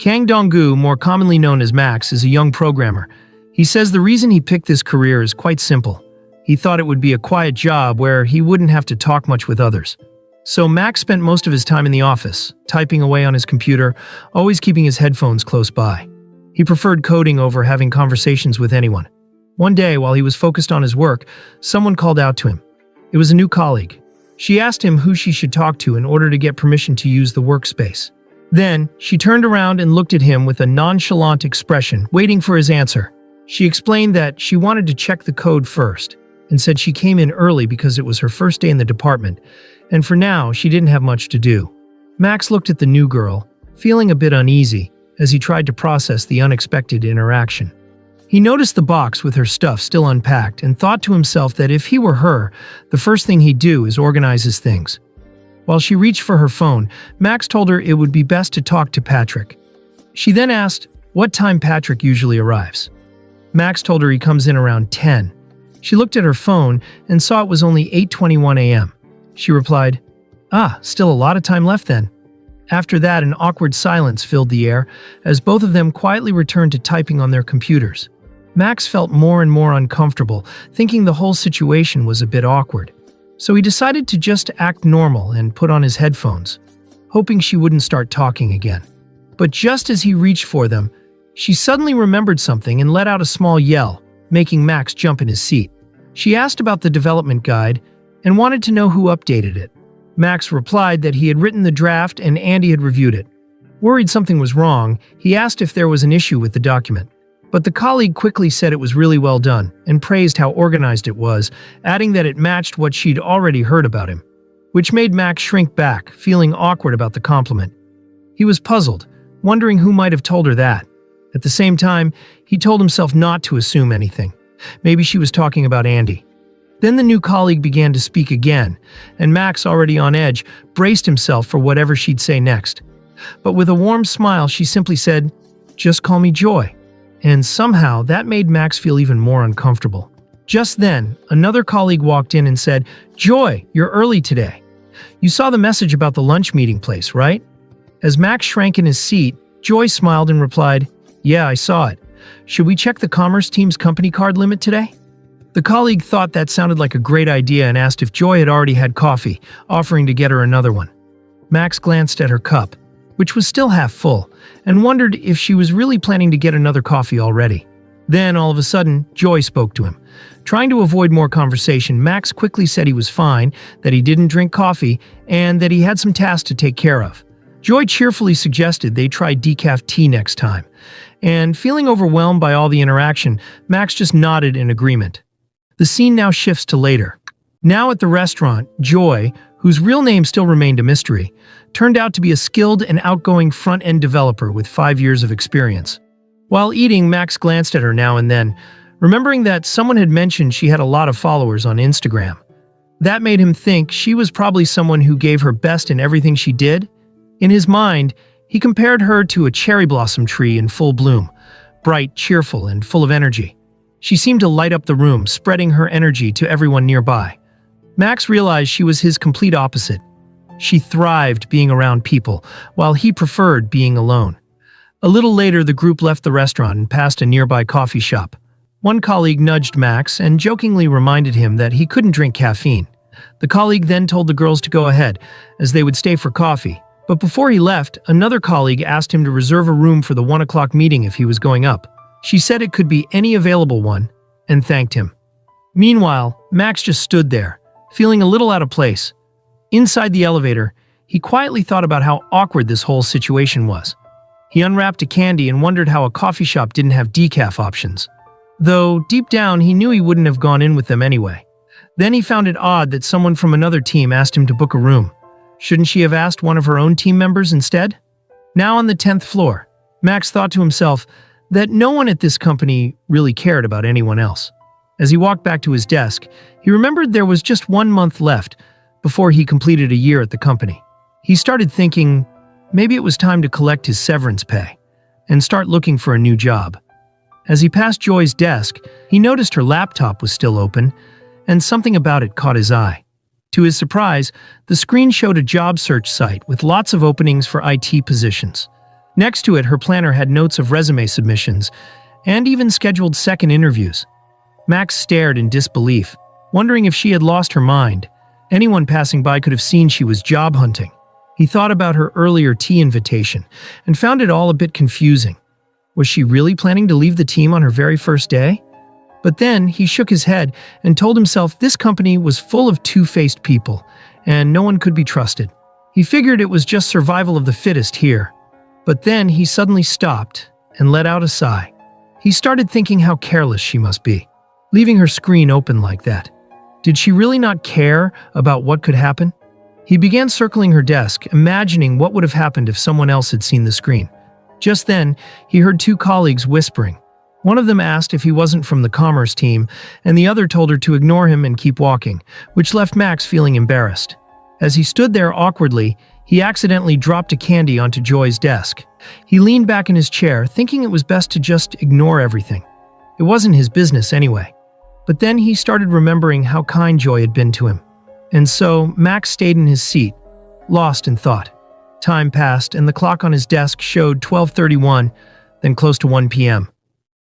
Kang Dong-gu, more commonly known as Max, is a young programmer. He says the reason he picked this career is quite simple. He thought it would be a quiet job where he wouldn't have to talk much with others. So Max spent most of his time in the office, typing away on his computer, always keeping his headphones close by. He preferred coding over having conversations with anyone. One day, while he was focused on his work, someone called out to him. It was a new colleague. She asked him who she should talk to in order to get permission to use the workspace. Then, she turned around and looked at him with a nonchalant expression, waiting for his answer. She explained that she wanted to check the code first, and said she came in early because it was her first day in the department, and for now, she didn't have much to do. Max looked at the new girl, feeling a bit uneasy as he tried to process the unexpected interaction. He noticed the box with her stuff still unpacked and thought to himself that if he were her, the first thing he'd do is organize his things. While she reached for her phone, Max told her it would be best to talk to Patrick. She then asked what time Patrick usually arrives. Max told her he comes in around 10. She looked at her phone and saw it was only 8:21 a.m. She replied, still a lot of time left then. After that, an awkward silence filled the air as both of them quietly returned to typing on their computers. Max felt more and more uncomfortable, thinking the whole situation was a bit awkward. So he decided to just act normal and put on his headphones, hoping she wouldn't start talking again. But just as he reached for them, she suddenly remembered something and let out a small yell, making Max jump in his seat. She asked about the development guide and wanted to know who updated it. Max replied that he had written the draft and Andy had reviewed it. Worried something was wrong, he asked if there was an issue with the document. But the colleague quickly said it was really well done and praised how organized it was, adding that it matched what she'd already heard about him, which made Max shrink back, feeling awkward about the compliment. He was puzzled, wondering who might have told her that. At the same time, he told himself not to assume anything. Maybe she was talking about Andy. Then the new colleague began to speak again, and Max, already on edge, braced himself for whatever she'd say next. But with a warm smile, she simply said, "Just call me Joy." And somehow that made Max feel even more uncomfortable. Just then, another colleague walked in and said, "Joy, you're early today. You saw the message about the lunch meeting place, right?" As Max shrank in his seat, Joy smiled and replied, "Yeah, I saw it. Should we check the commerce team's company card limit today?" The colleague thought that sounded like a great idea and asked if Joy had already had coffee, offering to get her another one. Max glanced at her cup, which was still half full, and wondered if she was really planning to get another coffee already. Then, all of a sudden, Joy spoke to him. Trying to avoid more conversation, Max quickly said he was fine, that he didn't drink coffee, and that he had some tasks to take care of. Joy cheerfully suggested they try decaf tea next time, and feeling overwhelmed by all the interaction, Max just nodded in agreement. The scene now shifts to later. Now at the restaurant, Joy, whose real name still remained a mystery, turned out to be a skilled and outgoing front-end developer with 5 years of experience. While eating, Max glanced at her now and then, remembering that someone had mentioned she had a lot of followers on Instagram. That made him think she was probably someone who gave her best in everything she did. In his mind, he compared her to a cherry blossom tree in full bloom, bright, cheerful, and full of energy. She seemed to light up the room, spreading her energy to everyone nearby. Max realized she was his complete opposite. She thrived being around people, while he preferred being alone. A little later, the group left the restaurant and passed a nearby coffee shop. One colleague nudged Max and jokingly reminded him that he couldn't drink caffeine. The colleague then told the girls to go ahead, as they would stay for coffee. But before he left, another colleague asked him to reserve a room for the 1 o'clock meeting if he was going up. She said it could be any available one, and thanked him. Meanwhile, Max just stood there, feeling a little out of place. Inside the elevator, he quietly thought about how awkward this whole situation was. He unwrapped a candy and wondered how a coffee shop didn't have decaf options. Though, deep down, he knew he wouldn't have gone in with them anyway. Then he found it odd that someone from another team asked him to book a room. Shouldn't she have asked one of her own team members instead? Now on the 10th floor, Max thought to himself that no one at this company really cared about anyone else. As he walked back to his desk, he remembered there was just 1 month left before he completed a year at the company. He started thinking maybe it was time to collect his severance pay and start looking for a new job. As he passed Joy's desk, he noticed her laptop was still open, and something about it caught his eye. To his surprise, the screen showed a job search site with lots of openings for IT positions. Next to it, her planner had notes of resume submissions and even scheduled second interviews. Max stared in disbelief, wondering if she had lost her mind. Anyone passing by could have seen she was job hunting. He thought about her earlier tea invitation and found it all a bit confusing. Was she really planning to leave the team on her very first day? But then he shook his head and told himself this company was full of two-faced people, and no one could be trusted. He figured it was just survival of the fittest here. But then he suddenly stopped and let out a sigh. He started thinking how careless she must be, leaving her screen open like that. Did she really not care about what could happen? He began circling her desk, imagining what would have happened if someone else had seen the screen. Just then, he heard two colleagues whispering. One of them asked if he wasn't from the commerce team, and the other told her to ignore him and keep walking, which left Max feeling embarrassed. As he stood there awkwardly, he accidentally dropped a candy onto Joy's desk. He leaned back in his chair, thinking it was best to just ignore everything. It wasn't his business anyway. But then he started remembering how kind Joy had been to him. And so, Max stayed in his seat, lost in thought. Time passed, and the clock on his desk showed 12:31, then close to 1 p.m.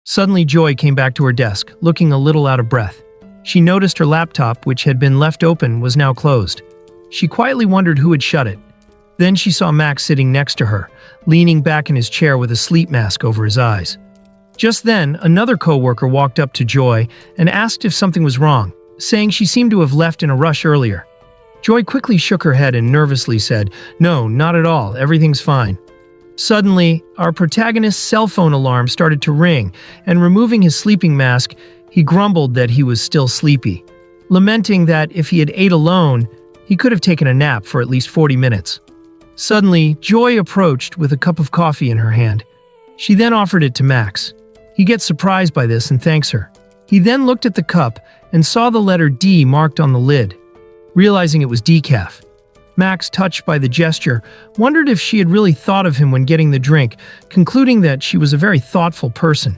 Suddenly, Joy came back to her desk, looking a little out of breath. She noticed her laptop, which had been left open, was now closed. She quietly wondered who had shut it. Then she saw Max sitting next to her, leaning back in his chair with a sleep mask over his eyes. Just then, another coworker walked up to Joy and asked if something was wrong, saying she seemed to have left in a rush earlier. Joy quickly shook her head and nervously said, "No, not at all, everything's fine." Suddenly, our protagonist's cell phone alarm started to ring, and removing his sleeping mask, he grumbled that he was still sleepy, lamenting that if he had ate alone, he could have taken a nap for at least 40 minutes. Suddenly, Joy approached with a cup of coffee in her hand. She then offered it to Max. He gets surprised by this and thanks her. He then looked at the cup and saw the letter D marked on the lid, realizing it was decaf. Max, touched by the gesture, wondered if she had really thought of him when getting the drink, concluding that she was a very thoughtful person.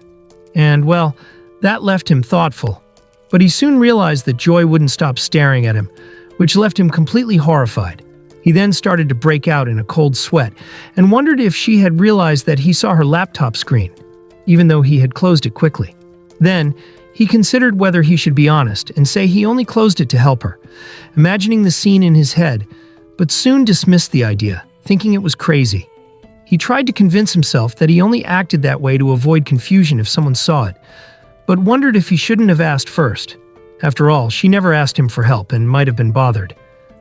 And, well, that left him thoughtful. But he soon realized that Joy wouldn't stop staring at him, which left him completely horrified. He then started to break out in a cold sweat and wondered if she had realized that he saw her laptop screen, even though he had closed it quickly. Then, he considered whether he should be honest and say he only closed it to help her, imagining the scene in his head, but soon dismissed the idea, thinking it was crazy. He tried to convince himself that he only acted that way to avoid confusion if someone saw it, but wondered if he shouldn't have asked first. After all, she never asked him for help and might have been bothered.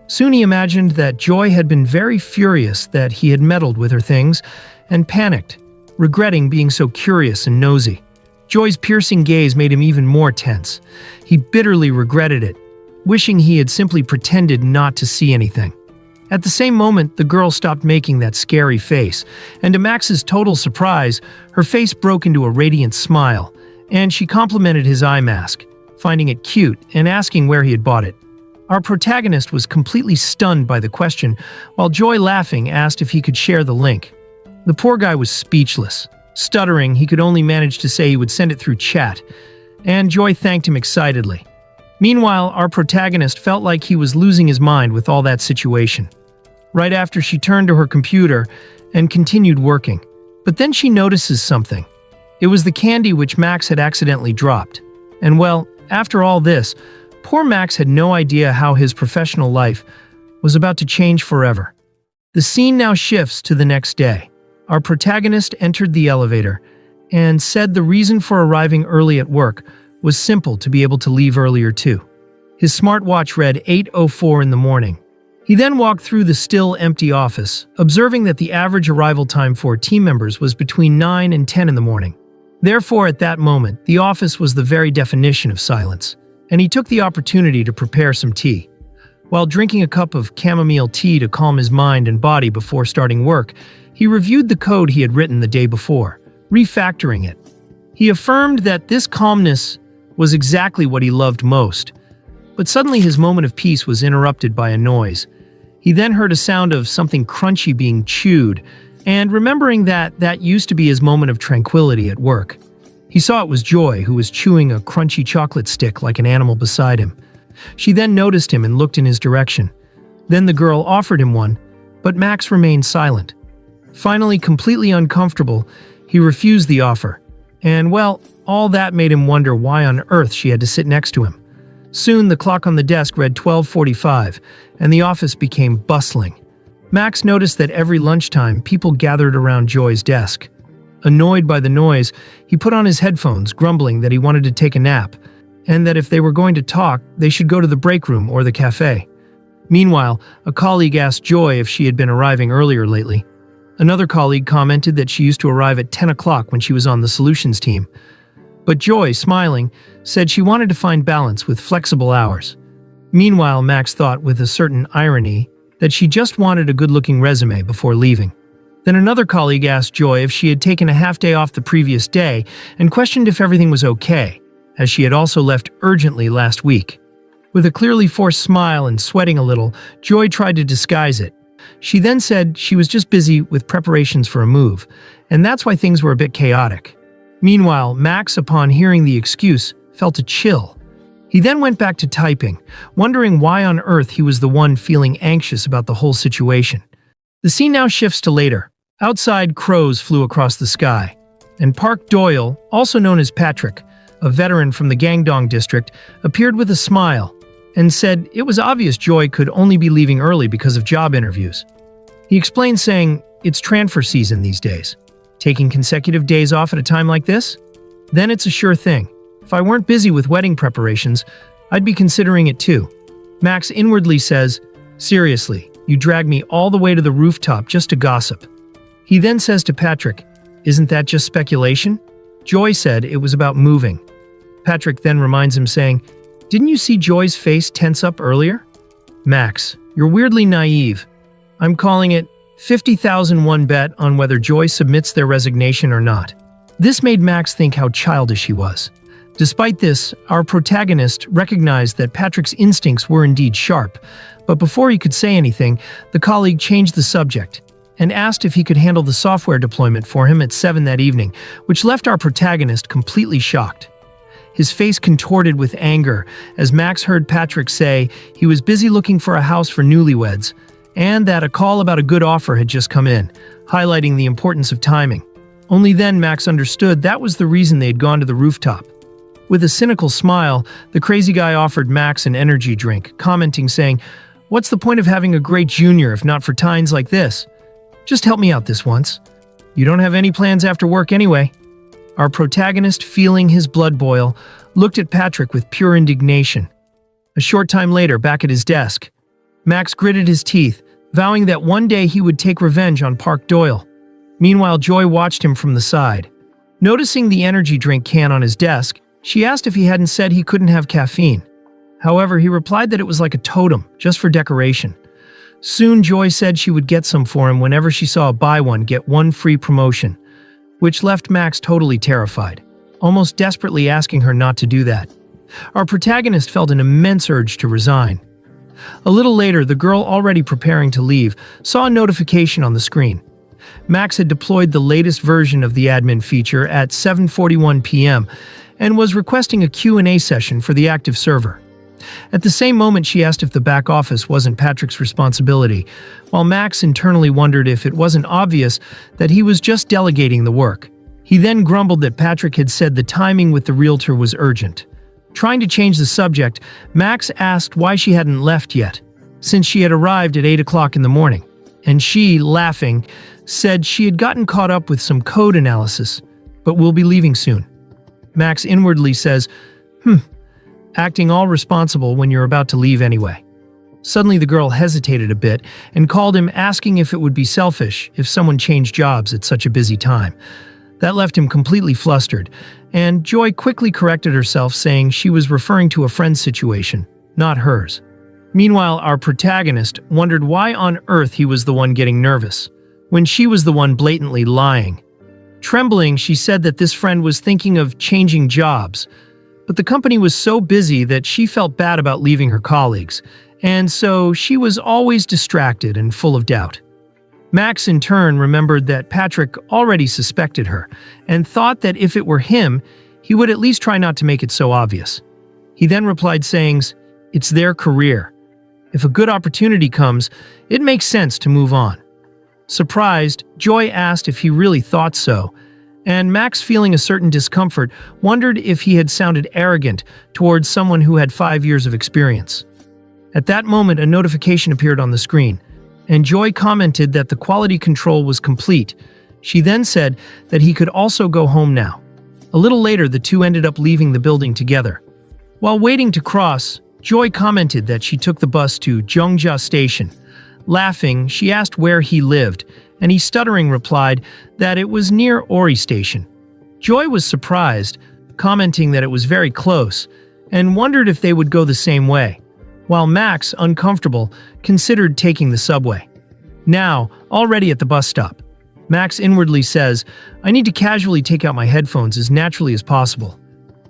Soon he imagined that Joy had been very furious that he had meddled with her things, and panicked, regretting being so curious and nosy. Joy's piercing gaze made him even more tense. He bitterly regretted it, wishing he had simply pretended not to see anything. At the same moment, the girl stopped making that scary face, and to Max's total surprise, her face broke into a radiant smile, and she complimented his eye mask, finding it cute and asking where he had bought it. Our protagonist was completely stunned by the question, while Joy, laughing, asked if he could share the link. The poor guy was speechless. Stuttering, he could only manage to say he would send it through chat, and Joy thanked him excitedly. Meanwhile, our protagonist felt like he was losing his mind with all that situation. Right after, she turned to her computer and continued working. But then she notices something. It was the candy which Max had accidentally dropped. And well, after all this, poor Max had no idea how his professional life was about to change forever. The scene now shifts to the next day. Our protagonist entered the elevator and said the reason for arriving early at work was simple: to be able to leave earlier too. His smartwatch read 8:04 in the morning. He then walked through the still empty office, observing that the average arrival time for team members was between 9 and 10 in the morning. Therefore, at that moment, the office was the very definition of silence, and he took the opportunity to prepare some tea. While drinking a cup of chamomile tea to calm his mind and body before starting work, he reviewed the code he had written the day before, refactoring it. He affirmed that this calmness was exactly what he loved most. But suddenly his moment of peace was interrupted by a noise. He then heard a sound of something crunchy being chewed, and remembering that used to be his moment of tranquility at work. He saw it was Joy, who was chewing a crunchy chocolate stick like an animal beside him. She then noticed him and looked in his direction. Then the girl offered him one, but Max remained silent. Finally, completely uncomfortable, he refused the offer. And well, all that made him wonder why on earth she had to sit next to him. Soon, the clock on the desk read 12:45, and the office became bustling. Max noticed that every lunchtime, people gathered around Joy's desk. Annoyed by the noise, he put on his headphones, grumbling that he wanted to take a nap, and that if they were going to talk, they should go to the break room or the cafe. Meanwhile, a colleague asked Joy if she had been arriving earlier lately. Another colleague commented that she used to arrive at 10 o'clock when she was on the solutions team. But Joy, smiling, said she wanted to find balance with flexible hours. Meanwhile, Max thought with a certain irony that she just wanted a good-looking resume before leaving. Then another colleague asked Joy if she had taken a half-day off the previous day and questioned if everything was okay, as she had also left urgently last week. With a clearly forced smile and sweating a little, Joy tried to disguise it. She then said she was just busy with preparations for a move, and that's why things were a bit chaotic. Meanwhile, Max, upon hearing the excuse, felt a chill. He then went back to typing, wondering why on earth he was the one feeling anxious about the whole situation. The scene now shifts to later. Outside, crows flew across the sky, and Park Doyle, also known as Patrick, a veteran from the Gangdong district, appeared with a smile and said it was obvious Joy could only be leaving early because of job interviews. He explained saying, "It's transfer season these days. Taking consecutive days off at a time like this? Then it's a sure thing. If I weren't busy with wedding preparations, I'd be considering it too." Max inwardly says, "Seriously, you dragged me all the way to the rooftop just to gossip." He then says to Patrick, "Isn't that just speculation?" Joy said it was about moving. Patrick then reminds him saying, "Didn't you see Joy's face tense up earlier?" "Max, you're weirdly naive. I'm calling it 50,001 bet on whether Joy submits their resignation or not." This made Max think how childish he was. Despite this, our protagonist recognized that Patrick's instincts were indeed sharp, but before he could say anything, the colleague changed the subject and asked if he could handle the software deployment for him at 7 that evening, which left our protagonist completely shocked. His face contorted with anger as Max heard Patrick say he was busy looking for a house for newlyweds, and that a call about a good offer had just come in, highlighting the importance of timing. Only then Max understood that was the reason they had gone to the rooftop. With a cynical smile, the crazy guy offered Max an energy drink, commenting saying, "What's the point of having a great junior if not for times like this? Just help me out this once. You don't have any plans after work anyway." Our protagonist, feeling his blood boil, looked at Patrick with pure indignation. A short time later, back at his desk, Max gritted his teeth, vowing that one day he would take revenge on Park Doyle. Meanwhile, Joy watched him from the side. Noticing the energy drink can on his desk, she asked if he hadn't said he couldn't have caffeine. However, he replied that it was like a totem, just for decoration. Soon, Joy said she would get some for him whenever she saw a buy one, get one free promotion, which left Max totally terrified, almost desperately asking her not to do that. Our protagonist felt an immense urge to resign. A little later, the girl, already preparing to leave, saw a notification on the screen. Max had deployed the latest version of the admin feature at 7:41 p.m. and was requesting a Q&A session for the active server. At the same moment, she asked if the back office wasn't Patrick's responsibility, while Max internally wondered if it wasn't obvious that he was just delegating the work. He then grumbled that Patrick had said the timing with the realtor was urgent. Trying to change the subject, Max asked why she hadn't left yet, since she had arrived at 8 o'clock in the morning, and she, laughing, said she had gotten caught up with some code analysis, but will be leaving soon. Max inwardly says, acting all responsible when you're about to leave anyway. Suddenly the girl hesitated a bit and called him, asking if it would be selfish if someone changed jobs at such a busy time. That left him completely flustered, and Joy quickly corrected herself, saying she was referring to a friend's situation, not hers. Meanwhile, our protagonist wondered why on earth he was the one getting nervous, when she was the one blatantly lying. Trembling, she said that this friend was thinking of changing jobs, but the company was so busy that she felt bad about leaving her colleagues, and so she was always distracted and full of doubt. Max, in turn, remembered that Patrick already suspected her, and thought that if it were him, he would at least try not to make it so obvious. He then replied saying, "It's their career. If a good opportunity comes, it makes sense to move on." Surprised, Joy asked if he really thought so, and Max, feeling a certain discomfort, wondered if he had sounded arrogant towards someone who had 5 years of experience. At that moment, a notification appeared on the screen, and Joy commented that the quality control was complete. She then said that he could also go home now. A little later, the two ended up leaving the building together. While waiting to cross, Joy commented that she took the bus to Jongja Station. Laughing, she asked where he lived, and he stuttering replied that it was near Ori Station. Joy was surprised, commenting that it was very close, and wondered if they would go the same way, while Max, uncomfortable, considered taking the subway. Now, already at the bus stop, Max inwardly says, "I need to casually take out my headphones as naturally as possible."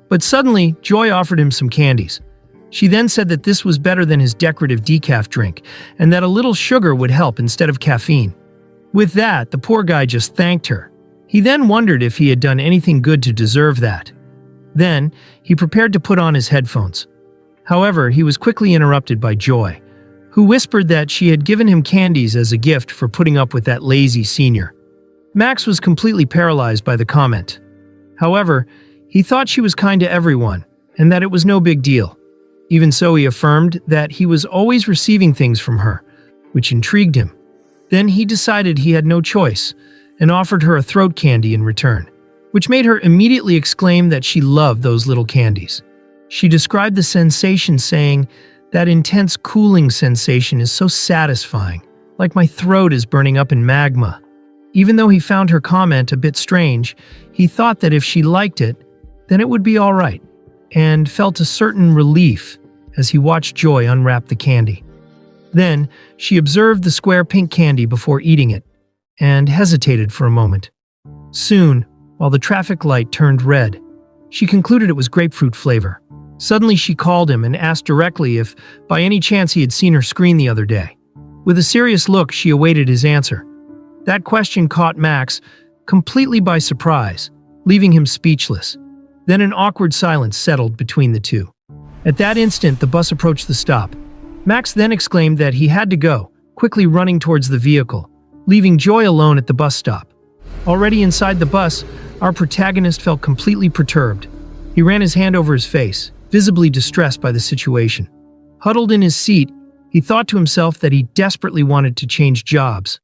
But suddenly, Joy offered him some candies. She then said that this was better than his decorative decaf drink, and that a little sugar would help instead of caffeine. With that, the poor guy just thanked her. He then wondered if he had done anything good to deserve that. Then, he prepared to put on his headphones. However, he was quickly interrupted by Joy, who whispered that she had given him candies as a gift for putting up with that lazy senior. Max was completely paralyzed by the comment. However, he thought she was kind to everyone, and that it was no big deal. Even so, he affirmed that he was always receiving things from her, which intrigued him. Then he decided he had no choice, and offered her a throat candy in return, which made her immediately exclaim that she loved those little candies. She described the sensation, saying, "That intense cooling sensation is so satisfying, like my throat is burning up in magma." Even though he found her comment a bit strange, he thought that if she liked it, then it would be all right, and felt a certain relief as he watched Joy unwrap the candy. Then, she observed the square pink candy before eating it, and hesitated for a moment. Soon, while the traffic light turned red, she concluded it was grapefruit flavor. Suddenly, she called him and asked directly if, by any chance, he had seen her screen the other day. With a serious look, she awaited his answer. That question caught Max completely by surprise, leaving him speechless. Then an awkward silence settled between the two. At that instant, the bus approached the stop. Max then exclaimed that he had to go, quickly running towards the vehicle, leaving Joy alone at the bus stop. Already inside the bus, our protagonist felt completely perturbed. He ran his hand over his face, visibly distressed by the situation. Huddled in his seat, he thought to himself that he desperately wanted to change jobs.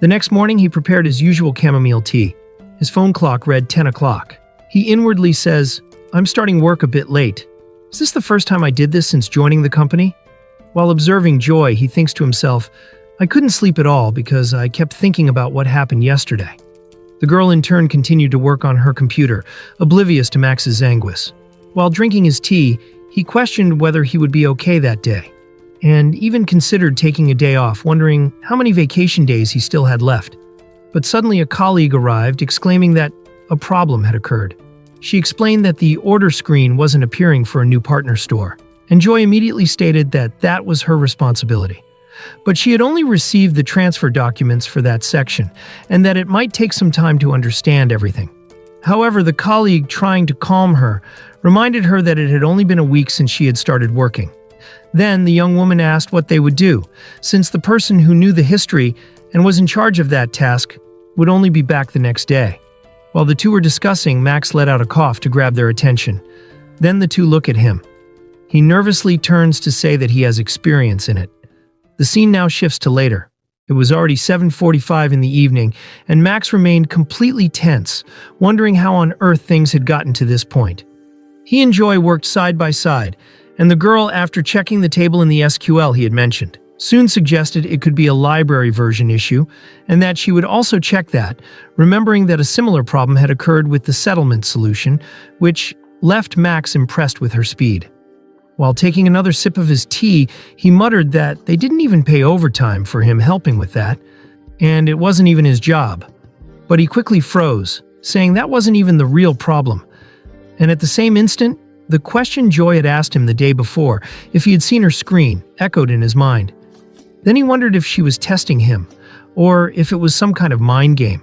The next morning, he prepared his usual chamomile tea. His phone clock read 10 o'clock. He inwardly says, "I'm starting work a bit late. Is this the first time I did this since joining the company?" While observing Joy, he thinks to himself, "I couldn't sleep at all because I kept thinking about what happened yesterday." The girl in turn continued to work on her computer, oblivious to Max's anguish. While drinking his tea, he questioned whether he would be okay that day, and even considered taking a day off, wondering how many vacation days he still had left. But suddenly a colleague arrived, exclaiming that a problem had occurred. She explained that the order screen wasn't appearing for a new partner store, and Joy immediately stated that that was her responsibility. But she had only received the transfer documents for that section, and that it might take some time to understand everything. However, the colleague, trying to calm her, reminded her that it had only been a week since she had started working. Then the young woman asked what they would do, since the person who knew the history and was in charge of that task would only be back the next day. While the two were discussing, Max let out a cough to grab their attention. Then the two look at him. He nervously turns to say that he has experience in it. The scene now shifts to later. It was already 7:45 in the evening, and Max remained completely tense, wondering how on earth things had gotten to this point. He and Joy worked side by side, and the girl, after checking the table in the SQL he had mentioned, soon suggested it could be a library version issue, and that she would also check that, remembering that a similar problem had occurred with the settlement solution, which left Max impressed with her speed. While taking another sip of his tea, he muttered that they didn't even pay overtime for him helping with that, and it wasn't even his job. But he quickly froze, saying that wasn't even the real problem. And at the same instant, the question Joy had asked him the day before, if he had seen her screen, echoed in his mind. Then he wondered if she was testing him, or if it was some kind of mind game.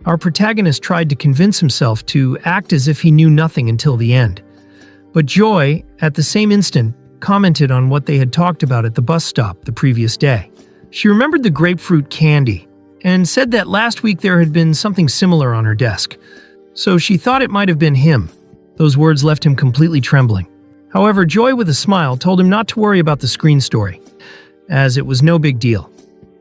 Our protagonist tried to convince himself to act as if he knew nothing until the end. But Joy, at the same instant, commented on what they had talked about at the bus stop the previous day. She remembered the grapefruit candy, and said that last week there had been something similar on her desk. So she thought it might have been him. Those words left him completely trembling. However, Joy, with a smile, told him not to worry about the screen story, as it was no big deal.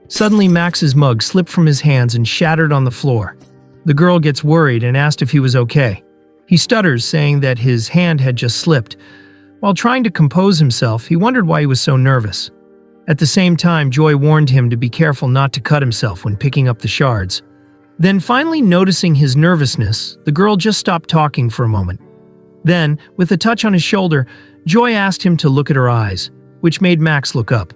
Suddenly, Max's mug slipped from his hands and shattered on the floor. The girl gets worried and asked if he was okay. He stutters, saying that his hand had just slipped. While trying to compose himself, he wondered why he was so nervous. At the same time, Joy warned him to be careful not to cut himself when picking up the shards. Then, finally noticing his nervousness, the girl just stopped talking for a moment. Then, with a touch on his shoulder, Joy asked him to look at her eyes, which made Max look up.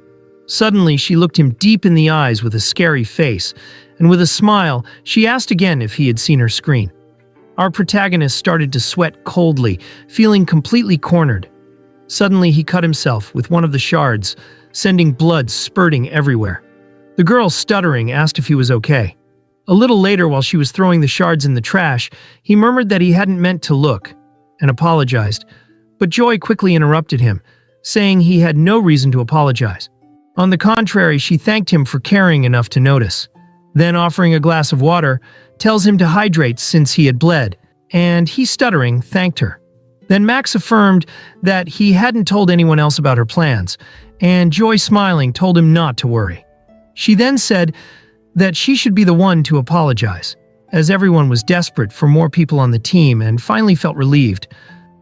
Suddenly, she looked him deep in the eyes with a scary face, and with a smile, she asked again if he had seen her screen. Our protagonist started to sweat coldly, feeling completely cornered. Suddenly, he cut himself with one of the shards, sending blood spurting everywhere. The girl, stuttering, asked if he was okay. A little later, while she was throwing the shards in the trash, he murmured that he hadn't meant to look, and apologized. But Joy quickly interrupted him, saying he had no reason to apologize. On the contrary, she thanked him for caring enough to notice. Then, offering a glass of water, tells him to hydrate since he had bled, and he, stuttering, thanked her. Then Max affirmed that he hadn't told anyone else about her plans, and Joy, smiling, told him not to worry. She then said that she should be the one to apologize, as everyone was desperate for more people on the team and finally felt relieved.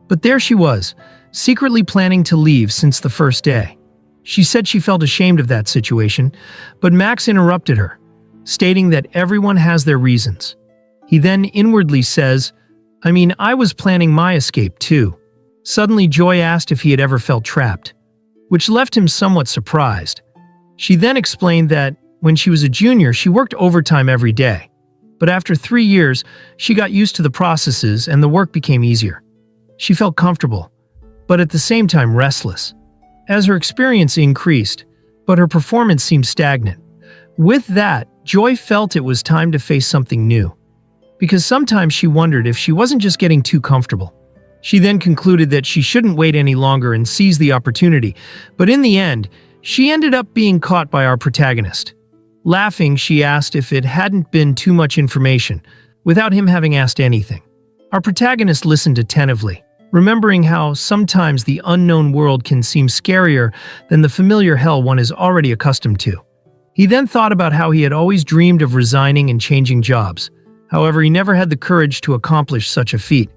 But there she was, secretly planning to leave since the first day. She said she felt ashamed of that situation, but Max interrupted her, stating that everyone has their reasons. He then inwardly says, I was planning my escape too." Suddenly, Joy asked if he had ever felt trapped, which left him somewhat surprised. She then explained that when she was a junior, she worked overtime every day. But after 3 years, she got used to the processes and the work became easier. She felt comfortable, but at the same time restless. As her experience increased, but her performance seemed stagnant. With that, Joy felt it was time to face something new, because sometimes she wondered if she wasn't just getting too comfortable. She then concluded that she shouldn't wait any longer and seize the opportunity, but in the end, she ended up being caught by our protagonist. Laughing, she asked if it hadn't been too much information, without him having asked anything. Our protagonist listened attentively, remembering how sometimes the unknown world can seem scarier than the familiar hell one is already accustomed to. He then thought about how he had always dreamed of resigning and changing jobs. However, he never had the courage to accomplish such a feat,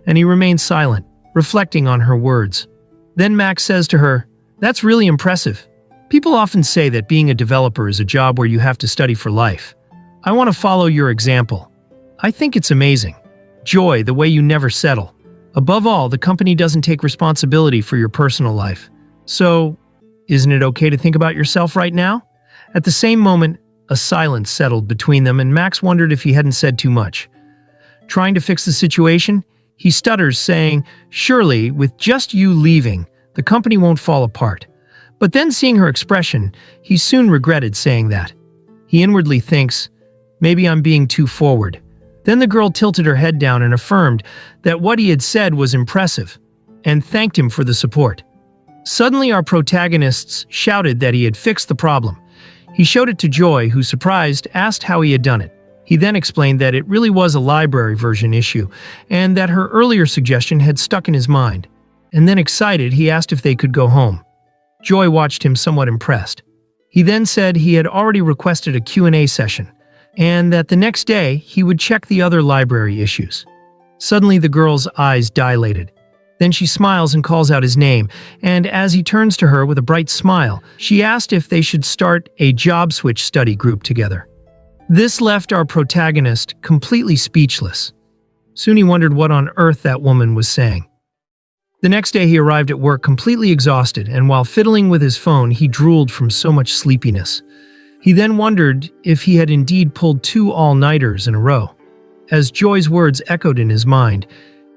and he remained silent, reflecting on her words. Then Max says to her, "That's really impressive. People often say that being a developer is a job where you have to study for life. I want to follow your example. I think it's amazing. Joy, the way you never settle. Above all, the company doesn't take responsibility for your personal life. So, isn't it okay to think about yourself right now?" At the same moment, a silence settled between them, and Max wondered if he hadn't said too much. Trying to fix the situation, he stutters, saying, "Surely, with just you leaving, the company won't fall apart." But then, seeing her expression, he soon regretted saying that. He inwardly thinks, "Maybe I'm being too forward." Then the girl tilted her head down and affirmed that what he had said was impressive, and thanked him for the support. Suddenly, our protagonists shouted that he had fixed the problem. He showed it to Joy, who, surprised, asked how he had done it. He then explained that it really was a library version issue, and that her earlier suggestion had stuck in his mind. And then, excited, he asked if they could go home. Joy watched him, somewhat impressed. He then said he had already requested a Q&A session, and that the next day he would check the other library issues. Suddenly, the girl's eyes dilated. Then she smiles and calls out his name, and as he turns to her with a bright smile, she asked if they should start a job switch study group together. This left our protagonist completely speechless. Soon he wondered what on earth that woman was saying. The next day he arrived at work completely exhausted, and while fiddling with his phone, he drooled from so much sleepiness. He then wondered if he had indeed pulled 2 all-nighters in a row. As Joy's words echoed in his mind,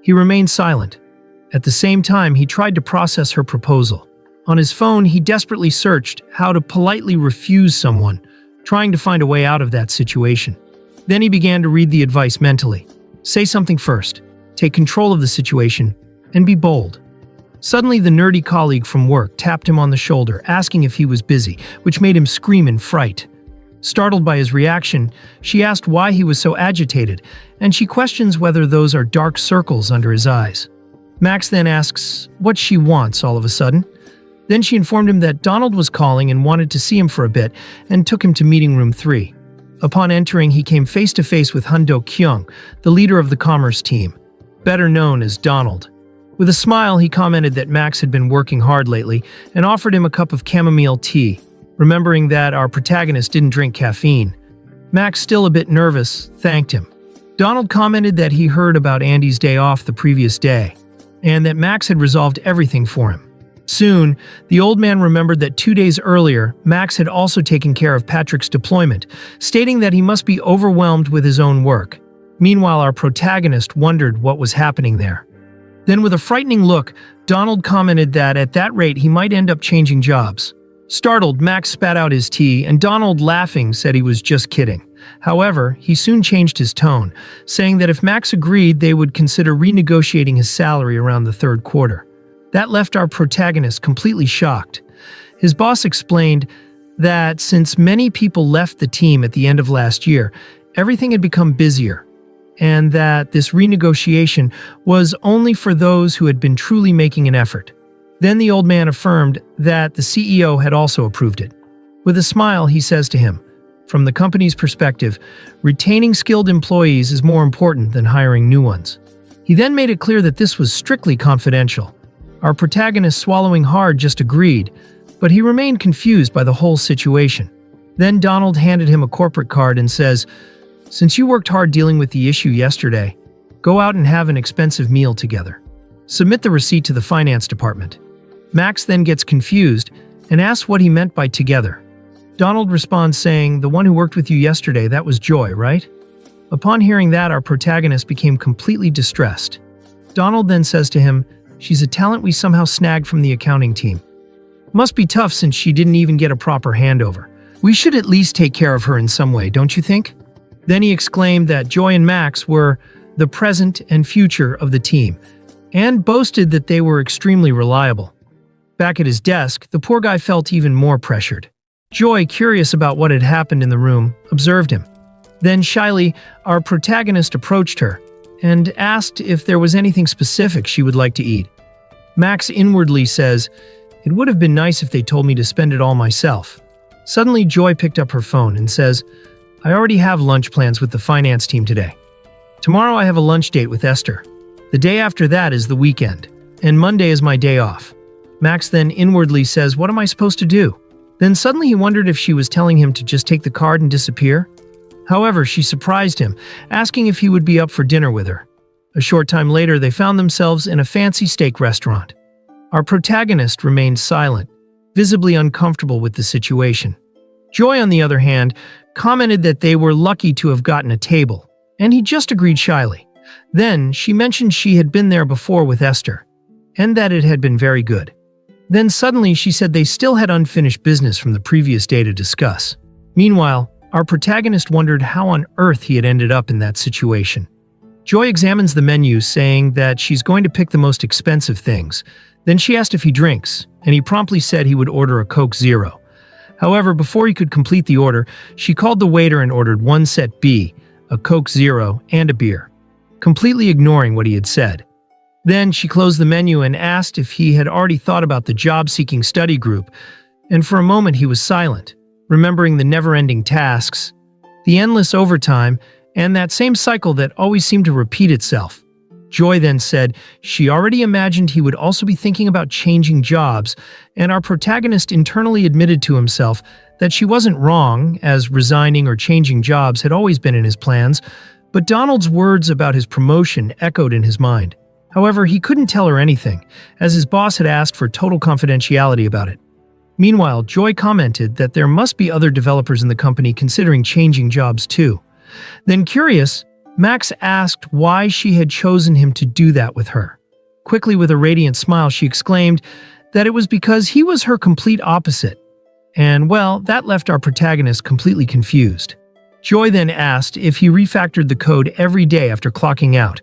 he remained silent. At the same time, he tried to process her proposal. On his phone, he desperately searched how to politely refuse someone, trying to find a way out of that situation. Then he began to read the advice mentally. Say something first, take control of the situation, and be bold. Suddenly, the nerdy colleague from work tapped him on the shoulder, asking if he was busy, which made him scream in fright. Startled by his reaction, she asked why he was so agitated, and she questions whether those are dark circles under his eyes. Max then asks what she wants all of a sudden. Then she informed him that Donald was calling and wanted to see him for a bit, and took him to meeting room 3. Upon entering, he came face to face with Hundo Kyung, the leader of the commerce team, better known as Donald. With a smile, he commented that Max had been working hard lately and offered him a cup of chamomile tea, remembering that our protagonist didn't drink caffeine. Max, still a bit nervous, thanked him. Donald commented that he heard about Andy's day off the previous day, and that Max had resolved everything for him. Soon, the old man remembered that 2 days earlier, Max had also taken care of Patrick's deployment, stating that he must be overwhelmed with his own work. Meanwhile, our protagonist wondered what was happening there. Then, with a frightening look, Donald commented that at that rate he might end up changing jobs. Startled, Max spat out his tea, and Donald, laughing, said he was just kidding. However, he soon changed his tone, saying that if Max agreed, they would consider renegotiating his salary around the 3rd quarter. That left our protagonist completely shocked. His boss explained that since many people left the team at the end of last year, everything had become busier, and that this renegotiation was only for those who had been truly making an effort. Then the old man affirmed that the CEO had also approved it. With a smile, he says to him, "From the company's perspective, retaining skilled employees is more important than hiring new ones." He then made it clear that this was strictly confidential. Our protagonist, swallowing hard, just agreed, but he remained confused by the whole situation. Then Donald handed him a corporate card and says, "Since you worked hard dealing with the issue yesterday, go out and have an expensive meal together. Submit the receipt to the finance department." Max then gets confused and asks what he meant by together. Donald responds saying, "The one who worked with you yesterday, that was Joy, right?" Upon hearing that, our protagonist became completely distressed. Donald then says to him, "She's a talent we somehow snagged from the accounting team. Must be tough since she didn't even get a proper handover. We should at least take care of her in some way, don't you think?" Then he exclaimed that Joy and Max were the present and future of the team, and boasted that they were extremely reliable. Back at his desk, the poor guy felt even more pressured. Joy, curious about what had happened in the room, observed him. Then shyly, our protagonist approached her and asked if there was anything specific she would like to eat. Max inwardly says, "It would have been nice if they told me to spend it all myself." Suddenly, Joy picked up her phone and says, "I already have lunch plans with the finance team today. Tomorrow I have a lunch date with Esther. The day after that is the weekend, and Monday is my day off." Max then inwardly says, "What am I supposed to do?" Then suddenly he wondered if she was telling him to just take the card and disappear. However, she surprised him, asking if he would be up for dinner with her. A short time later, they found themselves in a fancy steak restaurant. Our protagonist remained silent, visibly uncomfortable with the situation. Joy, on the other hand, commented that they were lucky to have gotten a table, and he just agreed shyly. Then she mentioned she had been there before with Esther, and that it had been very good. Then suddenly she said they still had unfinished business from the previous day to discuss. Meanwhile, our protagonist wondered how on earth he had ended up in that situation. Joy examines the menu, saying that she's going to pick the most expensive things. Then she asked if he drinks, and he promptly said he would order a Coke Zero. However, before he could complete the order, she called the waiter and ordered one set B, a Coke Zero, and a beer, completely ignoring what he had said. Then she closed the menu and asked if he had already thought about the job-seeking study group, and for a moment he was silent, remembering the never-ending tasks, the endless overtime, and that same cycle that always seemed to repeat itself. Joy then said she already imagined he would also be thinking about changing jobs, and our protagonist internally admitted to himself that she wasn't wrong, as resigning or changing jobs had always been in his plans, but Donald's words about his promotion echoed in his mind. However, he couldn't tell her anything, as his boss had asked for total confidentiality about it. Meanwhile, Joy commented that there must be other developers in the company considering changing jobs too. Then, curious, Max asked why she had chosen him to do that with her. Quickly, with a radiant smile, she exclaimed that it was because he was her complete opposite. And, well, that left our protagonist completely confused. Joy then asked if he refactored the code every day after clocking out,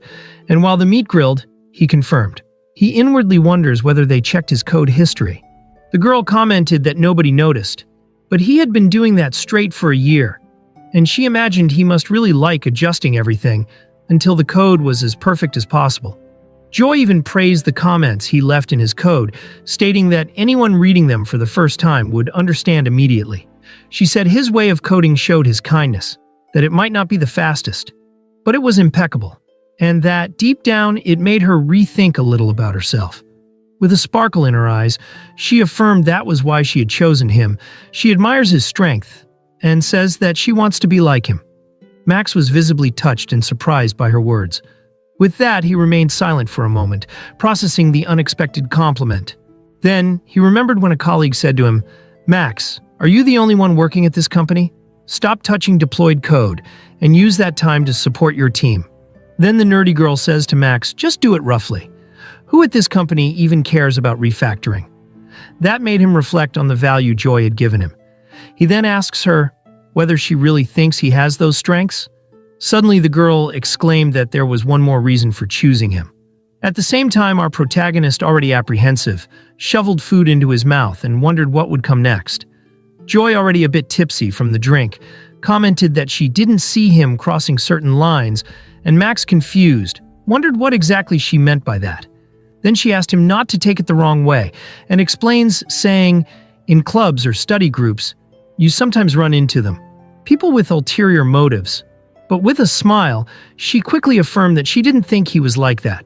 and while the meat grilled, he confirmed. He inwardly wonders whether they checked his code history. The girl commented that nobody noticed, But he had been doing that straight for a year, and she imagined he must really like adjusting everything until the code was as perfect as possible. Joy even praised the comments he left in his code, stating that anyone reading them for the first time would understand immediately. She said his way of coding showed his kindness, that it might not be the fastest, but it was impeccable, and that deep down it made her rethink a little about herself. With a sparkle in her eyes, she affirmed that was why she had chosen him. She admires his strength and says that she wants to be like him. Max was visibly touched and surprised by her words. With that, he remained silent for a moment, processing the unexpected compliment. Then, he remembered when a colleague said to him, "Max, are you the only one working at this company? Stop touching deployed code and use that time to support your team." Then the nerdy girl says to Max, "Just do it roughly. Who at this company even cares about refactoring?" That made him reflect on the value Joy had given him. He then asks her whether she really thinks he has those strengths. Suddenly, the girl exclaimed that there was one more reason for choosing him. At the same time, our protagonist, already apprehensive, shoveled food into his mouth and wondered what would come next. Joy, already a bit tipsy from the drink, commented that she didn't see him crossing certain lines, and Max, confused, wondered what exactly she meant by that. Then she asked him not to take it the wrong way, and explains, saying, "In clubs or study groups, you sometimes run into them. People with ulterior motives." But with a smile, she quickly affirmed that she didn't think he was like that.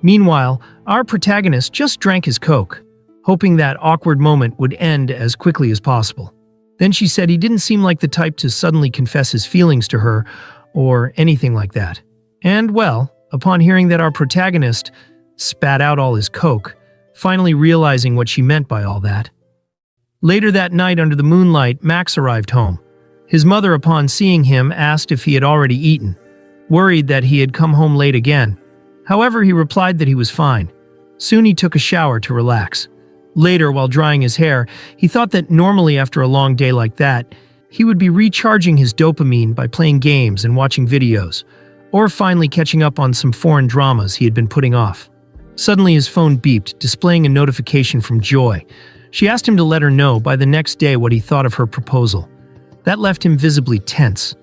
Meanwhile, our protagonist just drank his Coke, hoping that awkward moment would end as quickly as possible. Then she said he didn't seem like the type to suddenly confess his feelings to her or anything like that. And well, upon hearing that our protagonist spat out all his Coke, finally realizing what she meant by all that. Later that night under the moonlight, Max arrived home. His mother, upon seeing him, asked if he had already eaten, worried that he had come home late again. However, he replied that he was fine. Soon he took a shower to relax. Later, while drying his hair, he thought that normally after a long day like that, he would be recharging his dopamine by playing games and watching videos, or finally catching up on some foreign dramas he had been putting off. Suddenly his phone beeped, displaying a notification from Joy. She asked him to let her know by the next day what he thought of her proposal. That left him visibly tense.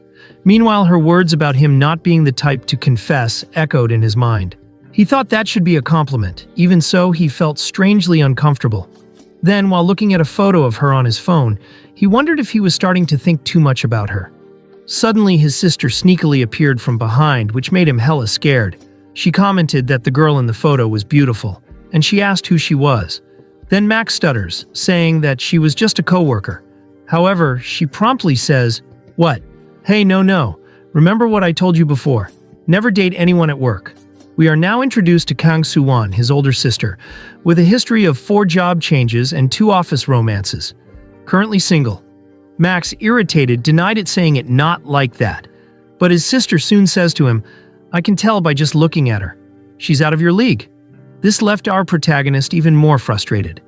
Meanwhile, her words about him not being the type to confess echoed in his mind. He thought that should be a compliment. Even so, he felt strangely uncomfortable. Then, while looking at a photo of her on his phone, he wondered if he was starting to think too much about her. Suddenly, his sister sneakily appeared from behind, which made him hella scared. She commented that the girl in the photo was beautiful, and she asked who she was. Then Max stutters, saying that she was just a coworker. However, she promptly says, "What? Hey, no. Remember what I told you before. Never date anyone at work." We are now introduced to Kang Soo-won, his older sister, with a history of 4 job changes and 2 office romances. Currently single. Max, irritated, denied it, saying it not like that. But his sister soon says to him, "I can tell by just looking at her. She's out of your league." This left our protagonist even more frustrated.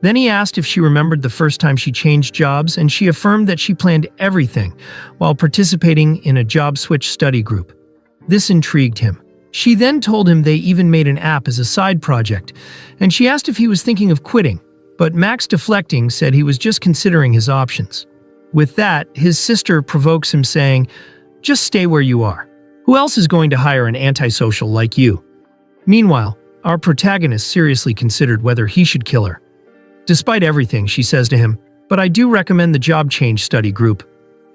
Then he asked if she remembered the first time she changed jobs, and she affirmed that she planned everything while participating in a job switch study group. This intrigued him. She then told him they even made an app as a side project, and she asked if he was thinking of quitting, but Max, deflecting, said he was just considering his options. With that, his sister provokes him, saying, "Just stay where you are. Who else is going to hire an antisocial like you?" Meanwhile, our protagonist seriously considered whether he should kill her. Despite everything, she says to him, "But I do recommend the job change study group.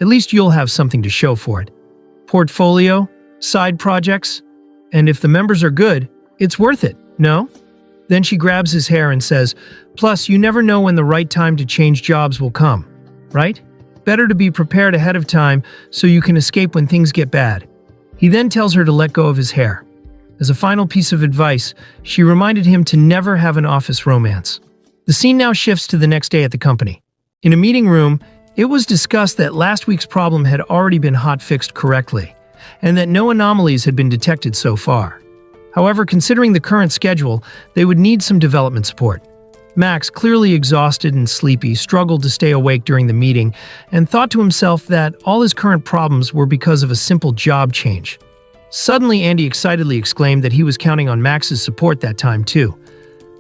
At least you'll have something to show for it. Portfolio, side projects, and if the members are good, it's worth it, no?" Then she grabs his hair and says, "Plus, you never know when the right time to change jobs will come, right? Better to be prepared ahead of time so you can escape when things get bad." He then tells her to let go of his hair. As a final piece of advice, she reminded him to never have an office romance. The scene now shifts to the next day at the company. In a meeting room, it was discussed that last week's problem had already been hot-fixed correctly, and that no anomalies had been detected so far. However, considering the current schedule, they would need some development support. Max, clearly exhausted and sleepy, struggled to stay awake during the meeting and thought to himself that all his current problems were because of a simple job change. Suddenly, Andy excitedly exclaimed that he was counting on Max's support that time too.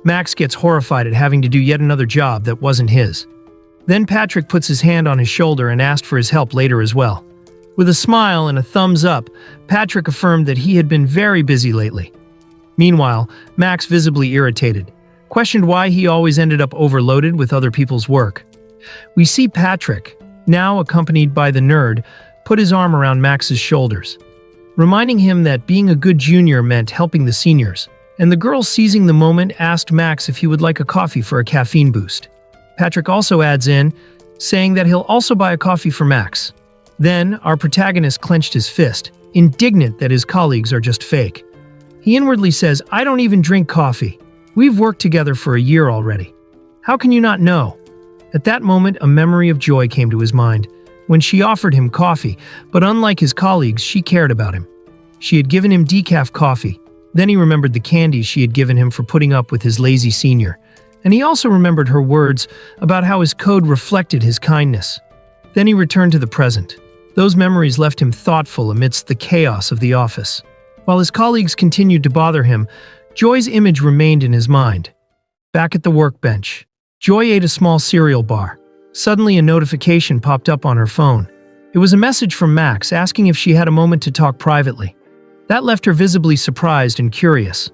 Max gets horrified at having to do yet another job that wasn't his. Then Patrick puts his hand on his shoulder and asked for his help later as well. With a smile and a thumbs up, Patrick affirmed that he had been very busy lately. Meanwhile, Max, visibly irritated, questioned why he always ended up overloaded with other people's work. We see Patrick, now accompanied by the nerd, put his arm around Max's shoulders, reminding him that being a good junior meant helping the seniors, and the girl, seizing the moment, asked Max if he would like a coffee for a caffeine boost. Patrick also adds in, saying that he'll also buy a coffee for Max. Then, our protagonist clenched his fist, indignant that his colleagues are just fake. He inwardly says, "I don't even drink coffee. We've worked together for a year already. How can you not know?" At that moment, a memory of Joy came to his mind, when she offered him coffee, but unlike his colleagues, she cared about him. She had given him decaf coffee. Then he remembered the candy she had given him for putting up with his lazy senior. And he also remembered her words about how his code reflected his kindness. Then he returned to the present. Those memories left him thoughtful amidst the chaos of the office. While his colleagues continued to bother him, Joy's image remained in his mind. Back at the workbench, Joy ate a small cereal bar. Suddenly, a notification popped up on her phone. It was a message from Max asking if she had a moment to talk privately. That left her visibly surprised and curious.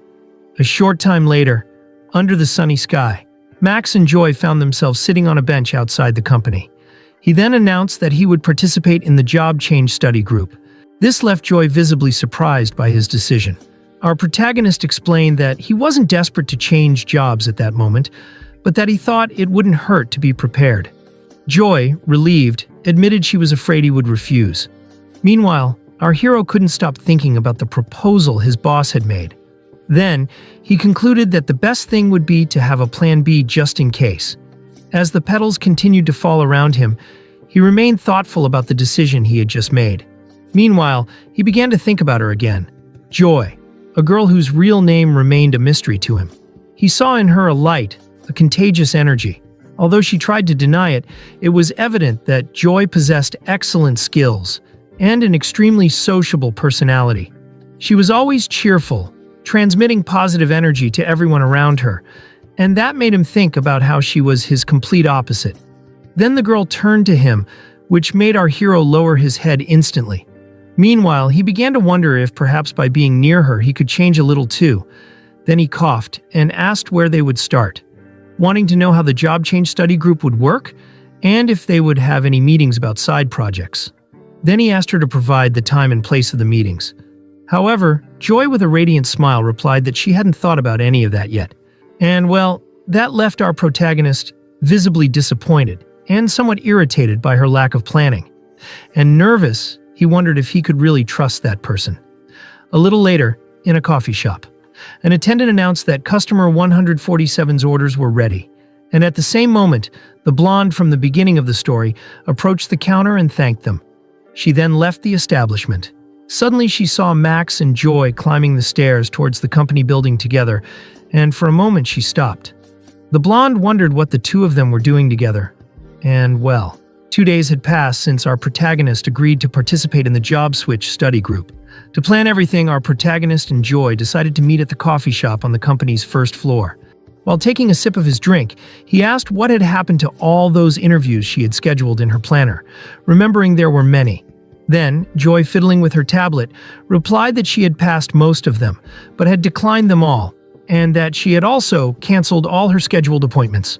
A short time later, under the sunny sky, Max and Joy found themselves sitting on a bench outside the company. He then announced that he would participate in the job change study group. This left Joy visibly surprised by his decision. Our protagonist explained that he wasn't desperate to change jobs at that moment, but that he thought it wouldn't hurt to be prepared. Joy, relieved, admitted she was afraid he would refuse. Meanwhile, our hero couldn't stop thinking about the proposal his boss had made. Then, he concluded that the best thing would be to have a plan B just in case. As the petals continued to fall around him, he remained thoughtful about the decision he had just made. Meanwhile, he began to think about her again. Joy, a girl whose real name remained a mystery to him. He saw in her a light, a contagious energy. Although she tried to deny it, it was evident that Joy possessed excellent skills and an extremely sociable personality. She was always cheerful, transmitting positive energy to everyone around her, and that made him think about how she was his complete opposite. Then the girl turned to him, which made our hero lower his head instantly. Meanwhile, he began to wonder if perhaps by being near her he could change a little too. Then he coughed and asked where they would start, wanting to know how the job change study group would work and if they would have any meetings about side projects. Then he asked her to provide the time and place of the meetings. However, Joy, with a radiant smile, replied that she hadn't thought about any of that yet. And, well, that left our protagonist visibly disappointed and somewhat irritated by her lack of planning. And nervous, he wondered if he could really trust that person. A little later, in a coffee shop, an attendant announced that customer 147's orders were ready. And at the same moment, the blonde from the beginning of the story approached the counter and thanked them. She then left the establishment. Suddenly, she saw Max and Joy climbing the stairs towards the company building together, and for a moment she stopped. The blonde wondered what the two of them were doing together. And, well, 2 days had passed since our protagonist agreed to participate in the job switch study group. To plan everything, our protagonist and Joy decided to meet at the coffee shop on the company's first floor. While taking a sip of his drink, he asked what had happened to all those interviews she had scheduled in her planner, remembering there were many. Then, Joy, fiddling with her tablet, replied that she had passed most of them, but had declined them all, and that she had also canceled all her scheduled appointments.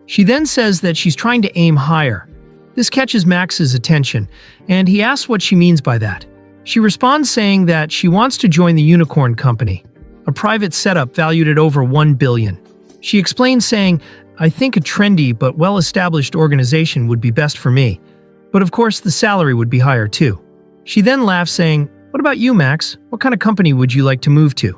She then says that she's trying to aim higher. This catches Max's attention, and he asks what she means by that. She responds saying that she wants to join the Unicorn Company, a private setup valued at over $1 billion. She explains saying, "I think a trendy but well-established organization would be best for me. But of course, the salary would be higher too." She then laughs saying, "What about you, Max? What kind of company would you like to move to?"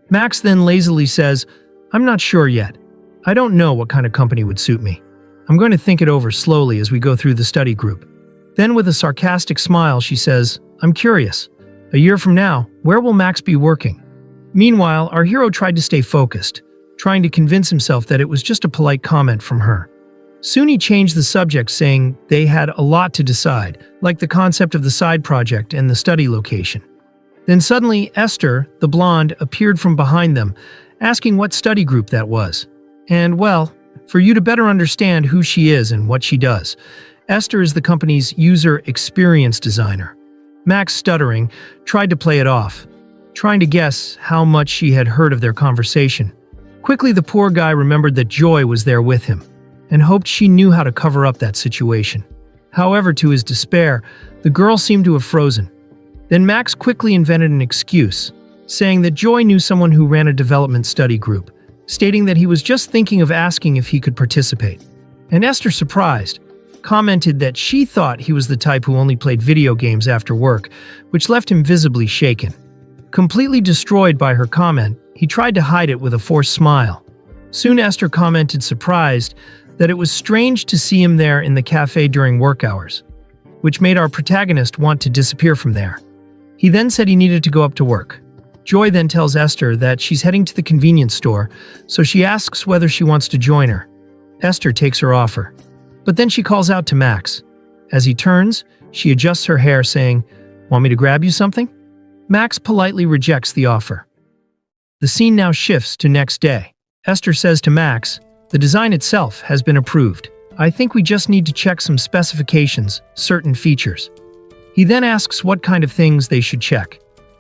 Max then lazily says, "I'm not sure yet. I don't know what kind of company would suit me. I'm going to think it over slowly as we go through the study group." Then with a sarcastic smile, she says, "I'm curious. A year from now, where will Max be working?" Meanwhile, our hero tried to stay focused, trying to convince himself that it was just a polite comment from her. Soon he changed the subject, saying they had a lot to decide, like the concept of the side project and the study location. Then suddenly, Esther, the blonde, appeared from behind them, asking what study group that was. And, well, For you to better understand who she is and what she does, Esther is the company's user experience designer. Max, stuttering, tried to play it off, trying to guess how much she had heard of their conversation. Quickly, the poor guy remembered that Joy was there with him, and hoped she knew how to cover up that situation. However, to his despair, the girl seemed to have frozen. Then Max quickly invented an excuse, saying that Joy knew someone who ran a development study group, stating that he was just thinking of asking if he could participate. And Esther, surprised, commented that she thought he was the type who only played video games after work, which left him visibly shaken. Completely destroyed by her comment, he tried to hide it with a forced smile. Soon Esther commented, surprised, that it was strange to see him there in the cafe during work hours, which made our protagonist want to disappear from there. He then said he needed to go up to work. Joy then tells Esther that she's heading to the convenience store, so she asks whether she wants to join her. Esther takes her offer, but then she calls out to Max. As he turns, she adjusts her hair, saying, "Want me to grab you something?" Max politely rejects the offer. The scene now shifts to next day. Esther says to Max, "The design itself has been approved. I think we just need to check some specifications, certain features." He then asks what kind of things they should check,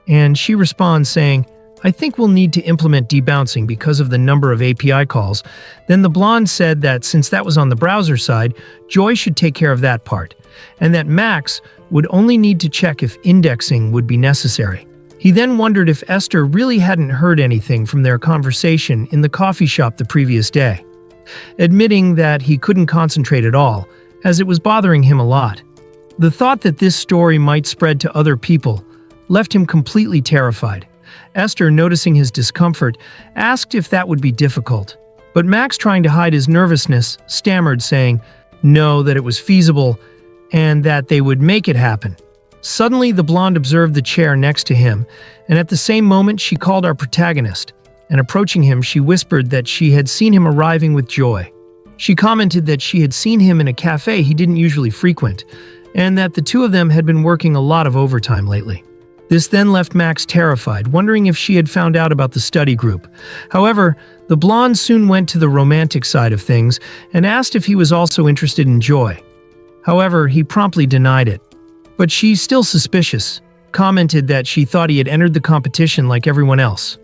and she responds saying, "I think we'll need to implement debouncing because of the number of API calls." Then the blonde said that since that was on the browser side, Joy should take care of that part, and that Max would only need to check if indexing would be necessary. He then wondered if Esther really hadn't heard anything from their conversation in the coffee shop the previous day, admitting that he couldn't concentrate at all, as it was bothering him a lot. The thought that this story might spread to other people left him completely terrified. Esther, noticing his discomfort, asked if that would be difficult, but Max, trying to hide his nervousness, stammered, saying no, that it was feasible and that they would make it happen. Suddenly, the blonde observed the chair next to him, and at the same moment she called our protagonist, and approaching him she whispered that she had seen him arriving with Joy. She commented that she had seen him in a cafe he didn't usually frequent, and that the two of them had been working a lot of overtime lately. This then left Max terrified, wondering if she had found out about the study group. However, the blonde soon went to the romantic side of things and asked if he was also interested in Joy. However, he promptly denied it. But she, still suspicious, commented that she thought he had entered the competition like everyone else.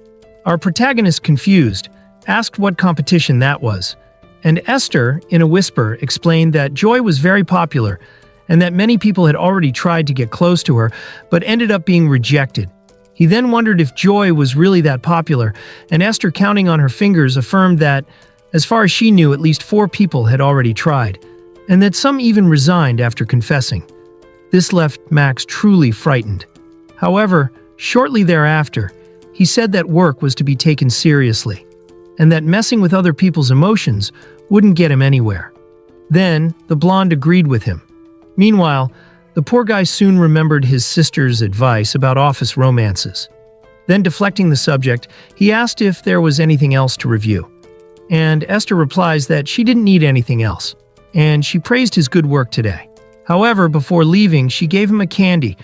Our protagonist, confused, asked what competition that was, and Esther, in a whisper, explained that Joy was very popular and that many people had already tried to get close to her, but ended up being rejected. He then wondered if Joy was really that popular, and Esther, counting on her fingers, affirmed that, as far as she knew, at least 4 people had already tried, and that some even resigned after confessing. This left Max truly frightened. However, shortly thereafter, he said that work was to be taken seriously, and that messing with other people's emotions wouldn't get him anywhere. Then, the blonde agreed with him. Meanwhile, the poor guy soon remembered his sister's advice about office romances. Then, deflecting the subject, he asked if there was anything else to review. And Esther replies that she didn't need anything else, and she praised his good work today. However, before leaving, she gave him a candy,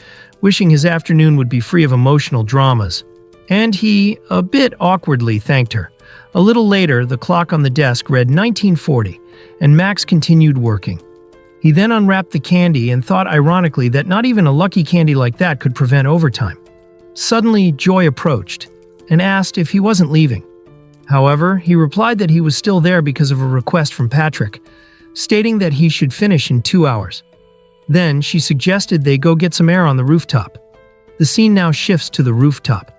wishing his afternoon would be free of emotional dramas. And he, a bit awkwardly, thanked her. A little later, the clock on the desk read 1940, and Max continued working. He then unwrapped the candy and thought ironically that not even a lucky candy like that could prevent overtime. Suddenly, Joy approached and asked if he wasn't leaving. However, he replied that he was still there because of a request from Patrick, stating that he should finish in 2 hours. Then, she suggested they go get some air on the rooftop. The scene now shifts to the rooftop.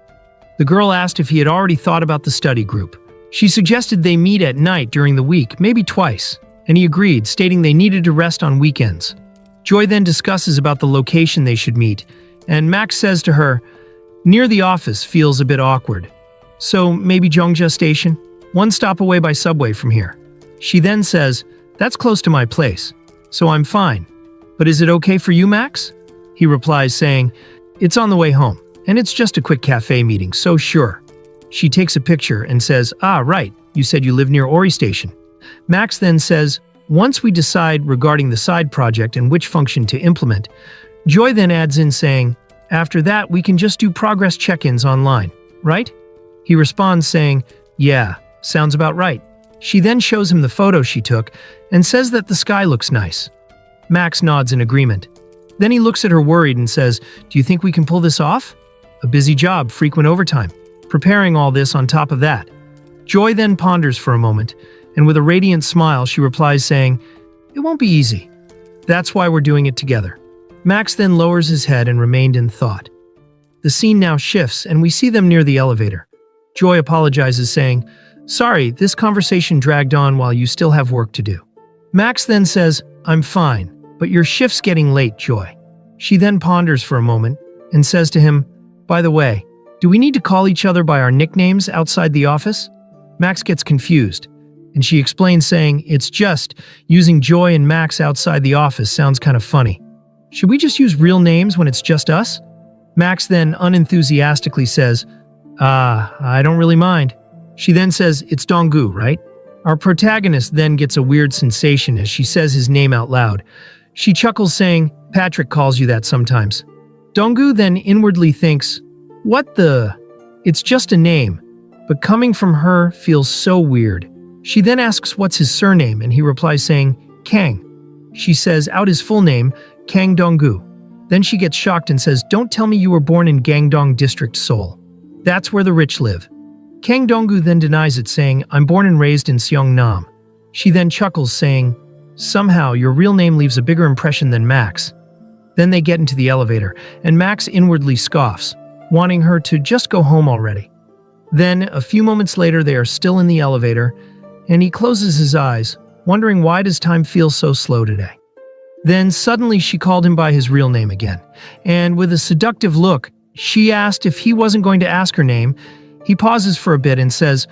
The girl asked if he had already thought about the study group. She suggested they meet at night during the week, maybe twice, and he agreed, stating they needed to rest on weekends. Joy then discusses about the location they should meet, and Max says to her, "Near the office feels a bit awkward. So maybe Jongja Station? 1 stop away by subway from here." She then says, "That's close to my place, so I'm fine. But is it okay for you, Max?" He replies saying, "It's on the way home, and it's just a quick cafe meeting, so sure." She takes a picture and says, "Ah, right, you said you live near Ori Station." Max then says, "Once we decide regarding the side project and which function to implement." Joy then adds in saying, "After that, we can just do progress check-ins online, right?" He responds saying, "Yeah, sounds about right." She then shows him the photo she took and says that the sky looks nice. Max nods in agreement. Then he looks at her worried and says, "Do you think we can pull this off?" A busy job, frequent overtime. Preparing all this on top of that. Joy then ponders for a moment, and with a radiant smile she replies saying, "It won't be easy. That's why we're doing it together." Max then lowers his head and remained in thought. The scene now shifts, and we see them near the elevator. Joy apologizes, saying, "Sorry, this conversation dragged on while you still have work to do." Max then says, "I'm fine, but your shift's getting late, Joy." She then ponders for a moment and says to him, "By the way, do we need to call each other by our nicknames outside the office?" Max gets confused, and she explains saying, "It's just, using Joy and Max outside the office sounds kind of funny. Should we just use real names when it's just us?" Max then unenthusiastically says, I don't really mind." She then says, "It's Donggu, right?" Our protagonist then gets a weird sensation as she says his name out loud. She chuckles saying, "Patrick calls you that sometimes." Donggu then inwardly thinks, "What the? It's just a name," but coming from her feels so weird. She then asks what's his surname, and he replies saying, "Kang." She says out his full name, Kang Donggu. Then she gets shocked and says, "Don't tell me you were born in Gangdong District, Seoul. That's where the rich live." Kang Donggu then denies it, saying, "I'm born and raised in Seongnam." She then chuckles, saying, "Somehow your real name leaves a bigger impression than Max." Then they get into the elevator, and Max inwardly scoffs, wanting her to just go home already. Then, a few moments later, they are still in the elevator, and he closes his eyes, wondering why does time feel so slow today. Then suddenly she called him by his real name again, and with a seductive look, she asked if he wasn't going to ask her name. He pauses for a bit and says,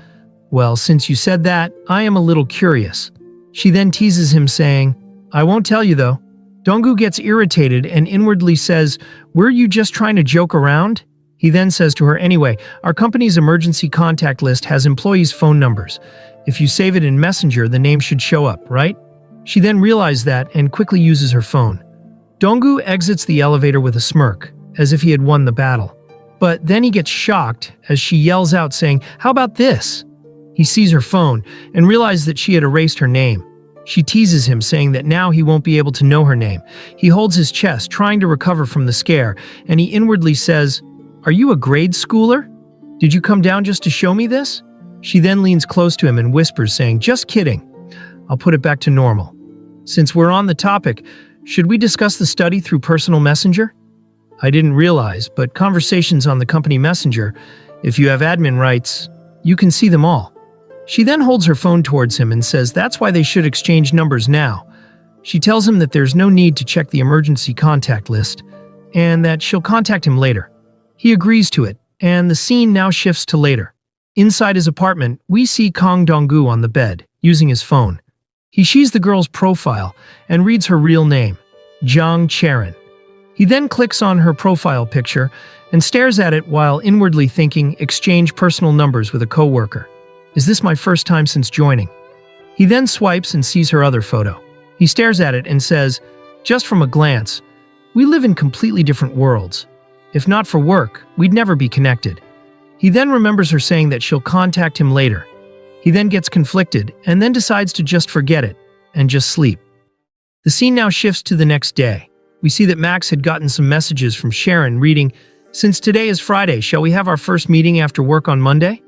"Well, since you said that, I am a little curious." She then teases him, saying, "I won't tell you though." Donggu gets irritated and inwardly says, "Were you just trying to joke around?" He then says to her, "Anyway, our company's emergency contact list has employees' phone numbers. If you save it in Messenger, the name should show up, right?" She then realizes that and quickly uses her phone. Donggu exits the elevator with a smirk, as if he had won the battle. But then he gets shocked as she yells out saying, "How about this?" He sees her phone and realizes that she had erased her name. She teases him, saying that now he won't be able to know her name. He holds his chest, trying to recover from the scare, and he inwardly says, "Are you a grade schooler? Did you come down just to show me this?" She then leans close to him and whispers, saying, "Just kidding. I'll put it back to normal." Since we're on the topic, should we discuss the study through personal messenger? I didn't realize, but conversations on the company messenger, if you have admin rights, you can see them all. She then holds her phone towards him and says that's why they should exchange numbers now. She tells him that there's no need to check the emergency contact list, and that she'll contact him later. He agrees to it, and the scene now shifts to later. Inside his apartment, we see Kang Donggu on the bed, using his phone. He sees the girl's profile and reads her real name, Jang Charon. He then clicks on her profile picture and stares at it while inwardly thinking, exchange personal numbers with a coworker. Is this my first time since joining? He then swipes and sees her other photo. He stares at it and says, just from a glance, we live in completely different worlds. If not for work, we'd never be connected. He then remembers her saying that she'll contact him later. He then gets conflicted and then decides to just forget it and just sleep. The scene now shifts to the next day. We see that Max had gotten some messages from Sharon reading, "Since today is Friday, shall we have our first meeting after work on Monday?"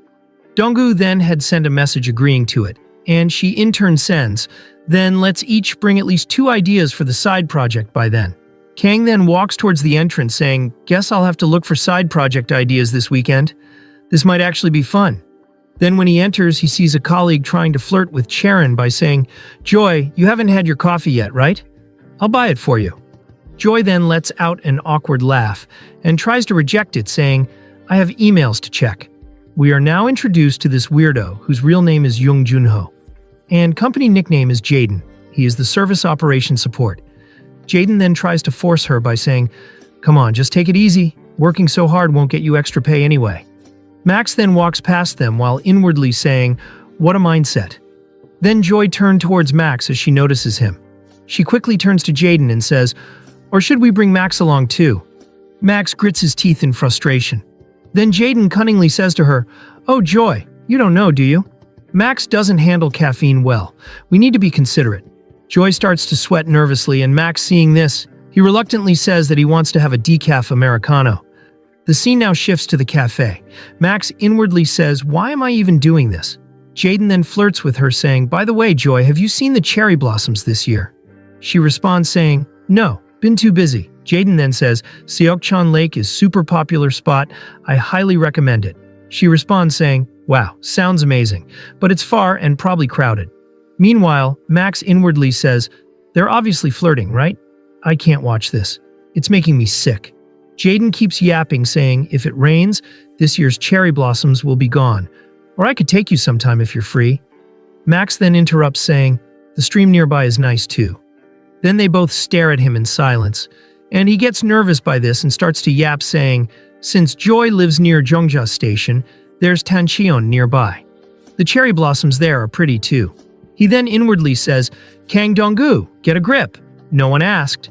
Donggu then had sent a message agreeing to it, and she in turn sends, "Then let's each bring at least 2 ideas for the side project by then." Kang then walks towards the entrance saying, "Guess I'll have to look for side project ideas this weekend. This might actually be fun." Then when he enters, he sees a colleague trying to flirt with Sharon by saying, "Joy, you haven't had your coffee yet, right? I'll buy it for you." Joy then lets out an awkward laugh and tries to reject it, saying, "I have emails to check." We are now introduced to this weirdo whose real name is Jung Junho, and company nickname is Jaden. He is the service operations support. Jaden then tries to force her by saying, "Come on, just take it easy. Working so hard won't get you extra pay anyway." Max then walks past them while inwardly saying, "What a mindset." Then Joy turned towards Max as she notices him. She quickly turns to Jaden and says, "Or should we bring Max along too?" Max grits his teeth in frustration. Then Jaden cunningly says to her, "Oh Joy, you don't know, do you? Max doesn't handle caffeine well. We need to be considerate. Joy starts to sweat nervously, and Max, seeing this, he reluctantly says that he wants to have a decaf Americano. The scene now shifts to the cafe. Max inwardly says, "Why am I even doing this?" Jaden then flirts with her, saying, "By the way, Joy, have you seen the cherry blossoms this year?" She responds saying, "No, been too busy." Jaden then says, "Seokchan Lake is super popular spot. I highly recommend it." She responds saying, "Wow, sounds amazing, but it's far and probably crowded." Meanwhile, Max inwardly says, "They're obviously flirting, right? I can't watch this. It's making me sick." Jaden keeps yapping, saying, "If it rains, this year's cherry blossoms will be gone. Or I could take you sometime if you're free." Max then interrupts, saying, "The stream nearby is nice too." Then they both stare at him in silence, and he gets nervous by this and starts to yap, saying, "Since Joy lives near Jongja Station, there's Tancheon nearby. The cherry blossoms there are pretty too." He then inwardly says, "Kang Donggu, get a grip. No one asked."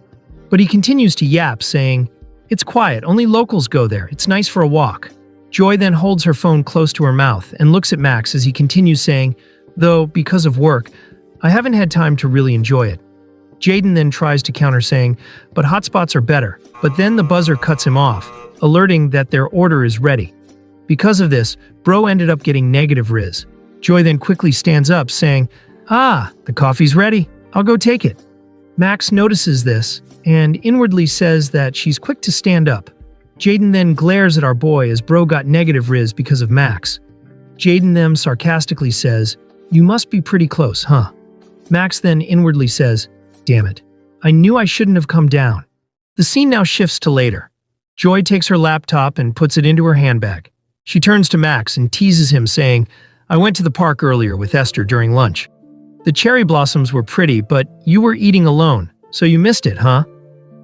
But he continues to yap, saying, "It's quiet, only locals go there. It's nice for a walk." Joy then holds her phone close to her mouth and looks at Max as he continues saying, "Though, because of work, I haven't had time to really enjoy it." Jaden then tries to counter, saying, "But hotspots are better." But then the buzzer cuts him off, alerting that their order is ready. Because of this, Bro ended up getting negative riz. Joy then quickly stands up, saying, "Ah, the coffee's ready. I'll go take it." Max notices this and inwardly says that she's quick to stand up. Jaden then glares at our boy as Bro got negative riz because of Max. Jaden then sarcastically says, "You must be pretty close, huh?" Max then inwardly says, "Damn it. I knew I shouldn't have come down." The scene now shifts to later. Joy takes her laptop and puts it into her handbag. She turns to Max and teases him, saying, "I went to the park earlier with Esther during lunch. The cherry blossoms were pretty, but you were eating alone, so you missed it, huh?"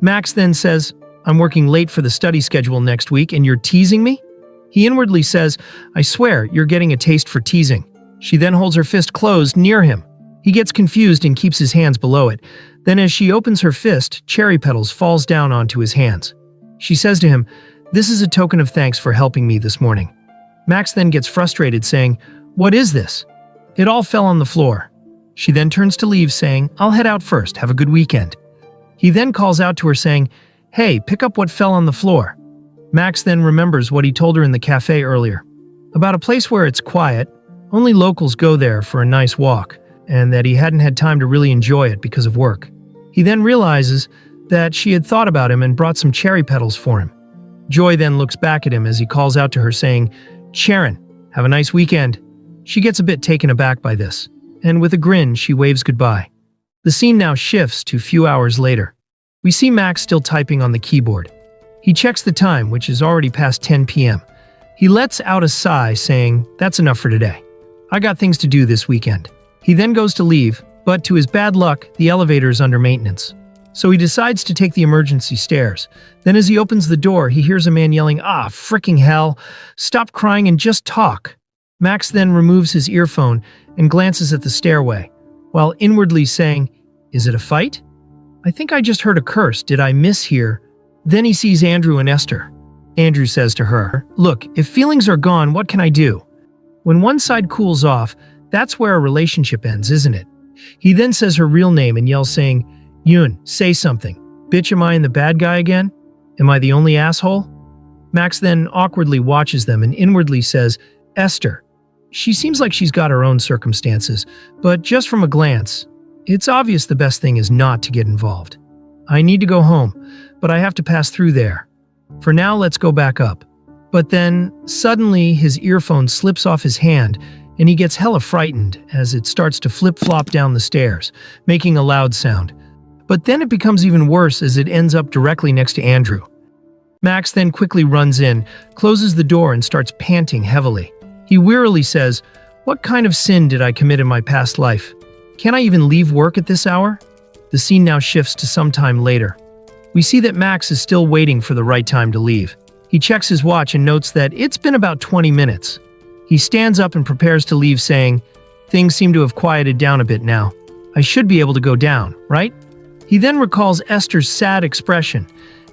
Max then says, "I'm working late for the study schedule next week and you're teasing me?" He inwardly says, "I swear you're getting a taste for teasing." She then holds her fist closed near him. He gets confused and keeps his hands below it. Then as she opens her fist, cherry petals falls down onto his hands. She says to him, "This is a token of thanks for helping me this morning." Max then gets frustrated, saying, "What is this?" It all fell on the floor. She then turns to leave, saying, "I'll head out first, have a good weekend." He then calls out to her, saying, "Hey, pick up what fell on the floor." Max then remembers what he told her in the cafe earlier, about a place where it's quiet, only locals go there for a nice walk, and that he hadn't had time to really enjoy it because of work. He then realizes that she had thought about him and brought some cherry petals for him. Joy then looks back at him as he calls out to her, saying, "Sharon, have a nice weekend." She gets a bit taken aback by this, and with a grin, she waves goodbye. The scene now shifts to a few hours later. We see Max still typing on the keyboard. He checks the time, which is already past 10 p.m. He lets out a sigh, saying, "That's enough for today. I got things to do this weekend." He then goes to leave, but to his bad luck, the elevator is under maintenance. So he decides to take the emergency stairs. Then as he opens the door, he hears a man yelling, "Ah, fricking hell! Stop crying and just talk!" Max then removes his earphone and glances at the stairway, while inwardly saying, "Is it a fight? I think I just heard a curse. Did I miss here?" Then he sees Andrew and Esther. Andrew says to her, "Look, if feelings are gone, what can I do? When one side cools off, that's where a relationship ends, isn't it?" He then says her real name and yells, saying, "Yoon, say something. Bitch, am I the bad guy again? Am I the only asshole?" Max then awkwardly watches them and inwardly says, "Esther. She seems like she's got her own circumstances, but just from a glance, it's obvious the best thing is not to get involved. I need to go home, but I have to pass through there. For now, let's go back up." But then, suddenly, his earphone slips off his hand, and he gets hella frightened as it starts to flip-flop down the stairs, making a loud sound. But then it becomes even worse as it ends up directly next to Andrew. Max then quickly runs in, closes the door, and starts panting heavily. He wearily says, "What kind of sin did I commit in my past life? Can I even leave work at this hour?" The scene now shifts to some time later. We see that Max is still waiting for the right time to leave. He checks his watch and notes that it's been about 20 minutes. He stands up and prepares to leave, saying, "Things seem to have quieted down a bit now. I should be able to go down, right?" He then recalls Esther's sad expression,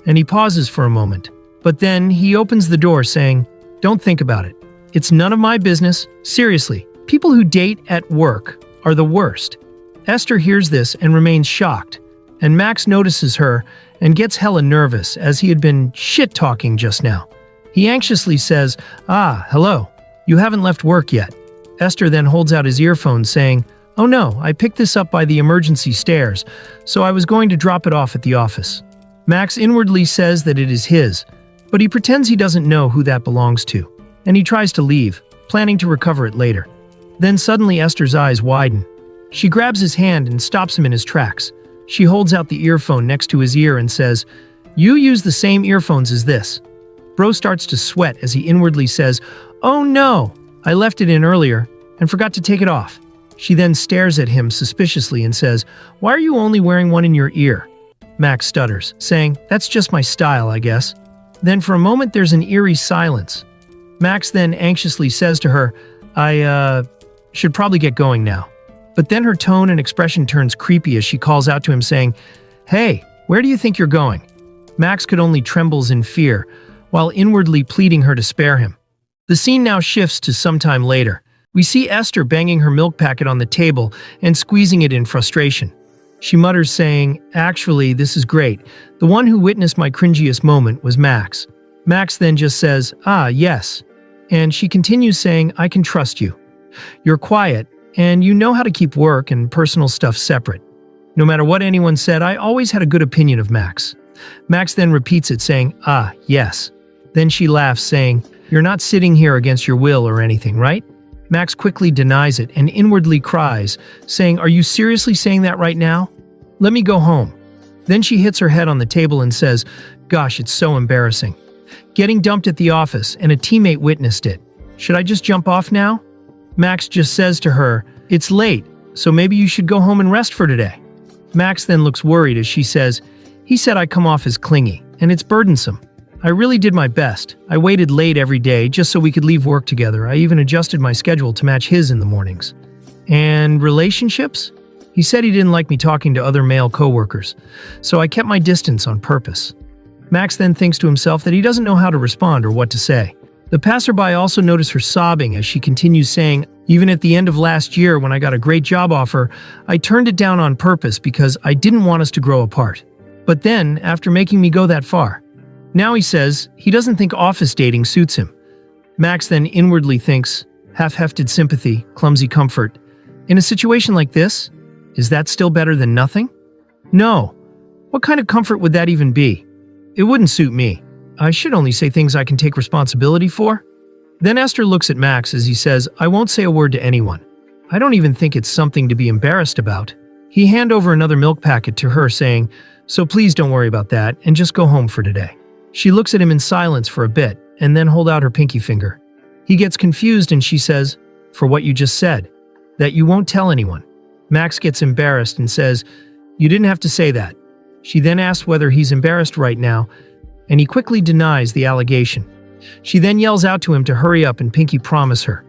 and he pauses for a moment. But then he opens the door, saying, "Don't think about it. It's none of my business. Seriously, People who date at work are the worst. Esther hears this and remains shocked, and Max notices her and gets hella nervous as he had been shit-talking just now. He anxiously says, "Ah, hello. You haven't left work yet." Esther then holds out his earphones saying, "Oh no, I picked this up by the emergency stairs, so I was going to drop it off at the office." Max inwardly says that it is his, but he pretends he doesn't know who that belongs to, and he tries to leave, planning to recover it later. Then suddenly Esther's eyes widen. She grabs his hand and stops him in his tracks. She holds out the earphone next to his ear and says, "You use the same earphones as this." Bro starts to sweat as he inwardly says, "Oh no, I left it in earlier and forgot to take it off." She then stares at him suspiciously and says, "Why are you only wearing one in your ear?" Max stutters, saying, "That's just my style, I guess." Then for a moment there's an eerie silence. Max then anxiously says to her, I should probably get going now." But then her tone and expression turns creepy as she calls out to him saying, "Hey, where do you think you're going?" Max could only trembles in fear, while inwardly pleading her to spare him. The scene now shifts to some time later. We see Esther banging her milk packet on the table and squeezing it in frustration. She mutters saying, "Actually, this is great. The one who witnessed my cringiest moment was Max." Max then just says, "Ah, yes." And she continues saying, "I can trust you. You're quiet, and you know how to keep work and personal stuff separate. No matter what anyone said, I always had a good opinion of Max." Max then repeats it saying, "Ah, yes." Then she laughs saying, "You're not sitting here against your will or anything, right?" Max quickly denies it and inwardly cries, saying, "Are you seriously saying that right now? Let me go home." Then she hits her head on the table and says, "Gosh, it's so embarrassing. Getting dumped at the office and a teammate witnessed it. Should I just jump off now?" Max just says to her, "It's late, so maybe you should go home and rest for today." Max then looks worried as she says, "He said I come off as clingy, and it's burdensome. I really did my best. I waited late every day just so we could leave work together. I even adjusted my schedule to match his in the mornings." And relationships? He said he didn't like me talking to other male coworkers, so I kept my distance on purpose. Max then thinks to himself that he doesn't know how to respond or what to say. The passerby also noticed her sobbing as she continues saying, "Even at the end of last year when I got a great job offer, I turned it down on purpose because I didn't want us to grow apart. But then, after making me go that far." Now he says he doesn't think office dating suits him. Max then inwardly thinks, half-hefted sympathy, clumsy comfort. In a situation like this, is that still better than nothing? No. What kind of comfort would that even be? It wouldn't suit me. I should only say things I can take responsibility for. Then Esther looks at Max as he says, "I won't say a word to anyone. I don't even think it's something to be embarrassed about." He hands over another milk packet to her saying, "So please don't worry about that and just go home for today." She looks at him in silence for a bit and then hold out her pinky finger. He gets confused and she says, "For what you just said, that you won't tell anyone." Max gets embarrassed and says, "You didn't have to say that." She then asks whether he's embarrassed right now, and he quickly denies the allegation. She then yells out to him to hurry up and pinky promise her.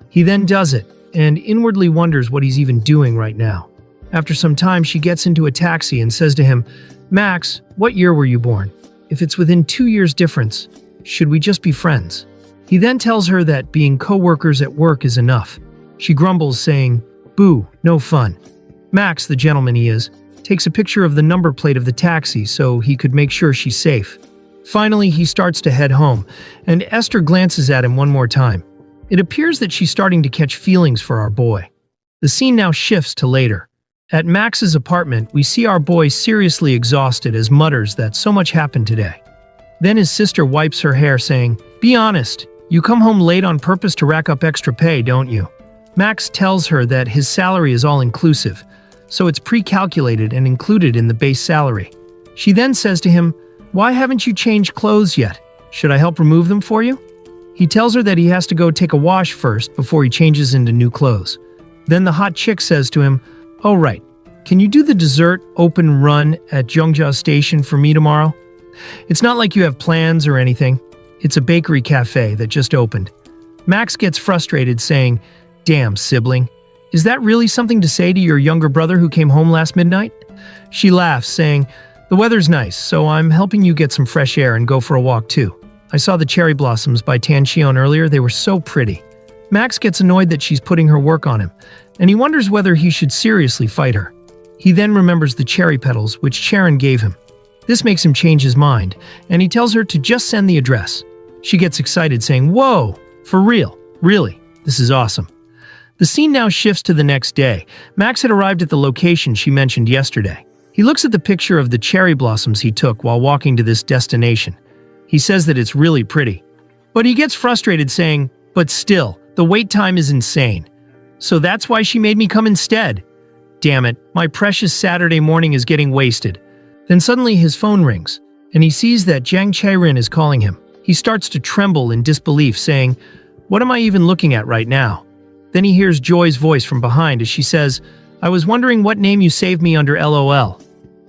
He then does it, and inwardly wonders what he's even doing right now. After some time, she gets into a taxi and says to him, "Max, what year were you born? If it's within 2 years difference, should we just be friends?" He then tells her that being co-workers at work is enough. She grumbles, saying, "Boo, no fun." Max, the gentleman he is, takes a picture of the number plate of the taxi so he could make sure she's safe. Finally, he starts to head home, and Esther glances at him one more time. It appears that she's starting to catch feelings for our boy. The scene now shifts to later. At Max's apartment, we see our boy seriously exhausted as mutters that so much happened today. Then his sister wipes her hair saying, "Be honest, you come home late on purpose to rack up extra pay, don't you?" Max tells her that his salary is all-inclusive, so it's pre-calculated and included in the base salary. She then says to him, "Why haven't you changed clothes yet? Should I help remove them for you?" He tells her that he has to go take a wash first before he changes into new clothes. Then the hot chick says to him, "Oh right, can you do the dessert open run at Jungja Station for me tomorrow? It's not like you have plans or anything. It's a bakery cafe that just opened." Max gets frustrated saying, "Damn, sibling. Is that really something to say to your younger brother who came home last midnight?" She laughs, saying, "The weather's nice, so I'm helping you get some fresh air and go for a walk too. I saw the cherry blossoms by Tancheon earlier. They were so pretty." Max gets annoyed that she's putting her work on him, and he wonders whether he should seriously fight her. He then remembers the cherry petals which Charon gave him. This makes him change his mind, and he tells her to just send the address. She gets excited, saying, "Whoa, for real? Really? This is awesome." The scene now shifts to the next day. Max had arrived at the location she mentioned yesterday. He looks at the picture of the cherry blossoms he took while walking to this destination. He says that it's really pretty. But he gets frustrated, saying, "But still, the wait time is insane. So that's why she made me come instead. Damn it, my precious Saturday morning is getting wasted." Then suddenly his phone rings, and he sees that Jang Chae-rin is calling him. He starts to tremble in disbelief, saying, "What am I even looking at right now?" Then he hears Joy's voice from behind as she says, "I was wondering what name you saved me under LOL."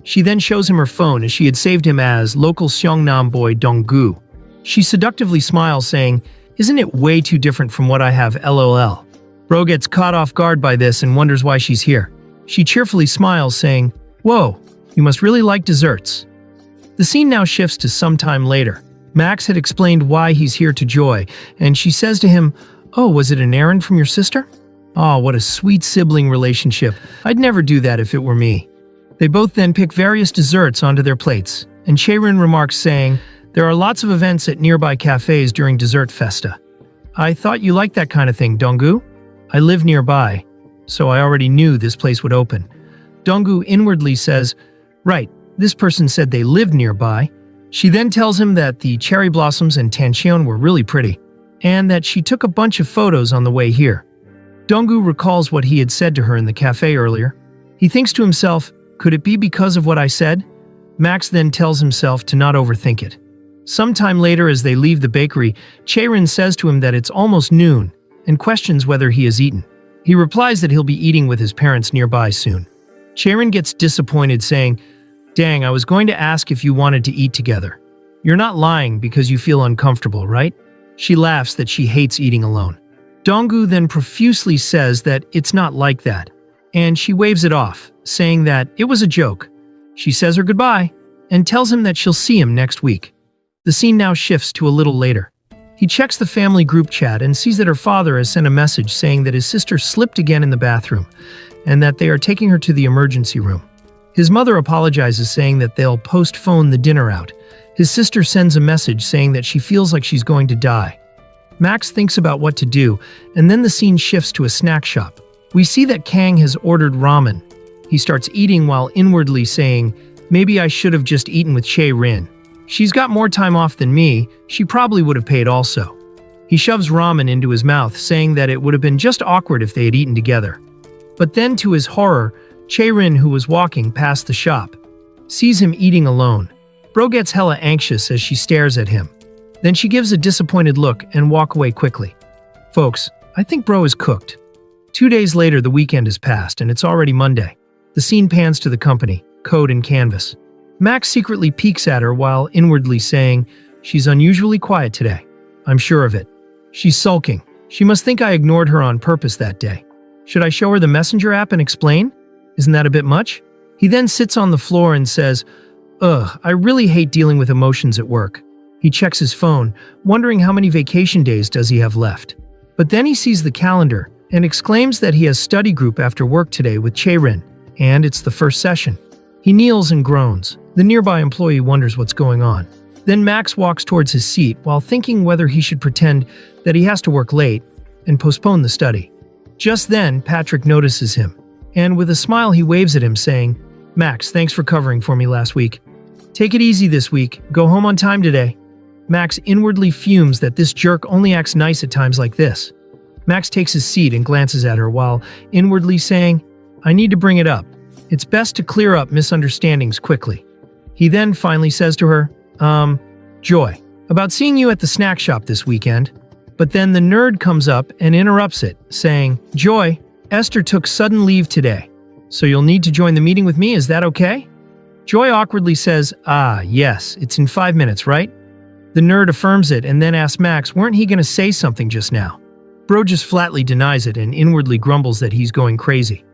She then shows him her phone as she had saved him as local Seongnam boy Donggu. She seductively smiles, saying, "Isn't it way too different from what I have LOL?" Bro gets caught off guard by this and wonders why she's here. She cheerfully smiles, saying, "Whoa, you must really like desserts." The scene now shifts to some time later. Max had explained why he's here to Joy, and she says to him, "Oh, was it an errand from your sister?" "Oh, what a sweet sibling relationship. I'd never do that if it were me." They both then pick various desserts onto their plates, and Chae-rin remarks, saying, "There are lots of events at nearby cafes during dessert festa. I thought you liked that kind of thing, Donggu. I live nearby, so I already knew this place would open." Donggu inwardly says, "Right, this person said they lived nearby." She then tells him that the cherry blossoms and Tancheon were really pretty, and that she took a bunch of photos on the way here. Donggu recalls what he had said to her in the cafe earlier. He thinks to himself, could it be because of what I said? Max then tells himself to not overthink it. Sometime later, as they leave the bakery, Chae-rin says to him that it's almost noon and questions whether he has eaten. He replies that he'll be eating with his parents nearby soon. Chae-rin gets disappointed, saying, "Dang, I was going to ask if you wanted to eat together. You're not lying because you feel uncomfortable, right?" She laughs that she hates eating alone. Donggu then profusely says that it's not like that, and she waves it off, saying that it was a joke. She says her goodbye and tells him that she'll see him next week. The scene now shifts to a little later. He checks the family group chat and sees that her father has sent a message saying that his sister slipped again in the bathroom and that they are taking her to the emergency room. His mother apologizes, saying that they'll postpone the dinner out. His sister sends a message saying that she feels like she's going to die. Max thinks about what to do, and then the scene shifts to a snack shop. We see that Kang has ordered ramen. He starts eating while inwardly saying, "Maybe I should have just eaten with Chae-rin. She's got more time off than me, she probably would have paid also." He shoves ramen into his mouth, saying that it would have been just awkward if they had eaten together. But then, to his horror, Chae-rin, who was walking past the shop, sees him eating alone. Bro gets hella anxious as she stares at him. Then she gives a disappointed look and walks away quickly. Folks, I think Bro is cooked. 2 days later, the weekend has passed and it's already Monday. The scene pans to the company, code and canvas. Max secretly peeks at her while inwardly saying, "She's unusually quiet today. I'm sure of it. She's sulking. She must think I ignored her on purpose that day. Should I show her the messenger app and explain? Isn't that a bit much?" He then sits on the floor and says, "Ugh, I really hate dealing with emotions at work." He checks his phone, wondering how many vacation days does he have left. But then he sees the calendar and exclaims that he has study group after work today with Chae-rin, and it's the first session. He kneels and groans. The nearby employee wonders what's going on. Then Max walks towards his seat while thinking whether he should pretend that he has to work late and postpone the study. Just then, Patrick notices him, and with a smile he waves at him, saying, "Max, thanks for covering for me last week. Take it easy this week. Go home on time today." Max inwardly fumes that this jerk only acts nice at times like this. Max takes his seat and glances at her while inwardly saying, "I need to bring it up. It's best to clear up misunderstandings quickly." He then finally says to her, Joy, about seeing you at the snack shop this weekend." But then the nerd comes up and interrupts it, saying, "Joy, Esther took sudden leave today, so you'll need to join the meeting with me, is that okay?" Joy awkwardly says, Yes, it's in 5 minutes, right?" The nerd affirms it and then asks Max, weren't he going to say something just now? Bro just flatly denies it and inwardly grumbles that he's going crazy.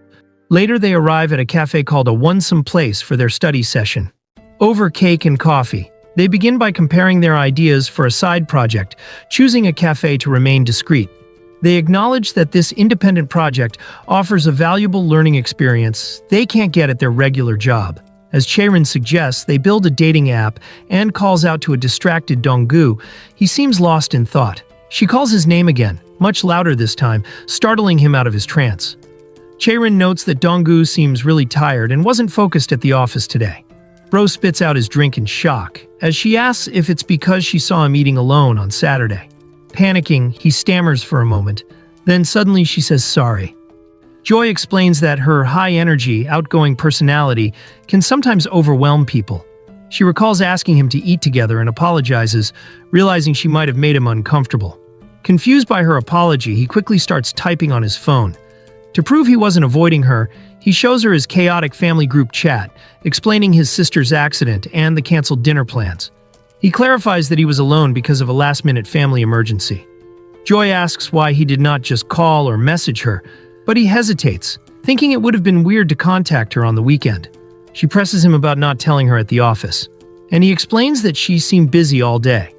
Later they arrive at a cafe called a One-Some Place for their study session. Over cake and coffee, they begin by comparing their ideas for a side project, choosing a cafe to remain discreet. They acknowledge that this independent project offers a valuable learning experience they can't get at their regular job. As Chaerin suggests, they build a dating app and calls out to a distracted Donggu. He seems lost in thought. She calls his name again, much louder this time, startling him out of his trance. Chaerin notes that Donggu seems really tired and wasn't focused at the office today. Bro spits out his drink in shock, as she asks if it's because she saw him eating alone on Saturday. Panicking, he stammers for a moment. Then suddenly she says sorry. Joy explains that her high-energy, outgoing personality can sometimes overwhelm people. She recalls asking him to eat together and apologizes, realizing she might have made him uncomfortable. Confused by her apology, he quickly starts typing on his phone. To prove he wasn't avoiding her, he shows her his chaotic family group chat, explaining his sister's accident and the canceled dinner plans. He clarifies that he was alone because of a last-minute family emergency. Joy asks why he did not just call or message her, but he hesitates, thinking it would have been weird to contact her on the weekend. She presses him about not telling her at the office, and he explains that she seemed busy all day.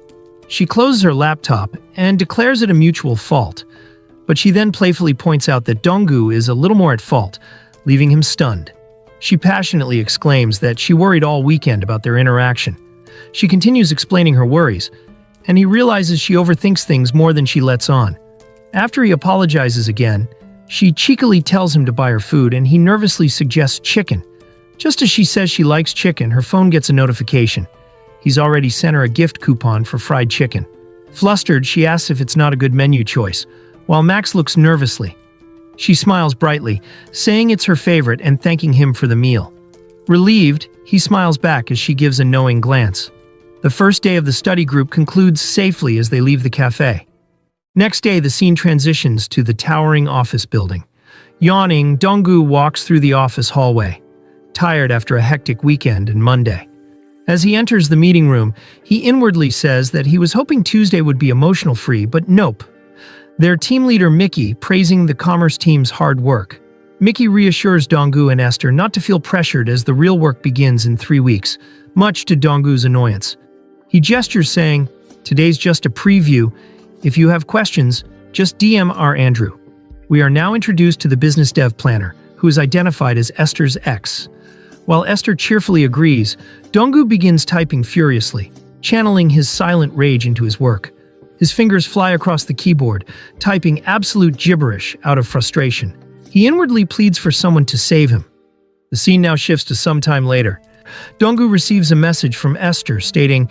She closes her laptop and declares it a mutual fault, but she then playfully points out that Donggu is a little more at fault, leaving him stunned. She passionately exclaims that she worried all weekend about their interaction. She continues explaining her worries, and he realizes she overthinks things more than she lets on. After he apologizes again, she cheekily tells him to buy her food, and he nervously suggests chicken. Just as she says she likes chicken, her phone gets a notification. He's already sent her a gift coupon for fried chicken. Flustered, she asks if it's not a good menu choice, while Max looks nervously. She smiles brightly, saying it's her favorite and thanking him for the meal. Relieved, he smiles back as she gives a knowing glance. The first day of the study group concludes safely as they leave the cafe. Next day, the scene transitions to the towering office building. Yawning, Donggu walks through the office hallway, tired after a hectic weekend and Monday. As he enters the meeting room, he inwardly says that he was hoping Tuesday would be emotional-free, but nope. Their team leader Mickey praising the commerce team's hard work. Mickey reassures Donggu and Esther not to feel pressured as the real work begins in 3 weeks, much to Donggu's annoyance. He gestures saying, "Today's just a preview. If you have questions, just DM our Andrew." We are now introduced to the business dev planner, who is identified as Esther's ex. While Esther cheerfully agrees, Donggu begins typing furiously, channeling his silent rage into his work. His fingers fly across the keyboard, typing absolute gibberish out of frustration. He inwardly pleads for someone to save him. The scene now shifts to some time later. Donggu receives a message from Esther stating,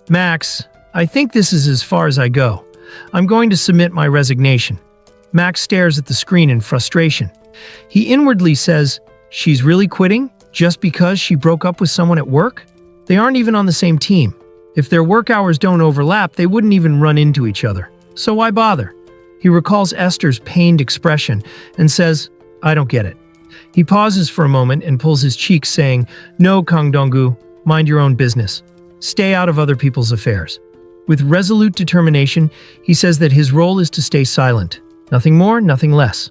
"Max, I think this is as far as I go. I'm going to submit my resignation." Max stares at the screen in frustration. He inwardly says, "She's really quitting? Just because she broke up with someone at work? They aren't even on the same team. If their work hours don't overlap, they wouldn't even run into each other. So why bother?" He recalls Esther's pained expression and says, "I don't get it." He pauses for a moment and pulls his cheek, saying, "No, Kang Donggu, mind your own business. Stay out of other people's affairs." With resolute determination, he says that his role is to stay silent. Nothing more, nothing less.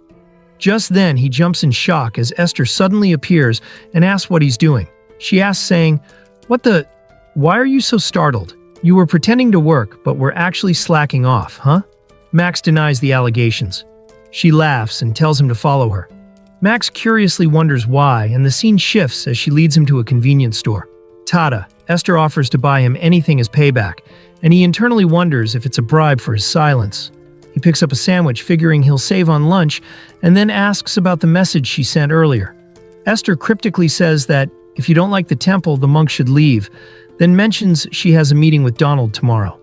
Just then, he jumps in shock as Esther suddenly appears and asks what he's doing. She asks, saying, "What the? Why are you so startled? You were pretending to work, but were actually slacking off, huh?" Max denies the allegations. She laughs and tells him to follow her. Max curiously wonders why, and the scene shifts as she leads him to a convenience store. Tada, Esther offers to buy him anything as payback, and he internally wonders if it's a bribe for his silence. He picks up a sandwich, figuring he'll save on lunch, and then asks about the message she sent earlier. Esther cryptically says that if you don't like the temple, the monk should leave, then mentions she has a meeting with Donald tomorrow.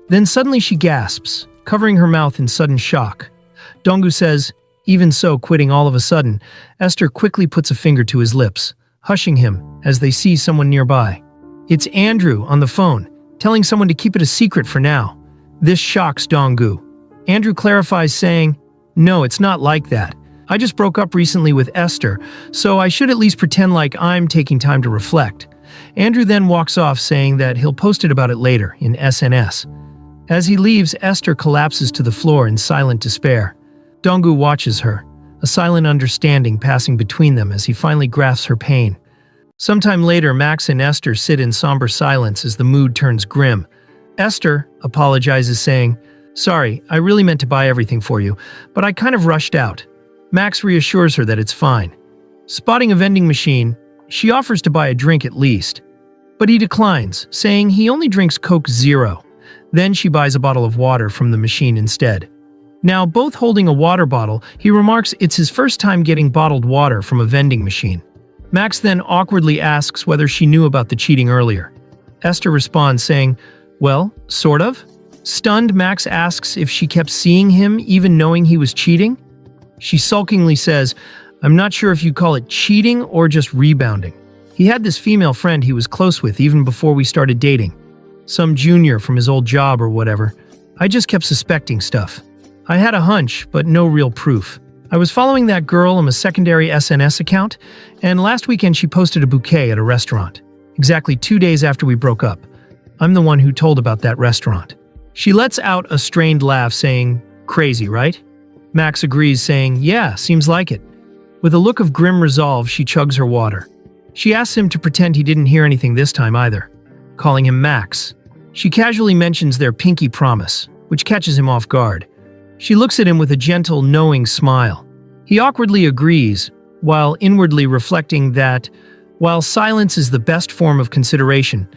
Then suddenly she gasps, covering her mouth in sudden shock. Donggu says, "Even so, quitting all of a sudden." Esther quickly puts a finger to his lips, hushing him as they see someone nearby. It's Andrew on the phone, telling someone to keep it a secret for now. This shocks Donggu. Andrew clarifies, saying, "No, it's not like that. I just broke up recently with Esther, so I should at least pretend like I'm taking time to reflect." Andrew then walks off, saying that he'll post it about it later in SNS. As he leaves, Esther collapses to the floor in silent despair. Donggu watches her, a silent understanding passing between them as he finally grasps her pain. Sometime later, Max and Esther sit in somber silence as the mood turns grim. Esther apologizes, saying, Sorry, I really meant to buy everything for you, but I kind of rushed out. Max reassures her that it's fine. Spotting a vending machine, she offers to buy a drink at least. But he declines, saying he only drinks Coke Zero. Then she buys a bottle of water from the machine instead. Now, both holding a water bottle, he remarks it's his first time getting bottled water from a vending machine. Max then awkwardly asks whether she knew about the cheating earlier. Esther responds saying, "Well, sort of." Stunned, Max asks if she kept seeing him even knowing he was cheating. She sulkingly says, "I'm not sure if you call it cheating or just rebounding. He had this female friend he was close with even before we started dating. Some junior from his old job or whatever. I just kept suspecting stuff. I had a hunch, but no real proof. I was following that girl on a secondary SNS account, and last weekend she posted a bouquet at a restaurant. Exactly 2 days after we broke up. I'm the one who told about that restaurant." She lets out a strained laugh, saying, "Crazy, right?" Max agrees, saying, "Yeah, seems like it." With a look of grim resolve, she chugs her water. She asks him to pretend he didn't hear anything this time either, calling him Max. She casually mentions their pinky promise, which catches him off guard. She looks at him with a gentle, knowing smile. He awkwardly agrees, while inwardly reflecting that, while silence is the best form of consideration,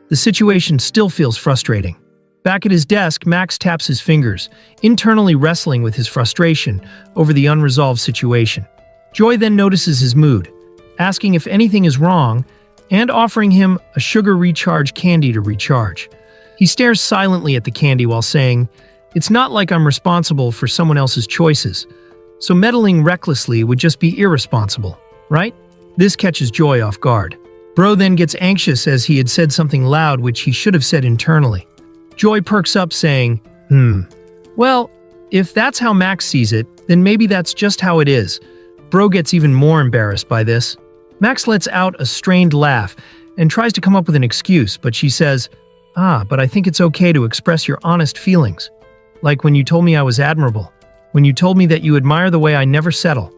the situation still feels frustrating. Back at his desk, Max taps his fingers, internally wrestling with his frustration over the unresolved situation. Joy then notices his mood, asking if anything is wrong, and offering him a sugar recharge candy to recharge. He stares silently at the candy while saying, "It's not like I'm responsible for someone else's choices, so meddling recklessly would just be irresponsible, right?" This catches Joy off guard. Bro then gets anxious as he had said something loud which he should have said internally. Joy perks up saying, Well, if that's how Max sees it, then maybe that's just how it is." Bro gets even more embarrassed by this. Max lets out a strained laugh and tries to come up with an excuse, but she says, But I think it's okay to express your honest feelings. Like when you told me I was admirable. When you told me that you admire the way I never settle."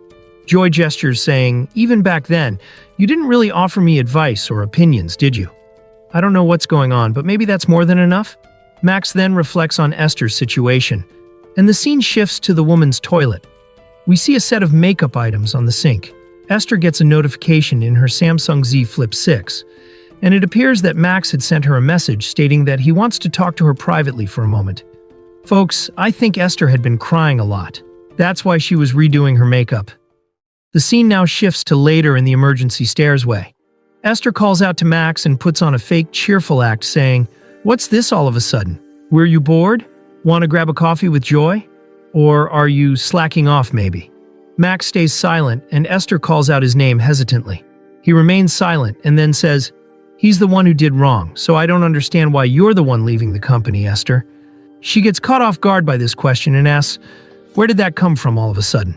Joy gestures, saying, "Even back then, you didn't really offer me advice or opinions, did you? I don't know what's going on, but maybe that's more than enough." Max then reflects on Esther's situation, and the scene shifts to the woman's toilet. We see a set of makeup items on the sink. Esther gets a notification in her Samsung Z Flip 6, and it appears that Max had sent her a message stating that he wants to talk to her privately for a moment. Folks, I think Esther had been crying a lot. That's why she was redoing her makeup. The scene now shifts to later in the emergency stairway. Esther calls out to Max and puts on a fake cheerful act, saying, "What's this all of a sudden? Were you bored? Want to grab a coffee with Joy? Or are you slacking off maybe?" Max stays silent, and Esther calls out his name hesitantly. He remains silent and then says, "He's the one who did wrong, so I don't understand why you're the one leaving the company, Esther." She gets caught off guard by this question and asks, "Where did that come from all of a sudden?"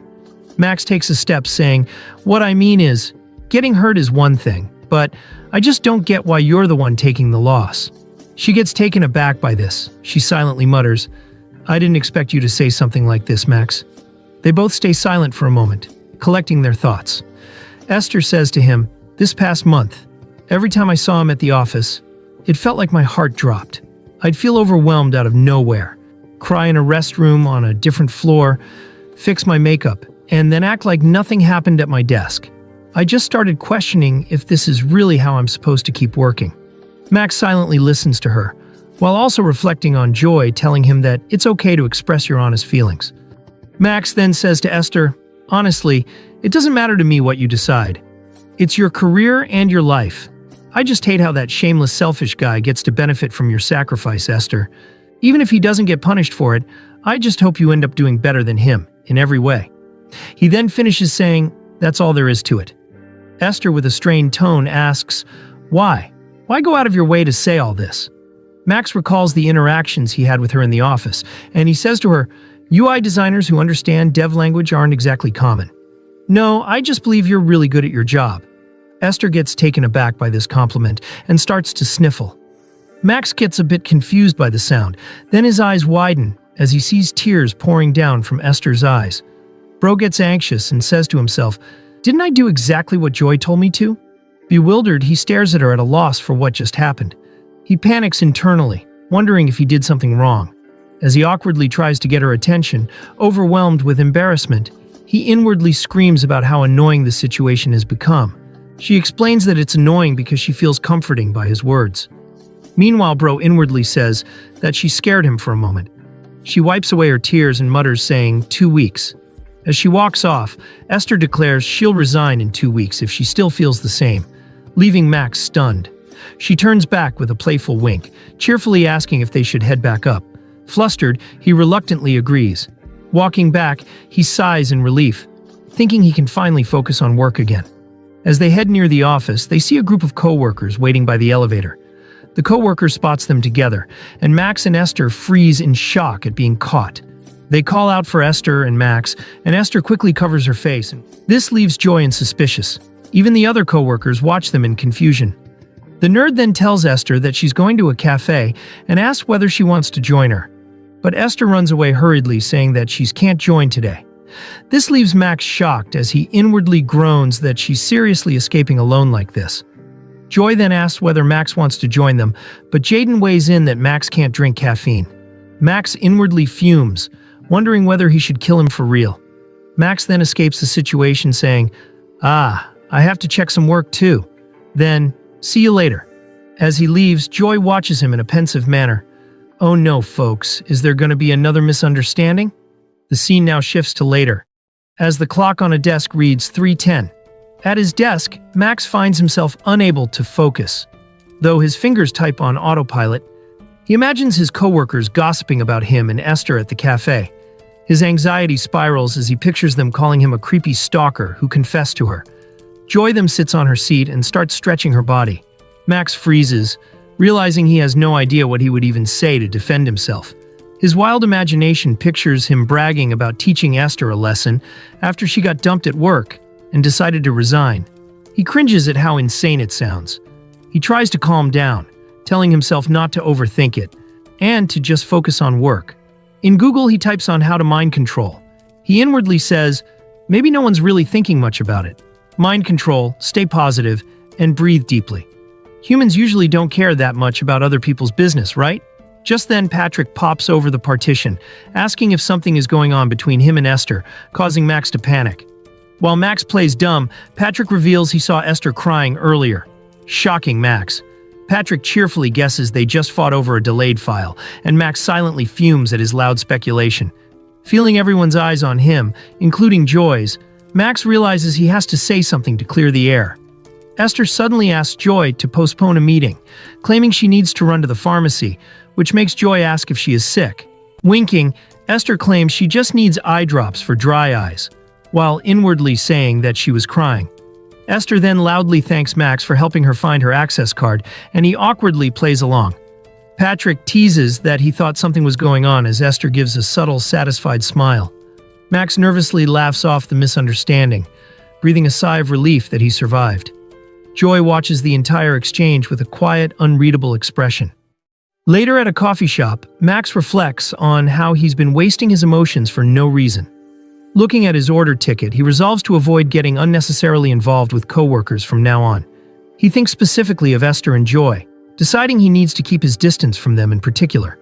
Max takes a step, saying, "What I mean is, getting hurt is one thing, but I just don't get why you're the one taking the loss." She gets taken aback by this. She silently mutters, "I didn't expect you to say something like this, Max." They both stay silent for a moment, collecting their thoughts. Esther says to him, "This past month, every time I saw him at the office, it felt like my heart dropped. I'd feel overwhelmed out of nowhere, cry in a restroom on a different floor, fix my makeup, and then act like nothing happened at my desk. I just started questioning if this is really how I'm supposed to keep working." Max silently listens to her, while also reflecting on Joy telling him that it's okay to express your honest feelings. Max then says to Esther, "Honestly, it doesn't matter to me what you decide. It's your career and your life. I just hate how that shameless, selfish guy gets to benefit from your sacrifice, Esther. Even if he doesn't get punished for it, I just hope you end up doing better than him, in every way." He then finishes saying, "That's all there is to it." Esther, with a strained tone, asks, "Why? Why go out of your way to say all this?" Max recalls the interactions he had with her in the office, and he says to her, "UI designers who understand dev language aren't exactly common. No, I just believe you're really good at your job." Esther gets taken aback by this compliment and starts to sniffle. Max gets a bit confused by the sound, then his eyes widen as he sees tears pouring down from Esther's eyes. Bro gets anxious and says to himself, "Didn't I do exactly what Joy told me to?" Bewildered, he stares at her at a loss for what just happened. He panics internally, wondering if he did something wrong. As he awkwardly tries to get her attention, overwhelmed with embarrassment, he inwardly screams about how annoying the situation has become. She explains that it's annoying because she feels comforting by his words. Meanwhile, Bro inwardly says that she scared him for a moment. She wipes away her tears and mutters, saying, 2 weeks. As she walks off, Esther declares she'll resign in 2 weeks if she still feels the same, leaving Max stunned. She turns back with a playful wink, cheerfully asking if they should head back up. Flustered, he reluctantly agrees. Walking back, he sighs in relief, thinking he can finally focus on work again. As they head near the office, they see a group of co-workers waiting by the elevator. The co-worker spots them together, and Max and Esther freeze in shock at being caught. They call out for Esther and Max, and Esther quickly covers her face. This leaves Joy unsuspicious. Even the other co-workers watch them in confusion. The nerd then tells Esther that she's going to a cafe and asks whether she wants to join her. But Esther runs away hurriedly, saying that she can't join today. This leaves Max shocked as he inwardly groans that she's seriously escaping alone like this. Joy then asks whether Max wants to join them, but Jaden weighs in that Max can't drink caffeine. Max inwardly fumes, wondering whether he should kill him for real. Max then escapes the situation, saying, I have to check some work too. Then, see you later. As he leaves, Joy watches him in a pensive manner. Oh no, folks, is there going to be another misunderstanding? The scene now shifts to later, as the clock on a desk reads 3:10. At his desk, Max finds himself unable to focus. Though his fingers type on autopilot, he imagines his coworkers gossiping about him and Esther at the cafe. His anxiety spirals as he pictures them calling him a creepy stalker who confessed to her. Joy then sits on her seat and starts stretching her body. Max freezes, realizing he has no idea what he would even say to defend himself. His wild imagination pictures him bragging about teaching Esther a lesson after she got dumped at work and decided to resign. He cringes at how insane it sounds. He tries to calm down, telling himself not to overthink it and to just focus on work. In Google, he types on how to mind control. He inwardly says, maybe no one's really thinking much about it. Mind control, stay positive, and breathe deeply. Humans usually don't care that much about other people's business, right? Just then, Patrick pops over the partition, asking if something is going on between him and Esther, causing Max to panic. While Max plays dumb, Patrick reveals he saw Esther crying earlier, shocking Max. Patrick cheerfully guesses they just fought over a delayed file, and Max silently fumes at his loud speculation. Feeling everyone's eyes on him, including Joy's, Max realizes he has to say something to clear the air. Esther suddenly asks Joy to postpone a meeting, claiming she needs to run to the pharmacy, which makes Joy ask if she is sick. Winking, Esther claims she just needs eye drops for dry eyes, while inwardly saying that she was crying. Esther then loudly thanks Max for helping her find her access card, and he awkwardly plays along. Patrick teases that he thought something was going on as Esther gives a subtle, satisfied smile. Max nervously laughs off the misunderstanding, breathing a sigh of relief that he survived. Joy watches the entire exchange with a quiet, unreadable expression. Later at a coffee shop, Max reflects on how he's been wasting his emotions for no reason. Looking at his order ticket, he resolves to avoid getting unnecessarily involved with coworkers from now on. He thinks specifically of Esther and Joy, deciding he needs to keep his distance from them in particular.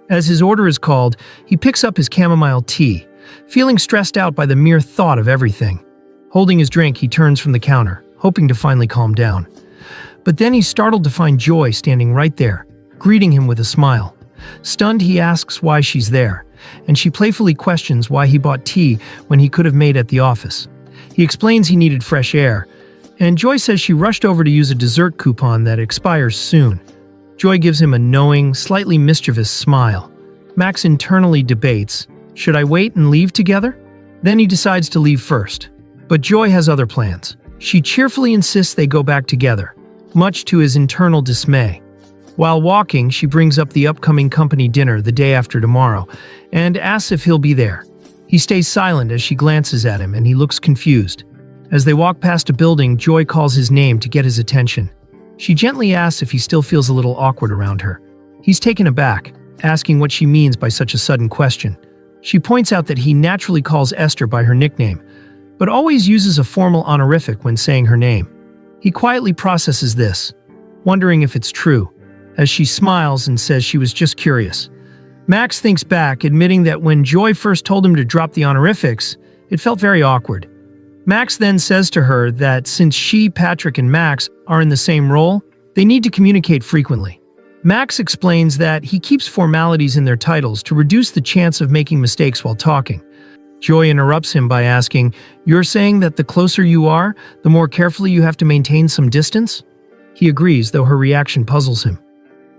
As his order is called, he picks up his chamomile tea, feeling stressed out by the mere thought of everything. Holding his drink, he turns from the counter, hoping to finally calm down. But then he's startled to find Joy standing right there, greeting him with a smile. Stunned, he asks why she's there, and she playfully questions why he bought tea when he could have made at the office. He explains he needed fresh air, and Joy says she rushed over to use a dessert coupon that expires soon. Joy gives him a knowing, slightly mischievous smile. Max internally debates, should I wait and leave together? Then he decides to leave first. But Joy has other plans. She cheerfully insists they go back together, much to his internal dismay. While walking, she brings up the upcoming company dinner the day after tomorrow and asks if he'll be there. He stays silent as she glances at him, and he looks confused. As they walk past a building, Joy calls his name to get his attention. She gently asks if he still feels a little awkward around her. He's taken aback, asking what she means by such a sudden question. She points out that he naturally calls Esther by her nickname, but always uses a formal honorific when saying her name. He quietly processes this, wondering if it's true, as she smiles and says she was just curious. Max thinks back, admitting that when Joy first told him to drop the honorifics, it felt very awkward. Max then says to her that since she, Patrick, and Max are in the same role, they need to communicate frequently. Max explains that he keeps formalities in their titles to reduce the chance of making mistakes while talking. Joy interrupts him by asking, "You're saying that the closer you are, the more carefully you have to maintain some distance?" He agrees, though her reaction puzzles him.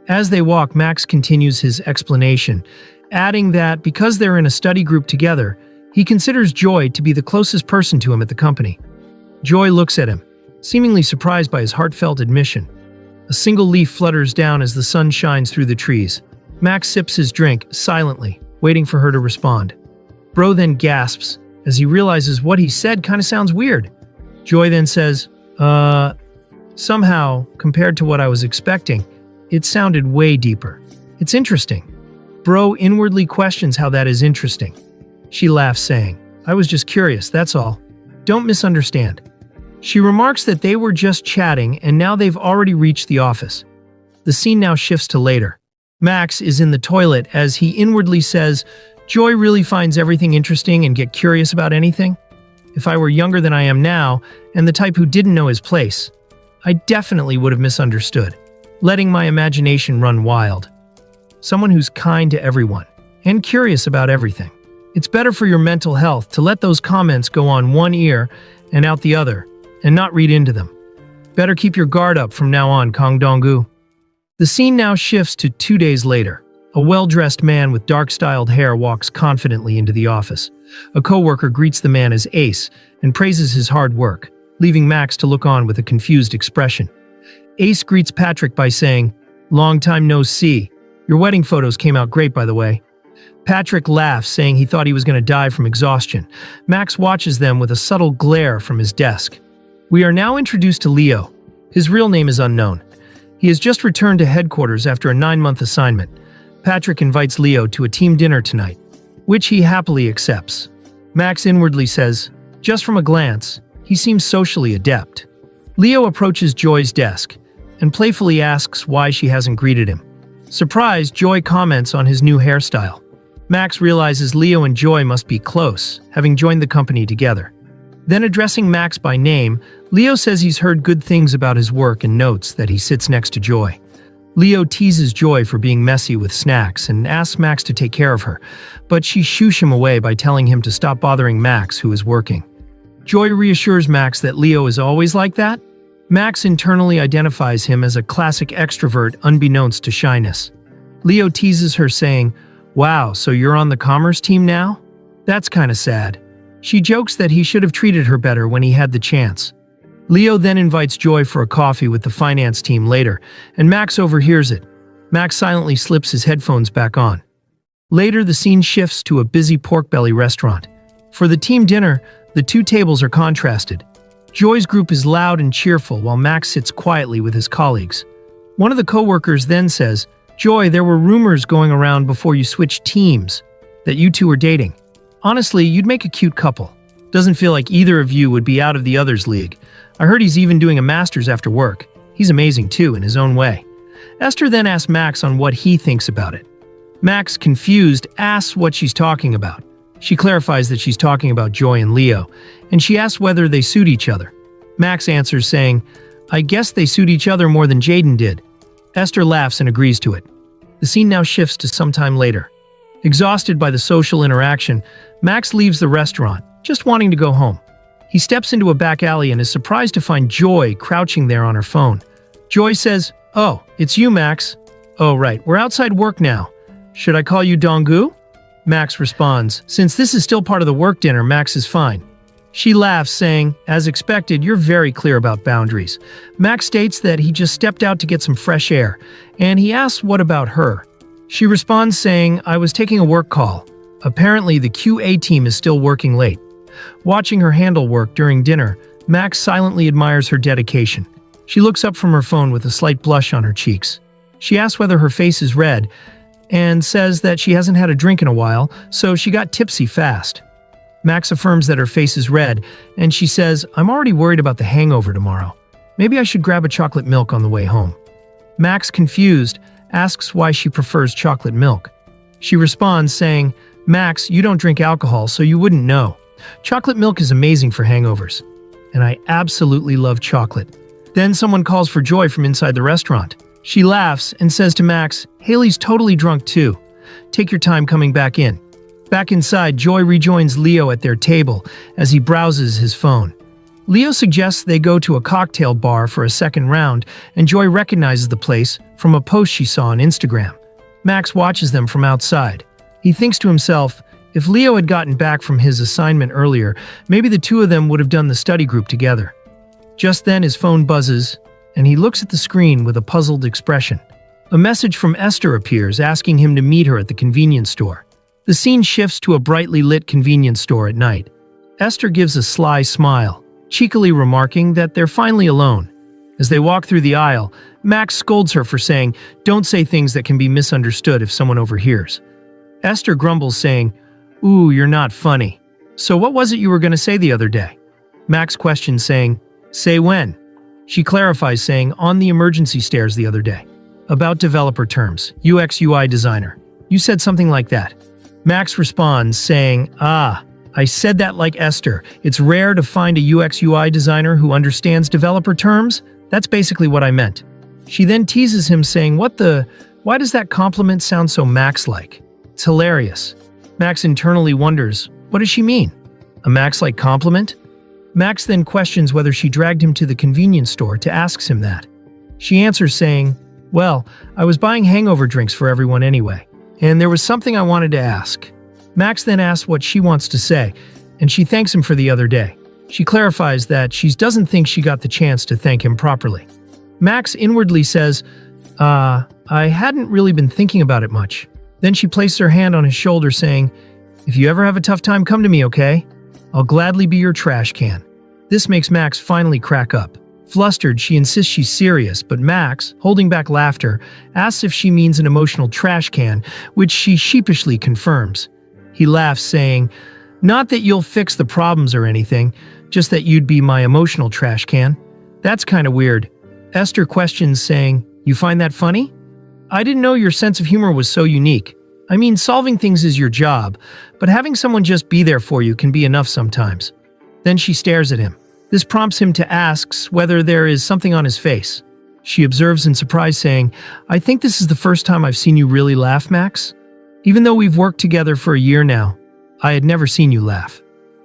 As they walk, Max continues his explanation, adding that because they're in a study group together, he considers Joy to be the closest person to him at the company. Joy looks at him, seemingly surprised by his heartfelt admission. A single leaf flutters down as the sun shines through the trees. Max sips his drink, silently, waiting for her to respond. Bro then gasps, as he realizes what he said kinda sounds weird. Joy then says, somehow, compared to what I was expecting, it sounded way deeper. It's interesting. Bro inwardly questions how that is interesting. She laughs, saying, I was just curious, that's all. Don't misunderstand. She remarks that they were just chatting and now they've already reached the office. The scene now shifts to later. Max is in the toilet as he inwardly says, Joy really finds everything interesting and get curious about anything? If I were younger than I am now, and the type who didn't know his place, I definitely would have misunderstood, letting my imagination run wild. Someone who's kind to everyone, and curious about everything. It's better for your mental health to let those comments go on one ear and out the other, and not read into them. Better keep your guard up from now on, Kang Donggu. The scene now shifts to 2 days later. A well-dressed man with dark-styled hair walks confidently into the office. A coworker greets the man as Ace and praises his hard work, leaving Max to look on with a confused expression. Ace greets Patrick by saying, Long time no see. Your wedding photos came out great, by the way. Patrick laughs, saying he thought he was going to die from exhaustion. Max watches them with a subtle glare from his desk. We are now introduced to Leo. His real name is unknown. He has just returned to headquarters after a 9-month assignment. Patrick invites Leo to a team dinner tonight, which he happily accepts. Max inwardly says, just from a glance, he seems socially adept. Leo approaches Joy's desk and playfully asks why she hasn't greeted him. Surprised, Joy comments on his new hairstyle. Max realizes Leo and Joy must be close, having joined the company together. Then addressing Max by name, Leo says he's heard good things about his work and notes that he sits next to Joy. Leo teases Joy for being messy with snacks and asks Max to take care of her, but she shoos him away by telling him to stop bothering Max, who is working. Joy reassures Max that Leo is always like that. Max internally identifies him as a classic extrovert unbeknownst to shyness. Leo teases her, saying, Wow, so you're on the commerce team now? That's kinda sad. She jokes that he should have treated her better when he had the chance. Leo then invites Joy for a coffee with the finance team later, and Max overhears it. Max silently slips his headphones back on. Later, the scene shifts to a busy pork belly restaurant. For the team dinner, the two tables are contrasted. Joy's group is loud and cheerful while Max sits quietly with his colleagues. One of the co-workers then says, Joy, there were rumors going around before you switched teams that you two were dating. Honestly, you'd make a cute couple. Doesn't feel like either of you would be out of the other's league. I heard he's even doing a master's after work. He's amazing too, in his own way. Esther then asks Max on what he thinks about it. Max, confused, asks what she's talking about. She clarifies that she's talking about Joy and Leo, and she asks whether they suit each other. Max answers saying, I guess they suit each other more than Jaden did. Esther laughs and agrees to it. The scene now shifts to sometime later. Exhausted by the social interaction, Max leaves the restaurant, just wanting to go home. He steps into a back alley and is surprised to find Joy crouching there on her phone. Joy says, Oh, it's you, Max. Oh, right, we're outside work now. Should I call you Donggu? Max responds, Since this is still part of the work dinner, Max is fine. She laughs, saying, As expected, you're very clear about boundaries. Max states that he just stepped out to get some fresh air, and he asks what about her. She responds saying, I was taking a work call. Apparently, the QA team is still working late. Watching her handle work during dinner, Max silently admires her dedication. She looks up from her phone with a slight blush on her cheeks. She asks whether her face is red, and says that she hasn't had a drink in a while, so she got tipsy fast. Max affirms that her face is red, and she says, I'm already worried about the hangover tomorrow. Maybe I should grab a chocolate milk on the way home. Max, confused, asks why she prefers chocolate milk. She responds saying, "Max, you don't drink alcohol, so you wouldn't know. Chocolate milk is amazing for hangovers. And I absolutely love chocolate." Then someone calls for Joy from inside the restaurant. She laughs and says to Max, "Haley's totally drunk too. Take your time coming back in." Back inside, Joy rejoins Leo at their table as he browses his phone. Leo suggests they go to a cocktail bar for a second round, and Joy recognizes the place from a post she saw on Instagram. Max watches them from outside. He thinks to himself, if Leo had gotten back from his assignment earlier, maybe the two of them would have done the study group together. Just then his phone buzzes, and he looks at the screen with a puzzled expression. A message from Esther appears asking him to meet her at the convenience store. The scene shifts to a brightly lit convenience store at night. Esther gives a sly smile, cheekily remarking that they're finally alone. As they walk through the aisle, Max scolds her for saying, "Don't say things that can be misunderstood if someone overhears." Esther grumbles saying, "Ooh, you're not funny. So what was it you were going to say the other day?" Max questions saying, "Say when?" She clarifies saying, "On the emergency stairs the other day. About developer terms, UX UI designer. You said something like that." Max responds saying, I said that like Esther. It's rare to find a UX UI designer who understands developer terms. That's basically what I meant." She then teases him saying, why does that compliment sound so Max-like? It's hilarious. Max internally wonders, what does she mean? A Max-like compliment? Max then questions whether she dragged him to the convenience store to ask him that. She answers saying, "Well, I was buying hangover drinks for everyone anyway, and there was something I wanted to ask." Max then asks what she wants to say, and she thanks him for the other day. She clarifies that she doesn't think she got the chance to thank him properly. Max inwardly says, I hadn't really been thinking about it much." Then she places her hand on his shoulder saying, "If you ever have a tough time, come to me, okay? I'll gladly be your trash can." This makes Max finally crack up. Flustered, she insists she's serious, but Max, holding back laughter, asks if she means an emotional trash can, which she sheepishly confirms. He laughs, saying, "Not that you'll fix the problems or anything, just that you'd be my emotional trash can." That's kind of weird. Esther questions, saying, "You find that funny? I didn't know your sense of humor was so unique. I mean, solving things is your job, but having someone just be there for you can be enough sometimes." Then she stares at him. This prompts him to ask whether there is something on his face. She observes in surprise, saying, "I think this is the first time I've seen you really laugh, Max. Even though we've worked together for a year now, I had never seen you laugh."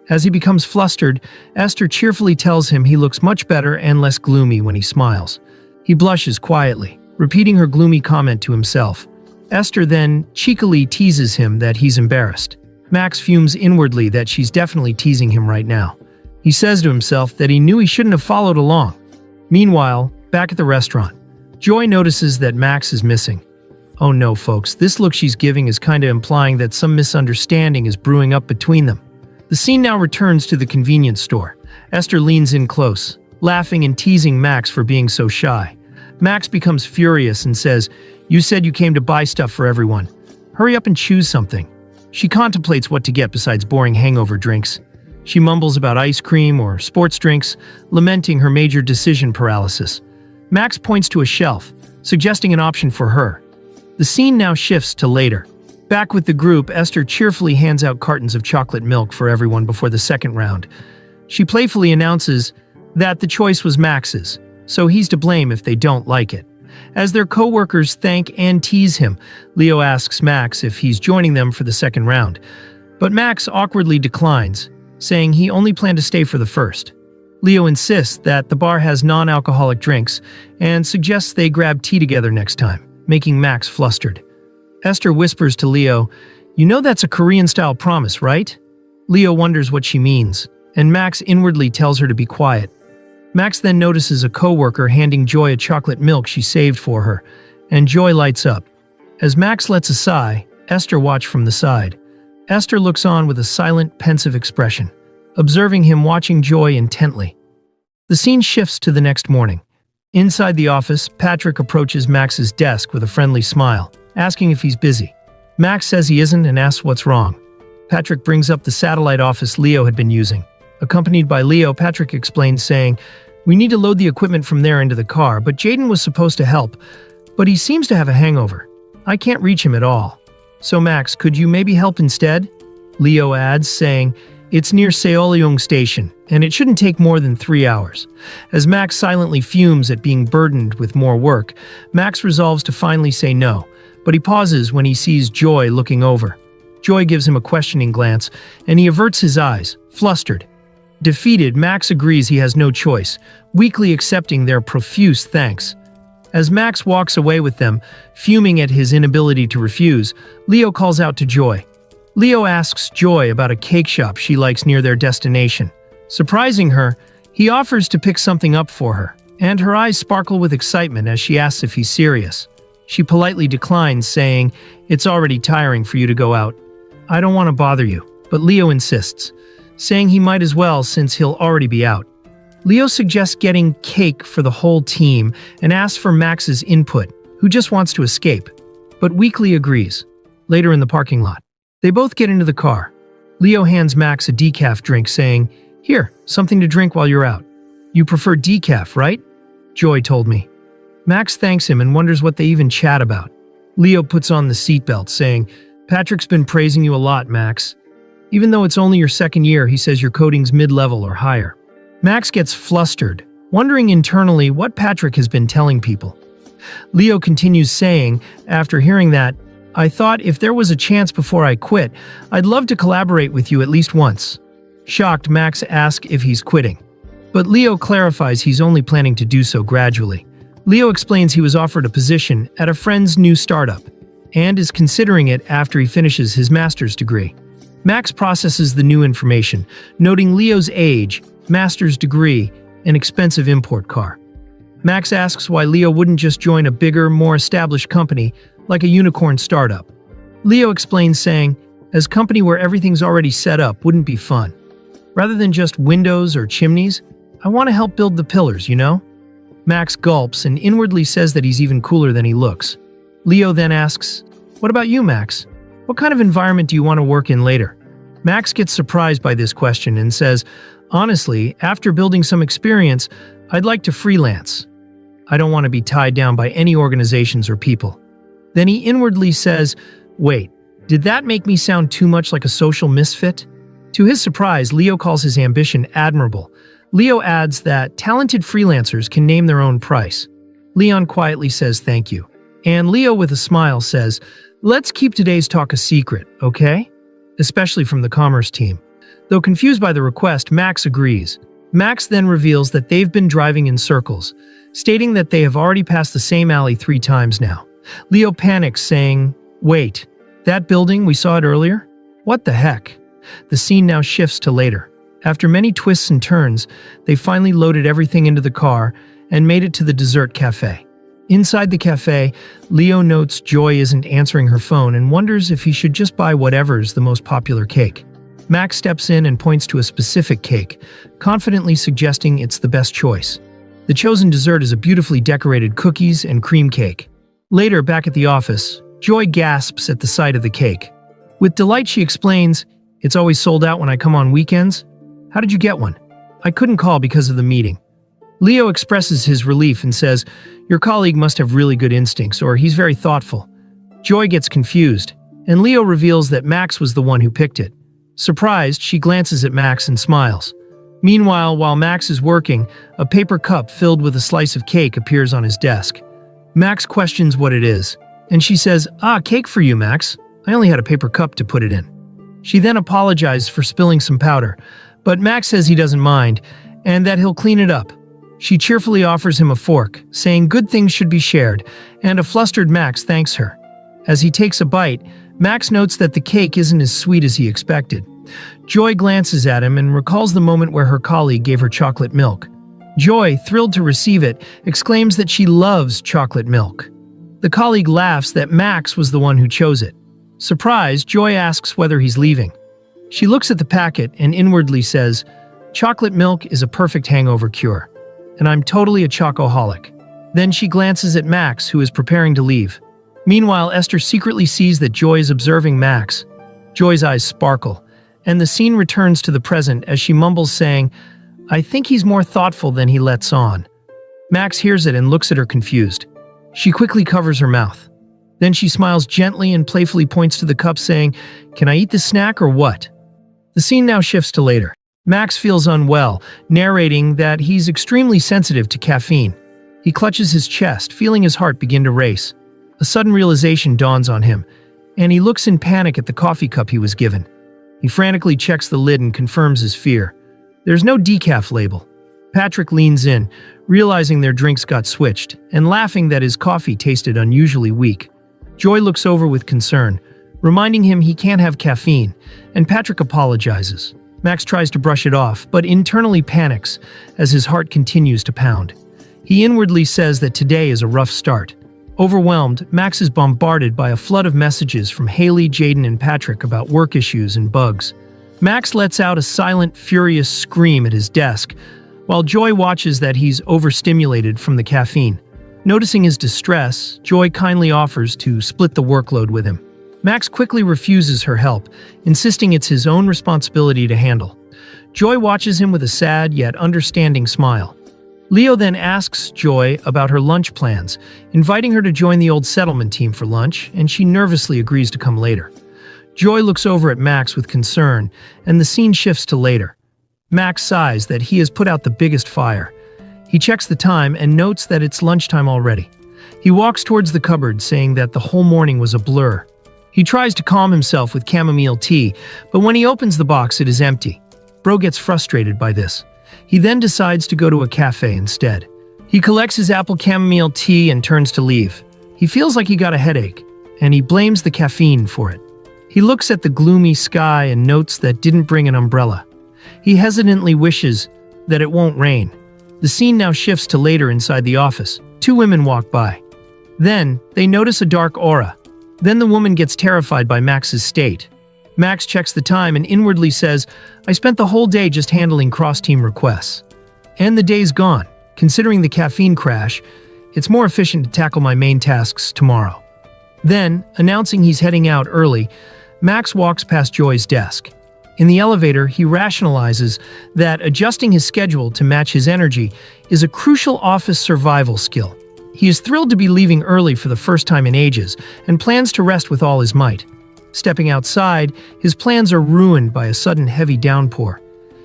As he becomes flustered, Esther cheerfully tells him he looks much better and less gloomy when he smiles. He blushes quietly, repeating her gloomy comment to himself. Esther then cheekily teases him that he's embarrassed. Max fumes inwardly that she's definitely teasing him right now. He says to himself that he knew he shouldn't have followed along. Meanwhile, back at the restaurant, Joy notices that Max is missing. Oh no, folks, this look she's giving is kinda implying that some misunderstanding is brewing up between them. The scene now returns to the convenience store. Esther leans in close, laughing and teasing Max for being so shy. Max becomes furious and says, "You said you came to buy stuff for everyone. Hurry up and choose something." She contemplates what to get besides boring hangover drinks. She mumbles about ice cream or sports drinks, lamenting her major decision paralysis. Max points to a shelf, suggesting an option for her. The scene now shifts to later. Back with the group, Esther cheerfully hands out cartons of chocolate milk for everyone before the second round. She playfully announces that the choice was Max's, so he's to blame if they don't like it. As their co-workers thank and tease him, Leo asks Max if he's joining them for the second round. But Max awkwardly declines, saying he only planned to stay for the first. Leo insists that the bar has non-alcoholic drinks and suggests they grab tea together next time, making Max flustered. Esther whispers to Leo, "You know that's a Korean-style promise, right?" Leo wonders what she means, and Max inwardly tells her to be quiet. Max then notices a co-worker handing Joy a chocolate milk she saved for her, and Joy lights up. As Max lets a sigh, Esther watches from the side. Esther looks on with a silent, pensive expression, observing him watching Joy intently. The scene shifts to the next morning. Inside the office, Patrick approaches Max's desk with a friendly smile, asking if he's busy. Max says he isn't and asks what's wrong. Patrick brings up the satellite office Leo had been using. Accompanied by Leo, Patrick explains, saying, "We need to load the equipment from there into the car, but Jaden was supposed to help, but he seems to have a hangover. I can't reach him at all." "So Max, could you maybe help instead?" Leo adds, saying, "It's near Seolyong Station, and it shouldn't take more than 3 hours." As Max silently fumes at being burdened with more work, Max resolves to finally say no, but he pauses when he sees Joy looking over. Joy gives him a questioning glance, and he averts his eyes, flustered. Defeated, Max agrees he has no choice, weakly accepting their profuse thanks. As Max walks away with them, fuming at his inability to refuse, Leo calls out to Joy. Leo asks Joy about a cake shop she likes near their destination. Surprising her, he offers to pick something up for her, and her eyes sparkle with excitement as she asks if he's serious. She politely declines, saying, "It's already tiring for you to go out. I don't want to bother you," but Leo insists, saying he might as well since he'll already be out. Leo suggests getting cake for the whole team and asks for Max's input, who just wants to escape, but weakly agrees. Later in the parking lot, they both get into the car. Leo hands Max a decaf drink, saying, "Here, something to drink while you're out. You prefer decaf, right? Joy told me." Max thanks him and wonders what they even chat about. Leo puts on the seatbelt, saying, "Patrick's been praising you a lot, Max. Even though it's only your second year, he says your coding's mid-level or higher." Max gets flustered, wondering internally what Patrick has been telling people. Leo continues saying, after hearing that, "I thought if there was a chance before I quit, I'd love to collaborate with you at least once." Shocked, Max asks if he's quitting, but Leo clarifies he's only planning to do so gradually. Leo explains he was offered a position at a friend's new startup and is considering it after he finishes his master's degree. Max processes the new information, noting Leo's age, master's degree, and expensive import car. Max asks why Leo wouldn't just join a bigger, more established company like a unicorn startup. Leo explains, saying, "As company where everything's already set up wouldn't be fun. Rather than just windows or chimneys, I want to help build the pillars, you know?" Max gulps and inwardly says that he's even cooler than he looks. Leo then asks, "What about you, Max? What kind of environment do you want to work in later?" Max gets surprised by this question and says, "Honestly, after building some experience, I'd like to freelance. I don't want to be tied down by any organizations or people." Then he inwardly says, "Wait, did that make me sound too much like a social misfit?" To his surprise, Leo calls his ambition admirable. Leo adds that talented freelancers can name their own price. Leon quietly says thank you. And Leo with a smile says, "Let's keep today's talk a secret, okay?" Especially from the commerce team. Though confused by the request, Max agrees. Max then reveals that they've been driving in circles, stating that they have already passed the same alley 3 times now. Leo panics, saying, "Wait, that building, we saw it earlier? What the heck?" The scene now shifts to later. After many twists and turns, they finally loaded everything into the car and made it to the dessert cafe. Inside the cafe, Leo notes Joy isn't answering her phone and wonders if he should just buy whatever's the most popular cake. Max steps in and points to a specific cake, confidently suggesting it's the best choice. The chosen dessert is a beautifully decorated cookies and cream cake. Later, back at the office, Joy gasps at the sight of the cake. With delight, she explains, "It's always sold out when I come on weekends. How did you get one?" "I couldn't call because of the meeting." Leo expresses his relief and says, "Your colleague must have really good instincts, or he's very thoughtful." Joy gets confused, and Leo reveals that Max was the one who picked it. Surprised, she glances at Max and smiles. Meanwhile, while Max is working, a paper cup filled with a slice of cake appears on his desk. Max questions what it is, and she says, "Cake for you, Max. I only had a paper cup to put it in." She then apologizes for spilling some powder, but Max says he doesn't mind, and that he'll clean it up. She cheerfully offers him a fork, saying good things should be shared, and a flustered Max thanks her. As he takes a bite, Max notes that the cake isn't as sweet as he expected. Joy glances at him and recalls the moment where her colleague gave her chocolate milk. Joy, thrilled to receive it, exclaims that she loves chocolate milk. The colleague laughs that Max was the one who chose it. Surprised, Joy asks whether he's leaving. She looks at the packet and inwardly says, "Chocolate milk is a perfect hangover cure, and I'm totally a chocoholic." Then she glances at Max, who is preparing to leave. Meanwhile, Esther secretly sees that Joy is observing Max. Joy's eyes sparkle, and the scene returns to the present as she mumbles, saying, "I think he's more thoughtful than he lets on." Max hears it and looks at her confused. She quickly covers her mouth. Then she smiles gently and playfully points to the cup saying, "Can I eat this snack or what?" The scene now shifts to later. Max feels unwell, narrating that he's extremely sensitive to caffeine. He clutches his chest, feeling his heart begin to race. A sudden realization dawns on him, and he looks in panic at the coffee cup he was given. He frantically checks the lid and confirms his fear. There's no decaf label. Patrick leans in, realizing their drinks got switched, and laughing that his coffee tasted unusually weak. Joy looks over with concern, reminding him he can't have caffeine, and Patrick apologizes. Max tries to brush it off, but internally panics as his heart continues to pound. He inwardly says that today is a rough start. Overwhelmed, Max is bombarded by a flood of messages from Haley, Jaden, and Patrick about work issues and bugs. Max lets out a silent, furious scream at his desk, while Joy watches that he's overstimulated from the caffeine. Noticing his distress, Joy kindly offers to split the workload with him. Max quickly refuses her help, insisting it's his own responsibility to handle. Joy watches him with a sad yet understanding smile. Leo then asks Joy about her lunch plans, inviting her to join the old settlement team for lunch, and she nervously agrees to come later. Joy looks over at Max with concern, and the scene shifts to later. Max sighs that he has put out the biggest fire. He checks the time and notes that it's lunchtime already. He walks towards the cupboard, saying that the whole morning was a blur. He tries to calm himself with chamomile tea, but when he opens the box, it is empty. Bro gets frustrated by this. He then decides to go to a cafe instead. He collects his apple chamomile tea and turns to leave. He feels like he got a headache, and he blames the caffeine for it. He looks at the gloomy sky and notes that didn't bring an umbrella. He hesitantly wishes that it won't rain. The scene now shifts to later inside the office. Two women walk by. Then, they notice a dark aura. Then the woman gets terrified by Max's state. Max checks the time and inwardly says, "I spent the whole day just handling cross-team requests. And the day's gone. Considering the caffeine crash, it's more efficient to tackle my main tasks tomorrow." Then, announcing he's heading out early, Max walks past Joy's desk. In the elevator, he rationalizes that adjusting his schedule to match his energy is a crucial office survival skill. He is thrilled to be leaving early for the first time in ages and plans to rest with all his might. Stepping outside, his plans are ruined by a sudden heavy downpour.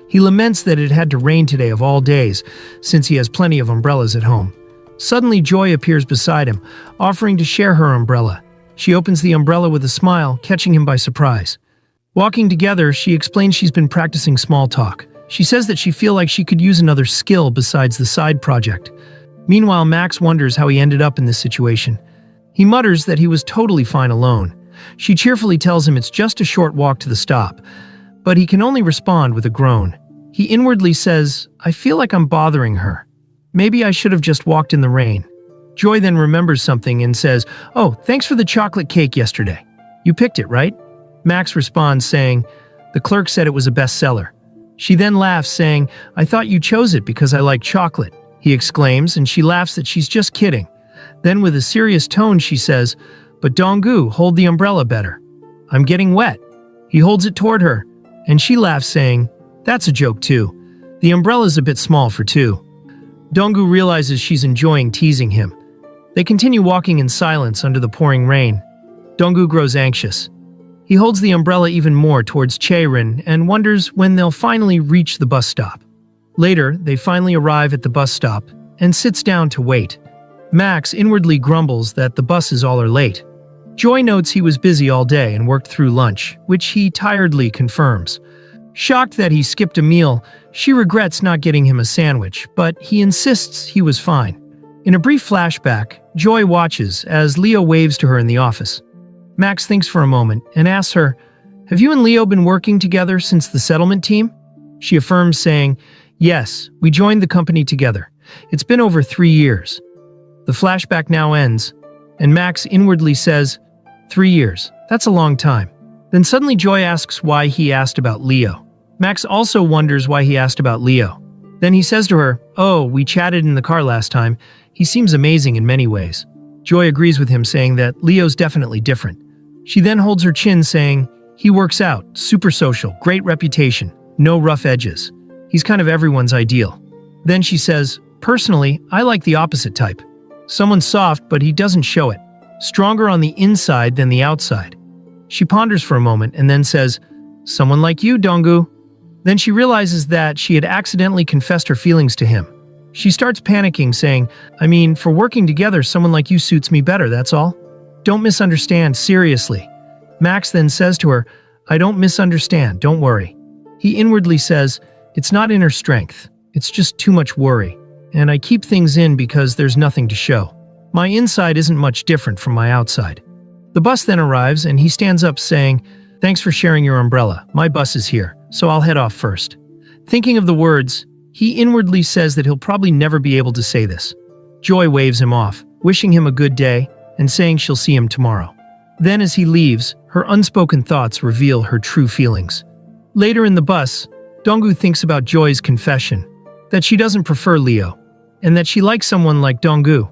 He laments that it had to rain today of all days, since he has plenty of umbrellas at home. Suddenly, Joy appears beside him, offering to share her umbrella. She opens the umbrella with a smile, catching him by surprise. Walking together, she explains she's been practicing small talk. She says that she feels like she could use another skill besides the side project. Meanwhile, Max wonders how he ended up in this situation. He mutters that he was totally fine alone. She cheerfully tells him it's just a short walk to the stop, but he can only respond with a groan. He inwardly says, "I feel like I'm bothering her. Maybe I should have just walked in the rain." Joy then remembers something and says, "Oh, thanks for the chocolate cake yesterday. You picked it, right?" Max responds saying, "The clerk said it was a bestseller." She then laughs saying, "I thought you chose it because I like chocolate," he exclaims, and she laughs that she's just kidding. Then with a serious tone she says, "But Donggu, hold the umbrella better. I'm getting wet." He holds it toward her, and she laughs saying, "That's a joke too. The umbrella's a bit small for two." Donggu realizes she's enjoying teasing him. They continue walking in silence under the pouring rain. Donggu grows anxious. He holds the umbrella even more towards Chaerin and wonders when they'll finally reach the bus stop. Later, they finally arrive at the bus stop and sits down to wait. Max inwardly grumbles that the buses all are late. Joy notes he was busy all day and worked through lunch, which he tiredly confirms. Shocked that he skipped a meal, she regrets not getting him a sandwich, but he insists he was fine. In a brief flashback, Joy watches as Leo waves to her in the office. Max thinks for a moment and asks her, "Have you and Leo been working together since the settlement team?" She affirms, saying, "Yes, we joined the company together. It's been over 3 years." The flashback now ends, and Max inwardly says, 3 years, that's a long time. Then suddenly Joy asks why he asked about Leo. Max also wonders why he asked about Leo. Then he says to her, "Oh, we chatted in the car last time. He seems amazing in many ways." Joy agrees with him, saying that Leo's definitely different. She then holds her chin, saying, "He works out, super social, great reputation, no rough edges. He's kind of everyone's ideal." Then she says, "Personally, I like the opposite type. Someone soft, but he doesn't show it. stronger on the inside than the outside. She ponders for a moment and then says, "Someone like you, Donggu." Then she realizes that she had accidentally confessed her feelings to him. She starts panicking, saying, "For working together, someone like you suits me better, that's all. Don't misunderstand, seriously." Max then says to her, "I don't misunderstand, don't worry." He inwardly says, "It's not inner strength, it's just too much worry. And I keep things in because there's nothing to show. My inside isn't much different from my outside." The bus then arrives and he stands up saying, "Thanks for sharing your umbrella. My bus is here, so I'll head off first." Thinking of the words, he inwardly says that he'll probably never be able to say this. Joy waves him off, wishing him a good day and saying she'll see him tomorrow. Then as he leaves, her unspoken thoughts reveal her true feelings. Later in the bus, Donggu thinks about Joy's confession, that she doesn't prefer Leo, and that she likes someone like Donggu.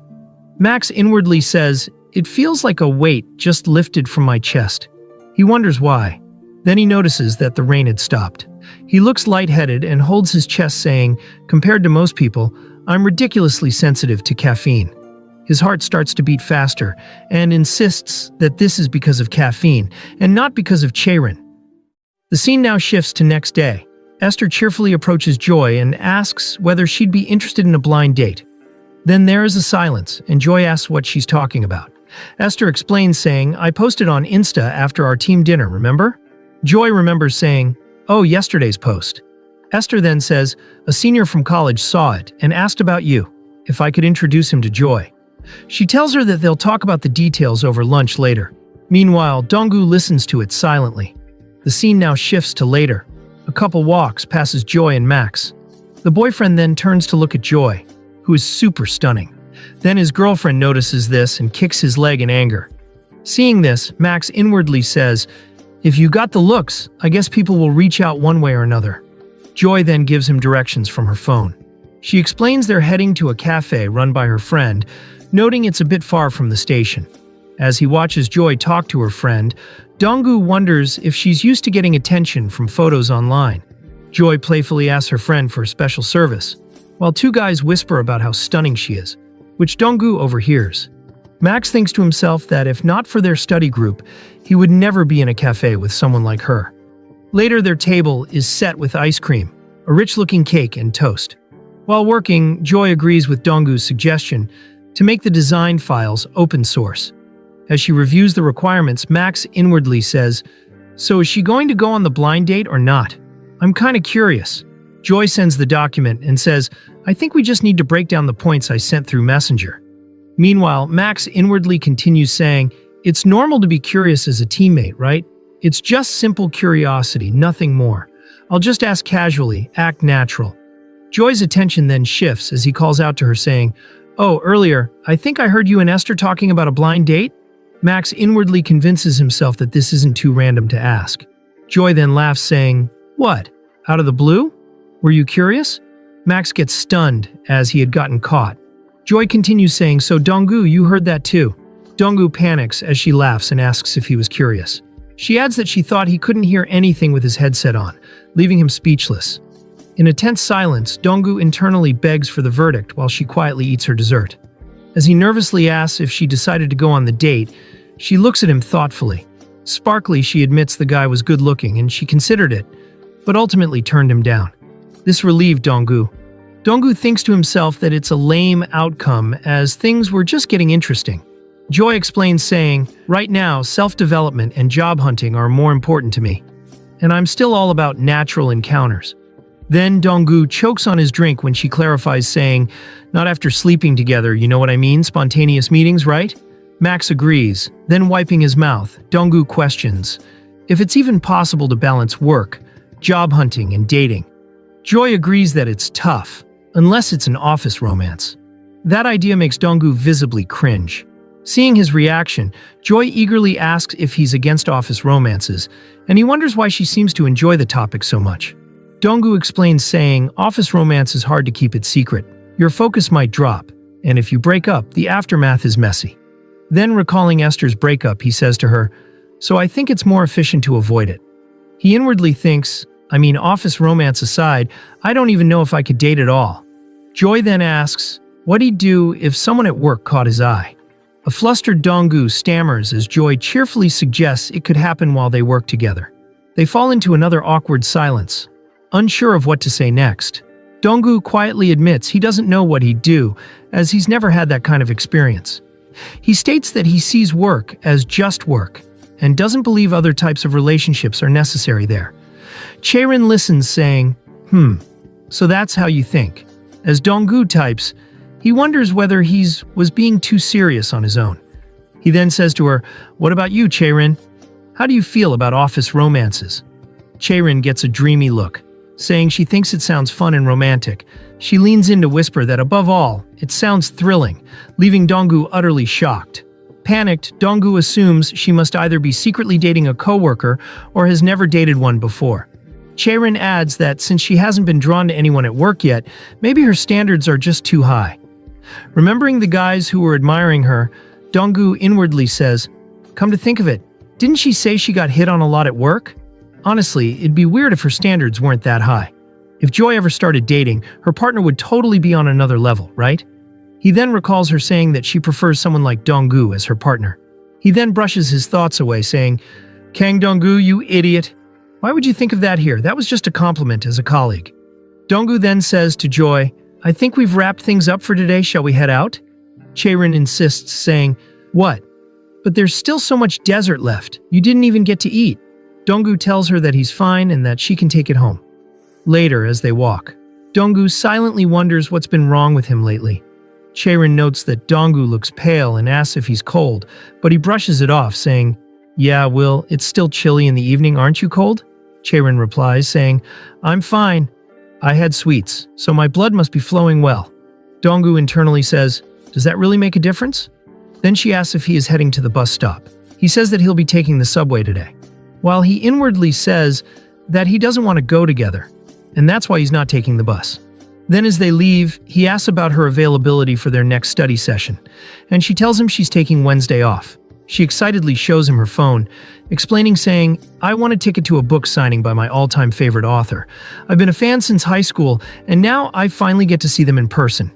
Max inwardly says, "It feels like a weight just lifted from my chest." He wonders why. Then he notices that the rain had stopped. He looks lightheaded and holds his chest saying, "Compared to most people, I'm ridiculously sensitive to caffeine." His heart starts to beat faster and insists that this is because of caffeine and not because of Cheiron. The scene now shifts to next day. Esther cheerfully approaches Joy and asks whether she'd be interested in a blind date. Then there is a silence, and Joy asks what she's talking about. Esther explains, saying, "I posted on Insta after our team dinner, remember?" Joy remembers saying, "Oh, yesterday's post." Esther then says, "A senior from college saw it and asked about you, if I could introduce him to Joy." She tells her that they'll talk about the details over lunch later. Meanwhile, Donggu listens to it silently. The scene now shifts to later. A couple walks passes Joy and Max. The boyfriend then turns to look at Joy, who is super stunning. Then his girlfriend notices this and kicks his leg in anger. Seeing this, Max inwardly says, "If you got the looks, I guess people will reach out one way or another." Joy then gives him directions from her phone. She explains they're heading to a cafe run by her friend, noting it's a bit far from the station. As he watches Joy talk to her friend, Donggu wonders if she's used to getting attention from photos online. Joy playfully asks her friend for a special service, while two guys whisper about how stunning she is, which Donggu overhears. Max thinks to himself that if not for their study group, he would never be in a cafe with someone like her. Later, their table is set with ice cream, a rich-looking cake, and toast. While working, Joy agrees with Donggu's suggestion to make the design files open source. As she reviews the requirements, Max inwardly says, "So is she going to go on the blind date or not? I'm kinda curious." Joy sends the document and says, "I think we just need to break down the points I sent through Messenger." Meanwhile, Max inwardly continues saying, "It's normal to be curious as a teammate, right? It's just simple curiosity, nothing more. I'll just ask casually, act natural." Joy's attention then shifts as he calls out to her saying, "Oh, earlier, I think I heard you and Esther talking about a blind date?" Max inwardly convinces himself that this isn't too random to ask. Joy then laughs, saying, "What? Out of the blue? Were you curious?" Max gets stunned as he had gotten caught. Joy continues saying, "So Donggu, you heard that too?" Donggu panics as she laughs and asks if he was curious. She adds that she thought he couldn't hear anything with his headset on, leaving him speechless. In a tense silence, Donggu internally begs for the verdict while she quietly eats her dessert. As he nervously asks if she decided to go on the date, she looks at him thoughtfully. Sparkly, she admits the guy was good-looking and she considered it, but ultimately turned him down. This relieved Donggu. Donggu thinks to himself that it's a lame outcome as things were just getting interesting. Joy explains, saying, "Right now, self-development and job hunting are more important to me, and I'm still all about natural encounters." Then Donggu chokes on his drink when she clarifies, saying, "Not after sleeping together, you know what I mean? Spontaneous meetings, right?" Max agrees. Then wiping his mouth, Donggu questions if it's even possible to balance work, job hunting, and dating. Joy agrees that it's tough, unless it's an office romance. That idea makes Donggu visibly cringe. Seeing his reaction, Joy eagerly asks if he's against office romances, and he wonders why she seems to enjoy the topic so much. Donggu explains, saying, "Office romance is hard to keep it secret. Your focus might drop, and if you break up, the aftermath is messy." Then recalling Esther's breakup, he says to her, "So I think it's more efficient to avoid it." He inwardly thinks, office romance aside, I don't even know if I could date at all. Joy then asks what he'd do if someone at work caught his eye. A flustered Donggu stammers as Joy cheerfully suggests it could happen while they work together. They fall into another awkward silence, unsure of what to say next. Donggu quietly admits he doesn't know what he'd do, as he's never had that kind of experience. He states that he sees work as just work, and doesn't believe other types of relationships are necessary there. Chaerin listens, saying, so that's how you think. As Donggu types, he wonders whether was being too serious on his own. He then says to her, what about you, Chaerin? How do you feel about office romances? Chaerin gets a dreamy look, saying she thinks it sounds fun and romantic. She leans in to whisper that above all, it sounds thrilling, leaving Donggu utterly shocked. Panicked, Donggu assumes she must either be secretly dating a coworker or has never dated one before. Chaerin adds that since she hasn't been drawn to anyone at work yet, maybe her standards are just too high. Remembering the guys who were admiring her, Donggu inwardly says, come to think of it, didn't she say she got hit on a lot at work? Honestly, it'd be weird if her standards weren't that high. If Joy ever started dating, her partner would totally be on another level, right? He then recalls her saying that she prefers someone like Donggu as her partner. He then brushes his thoughts away, saying, Kang Donggu, you idiot. Why would you think of that here? That was just a compliment as a colleague. Donggu then says to Joy, I think we've wrapped things up for today, shall we head out? Chaerin insists, saying, what? But there's still so much desert left. You didn't even get to eat. Donggu tells her that he's fine and that she can take it home. Later, as they walk, Donggu silently wonders what's been wrong with him lately. Chaerin notes that Donggu looks pale and asks if he's cold, but he brushes it off, saying, yeah, Will, it's still chilly in the evening, aren't you cold? Chaerin replies, saying, I'm fine. I had sweets, so my blood must be flowing well. Donggu internally says, does that really make a difference? Then she asks if he is heading to the bus stop. He says that he'll be taking the subway today, while he inwardly says that he doesn't want to go together, and that's why he's not taking the bus. Then as they leave, he asks about her availability for their next study session, and she tells him she's taking Wednesday off. She excitedly shows him her phone, explaining, saying, I want a ticket to a book signing by my all-time favorite author. I've been a fan since high school, and now I finally get to see them in person.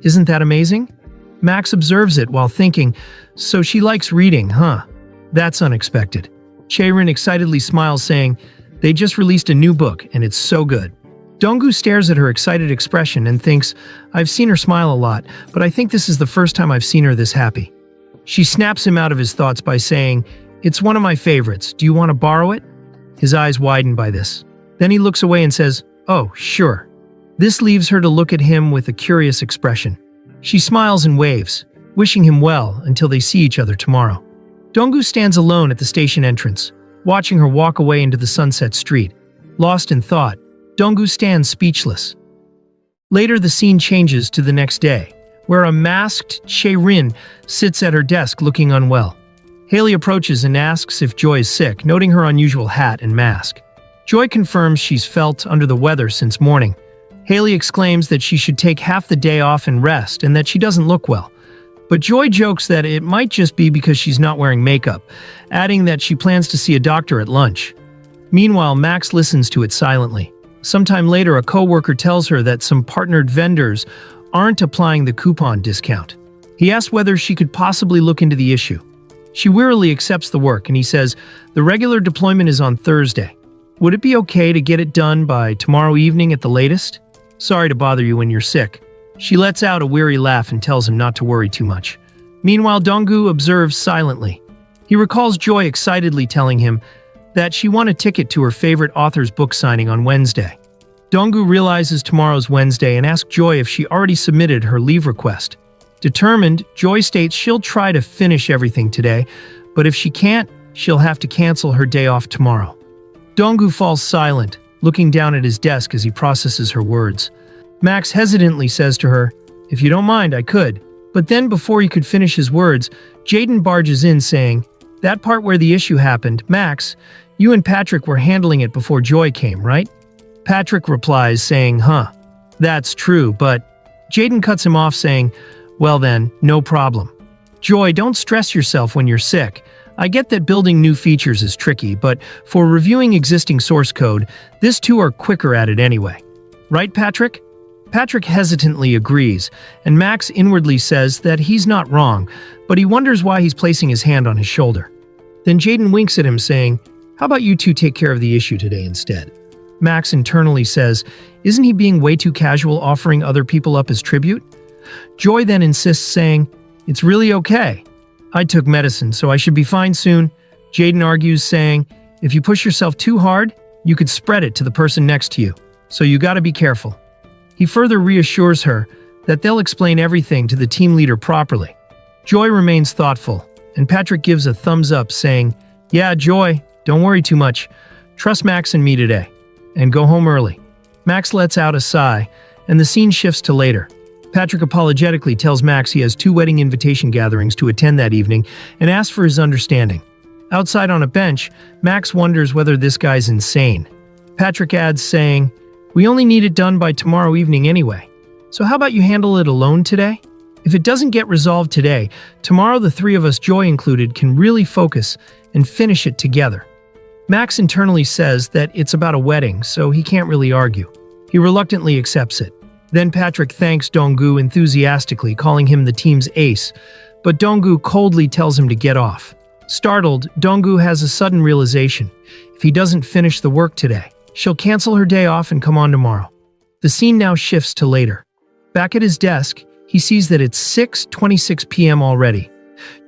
Isn't that amazing? Max observes it while thinking, so she likes reading, huh? That's unexpected. Chaerin excitedly smiles, saying, they just released a new book, and it's so good. Donggu stares at her excited expression and thinks, I've seen her smile a lot, but I think this is the first time I've seen her this happy. She snaps him out of his thoughts by saying, it's one of my favorites. Do you want to borrow it? His eyes widen by this. Then he looks away and says, oh, sure. This leaves her to look at him with a curious expression. She smiles and waves, wishing him well until they see each other tomorrow. Donggu stands alone at the station entrance, watching her walk away into the sunset street. Lost in thought, Donggu stands speechless. Later, the scene changes to the next day, where a masked Chaerin sits at her desk looking unwell. Haley approaches and asks if Joy is sick, noting her unusual hat and mask. Joy confirms she's felt under the weather since morning. Haley exclaims that she should take half the day off and rest and that she doesn't look well. But Joy jokes that it might just be because she's not wearing makeup, adding that she plans to see a doctor at lunch. Meanwhile, Max listens to it silently. Sometime later, a coworker tells her that some partnered vendors aren't applying the coupon discount. He asks whether she could possibly look into the issue. She wearily accepts the work, and he says, the regular deployment is on Thursday. Would it be okay to get it done by tomorrow evening at the latest? Sorry to bother you when you're sick. She lets out a weary laugh and tells him not to worry too much. Meanwhile, Donggu observes silently. He recalls Joy excitedly telling him that she won a ticket to her favorite author's book signing on Wednesday. Donggu realizes tomorrow's Wednesday and asks Joy if she already submitted her leave request. Determined, Joy states she'll try to finish everything today, but if she can't, she'll have to cancel her day off tomorrow. Donggu falls silent, looking down at his desk as he processes her words. Max hesitantly says to her, if you don't mind, I could. But then before he could finish his words, Jaden barges in saying, that part where the issue happened, Max, you and Patrick were handling it before Joy came, right? Patrick replies saying, that's true, but Jaden cuts him off saying, well then, no problem. Joy, don't stress yourself when you're sick. I get that building new features is tricky, but for reviewing existing source code, this two are quicker at it anyway. Right, Patrick? Patrick hesitantly agrees, and Max inwardly says that he's not wrong, but he wonders why he's placing his hand on his shoulder. Then Jaden winks at him, saying, "How about you two take care of the issue today instead?" Max internally says, isn't he being way too casual offering other people up as tribute? Joy then insists, saying, "It's really okay. I took medicine, so I should be fine soon." Jaden argues, saying, "If you push yourself too hard, you could spread it to the person next to you, so you gotta be careful." He further reassures her that they'll explain everything to the team leader properly. Joy remains thoughtful, and Patrick gives a thumbs up, saying, "Yeah, Joy, don't worry too much. Trust Max and me today, and go home early." Max lets out a sigh, and the scene shifts to later. Patrick apologetically tells Max he has 2 wedding invitation gatherings to attend that evening and asks for his understanding. Outside on a bench, Max wonders whether this guy's insane. Patrick adds, saying, "We only need it done by tomorrow evening anyway. So how about you handle it alone today? If it doesn't get resolved today, tomorrow the 3 of us, Joy included, can really focus and finish it together." Max internally says that it's about a wedding, so he can't really argue. He reluctantly accepts it. Then Patrick thanks Donggu enthusiastically, calling him the team's ace, but Donggu coldly tells him to get off. Startled, Donggu has a sudden realization. If he doesn't finish the work today, she'll cancel her day off and come on tomorrow. The scene now shifts to later. Back at his desk, he sees that it's 6:26 p.m. already.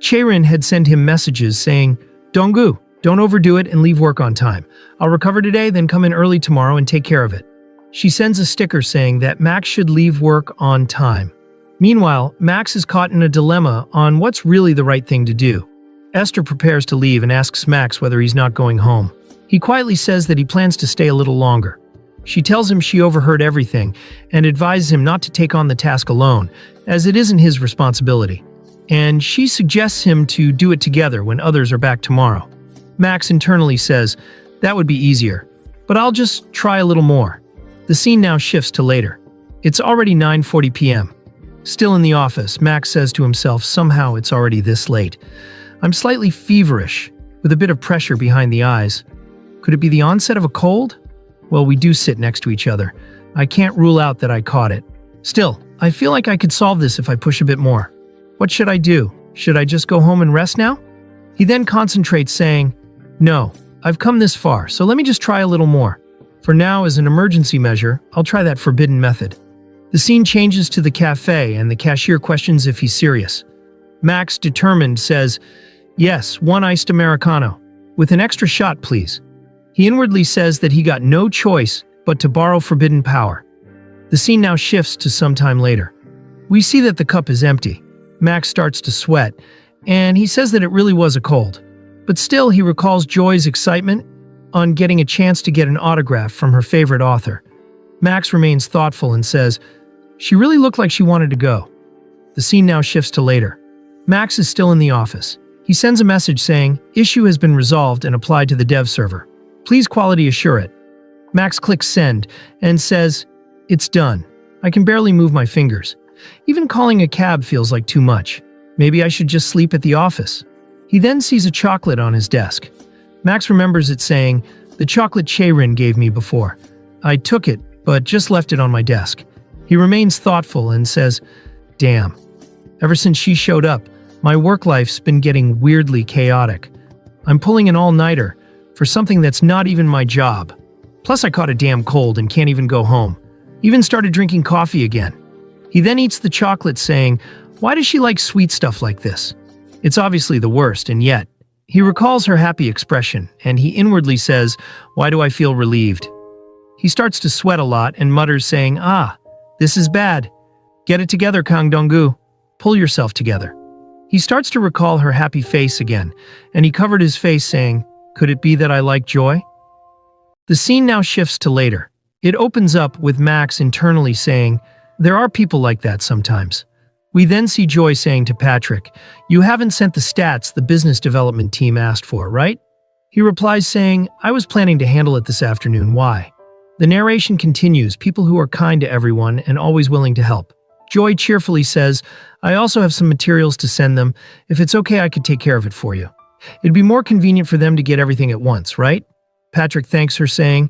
Chaerin had sent him messages saying, "Donggu, don't overdo it and leave work on time. I'll recover today, then come in early tomorrow and take care of it." She sends a sticker saying that Max should leave work on time. Meanwhile, Max is caught in a dilemma on what's really the right thing to do. Esther prepares to leave and asks Max whether he's not going home. He quietly says that he plans to stay a little longer. She tells him she overheard everything and advises him not to take on the task alone, as it isn't his responsibility. And she suggests him to do it together when others are back tomorrow. Max internally says, "That would be easier, but I'll just try a little more." The scene now shifts to later. It's already 9:40 p.m. Still in the office, Max says to himself, somehow it's already this late. I'm slightly feverish, with a bit of pressure behind the eyes. Could it be the onset of a cold? Well, we do sit next to each other. I can't rule out that I caught it. Still, I feel like I could solve this if I push a bit more. What should I do? Should I just go home and rest now? He then concentrates, saying, "No, I've come this far, so let me just try a little more. For now, as an emergency measure, I'll try that forbidden method." The scene changes to the cafe, and the cashier questions if he's serious. Max, determined, says, "Yes, 1 iced Americano. With an extra shot, please." He inwardly says that he got no choice but to borrow forbidden power. The scene now shifts to some time later. We see that the cup is empty. Max starts to sweat, and he says that it really was a cold. But still, he recalls Joy's excitement on getting a chance to get an autograph from her favorite author. Max remains thoughtful and says, "She really looked like she wanted to go." The scene now shifts to later. Max is still in the office. He sends a message saying, "Issue has been resolved and applied to the dev server. Please quality assure it." Max clicks send and says, "It's done. I can barely move my fingers. Even calling a cab feels like too much. Maybe I should just sleep at the office." He then sees a chocolate on his desk. Max remembers it, saying, "The chocolate Chaerin gave me before. I took it, but just left it on my desk." He remains thoughtful and says, "Damn. Ever since she showed up, my work life's been getting weirdly chaotic. I'm pulling an all-nighter for something that's not even my job. Plus I caught a damn cold and can't even go home. Even started drinking coffee again." He then eats the chocolate, saying, "Why does she like sweet stuff like this? It's obviously the worst, and yet." He recalls her happy expression, and he inwardly says, "Why do I feel relieved?" He starts to sweat a lot and mutters, saying, "This is bad. Get it together, Kang Donggu. Pull yourself together." He starts to recall her happy face again, and he covered his face, saying, "Could it be that I like Joy?" The scene now shifts to later. It opens up with Max internally saying, "There are people like that sometimes." We then see Joy saying to Patrick, "You haven't sent the stats the business development team asked for, right?" He replies saying, "I was planning to handle it this afternoon. Why?" The narration continues, people who are kind to everyone and always willing to help. Joy cheerfully says, "I also have some materials to send them. If it's okay, I could take care of it for you. It'd be more convenient for them to get everything at once, right?" Patrick thanks her, saying,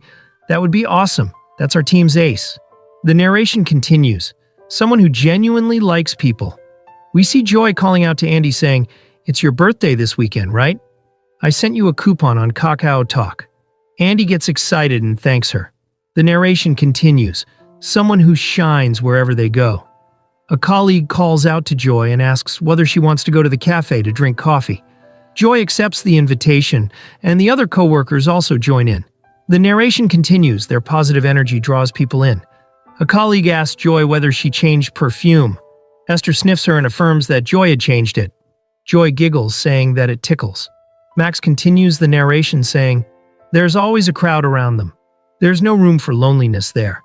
"That would be awesome. That's our team's ace." The narration continues. Someone who genuinely likes people. We see Joy calling out to Andy saying, "It's your birthday this weekend, right? I sent you a coupon on Kakao Talk." Andy gets excited and thanks her. The narration continues. Someone who shines wherever they go. A colleague calls out to Joy and asks whether she wants to go to the cafe to drink coffee. Joy accepts the invitation, and the other co-workers also join in. The narration continues. Their positive energy draws people in. A colleague asks Joy whether she changed perfume. Esther sniffs her and affirms that Joy had changed it. Joy giggles, saying that it tickles. Max continues the narration saying, "There's always a crowd around them. There's no room for loneliness there.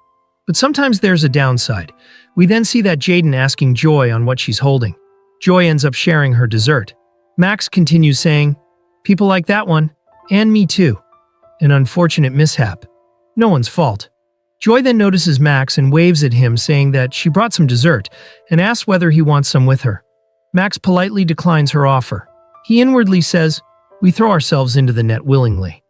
But sometimes there's a downside." We then see that Jaden asking Joy on what she's holding. Joy ends up sharing her dessert. Max continues saying, "People like that one, and me too. An unfortunate mishap. No one's fault." Joy then notices Max and waves at him, saying that she brought some dessert and asks whether he wants some with her. Max politely declines her offer. He inwardly says, "We throw ourselves into the net willingly.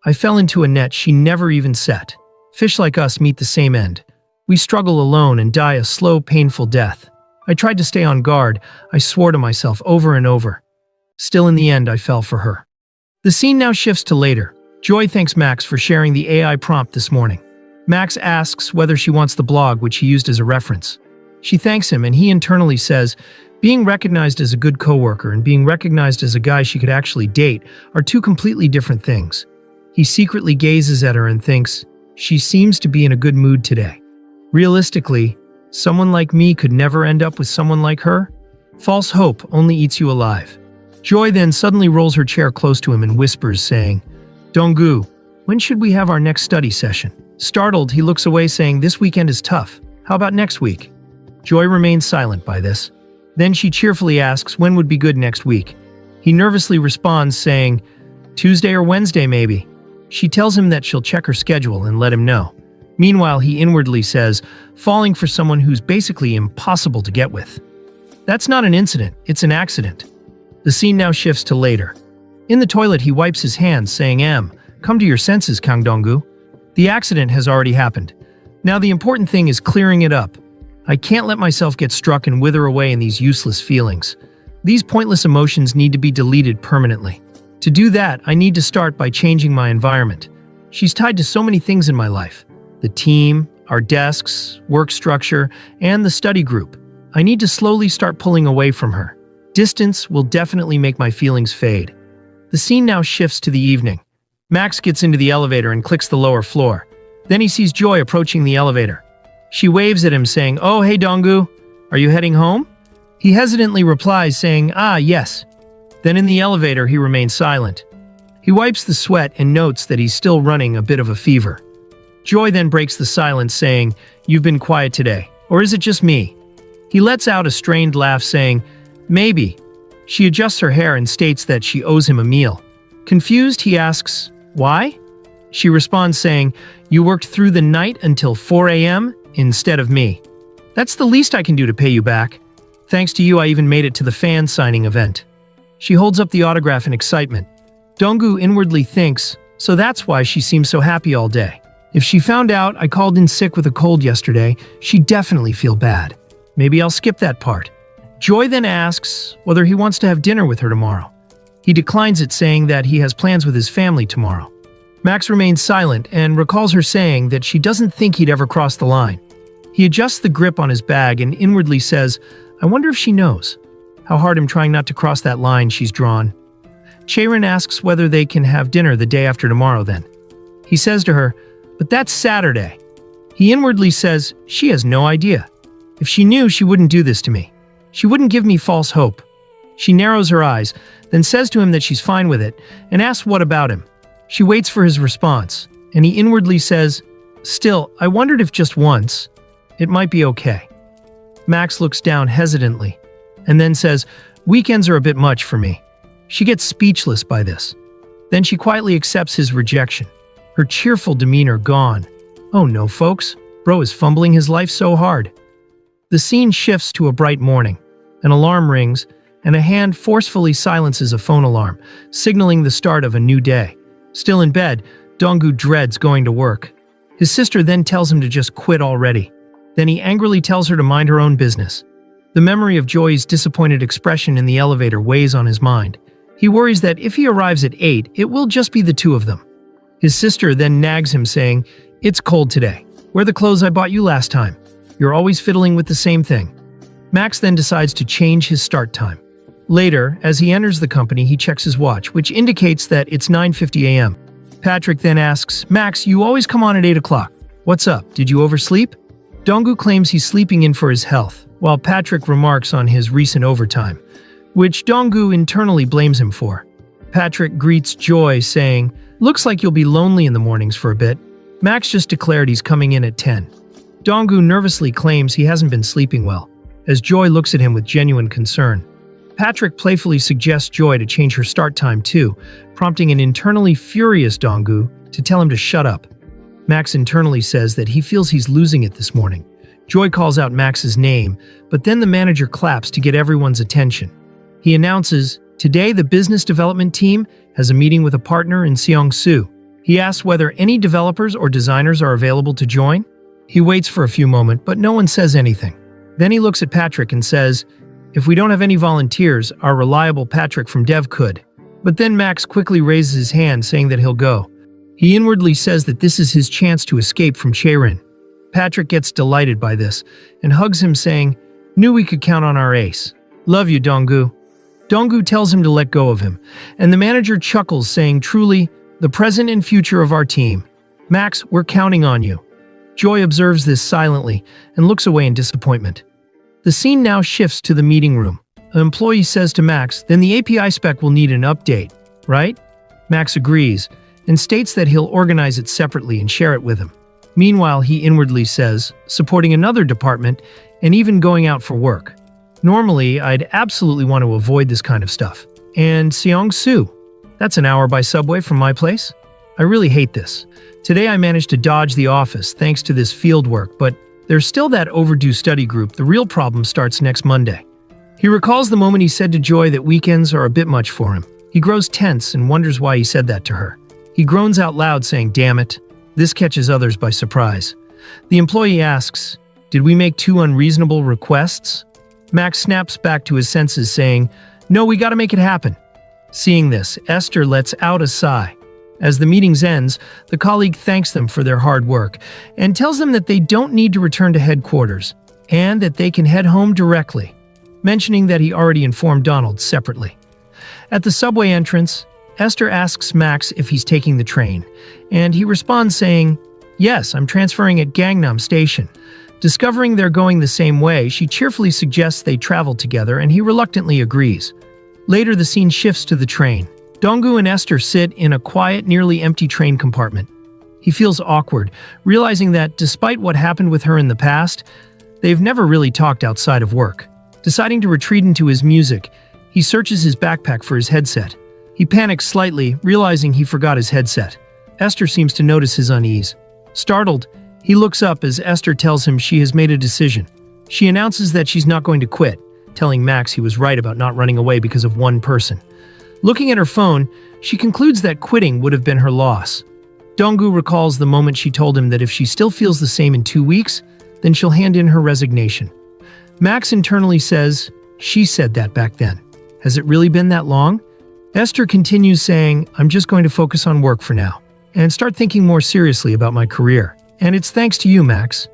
I fell into a net she never even set. Fish like us meet the same end. We struggle alone and die a slow, painful death. I tried to stay on guard. I swore to myself over and over. Still, in the end, I fell for her." The scene now shifts to later. Joy thanks Max for sharing the AI prompt this morning. Max asks whether she wants the blog, which he used as a reference. She thanks him, and he internally says, being recognized as a good coworker and being recognized as a guy she could actually date are two completely different things. He secretly gazes at her and thinks, she seems to be in a good mood today. Realistically, someone like me could never end up with someone like her? False hope only eats you alive. Joy then suddenly rolls her chair close to him and whispers, saying, "Donggu, when should we have our next study session?" Startled, he looks away, saying, "This weekend is tough. How about next week?" Joy remains silent by this. Then she cheerfully asks when would be good next week. He nervously responds, saying, "Tuesday or Wednesday, maybe." She tells him that she'll check her schedule and let him know. Meanwhile, he inwardly says, falling for someone who's basically impossible to get with. That's not an incident, it's an accident. The scene now shifts to later. In the toilet, he wipes his hands, saying, "Come to your senses, Kang Donggu. The accident has already happened. Now the important thing is clearing it up. I can't let myself get struck and wither away in these useless feelings. These pointless emotions need to be deleted permanently. To do that, I need to start by changing my environment. She's tied to so many things in my life. The team, our desks, work structure, and the study group. I need to slowly start pulling away from her. Distance will definitely make my feelings fade." The scene now shifts to the evening. Max gets into the elevator and clicks the lower floor. Then he sees Joy approaching the elevator. She waves at him, saying, "Oh, hey Donggu, are you heading home?" He hesitantly replies, saying, "Ah, yes." Then in the elevator, he remains silent. He wipes the sweat and notes that he's still running a bit of a fever. Joy then breaks the silence, saying, "You've been quiet today, or is it just me?" He lets out a strained laugh, saying, "Maybe." She adjusts her hair and states that she owes him a meal. Confused, he asks, "Why?" She responds saying, "You worked through the night until 4 a.m. instead of me. That's the least I can do to pay you back. Thanks to you, I even made it to the fan signing event." She holds up the autograph in excitement. Donggu inwardly thinks, so that's why she seems so happy all day. If she found out I called in sick with a cold yesterday, she'd definitely feel bad. Maybe I'll skip that part. Joy then asks whether he wants to have dinner with her tomorrow. He declines it, saying that he has plans with his family tomorrow. Max remains silent and recalls her saying that she doesn't think he'd ever cross the line. He adjusts the grip on his bag and inwardly says, "I wonder if she knows how hard I'm trying not to cross that line she's drawn." Chaerin asks whether they can have dinner the day after tomorrow then. He says to her, "But that's Saturday." He inwardly says, she has no idea. If she knew, she wouldn't do this to me. She wouldn't give me false hope. She narrows her eyes, then says to him that she's fine with it, and asks what about him. She waits for his response, and he inwardly says, "Still, I wondered if just once, it might be okay." Max looks down hesitantly, and then says, "Weekends are a bit much for me." She gets speechless by this. Then she quietly accepts his rejection, her cheerful demeanor gone. Oh no, folks, bro is fumbling his life so hard. The scene shifts to a bright morning. An alarm rings, and a hand forcefully silences a phone alarm, signaling the start of a new day. Still in bed, Donggu dreads going to work. His sister then tells him to just quit already. Then he angrily tells her to mind her own business. The memory of Joy's disappointed expression in the elevator weighs on his mind. He worries that if he arrives at 8, it will just be the two of them. His sister then nags him saying, "It's cold today. Wear the clothes I bought you last time. You're always fiddling with the same thing." Max then decides to change his start time. Later, as he enters the company, he checks his watch, which indicates that it's 9:50 a.m. Patrick then asks, "Max, you always come on at 8 o'clock. What's up? Did you oversleep?" Donggu claims he's sleeping in for his health, while Patrick remarks on his recent overtime, which Donggu internally blames him for. Patrick greets Joy, saying, "Looks like you'll be lonely in the mornings for a bit." Max just declared he's coming in at 10. Donggu nervously claims he hasn't been sleeping well, as Joy looks at him with genuine concern. Patrick playfully suggests Joy to change her start time too, prompting an internally furious Donggu to tell him to shut up. Max internally says that he feels he's losing it this morning. Joy calls out Max's name, but then the manager claps to get everyone's attention. He announces, "Today the business development team has a meeting with a partner in Seongsu." He asks whether any developers or designers are available to join. He waits for a few moments, but no one says anything. Then he looks at Patrick and says, "If we don't have any volunteers, our reliable Patrick from Dev could." But then Max quickly raises his hand, saying that he'll go. He inwardly says that this is his chance to escape from Chaerin. Patrick gets delighted by this and hugs him, saying, "Knew we could count on our ace. Love you, Donggu." Donggu tells him to let go of him, and the manager chuckles, saying, "Truly, the present and future of our team. Max, we're counting on you." Joy observes this silently and looks away in disappointment. The scene now shifts to the meeting room. An employee says to Max, "Then the API spec will need an update, right?" Max agrees and states that he'll organize it separately and share it with him. Meanwhile, he inwardly says, supporting another department and even going out for work. Normally, I'd absolutely want to avoid this kind of stuff. And Seongsu, that's an hour by subway from my place? I really hate this. Today I managed to dodge the office thanks to this field work, but there's still that overdue study group. The real problem starts next Monday. He recalls the moment he said to Joy that weekends are a bit much for him. He grows tense and wonders why he said that to her. He groans out loud, saying, "Damn it." This catches others by surprise. The employee asks, "Did we make two unreasonable requests?" Max snaps back to his senses, saying, "No, we gotta make it happen." Seeing this, Esther lets out a sigh. As the meeting ends, the colleague thanks them for their hard work and tells them that they don't need to return to headquarters and that they can head home directly, mentioning that he already informed Donald separately. At the subway entrance, Esther asks Max if he's taking the train, and he responds saying, "Yes, I'm transferring at Gangnam Station." Discovering they're going the same way, she cheerfully suggests they travel together, and he reluctantly agrees. Later, the scene shifts to the train. Donggu and Esther sit in a quiet, nearly empty train compartment. He feels awkward, realizing that despite what happened with her in the past, they've never really talked outside of work. Deciding to retreat into his music, he searches his backpack for his headset. He panics slightly, realizing he forgot his headset. Esther seems to notice his unease. Startled, he looks up as Esther tells him she has made a decision. She announces that she's not going to quit, telling Max he was right about not running away because of one person. Looking at her phone, she concludes that quitting would have been her loss. Donggu recalls the moment she told him that if she still feels the same in 2 weeks, then she'll hand in her resignation. Max internally says, "She said that back then. Has it really been that long?" Esther continues saying, "I'm just going to focus on work for now and start thinking more seriously about my career. And it's thanks to you, Max."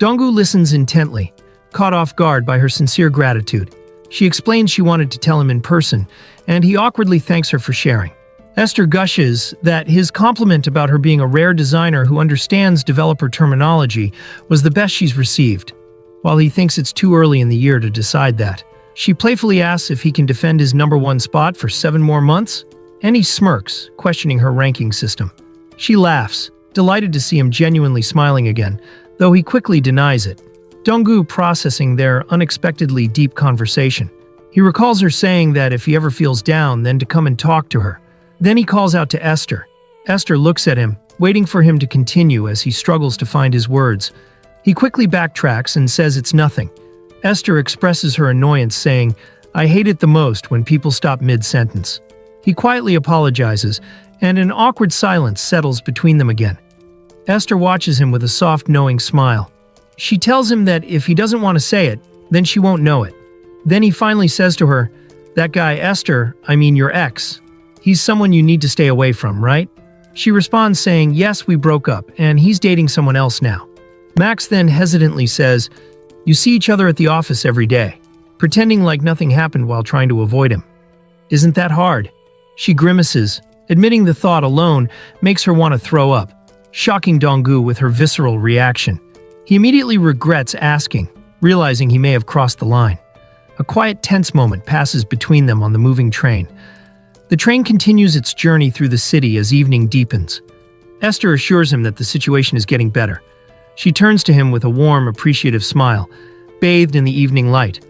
Donggu listens intently, caught off guard by her sincere gratitude. She explains she wanted to tell him in person, and he awkwardly thanks her for sharing. Esther gushes that his compliment about her being a rare designer who understands developer terminology was the best she's received. While he thinks it's too early in the year to decide that, she playfully asks if he can defend his #1 spot for 7 more months, and he smirks, questioning her ranking system. She laughs, delighted to see him genuinely smiling again, though he quickly denies it. Donggu processing their unexpectedly deep conversation. He recalls her saying that if he ever feels down, then to come and talk to her. Then he calls out to Esther. Esther looks at him, waiting for him to continue as he struggles to find his words. He quickly backtracks and says it's nothing. Esther expresses her annoyance, saying, "I hate it the most when people stop mid-sentence." He quietly apologizes, and an awkward silence settles between them again. Esther watches him with a soft, knowing smile. She tells him that if he doesn't want to say it, then she won't know it. Then he finally says to her, "That guy Esther, I mean your ex, he's someone you need to stay away from, right?" She responds saying, "Yes, we broke up, and he's dating someone else now." Max then hesitantly says, "You see each other at the office every day," pretending like nothing happened while trying to avoid him. "Isn't that hard?" She grimaces. Admitting the thought alone makes her want to throw up, shocking Donggu with her visceral reaction. He immediately regrets asking, realizing he may have crossed the line. A quiet, tense moment passes between them on the moving train. The train continues its journey through the city as evening deepens. Esther assures him that the situation is getting better. She turns to him with a warm, appreciative smile, bathed in the evening light.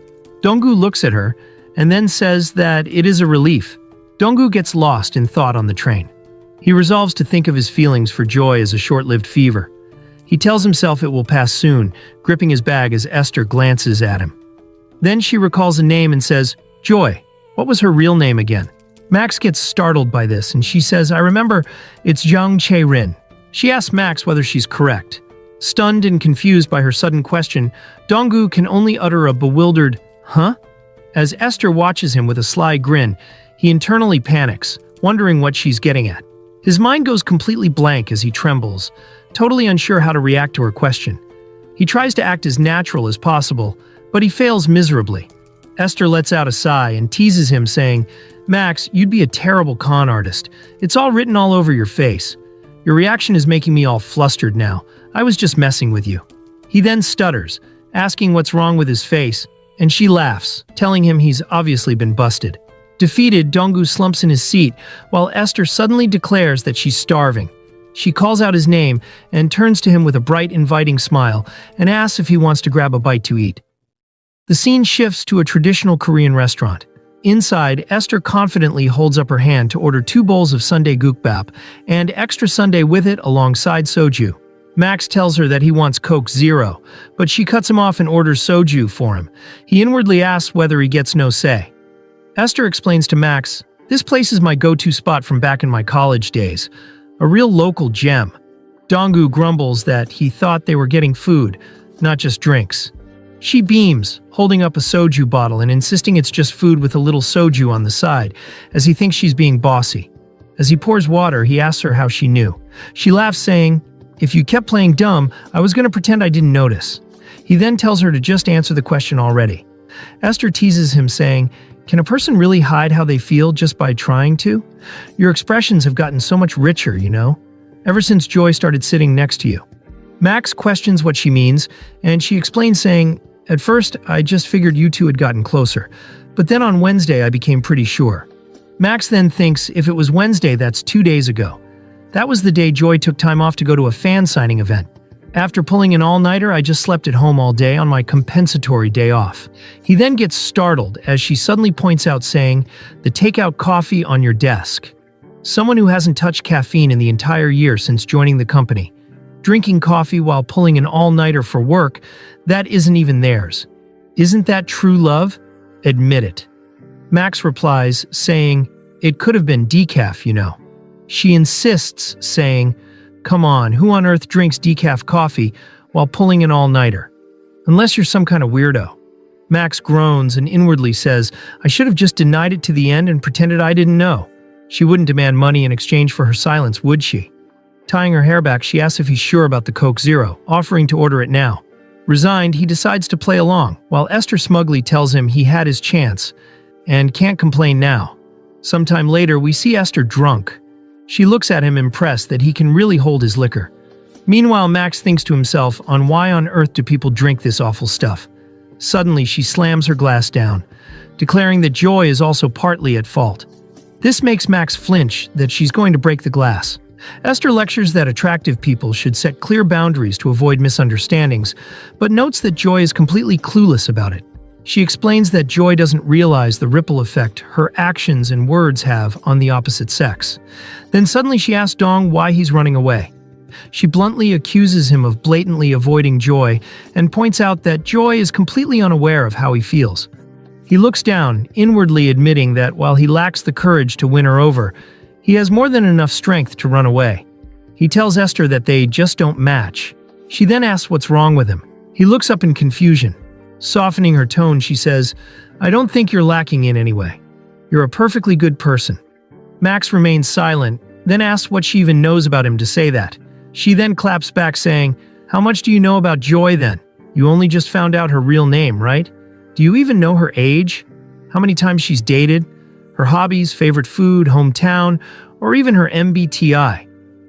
Donggu looks at her and then says that it is a relief. Donggu gets lost in thought on the train. He resolves to think of his feelings for Joy as a short-lived fever. He tells himself it will pass soon, gripping his bag as Esther glances at him. Then she recalls a name and says, "Joy, what was her real name again?" Max gets startled by this, and she says, "I remember, it's Zhang Che-rin." She asks Max whether she's correct. Stunned and confused by her sudden question, Donggu can only utter a bewildered, "Huh?" As Esther watches him with a sly grin, he internally panics, wondering what she's getting at. His mind goes completely blank as he trembles, totally unsure how to react to her question. He tries to act as natural as possible, but he fails miserably. Esther lets out a sigh and teases him, saying, "Max, you'd be a terrible con artist. It's all written all over your face. Your reaction is making me all flustered now. I was just messing with you." He then stutters, asking what's wrong with his face, and she laughs, telling him he's obviously been busted. Defeated, Donggu slumps in his seat, while Esther suddenly declares that she's starving. She calls out his name and turns to him with a bright, inviting smile and asks if he wants to grab a bite to eat. The scene shifts to a traditional Korean restaurant. Inside, Esther confidently holds up her hand to order 2 bowls of sundae gukbap and extra sundae with it alongside soju. Max tells her that he wants Coke Zero, but she cuts him off and orders soju for him. He inwardly asks whether he gets no say. Esther explains to Max, "This place is my go-to spot from back in my college days. A real local gem." Donggu grumbles that he thought they were getting food, not just drinks. She beams, holding up a soju bottle and insisting it's just food with a little soju on the side, as he thinks she's being bossy. As he pours water, he asks her how she knew. She laughs, saying, "If you kept playing dumb, I was going to pretend I didn't notice." He then tells her to just answer the question already. Esther teases him, saying, "Can a person really hide how they feel just by trying to? Your expressions have gotten so much richer, you know, ever since Joy started sitting next to you." Max questions what she means, and she explains, saying, "At first, I just figured you two had gotten closer, but then on Wednesday I became pretty sure." Max then thinks if it was Wednesday, that's 2 days ago. That was the day Joy took time off to go to a fan signing event. "After pulling an all-nighter, I just slept at home all day on my compensatory day off." He then gets startled as she suddenly points out, saying, "The takeout coffee on your desk." Someone who hasn't touched caffeine in the entire year since joining the company. Drinking coffee while pulling an all-nighter for work, that isn't even theirs. Isn't that true love? Admit it. Max replies, saying, "It could have been decaf, you know." She insists, saying, "Come on, who on earth drinks decaf coffee while pulling an all-nighter? Unless you're some kind of weirdo." Max groans and inwardly says, "I should have just denied it to the end and pretended I didn't know." She wouldn't demand money in exchange for her silence, would she? Tying her hair back, she asks if he's sure about the Coke Zero, offering to order it now. Resigned, he decides to play along, while Esther smugly tells him he had his chance and can't complain now. Sometime later, we see Esther drunk. She looks at him impressed that he can really hold his liquor. Meanwhile, Max thinks to himself on why on earth do people drink this awful stuff. Suddenly, she slams her glass down, declaring that Joy is also partly at fault. This makes Max flinch that she's going to break the glass. Esther lectures that attractive people should set clear boundaries to avoid misunderstandings, but notes that Joy is completely clueless about it. She explains that Joy doesn't realize the ripple effect her actions and words have on the opposite sex. Then suddenly she asks Dong why he's running away. She bluntly accuses him of blatantly avoiding Joy and points out that Joy is completely unaware of how he feels. He looks down, inwardly admitting that while he lacks the courage to win her over, he has more than enough strength to run away. He tells Esther that they just don't match. She then asks what's wrong with him. He looks up in confusion. Softening her tone, she says, "I don't think you're lacking in any way. You're a perfectly good person." Max remains silent, then asks what she even knows about him to say that. She then claps back saying, "How much do you know about Joy then? You only just found out her real name, right? Do you even know her age? How many times she's dated? Her hobbies, favorite food, hometown, or even her MBTI?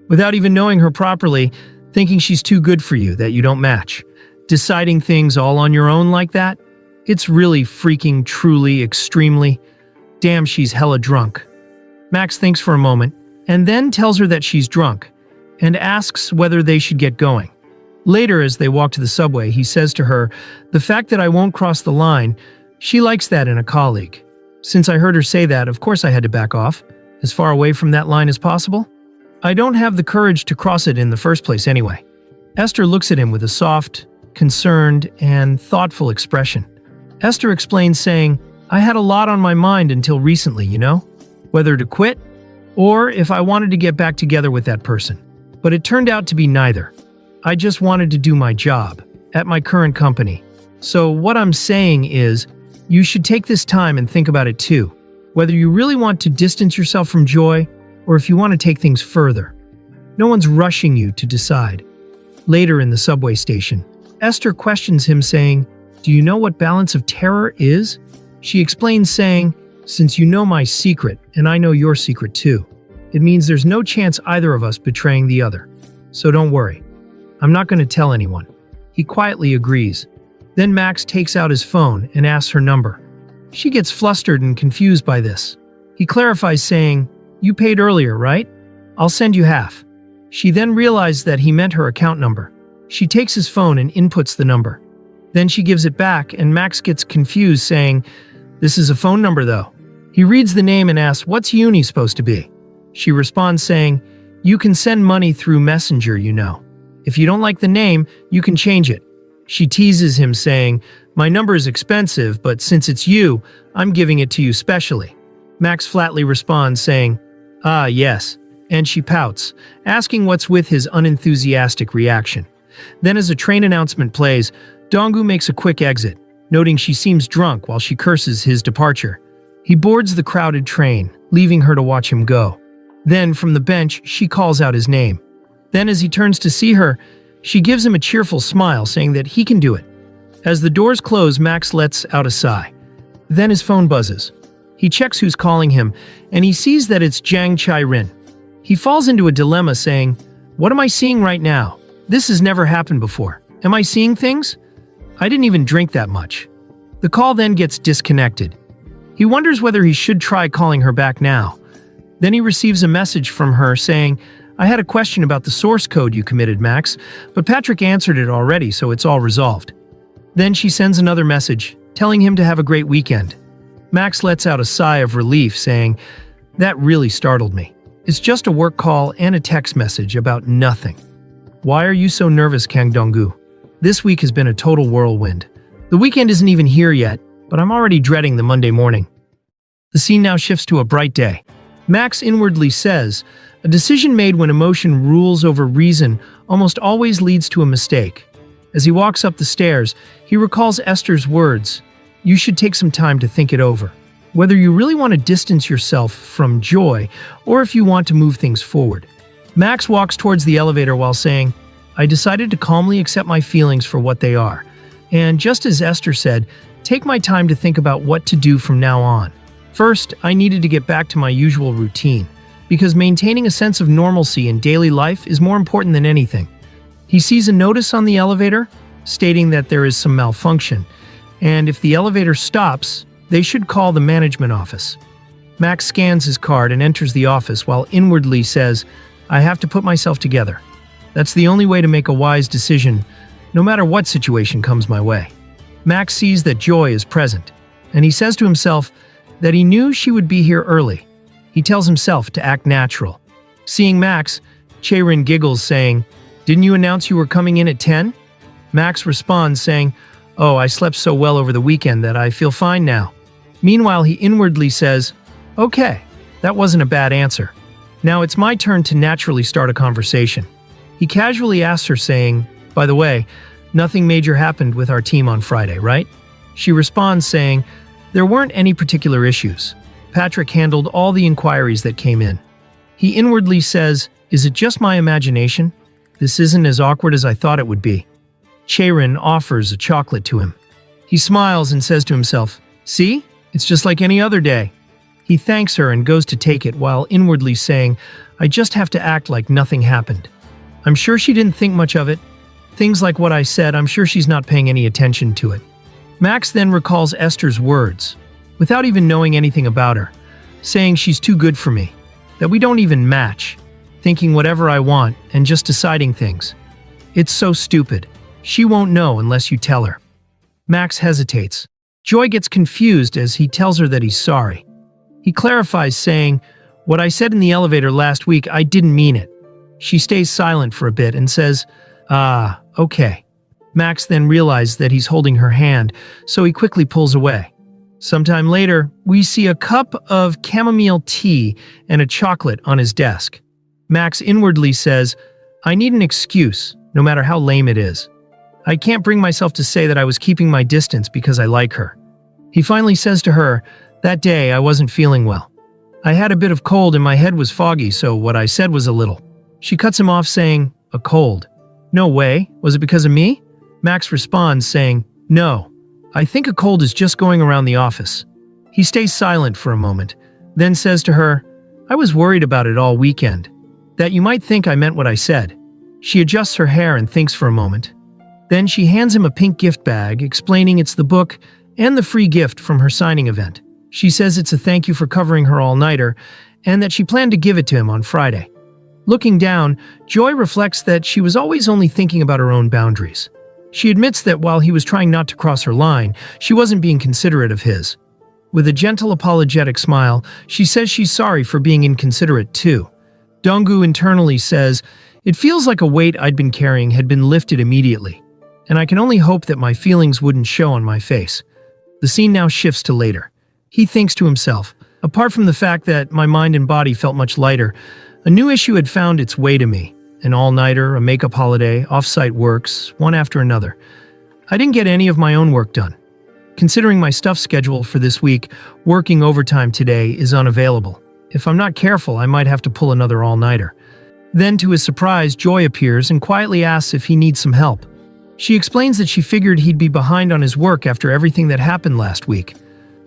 Without even knowing her properly, thinking she's too good for you, that you don't match. Deciding things all on your own like that? It's really freaking, truly, extremely. Damn, she's hella drunk." Max thinks for a moment, and then tells her that she's drunk, and asks whether they should get going. Later, as they walk to the subway, he says to her, "The fact that I won't cross the line, she likes that in a colleague. Since I heard her say that, of course I had to back off, as far away from that line as possible. I don't have the courage to cross it in the first place anyway." Esther looks at him with a soft, concerned, and thoughtful expression. Esther explains, saying, "I had a lot on my mind until recently, you know? Whether to quit, or if I wanted to get back together with that person. But it turned out to be neither. I just wanted to do my job, at my current company. So what I'm saying is, you should take this time and think about it too. Whether you really want to distance yourself from Joy, or if you want to take things further. No one's rushing you to decide." Later in the subway station, Esther questions him, saying, "Do you know what balance of terror is?" She explains, saying, "Since you know my secret, and I know your secret too, it means there's no chance either of us betraying the other. So don't worry. I'm not going to tell anyone." He quietly agrees. Then Max takes out his phone and asks her number. She gets flustered and confused by this. He clarifies, saying, "You paid earlier, right? I'll send you half." She then realizes that he meant her account number. She takes his phone and inputs the number. Then she gives it back, and Max gets confused, saying, "This is a phone number though." He reads the name and asks, "What's uni supposed to be?" She responds, saying, "You can send money through Messenger, you know. If you don't like the name, you can change it." She teases him, saying, "My number is expensive, but since it's you, I'm giving it to you specially." Max flatly responds, saying, "Ah, yes," and she pouts, asking what's with his unenthusiastic reaction. Then as a train announcement plays, Donggu makes a quick exit, noting she seems drunk while she curses his departure. He boards the crowded train, leaving her to watch him go. Then, from the bench, she calls out his name. Then as he turns to see her, she gives him a cheerful smile, saying that he can do it. As the doors close, Max lets out a sigh. Then his phone buzzes. He checks who's calling him, and he sees that it's Jiang Chai-rin. He falls into a dilemma, saying, "What am I seeing right now? This has never happened before. Am I seeing things? I didn't even drink that much." The call then gets disconnected. He wonders whether he should try calling her back now. Then he receives a message from her saying, "I had a question about the source code you committed, Max, but Patrick answered it already, so it's all resolved." Then she sends another message, telling him to have a great weekend. Max lets out a sigh of relief, saying, "That really startled me. It's just a work call and a text message about nothing. Why are you so nervous, Kang Donggu? This week has been a total whirlwind. The weekend isn't even here yet, but I'm already dreading the Monday morning." The scene now shifts to a bright day. Max inwardly says, "A decision made when emotion rules over reason almost always leads to a mistake." As he walks up the stairs, he recalls Esther's words, "You should take some time to think it over. Whether you really want to distance yourself from Joy, or if you want to move things forward." Max walks towards the elevator while saying, "I decided to calmly accept my feelings for what they are. And just as Esther said, take my time to think about what to do from now on. First, I needed to get back to my usual routine, because maintaining a sense of normalcy in daily life is more important than anything." He sees a notice on the elevator stating that there is some malfunction, and if the elevator stops, they should call the management office. Max scans his card and enters the office while inwardly says, "I have to put myself together. That's the only way to make a wise decision, no matter what situation comes my way." Max sees that Joy is present, and he says to himself that he knew she would be here early. He tells himself to act natural. Seeing Max, Cheirin giggles, saying, "Didn't you announce you were coming in at 10? Max responds, saying, "Oh, I slept so well over the weekend that I feel fine now." Meanwhile, he inwardly says, "Okay, that wasn't a bad answer. Now it's my turn to naturally start a conversation." He casually asks her, saying, "By the way, "Nothing major happened with our team on Friday, right?" She responds saying, "There weren't any particular issues. Patrick handled all the inquiries that came in." He inwardly says, "Is it just my imagination? This isn't as awkward as I thought it would be." Chaerin offers a chocolate to him. He smiles and says to himself, "See? It's just like any other day." He thanks her and goes to take it while inwardly saying, "I just have to act like nothing happened. I'm sure she didn't think much of it. Things like what I said, I'm sure she's not paying any attention to it." Max then recalls Esther's words, without even knowing anything about her, saying she's too good for me, that we don't even match, thinking whatever I want and just deciding things. It's so stupid. She won't know unless you tell her. Max hesitates. Joy gets confused as he tells her that he's sorry. He clarifies, saying, "What I said in the elevator last week, I didn't mean it." She stays silent for a bit and says, "Ah, okay." Max then realizes that he's holding her hand, so he quickly pulls away. Sometime later, we see a cup of chamomile tea and a chocolate on his desk. Max inwardly says, "I need an excuse, no matter how lame it is. I can't bring myself to say that I was keeping my distance because I like her." He finally says to her, "That day I wasn't feeling well. I had a bit of cold and my head was foggy, so what I said was a little." She cuts him off saying, "A cold? No way. Was it because of me?" Max responds saying, "No. I think a cold is just going around the office." He stays silent for a moment, then says to her, "I was worried about it all weekend, that you might think I meant what I said." She adjusts her hair and thinks for a moment. Then she hands him a pink gift bag, explaining it's the book and the free gift from her signing event. She says it's a thank you for covering her all-nighter, and that she planned to give it to him on Friday. Looking down, Joy reflects that she was always only thinking about her own boundaries. She admits that while he was trying not to cross her line, she wasn't being considerate of his. With a gentle apologetic smile, she says she's sorry for being inconsiderate too. Donggu internally says, "It feels like a weight I'd been carrying had been lifted immediately, and I can only hope that my feelings wouldn't show on my face." The scene now shifts to later. He thinks to himself, "Apart from the fact that my mind and body felt much lighter, a new issue had found its way to me. An all-nighter, a makeup holiday, off-site works, one after another. I didn't get any of my own work done. Considering my stuff schedule for this week, working overtime today is unavailable. If I'm not careful, I might have to pull another all-nighter." Then, to his surprise, Joy appears and quietly asks if he needs some help. She explains that she figured he'd be behind on his work after everything that happened last week.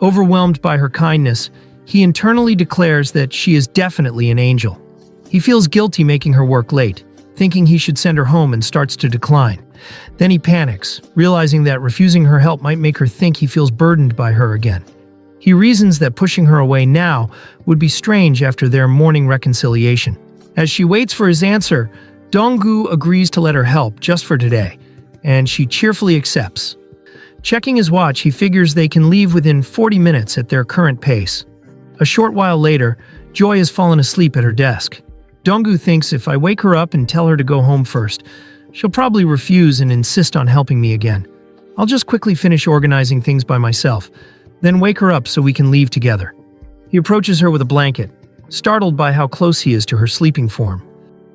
Overwhelmed by her kindness, he internally declares that she is definitely an angel. He feels guilty making her work late, thinking he should send her home, and starts to decline. Then he panics, realizing that refusing her help might make her think he feels burdened by her again. He reasons that pushing her away now would be strange after their morning reconciliation. As she waits for his answer, Donggu agrees to let her help just for today, and she cheerfully accepts. Checking his watch, he figures they can leave within 40 minutes at their current pace. A short while later, Joy has fallen asleep at her desk. Donggu thinks if I wake her up and tell her to go home first, she'll probably refuse and insist on helping me again. I'll just quickly finish organizing things by myself, then wake her up so we can leave together. He approaches her with a blanket, startled by how close he is to her sleeping form.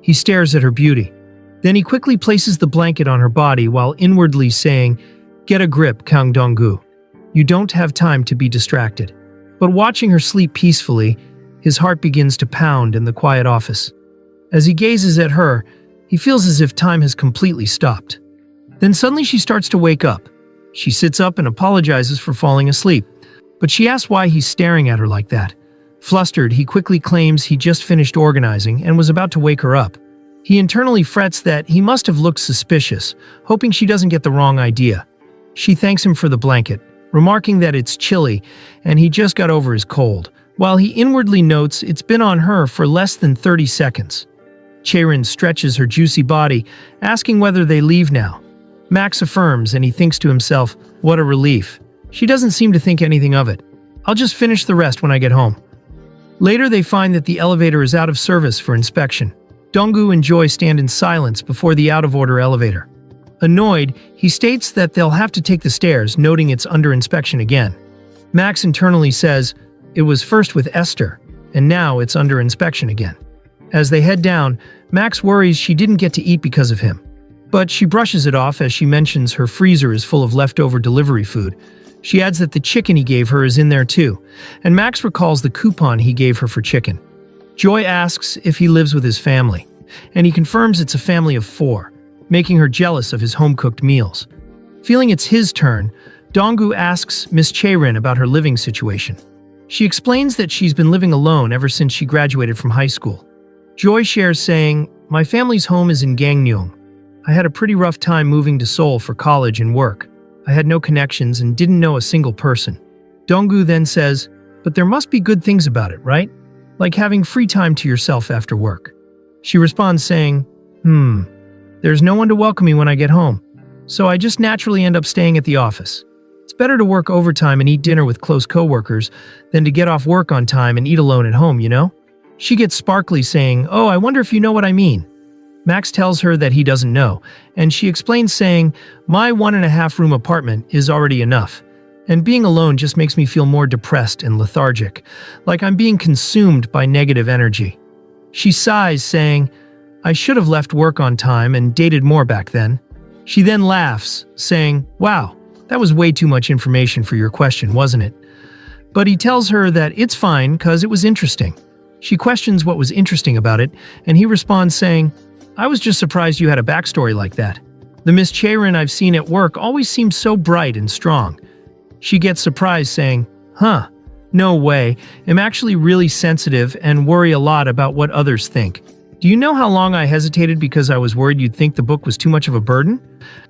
He stares at her beauty. Then he quickly places the blanket on her body while inwardly saying, "Get a grip, Kang Donggu. You don't have time to be distracted." But watching her sleep peacefully, his heart begins to pound in the quiet office. As he gazes at her, he feels as if time has completely stopped. Then suddenly she starts to wake up. She sits up and apologizes for falling asleep, but she asks why he's staring at her like that. Flustered, he quickly claims he just finished organizing and was about to wake her up. He internally frets that he must have looked suspicious, hoping she doesn't get the wrong idea. She thanks him for the blanket, remarking that it's chilly and he just got over his cold, while he inwardly notes it's been on her for less than 30 seconds. Chaerin stretches her juicy body, asking whether they leave now. Max affirms, and he thinks to himself, what a relief. She doesn't seem to think anything of it. I'll just finish the rest when I get home. Later, they find that the elevator is out of service for inspection. Donggu and Joy stand in silence before the out-of-order elevator. Annoyed, he states that they'll have to take the stairs, noting it's under inspection again. Max internally says, it was first with Esther, and now it's under inspection again. As they head down, Max worries she didn't get to eat because of him. But she brushes it off as she mentions her freezer is full of leftover delivery food. She adds that the chicken he gave her is in there too, and Max recalls the coupon he gave her for chicken. Joy asks if he lives with his family, and he confirms it's a family of 4, making her jealous of his home-cooked meals. Feeling it's his turn, Donggu asks Miss Chae-rin about her living situation. She explains that she's been living alone ever since she graduated from high school. Joy shares saying, "My family's home is in Gangneung. I had a pretty rough time moving to Seoul for college and work. I had no connections and didn't know a single person." Donggu then says, "But there must be good things about it, right? Like having free time to yourself after work." She responds saying, "There's no one to welcome me when I get home, so I just naturally end up staying at the office. It's better to work overtime and eat dinner with close coworkers than to get off work on time and eat alone at home, you know?" She gets sparkly saying, "Oh, I wonder if you know what I mean." Max tells her that he doesn't know, and she explains saying, "My 1.5-room apartment is already enough, and being alone just makes me feel more depressed and lethargic, like I'm being consumed by negative energy." She sighs, saying, "I should have left work on time and dated more back then." She then laughs, saying, "Wow, that was way too much information for your question, wasn't it?" But he tells her that it's fine because it was interesting. She questions what was interesting about it, and he responds saying, "I was just surprised you had a backstory like that. The Miss Chae-rin I've seen at work always seemed so bright and strong." She gets surprised saying, "Huh, no way. I'm actually really sensitive and worry a lot about what others think. Do you know how long I hesitated because I was worried you'd think the book was too much of a burden?"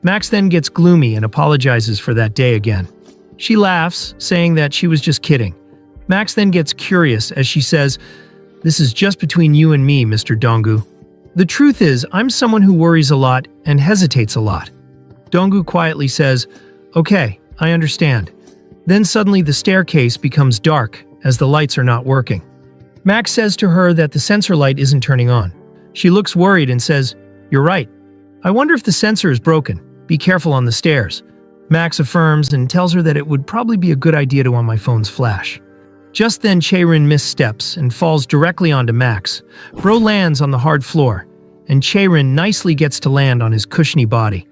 Max then gets gloomy and apologizes for that day again. She laughs, saying that she was just kidding. Max then gets curious as she says, "This is just between you and me, Mr. Donggu. The truth is, I'm someone who worries a lot and hesitates a lot." Donggu quietly says, "Okay, I understand." Then suddenly the staircase becomes dark as the lights are not working. Max says to her that the sensor light isn't turning on. She looks worried and says, "You're right. I wonder if the sensor is broken. Be careful on the stairs." Max affirms and tells her that it would probably be a good idea to on my phone's flash. Just then Chae-rin missteps and falls directly onto Max. Bro lands on the hard floor, and Chae-rin nicely gets to land on his cushiony body.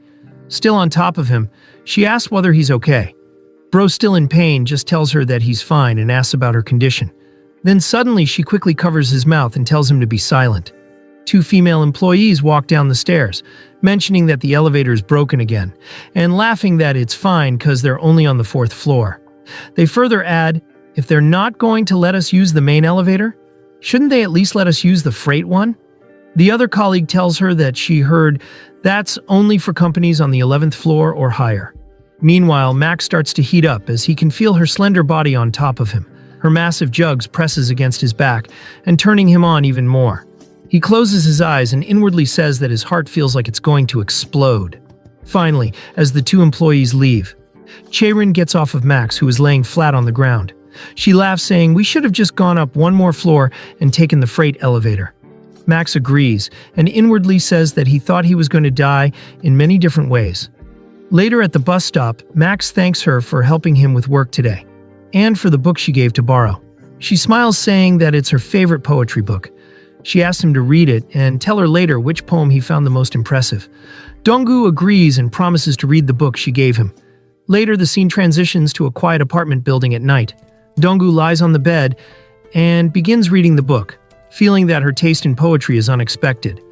Still on top of him, she asks whether he's okay. Bro, still in pain, just tells her that he's fine and asks about her condition. Then suddenly she quickly covers his mouth and tells him to be silent. 2 female employees walk down the stairs, mentioning that the elevator is broken again, and laughing that it's fine because they're only on the 4th floor. They further add, "If they're not going to let us use the main elevator, shouldn't they at least let us use the freight one?" The other colleague tells her that she heard that's only for companies on the 11th floor or higher. Meanwhile, Max starts to heat up as he can feel her slender body on top of him. Her massive jugs presses against his back and turning him on even more. He closes his eyes and inwardly says that his heart feels like it's going to explode. Finally, as the 2 employees leave, Chae-rin gets off of Max, who is laying flat on the ground. She laughs, saying, "We should have just gone up 1 more floor and taken the freight elevator." Max agrees and inwardly says that he thought he was going to die in many different ways. Later at the bus stop, Max thanks her for helping him with work today, and for the book she gave to borrow. She smiles, saying that it's her favorite poetry book. She asks him to read it and tell her later which poem he found the most impressive. Donggu agrees and promises to read the book she gave him. Later, the scene transitions to a quiet apartment building at night. Donggu lies on the bed and begins reading the book, feeling that her taste in poetry is unexpected.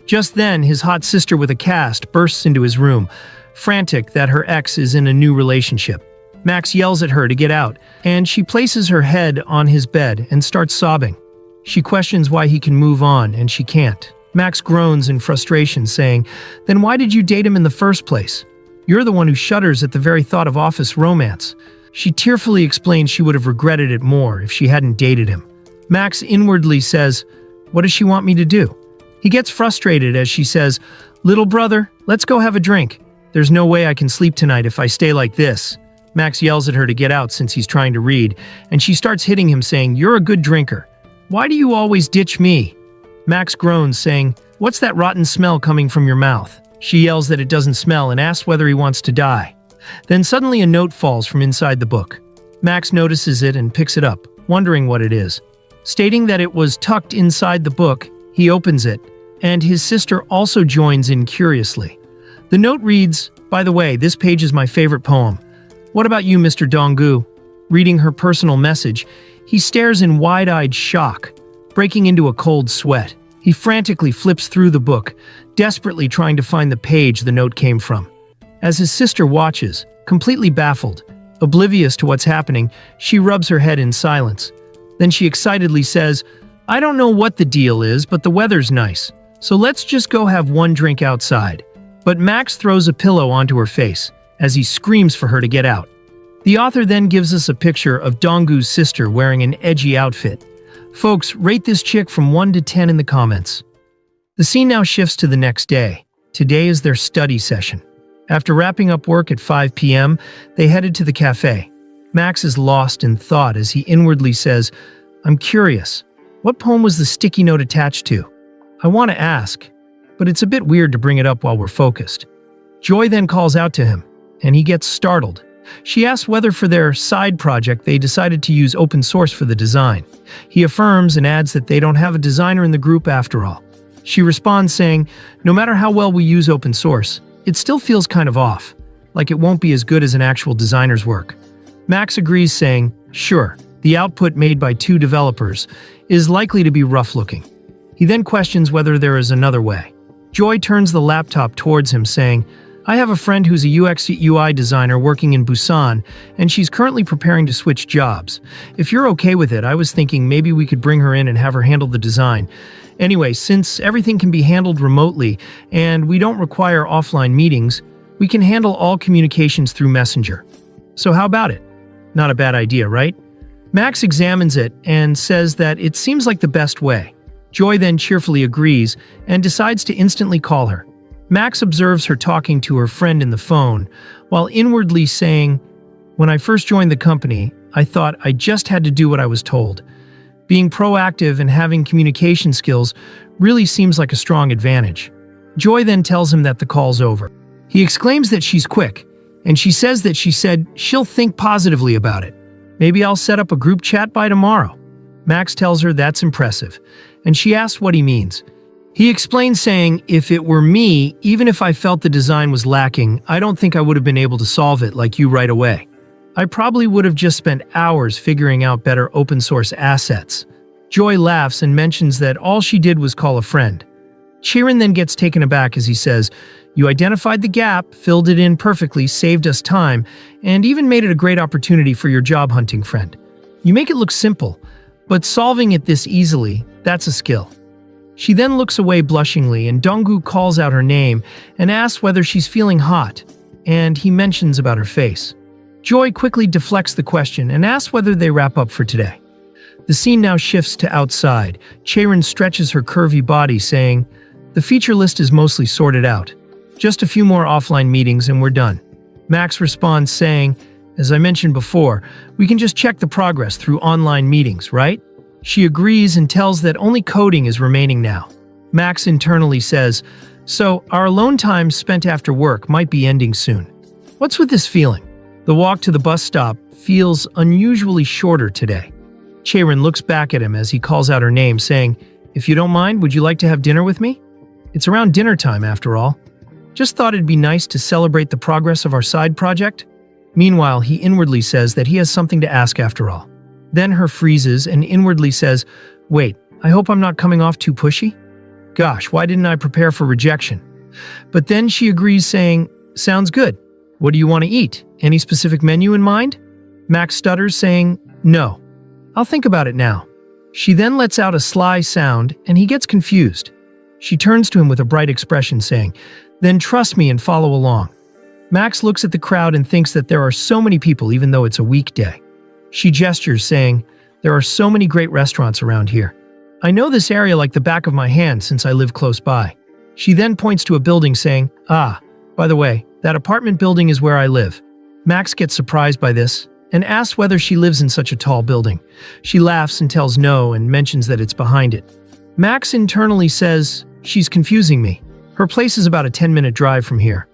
Just then, his hot sister with a cast bursts into his room, frantic that her ex is in a new relationship. Max yells at her to get out, and she places her head on his bed and starts sobbing. She questions why he can move on, and she can't. Max groans in frustration, saying, "Then why did you date him in the first place? You're the one who shudders at the very thought of office romance." She tearfully explains she would have regretted it more if she hadn't dated him. Max inwardly says, "What does she want me to do?" He gets frustrated as she says, "Little brother, let's go have a drink. There's no way I can sleep tonight if I stay like this." Max yells at her to get out since he's trying to read, and she starts hitting him, saying, "You're a good drinker. Why do you always ditch me?" Max groans, saying, "What's that rotten smell coming from your mouth?" She yells that it doesn't smell and asks whether he wants to die. Then suddenly a note falls from inside the book. Max notices it and picks it up, wondering what it is. Stating that it was tucked inside the book, he opens it, and his sister also joins in curiously. The note reads, "By the way, this page is my favorite poem. What about you, Mr. Donggu?" Reading her personal message, he stares in wide-eyed shock, breaking into a cold sweat. He frantically flips through the book, desperately trying to find the page the note came from. As his sister watches, completely baffled, oblivious to what's happening, she rubs her head in silence. Then she excitedly says, "I don't know what the deal is, but the weather's nice, so let's just go have one drink outside." But Max throws a pillow onto her face as he screams for her to get out. The author then gives us a picture of Donggu's sister wearing an edgy outfit. Folks, rate this chick from 1 to 10 in the comments. The scene now shifts to the next day. Today is their study session. After wrapping up work at 5 p.m., they headed to the cafe. Max is lost in thought as he inwardly says, "I'm curious. What poem was the sticky note attached to? I want to ask, but it's a bit weird to bring it up while we're focused." Joy then calls out to him, and he gets startled. She asks whether for their side project they decided to use open source for the design. He affirms and adds that they don't have a designer in the group after all. She responds saying, "No matter how well we use open source, it still feels kind of off, like it won't be as good as an actual designer's work." Max agrees, saying, "Sure, the output made by 2 developers is likely to be rough-looking." He then questions whether there is another way. Joy turns the laptop towards him, saying, "I have a friend who's a UX UI designer working in Busan, and she's currently preparing to switch jobs. If you're okay with it, I was thinking maybe we could bring her in and have her handle the design. Anyway, since everything can be handled remotely and we don't require offline meetings, we can handle all communications through Messenger. So how about it? Not a bad idea, right?" Max examines it and says that it seems like the best way. Joy then cheerfully agrees and decides to instantly call her. Max observes her talking to her friend in the phone, while inwardly saying, "When I first joined the company, I thought I just had to do what I was told. Being proactive and having communication skills really seems like a strong advantage." Joy then tells him that the call's over. He exclaims that she's quick, and she says that she said she'll think positively about it. "Maybe I'll set up a group chat by tomorrow." Max tells her that's impressive, and she asks what he means. He explains, saying, "If it were me, even if I felt the design was lacking, I don't think I would have been able to solve it like you right away. I probably would have just spent hours figuring out better open source assets." Joy laughs and mentions that all she did was call a friend. Chiron then gets taken aback as he says, "You identified the gap, filled it in perfectly, saved us time, and even made it a great opportunity for your job hunting friend. You make it look simple, but solving it this easily, that's a skill." She then looks away blushingly, and Donggu calls out her name and asks whether she's feeling hot, and he mentions about her face. Joy quickly deflects the question and asks whether they wrap up for today. The scene now shifts to outside. Chiron stretches her curvy body, saying, "The feature list is mostly sorted out. Just a few more offline meetings and we're done." Max responds, saying, "As I mentioned before, we can just check the progress through online meetings, right?" She agrees and tells that only coding is remaining now. Max internally says, "So, our alone time spent after work might be ending soon. What's with this feeling?" The walk to the bus stop feels unusually shorter today. Chiron looks back at him as he calls out her name, saying, "If you don't mind, would you like to have dinner with me? It's around dinner time after all. Just thought it'd be nice to celebrate the progress of our side project." Meanwhile, he inwardly says that he has something to ask after all. Then her freezes and inwardly says, "Wait, I hope I'm not coming off too pushy? Gosh, why didn't I prepare for rejection?" But then she agrees, saying, "Sounds good. What do you want to eat? Any specific menu in mind?" Max stutters, saying, "No. I'll think about it now." She then lets out a sly sound, and he gets confused. She turns to him with a bright expression, saying, "Then trust me and follow along." Max looks at the crowd and thinks that there are so many people even though it's a weekday. She gestures, saying, "There are so many great restaurants around here. I know this area like the back of my hand since I live close by." She then points to a building, saying, "Ah, by the way, that apartment building is where I live." Max gets surprised by this and asks whether she lives in such a tall building. She laughs and tells no and mentions that it's behind it. Max internally says, "She's confusing me. Her place is about a 10-minute drive from here."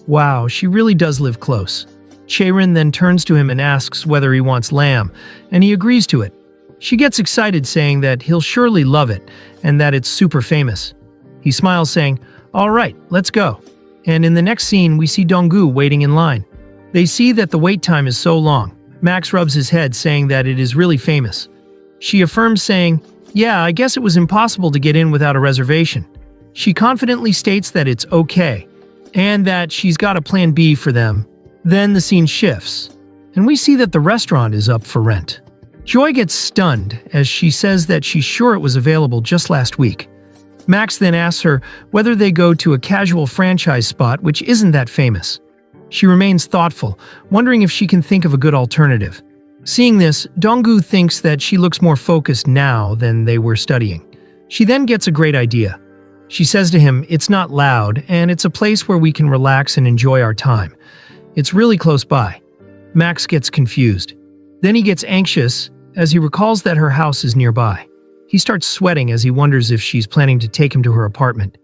Wow, she really does live close. Chiron then turns to him and asks whether he wants lamb, and he agrees to it. She gets excited, saying that he'll surely love it and that it's super famous. He smiles, saying, "All right, let's go." And in the next scene, we see Donggu waiting in line. They see that the wait time is so long. Max rubs his head, saying that it is really famous. She affirms, saying, "Yeah, I guess it was impossible to get in without a reservation." She confidently states that it's okay, and that she's got a plan B for them. Then the scene shifts, and we see that the restaurant is up for rent. Joy gets stunned as she says that she's sure it was available just last week. Max then asks her whether they go to a casual franchise spot which isn't that famous. She remains thoughtful, wondering if she can think of a good alternative. Seeing this, Donggu thinks that she looks more focused now than they were studying. She then gets a great idea. She says to him, "It's not loud, and it's a place where we can relax and enjoy our time. It's really close by." Max gets confused. Then he gets anxious as he recalls that her house is nearby. He starts sweating as he wonders if she's planning to take him to her apartment.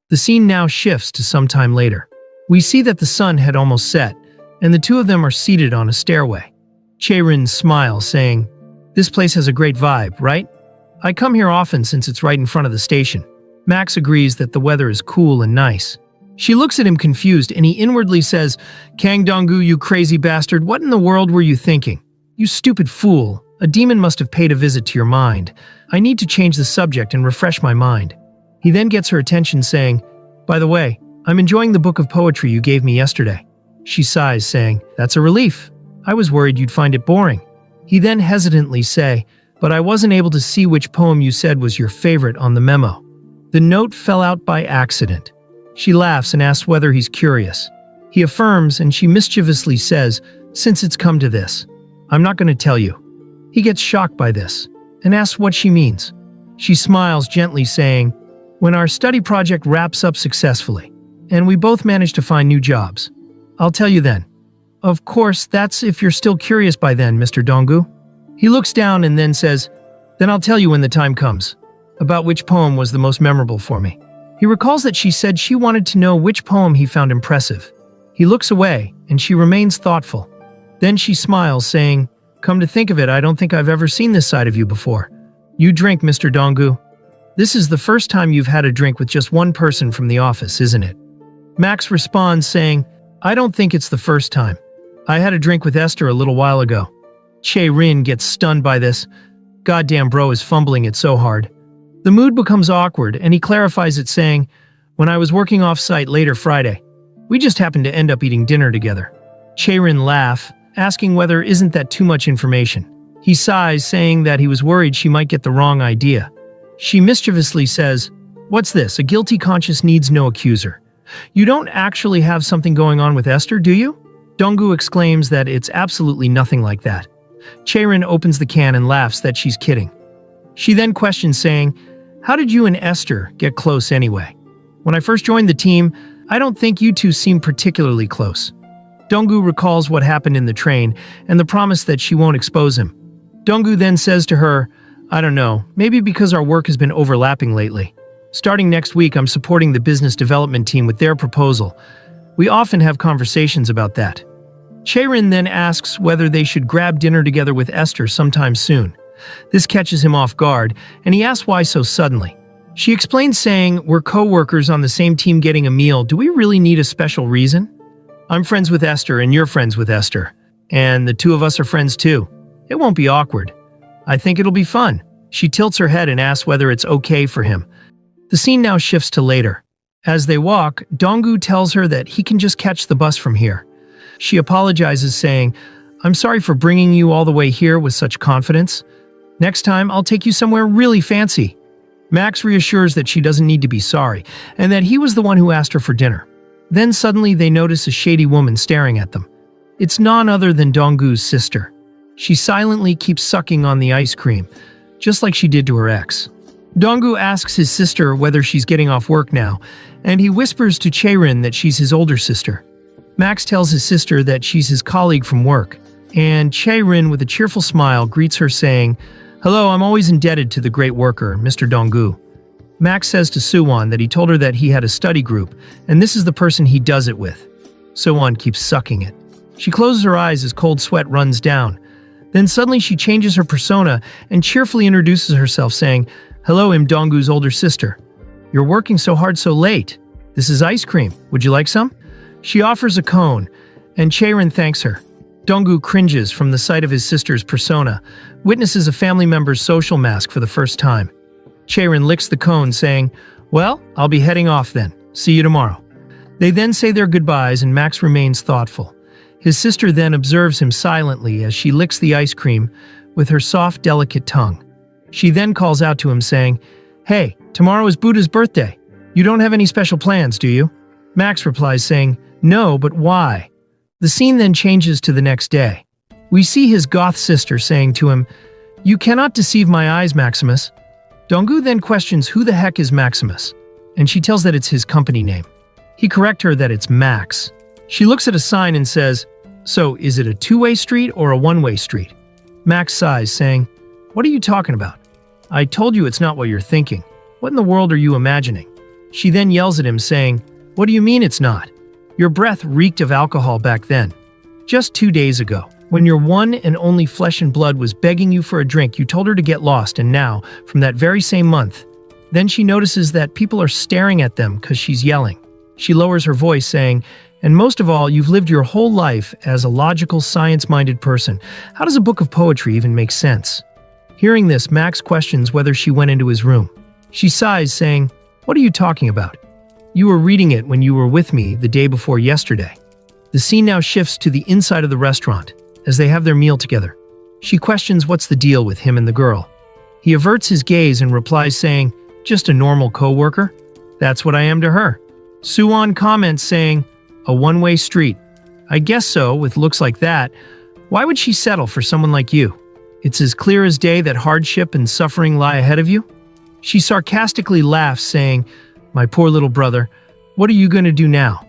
The scene now shifts to some time later. We see that the sun had almost set, and the two of them are seated on a stairway. Chae-rin smiles, saying, "This place has a great vibe, right? I come here often since it's right in front of the station." Max agrees that the weather is cool and nice. She looks at him confused, and he inwardly says, "Kang Donggu, you crazy bastard, what in the world were you thinking? You stupid fool. A demon must have paid a visit to your mind. I need to change the subject and refresh my mind." He then gets her attention, saying, "By the way, I'm enjoying the book of poetry you gave me yesterday." She sighs, saying, "That's a relief. I was worried you'd find it boring." He then hesitantly say, "But I wasn't able to see which poem you said was your favorite on the memo. The note fell out by accident." She laughs and asks whether he's curious. He affirms, and she mischievously says, "Since it's come to this, I'm not going to tell you." He gets shocked by this and asks what she means. She smiles gently, saying, "When our study project wraps up successfully, and we both manage to find new jobs, I'll tell you then. Of course, that's if you're still curious by then, Mr. Donggu." He looks down and then says, "Then I'll tell you when the time comes, about which poem was the most memorable for me." He recalls that she said she wanted to know which poem he found impressive. He looks away, and she remains thoughtful. Then she smiles, saying, "Come to think of it, I don't think I've ever seen this side of you before. You drink, Mr. Donggu. This is the first time you've had a drink with just one person from the office, isn't it?" Max responds, saying, "I don't think it's the first time. I had a drink with Esther a little while ago." Chae-rin gets stunned by this. Goddamn bro is fumbling it so hard. The mood becomes awkward, and he clarifies it, saying, "When I was working off-site later Friday, we just happened to end up eating dinner together." Chae-rin laughs, asking whether isn't that too much information. He sighs, saying that he was worried she might get the wrong idea. She mischievously says, "What's this? A guilty conscience needs no accuser. You don't actually have something going on with Esther, do you?" Donggu exclaims that it's absolutely nothing like that. Chae-rin opens the can and laughs that she's kidding. She then questions, saying, "How did you and Esther get close anyway? When I first joined the team, I don't think you two seemed particularly close." Donggu recalls what happened in the train and the promise that she won't expose him. Donggu then says to her, "I don't know, maybe because our work has been overlapping lately. Starting next week, I'm supporting the business development team with their proposal. We often have conversations about that." Chae-rin then asks whether they should grab dinner together with Esther sometime soon. This catches him off guard, and he asks why so suddenly. She explains, saying, "We're co-workers on the same team getting a meal. Do we really need a special reason? I'm friends with Esther and you're friends with Esther. And the two of us are friends too. It won't be awkward. I think it'll be fun." She tilts her head and asks whether it's okay for him. The scene now shifts to later. As they walk, Donggu tells her that he can just catch the bus from here. She apologizes, saying, "I'm sorry for bringing you all the way here with such confidence. Next time, I'll take you somewhere really fancy." Max reassures that she doesn't need to be sorry, and that he was the one who asked her for dinner. Then suddenly they notice a shady woman staring at them. It's none other than Donggu's sister. She silently keeps sucking on the ice cream, just like she did to her ex. Donggu asks his sister whether she's getting off work now, and he whispers to Chae-rin that she's his older sister. Max tells his sister that she's his colleague from work, and Chae-rin, with a cheerful smile, greets her, saying, "Hello, I'm always indebted to the great worker, Mr. Donggu." Max says to Suwon that he told her that he had a study group, and this is the person he does it with. Suwon keeps sucking it. She closes her eyes as cold sweat runs down. Then suddenly she changes her persona and cheerfully introduces herself, saying, "Hello, I'm Donggu's older sister. You're working so hard so late." "This is ice cream. Would you like some?" She offers a cone, and Chaerin thanks her. Donggu cringes from the sight of his sister's persona, witnesses a family member's social mask for the first time. Chaerin licks the cone, saying, "Well, I'll be heading off then. See you tomorrow." They then say their goodbyes and Max remains thoughtful. His sister then observes him silently as she licks the ice cream with her soft, delicate tongue. She then calls out to him saying, "Hey, tomorrow is Buddha's birthday. You don't have any special plans, do you?" Max replies saying, "No, but why?" The scene then changes to the next day. We see his goth sister saying to him, "You cannot deceive my eyes, Maximus." Donggu then questions who the heck is Maximus, and she tells that it's his company name. He corrects her that it's Max. She looks at a sign and says, "So, is it a two-way street or a one-way street?" Max sighs, saying, "What are you talking about? I told you it's not what you're thinking. What in the world are you imagining?" She then yells at him, saying, "What do you mean it's not? Your breath reeked of alcohol back then. Just 2 days ago, when your one and only flesh and blood was begging you for a drink, you told her to get lost, and now, from that very same month." Then she notices that people are staring at them because she's yelling. She lowers her voice, saying, "And most of all, you've lived your whole life as a logical, science-minded person. How does a book of poetry even make sense?" Hearing this, Max questions whether she went into his room. She sighs, saying, "What are you talking about? You were reading it when you were with me the day before yesterday." The scene now shifts to the inside of the restaurant, as they have their meal together. She questions what's the deal with him and the girl. He averts his gaze and replies saying, "Just a normal co-worker? That's what I am to her." Suwon comments saying, "A one-way street. I guess so, with looks like that. Why would she settle for someone like you? It's as clear as day that hardship and suffering lie ahead of you." She sarcastically laughs, saying, "My poor little brother, what are you going to do now?"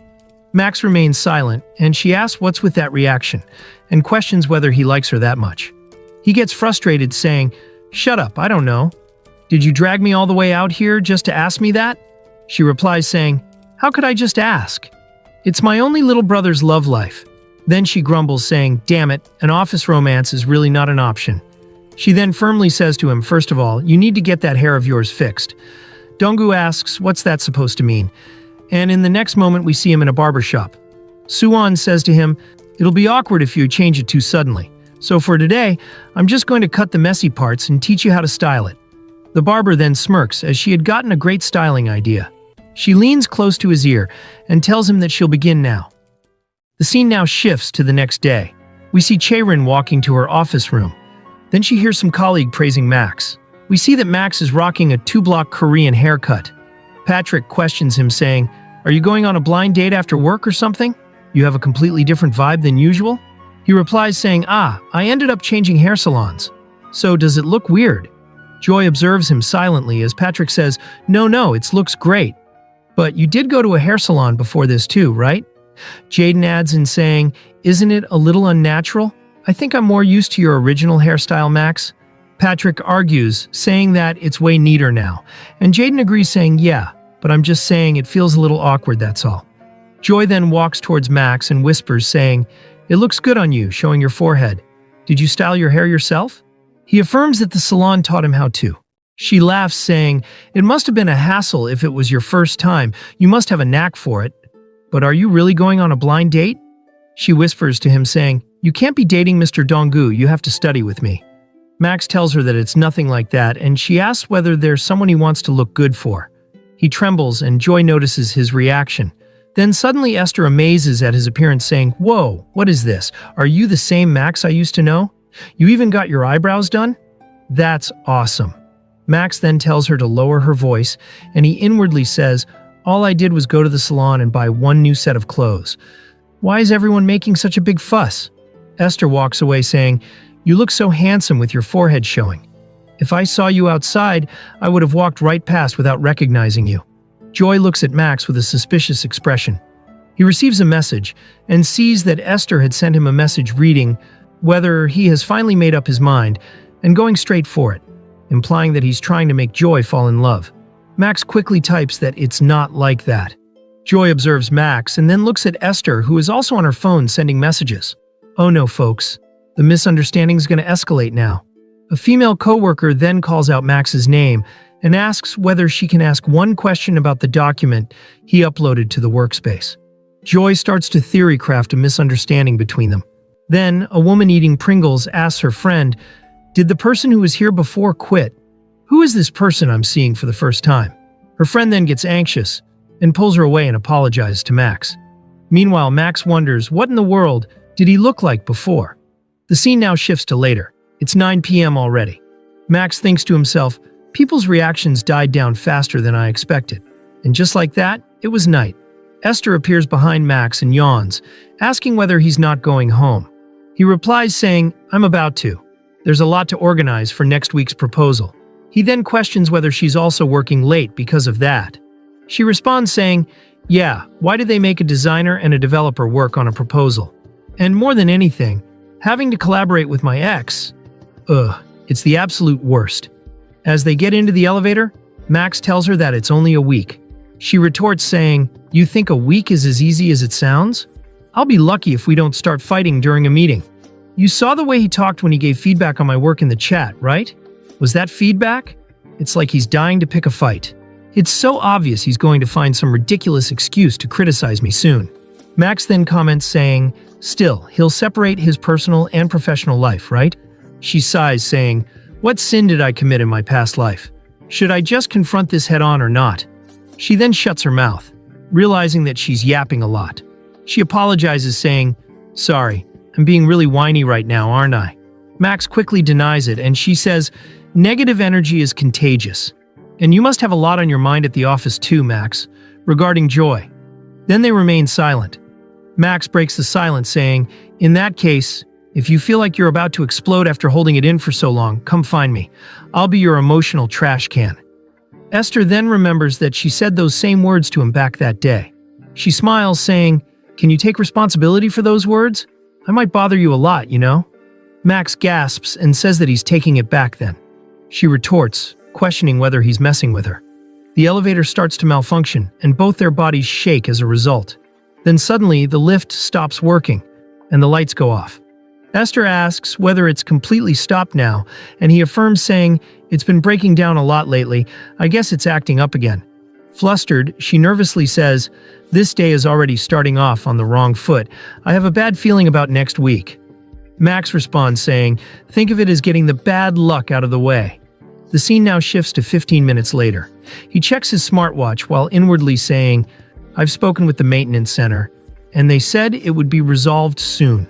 Max remains silent, and she asks what's with that reaction, and questions whether he likes her that much. He gets frustrated, saying, "Shut up, I don't know. Did you drag me all the way out here just to ask me that?" She replies saying, "How could I just ask? It's my only little brother's love life." Then she grumbles, saying, "Damn it, an office romance is really not an option." She then firmly says to him, "First of all, you need to get that hair of yours fixed." Donggu asks, "What's that supposed to mean?" And in the next moment, we see him in a barber shop. Suwon says to him, "It'll be awkward if you change it too suddenly. So for today, I'm just going to cut the messy parts and teach you how to style it." The barber then smirks, as she had gotten a great styling idea. She leans close to his ear and tells him that she'll begin now. The scene now shifts to the next day. We see Chaerin walking to her office room. Then she hears some colleague praising Max. We see that Max is rocking a 2-block Korean haircut. Patrick questions him, saying, "Are you going on a blind date after work or something? You have a completely different vibe than usual?" He replies saying, "I ended up changing hair salons. So does it look weird?" Joy observes him silently as Patrick says, No, it looks great. But you did go to a hair salon before this too, right?" Jaden adds in saying, "Isn't it a little unnatural? I think I'm more used to your original hairstyle, Max." Patrick argues, saying that it's way neater now, and Jaden agrees, saying, "Yeah, but I'm just saying it feels a little awkward, that's all." Joy then walks towards Max and whispers, saying, "It looks good on you, showing your forehead. Did you style your hair yourself?" He affirms that the salon taught him how to. She laughs, saying, "It must have been a hassle if it was your first time. You must have a knack for it. But are you really going on a blind date?" She whispers to him, saying, "You can't be dating Mr. Donggu, you have to study with me." Max tells her that it's nothing like that, and she asks whether there's someone he wants to look good for. He trembles, and Joy notices his reaction. Then suddenly Esther amazes at his appearance, saying, "Whoa, what is this? Are you the same Max I used to know? You even got your eyebrows done? That's awesome." Max then tells her to lower her voice, and he inwardly says, "All I did was go to the salon and buy one new set of clothes. Why is everyone making such a big fuss?" Esther walks away saying, "You look so handsome with your forehead showing. If I saw you outside, I would have walked right past without recognizing you." Joy looks at Max with a suspicious expression. He receives a message and sees that Esther had sent him a message reading whether he has finally made up his mind and going straight for it, implying that he's trying to make Joy fall in love. Max quickly types that it's not like that. Joy observes Max and then looks at Esther, who is also on her phone sending messages. Oh no, folks. The misunderstanding is going to escalate now. A female coworker then calls out Max's name, and asks whether she can ask one question about the document he uploaded to the workspace. Joy starts to theorycraft a misunderstanding between them. Then, a woman eating Pringles asks her friend, "Did the person who was here before quit? Who is this person I'm seeing for the first time?" Her friend then gets anxious and pulls her away and apologizes to Max. Meanwhile, Max wonders what in the world did he look like before? The scene now shifts to later. It's 9 p.m. already. Max thinks to himself, people's reactions died down faster than I expected. And just like that, it was night. Esther appears behind Max and yawns, asking whether he's not going home. He replies saying, "I'm about to. There's a lot to organize for next week's proposal." He then questions whether she's also working late because of that. She responds saying, "Yeah, why did they make a designer and a developer work on a proposal? And more than anything, having to collaborate with my ex, it's the absolute worst." As they get into the elevator, Max tells her that it's only a week. She retorts saying, "You think a week is as easy as it sounds? I'll be lucky if we don't start fighting during a meeting. You saw the way he talked when he gave feedback on my work in the chat, right? Was that feedback? It's like he's dying to pick a fight. It's so obvious he's going to find some ridiculous excuse to criticize me soon." Max then comments saying, "Still, he'll separate his personal and professional life, right?" She sighs saying, "What sin did I commit in my past life? Should I just confront this head-on or not?" She then shuts her mouth, realizing that she's yapping a lot. She apologizes saying, "Sorry, I'm being really whiny right now, aren't I?" Max quickly denies it and she says, "Negative energy is contagious. And you must have a lot on your mind at the office too, Max, regarding Joy." Then they remain silent. Max breaks the silence saying, "In that case, if you feel like you're about to explode after holding it in for so long, come find me. I'll be your emotional trash can." Esther then remembers that she said those same words to him back that day. She smiles saying, "Can you take responsibility for those words? I might bother you a lot, you know?" Max gasps and says that he's taking it back then. She retorts, questioning whether he's messing with her. The elevator starts to malfunction, and both their bodies shake as a result. Then suddenly, the lift stops working, and the lights go off. Esther asks whether it's completely stopped now, and he affirms saying, "It's been breaking down a lot lately. I guess it's acting up again." Flustered, she nervously says, "This day is already starting off on the wrong foot. I have a bad feeling about next week." Max responds saying, "Think of it as getting the bad luck out of the way." The scene now shifts to 15 minutes later. He checks his smartwatch while inwardly saying, "I've spoken with the maintenance center, and they said it would be resolved soon.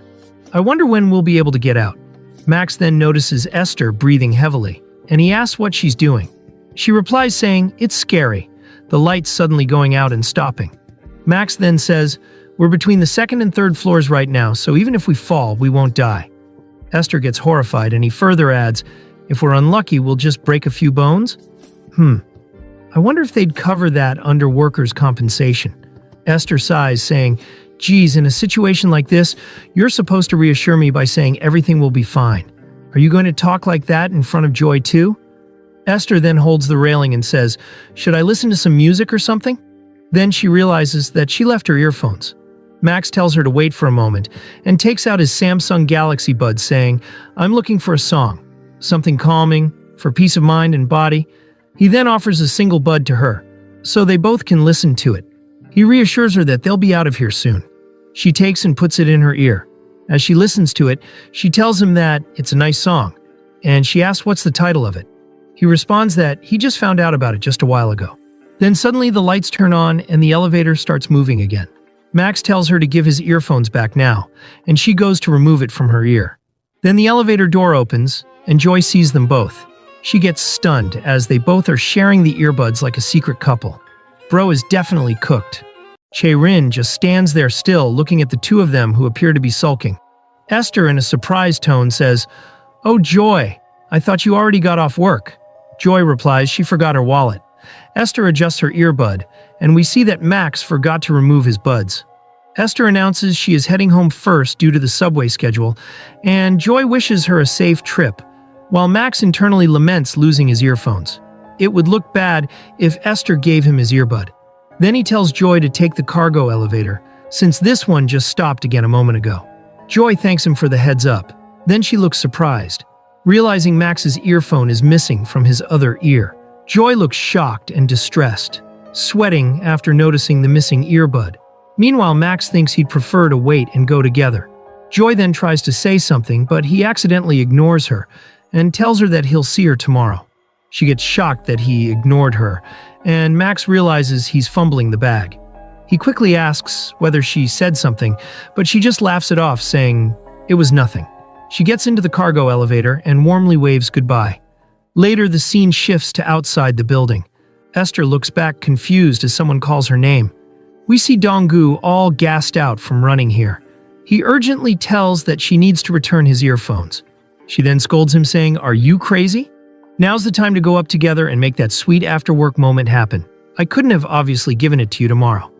I wonder when we'll be able to get out." Max then notices Esther breathing heavily, and he asks what she's doing. She replies saying, "It's scary, the lights suddenly going out and stopping." Max then says, "We're between the second and third floors right now, so even if we fall, we won't die." Esther gets horrified, and he further adds, "If we're unlucky, we'll just break a few bones? I wonder if they'd cover that under workers' compensation." Esther sighs, saying, "Geez, in a situation like this, you're supposed to reassure me by saying everything will be fine. Are you going to talk like that in front of Joy too?" Esther then holds the railing and says, "Should I listen to some music or something?" Then she realizes that she left her earphones. Max tells her to wait for a moment and takes out his Samsung Galaxy Buds saying, "I'm looking for a song, something calming, for peace of mind and body." He then offers a single bud to her, so they both can listen to it. He reassures her that they'll be out of here soon. She takes and puts it in her ear. As she listens to it, she tells him that it's a nice song, and she asks what's the title of it. He responds that he just found out about it just a while ago. Then suddenly the lights turn on and the elevator starts moving again. Max tells her to give his earphones back now, and she goes to remove it from her ear. Then the elevator door opens, and Joy sees them both. She gets stunned as they both are sharing the earbuds like a secret couple. Bro is definitely cooked. Che-Rin just stands there still looking at the two of them who appear to be sulking. Esther in a surprised tone says, "Oh Joy, I thought you already got off work." Joy replies she forgot her wallet. Esther adjusts her earbud, and we see that Max forgot to remove his buds. Esther announces she is heading home first due to the subway schedule, and Joy wishes her a safe trip, while Max internally laments losing his earphones. It would look bad if Esther gave him his earbud. Then he tells Joy to take the cargo elevator, since this one just stopped again a moment ago. Joy thanks him for the heads up. Then she looks surprised, realizing Max's earphone is missing from his other ear. Joy looks shocked and distressed, sweating after noticing the missing earbud. Meanwhile, Max thinks he'd prefer to wait and go together. Joy then tries to say something, but he accidentally ignores her and tells her that he'll see her tomorrow. She gets shocked that he ignored her, and Max realizes he's fumbling the bag. He quickly asks whether she said something, but she just laughs it off, saying it was nothing. She gets into the cargo elevator and warmly waves goodbye. Later, the scene shifts to outside the building. Esther looks back confused as someone calls her name. We see Donggu all gassed out from running here. He urgently tells that she needs to return his earphones. She then scolds him, saying, "Are you crazy? Now's the time to go up together and make that sweet after-work moment happen. I couldn't have obviously given it to you tomorrow."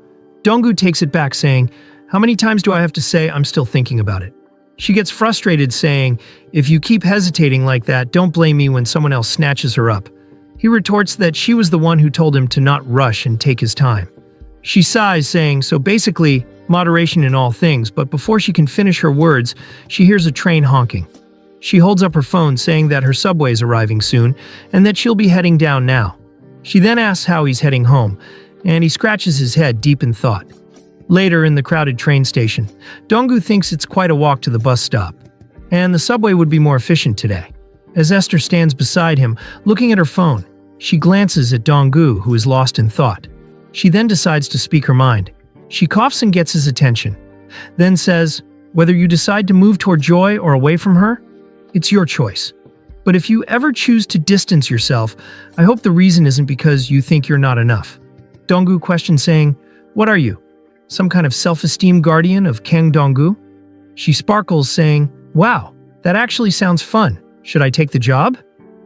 Donggu takes it back, saying, "How many times do I have to say I'm still thinking about it?" She gets frustrated, saying, "If you keep hesitating like that, don't blame me when someone else snatches her up." He retorts that she was the one who told him to not rush and take his time. She sighs, saying, "So basically, moderation in all things," but before she can finish her words, she hears a train honking. She holds up her phone, saying that her subway is arriving soon and that she'll be heading down now. She then asks how he's heading home, and he scratches his head deep in thought. Later, in the crowded train station, Donggu thinks it's quite a walk to the bus stop, and the subway would be more efficient today. As Esther stands beside him, looking at her phone, she glances at Donggu, who is lost in thought. She then decides to speak her mind. She coughs and gets his attention, then says, "Whether you decide to move toward Joy or away from her, it's your choice. But if you ever choose to distance yourself, I hope the reason isn't because you think you're not enough." Donggu questions, saying, "What are you? Some kind of self-esteem guardian of Kang Donggu?" She sparkles, saying, "Wow, that actually sounds fun. Should I take the job?"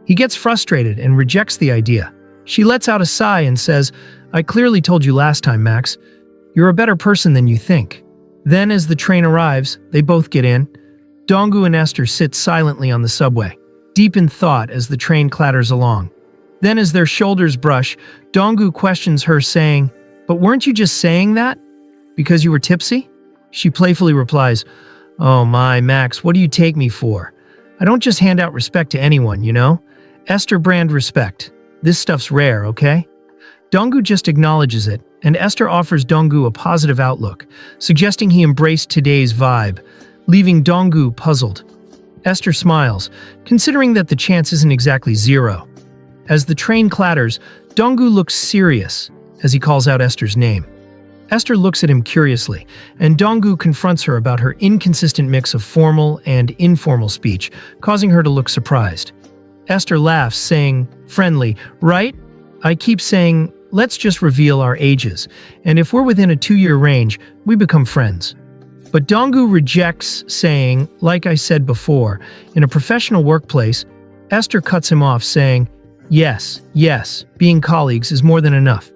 He gets frustrated and rejects the idea. She lets out a sigh and says, "I clearly told you last time, Max. You're a better person than you think." Then, as the train arrives, they both get in. Donggu and Esther sit silently on the subway, deep in thought as the train clatters along. Then, as their shoulders brush, Donggu questions her, saying, "But weren't you just saying that because you were tipsy?" She playfully replies, "Oh my, Max, what do you take me for? I don't just hand out respect to anyone, you know? Esther brand respect. This stuff's rare, okay?" Donggu just acknowledges it, and Esther offers Donggu a positive outlook, suggesting he embrace today's vibe, leaving Donggu puzzled. Esther smiles, considering that the chance isn't exactly zero. As the train clatters, Donggu looks serious as he calls out Esther's name. Esther looks at him curiously, and Donggu confronts her about her inconsistent mix of formal and informal speech, causing her to look surprised. Esther laughs, saying, "Friendly, right? I keep saying, let's just reveal our ages, and if we're within a 2-year range, we become friends." But Donggu rejects, saying, "Like I said before, in a professional workplace," Esther cuts him off, saying, Yes, being colleagues is more than enough."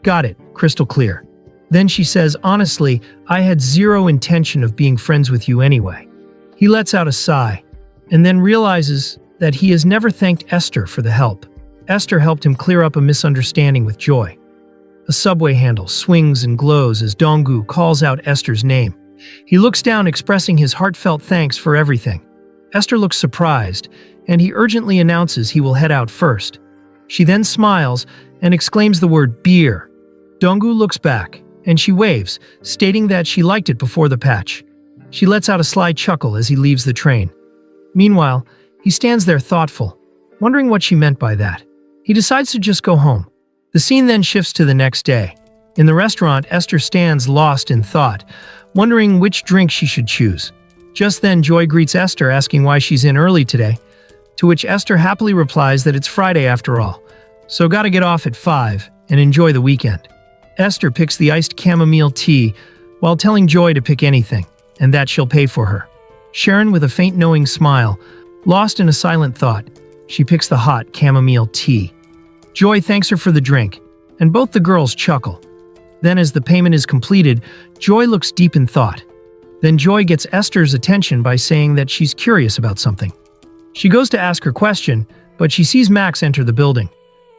Got it, crystal clear. Then she says, "Honestly, I had zero intention of being friends with you anyway." He lets out a sigh, and then realizes that he has never thanked Esther for the help. Esther helped him clear up a misunderstanding with Joy. A subway handle swings and glows as Donggu calls out Esther's name. He looks down, expressing his heartfelt thanks for everything. Esther looks surprised, and he urgently announces he will head out first. She then smiles and exclaims the word beer. Donggu looks back, and she waves, stating that she liked it before the patch. She lets out a sly chuckle as he leaves the train. Meanwhile, he stands there thoughtful, wondering what she meant by that. He decides to just go home. The scene then shifts to the next day. In the restaurant, Esther stands lost in thought, wondering which drink she should choose. Just then, Joy greets Esther, asking why she's in early today, to which Esther happily replies that it's Friday after all, so gotta get off at 5 and enjoy the weekend. Esther picks the iced chamomile tea while telling Joy to pick anything, and that she'll pay for her. Sharon, with a faint knowing smile, lost in a silent thought, she picks the hot chamomile tea. Joy thanks her for the drink, and both the girls chuckle. Then, as the payment is completed, Joy looks deep in thought. Then Joy gets Esther's attention by saying that she's curious about something. She goes to ask her question, but she sees Max enter the building.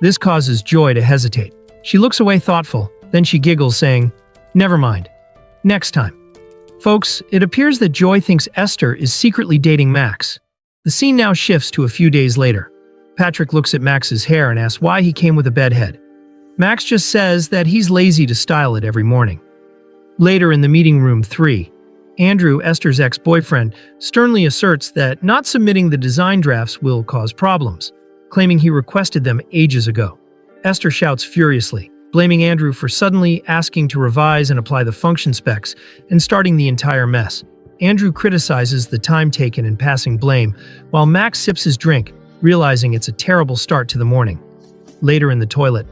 This causes Joy to hesitate. She looks away thoughtful, then she giggles, saying, "Never mind. Next time." Folks, it appears that Joy thinks Esther is secretly dating Max. The scene now shifts to a few days later. Patrick looks at Max's hair and asks why he came with a bedhead. Max just says that he's lazy to style it every morning. Later in the meeting room 3, Andrew, Esther's ex-boyfriend, sternly asserts that not submitting the design drafts will cause problems, claiming he requested them ages ago. Esther shouts furiously, blaming Andrew for suddenly asking to revise and apply the function specs and starting the entire mess. Andrew criticizes the time taken and passing blame, while Max sips his drink, realizing it's a terrible start to the morning. Later in the toilet,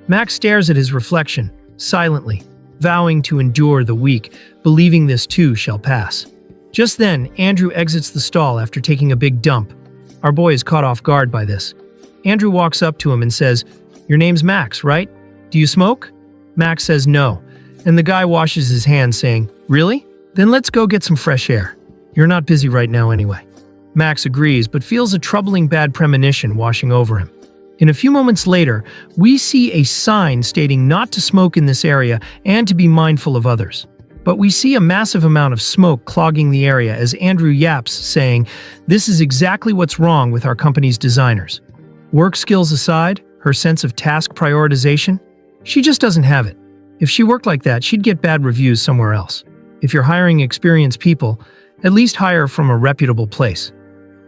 Max stares at his reflection, silently, vowing to endure the week, believing this too shall pass. Just then, Andrew exits the stall after taking a big dump. Our boy is caught off guard by this. Andrew walks up to him and says, "Your name's Max, right? Do you smoke?" Max says no, and the guy washes his hands saying, "Really? Then let's go get some fresh air. You're not busy right now anyway." Max agrees, but feels a troubling bad premonition washing over him. In a few moments later, we see a sign stating not to smoke in this area and to be mindful of others. But we see a massive amount of smoke clogging the area as Andrew yaps, saying, "This is exactly what's wrong with our company's designers." Work skills aside, her sense of task prioritization? She just doesn't have it. If she worked like that, she'd get bad reviews somewhere else. If you're hiring experienced people, at least hire from a reputable place.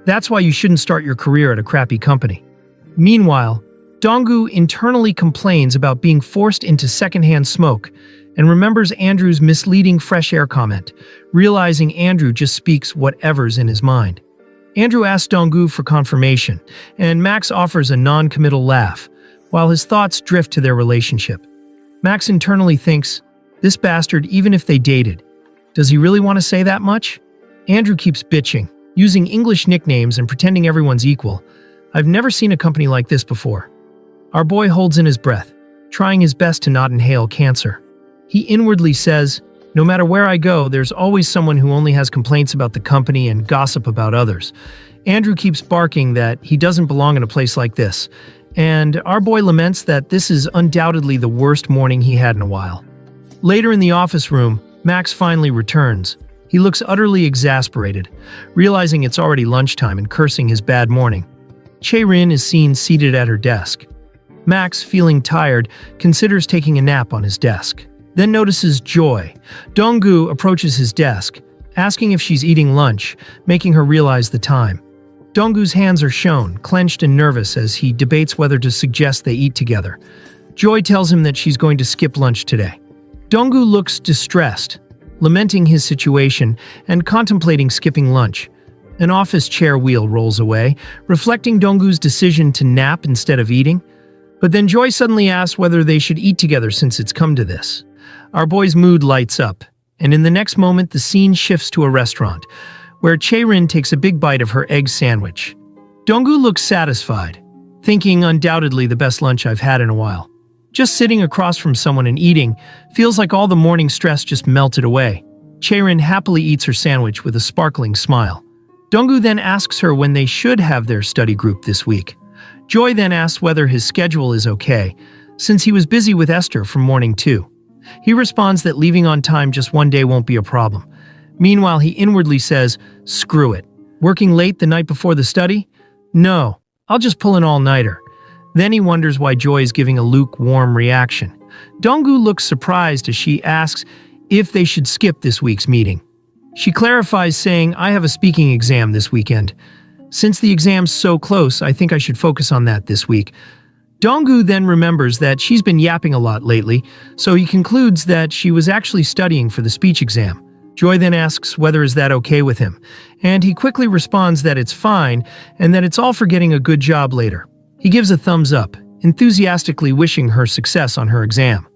That's why you shouldn't start your career at a crappy company. Meanwhile, Donggu internally complains about being forced into secondhand smoke and remembers Andrew's misleading fresh air comment, realizing Andrew just speaks whatever's in his mind. Andrew asks Donggu for confirmation, and Max offers a non-committal laugh, while his thoughts drift to their relationship. Max internally thinks, this bastard, even if they dated, does he really want to say that much? Andrew keeps bitching, using English nicknames and pretending everyone's equal. I've never seen a company like this before. Our boy holds in his breath, trying his best to not inhale cancer. He inwardly says, no matter where I go, there's always someone who only has complaints about the company and gossip about others. Andrew keeps barking that he doesn't belong in a place like this, and our boy laments that this is undoubtedly the worst morning he had in a while. Later in the office room, Max finally returns. He looks utterly exasperated, realizing it's already lunchtime and cursing his bad morning. Che-rin is seen seated at her desk. Max, feeling tired, considers taking a nap on his desk. Then notices Joy. Donggu approaches his desk, asking if she's eating lunch, making her realize the time. Donggu's hands are shown, clenched and nervous as he debates whether to suggest they eat together. Joy tells him that she's going to skip lunch today. Donggu looks distressed, lamenting his situation and contemplating skipping lunch. An office chair wheel rolls away, reflecting Donggu's decision to nap instead of eating. But then Joy suddenly asks whether they should eat together since it's come to this. Our boy's mood lights up, and in the next moment the scene shifts to a restaurant, where Che-rin takes a big bite of her egg sandwich. Donggu looks satisfied, thinking undoubtedly the best lunch I've had in a while. Just sitting across from someone and eating feels like all the morning stress just melted away. Che-rin happily eats her sandwich with a sparkling smile. Donggu then asks her when they should have their study group this week. Joy then asks whether his schedule is okay, since he was busy with Esther from morning 2. He responds that leaving on time just one day won't be a problem. Meanwhile, he inwardly says, screw it. Working late the night before the study? No, I'll just pull an all-nighter. Then he wonders why Joy is giving a lukewarm reaction. Donggu looks surprised as she asks if they should skip this week's meeting. She clarifies, saying, I have a speaking exam this weekend. Since the exam's so close, I think I should focus on that this week. Donggu then remembers that she's been yapping a lot lately, so he concludes that she was actually studying for the speech exam. Joy then asks whether is that okay with him, and he quickly responds that it's fine and that it's all for getting a good job later. He gives a thumbs up, enthusiastically wishing her success on her exam.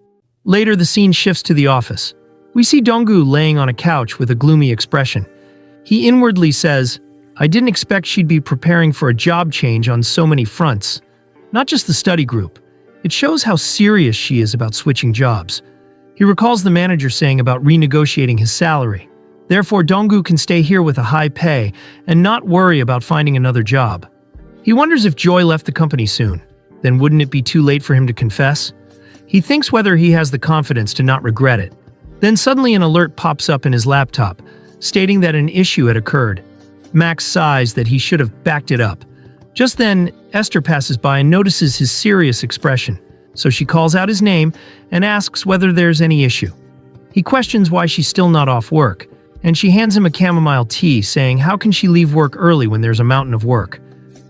Later, the scene shifts to the office. We see Donggu laying on a couch with a gloomy expression. He inwardly says, I didn't expect she'd be preparing for a job change on so many fronts. Not just the study group. It shows how serious she is about switching jobs. He recalls the manager saying about renegotiating his salary. Therefore, Donggu can stay here with a high pay and not worry about finding another job. He wonders if Joy left the company soon. Then wouldn't it be too late for him to confess? He thinks whether he has the confidence to not regret it. Then suddenly an alert pops up in his laptop, stating that an issue had occurred. Max sighs that he should have backed it up, Just then, Esther passes by and notices his serious expression, so she calls out his name and asks whether there's any issue. He questions why she's still not off work, and she hands him a chamomile tea, saying how can she leave work early when there's a mountain of work.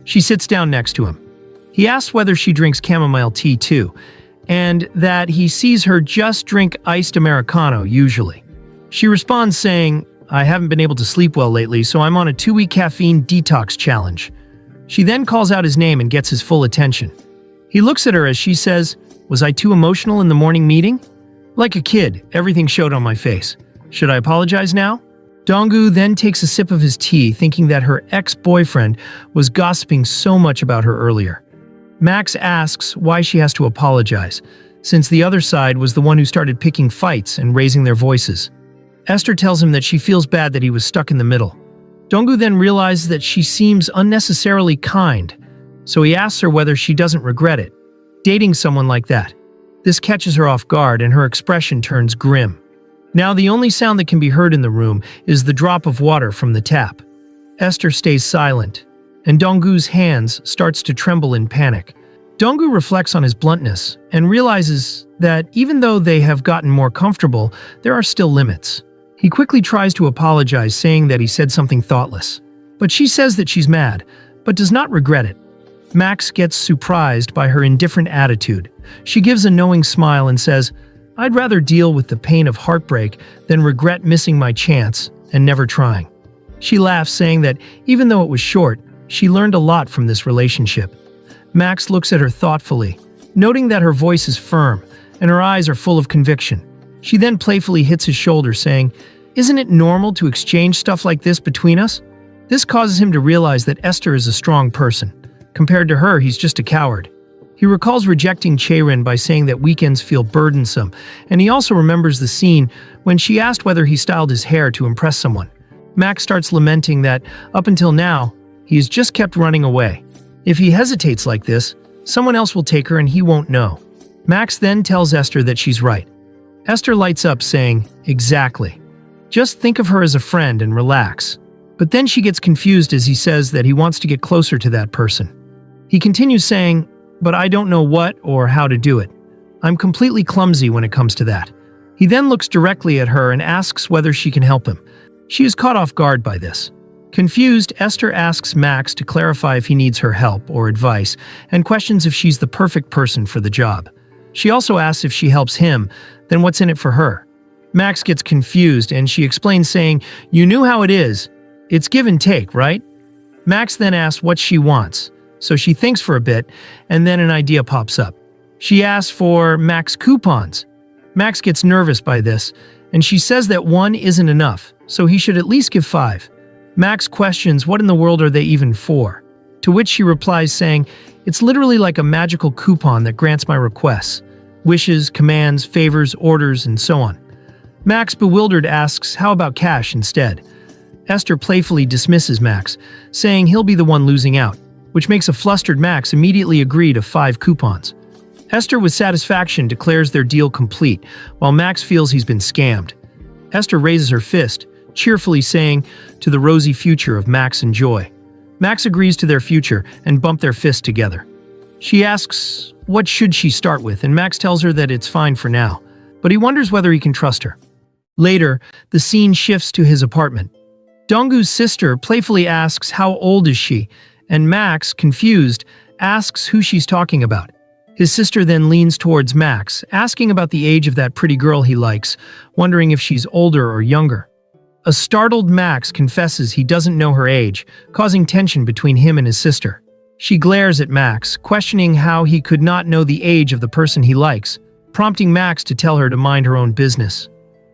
She sits down next to him. He asks whether she drinks chamomile tea too, and that he sees her just drink iced Americano usually. She responds saying, I haven't been able to sleep well lately, so I'm on a 2-week caffeine detox challenge. She then calls out his name and gets his full attention. He looks at her as she says, was I too emotional in the morning meeting? Like a kid, everything showed on my face. Should I apologize now? Donggu then takes a sip of his tea, thinking that her ex-boyfriend was gossiping so much about her earlier. Max asks why she has to apologize, since the other side was the one who started picking fights and raising their voices. Esther tells him that she feels bad that he was stuck in the middle. Donggu then realizes that she seems unnecessarily kind, so he asks her whether she doesn't regret it, dating someone like that. This catches her off guard and her expression turns grim. Now the only sound that can be heard in the room is the drop of water from the tap. Esther stays silent, and Donggu's hands starts to tremble in panic. Donggu reflects on his bluntness and realizes that even though they have gotten more comfortable, there are still limits. He quickly tries to apologize, saying that he said something thoughtless. But she says that she's mad, but does not regret it. Max gets surprised by her indifferent attitude. She gives a knowing smile and says, I'd rather deal with the pain of heartbreak than regret missing my chance and never trying. She laughs, saying that even though it was short, she learned a lot from this relationship. Max looks at her thoughtfully, noting that her voice is firm and her eyes are full of conviction. She then playfully hits his shoulder, saying, Isn't it normal to exchange stuff like this between us? This causes him to realize that Esther is a strong person. Compared to her, he's just a coward. He recalls rejecting Chaerin by saying that weekends feel burdensome, and he also remembers the scene when she asked whether he styled his hair to impress someone. Max starts lamenting that, up until now, he has just kept running away. If he hesitates like this, someone else will take her and he won't know. Max then tells Esther that she's right. Esther lights up, saying, Exactly. Just think of her as a friend and relax. But then she gets confused as he says that he wants to get closer to that person. He continues saying, But I don't know what or how to do it. I'm completely clumsy when it comes to that. He then looks directly at her and asks whether she can help him. She is caught off guard by this. Confused, Esther asks Max to clarify if he needs her help or advice, and questions if she's the perfect person for the job. She also asks if she helps him, then what's in it for her? Max gets confused and she explains, saying, You knew how it is. It's give and take, right? Max then asks what she wants, so she thinks for a bit, and then an idea pops up. She asks for Max coupons. Max gets nervous by this, and she says that 1 isn't enough, so he should at least give 5. Max questions what in the world are they even for, to which she replies saying, It's literally like a magical coupon that grants my requests, wishes, commands, favors, orders, and so on. Max, bewildered, asks how about cash instead. Esther playfully dismisses Max, saying he'll be the one losing out, which makes a flustered Max immediately agree to 5 coupons. Esther with satisfaction declares their deal complete, while Max feels he's been scammed. Esther raises her fist, cheerfully saying, To the rosy future of Max and Joy. Max agrees to their future and bump their fists together. She asks what should she start with, and Max tells her that it's fine for now, but he wonders whether he can trust her. Later, the scene shifts to his apartment. Donggu's sister playfully asks how old is she, and Max, confused, asks who she's talking about. His sister then leans towards Max, asking about the age of that pretty girl he likes, wondering if she's older or younger. A startled Max confesses he doesn't know her age, causing tension between him and his sister. She glares at Max, questioning how he could not know the age of the person he likes, prompting Max to tell her to mind her own business.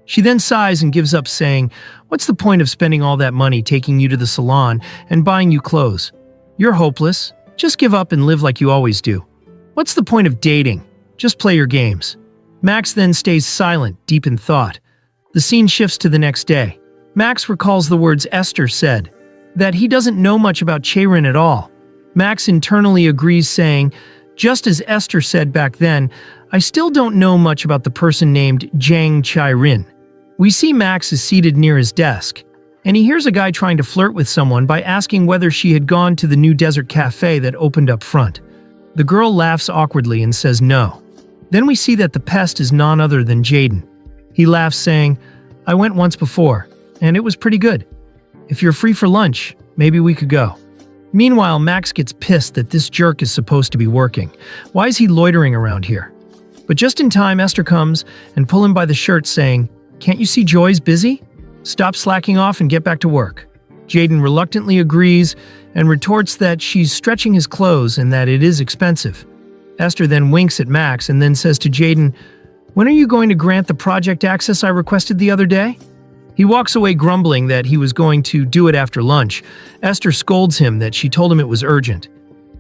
She then sighs and gives up, saying, What's the point of spending all that money taking you to the salon and buying you clothes? You're hopeless. Just give up and live like you always do. What's the point of dating? Just play your games. Max then stays silent, deep in thought. The scene shifts to the next day. Max recalls the words Esther said, that he doesn't know much about Chaerin at all. Max internally agrees, saying, Just as Esther said back then, I still don't know much about the person named Jang Chaerin. We see Max is seated near his desk, and he hears a guy trying to flirt with someone by asking whether she had gone to the new desert cafe that opened up front. The girl laughs awkwardly and says no. Then we see that the pest is none other than Jaden. He laughs, saying, "I went once before, and it was pretty good. If you're free for lunch, maybe we could go." Meanwhile, Max gets pissed that this jerk is supposed to be working. Why is he loitering around here? But just in time, Esther comes and pulls him by the shirt, saying, "Can't you see Joy's busy? Stop slacking off and get back to work." Jaden reluctantly agrees and retorts that she's stretching his clothes and that it is expensive. Esther then winks at Max and then says to Jaden, "When are you going to grant the project access I requested the other day?" He walks away grumbling that he was going to do it after lunch. Esther scolds him that she told him it was urgent.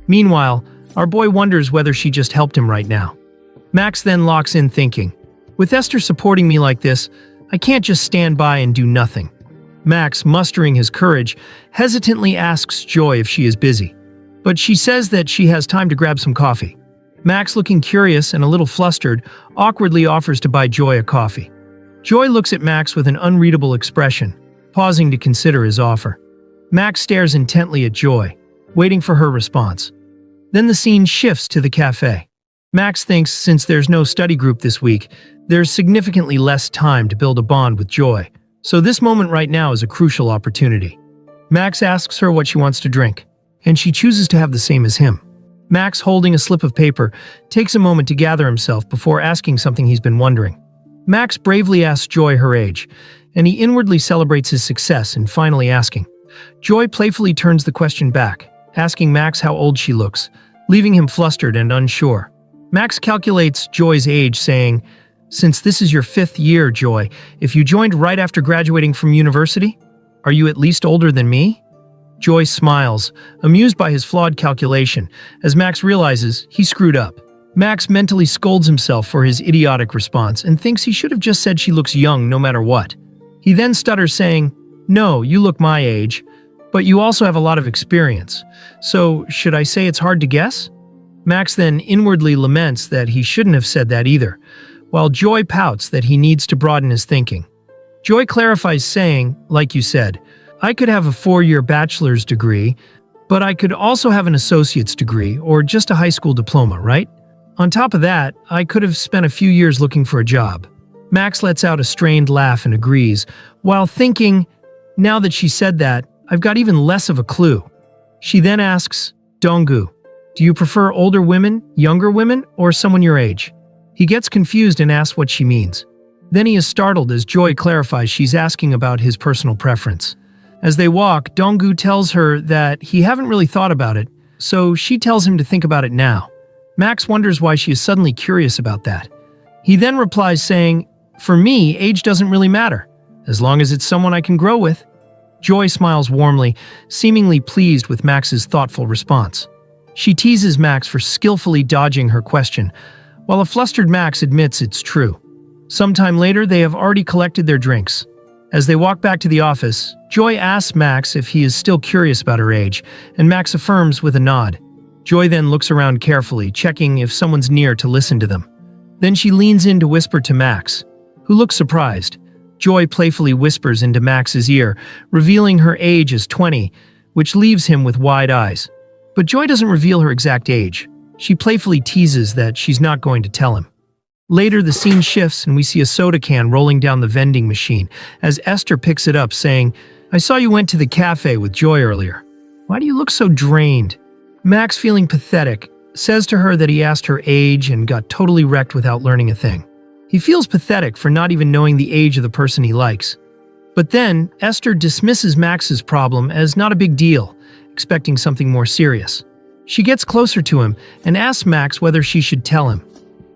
Meanwhile, our boy wonders whether she just helped him right now. Max then locks in thinking, "With Esther supporting me like this, I can't just stand by and do nothing." Max, mustering his courage, hesitantly asks Joy if she is busy, but she says that she has time to grab some coffee. Max, looking curious and a little flustered, awkwardly offers to buy Joy a coffee. Joy looks at Max with an unreadable expression, pausing to consider his offer. Max stares intently at Joy, waiting for her response. Then the scene shifts to the cafe. Max thinks since there's no study group this week, there's significantly less time to build a bond with Joy, so this moment right now is a crucial opportunity. Max asks her what she wants to drink, and she chooses to have the same as him. Max, holding a slip of paper, takes a moment to gather himself before asking something he's been wondering. Max bravely asks Joy her age, and he inwardly celebrates his success in finally asking. Joy playfully turns the question back, asking Max how old she looks, leaving him flustered and unsure. Max calculates Joy's age, saying, "Since this is your 5th year, Joy, if you joined right after graduating from university, are you at least older than me?" Joy smiles, amused by his flawed calculation, as Max realizes he screwed up. Max mentally scolds himself for his idiotic response and thinks he should have just said she looks young no matter what. He then stutters, saying, "No, you look my age, but you also have a lot of experience. So, should I say it's hard to guess?" Max then inwardly laments that he shouldn't have said that either, while Joy pouts that he needs to broaden his thinking. Joy clarifies, saying, "Like you said, I could have a 4-year bachelor's degree, but I could also have an associate's degree or just a high school diploma, right? On top of that, I could have spent a few years looking for a job." Max lets out a strained laugh and agrees, while thinking, now that she said that, I've got even less of a clue. She then asks, "Donggu, do you prefer older women, younger women, or someone your age?" He gets confused and asks what she means. Then he is startled as Joy clarifies she's asking about his personal preference. As they walk, Donggu tells her that he haven't really thought about it, so she tells him to think about it now. Max wonders why she is suddenly curious about that. He then replies saying, "For me, age doesn't really matter, as long as it's someone I can grow with." Joy smiles warmly, seemingly pleased with Max's thoughtful response. She teases Max for skillfully dodging her question, while a flustered Max admits it's true. Sometime later, they have already collected their drinks. As they walk back to the office, Joy asks Max if he is still curious about her age, and Max affirms with a nod. Joy then looks around carefully, checking if someone's near to listen to them. Then she leans in to whisper to Max, who looks surprised. Joy playfully whispers into Max's ear, revealing her age as 20, which leaves him with wide eyes. But Joy doesn't reveal her exact age. She playfully teases that she's not going to tell him. Later, the scene shifts and we see a soda can rolling down the vending machine as Esther picks it up, saying, "I saw you went to the cafe with Joy earlier. Why do you look so drained?" Max, feeling pathetic, says to her that he asked her age and got totally wrecked without learning a thing. He feels pathetic for not even knowing the age of the person he likes. But then, Esther dismisses Max's problem as not a big deal, expecting something more serious. She gets closer to him and asks Max whether she should tell him.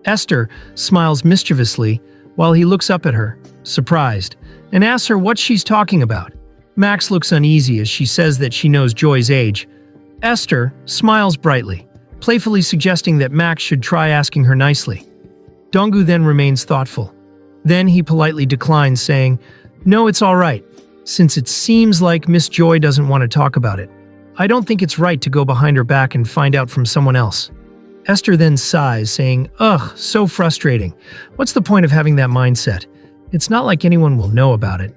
Esther smiles mischievously while he looks up at her, surprised, and asks her what she's talking about. Max looks uneasy as she says that she knows Joy's age. Esther smiles brightly, playfully suggesting that Max should try asking her nicely. Donggu then remains thoughtful. Then he politely declines, saying, "No, it's all right, since it seems like Miss Joy doesn't want to talk about it. I don't think it's right to go behind her back and find out from someone else." Esther then sighs, saying, "Ugh, so frustrating. What's the point of having that mindset? It's not like anyone will know about it."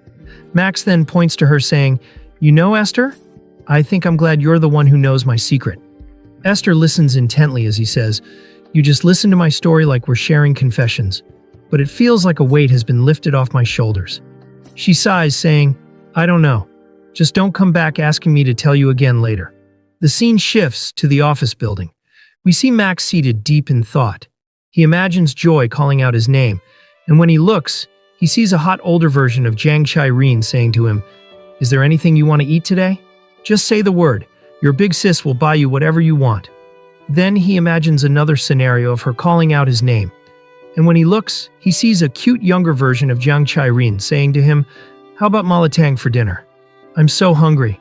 Max then points to her saying, "You know, Esther? I think I'm glad you're the one who knows my secret." Esther listens intently as he says, "You just listen to my story like we're sharing confessions, but it feels like a weight has been lifted off my shoulders." She sighs, saying, "I don't know. Just don't come back asking me to tell you again later." The scene shifts to the office building. We see Max seated deep in thought. He imagines Joy calling out his name, and when he looks, he sees a hot older version of Jiang Chai-rin saying to him, "Is there anything you want to eat today? Just say the word. Your big sis will buy you whatever you want." Then he imagines another scenario of her calling out his name, and when he looks, he sees a cute younger version of Jiang Chai-rin saying to him, "How about malatang for dinner? I'm so hungry."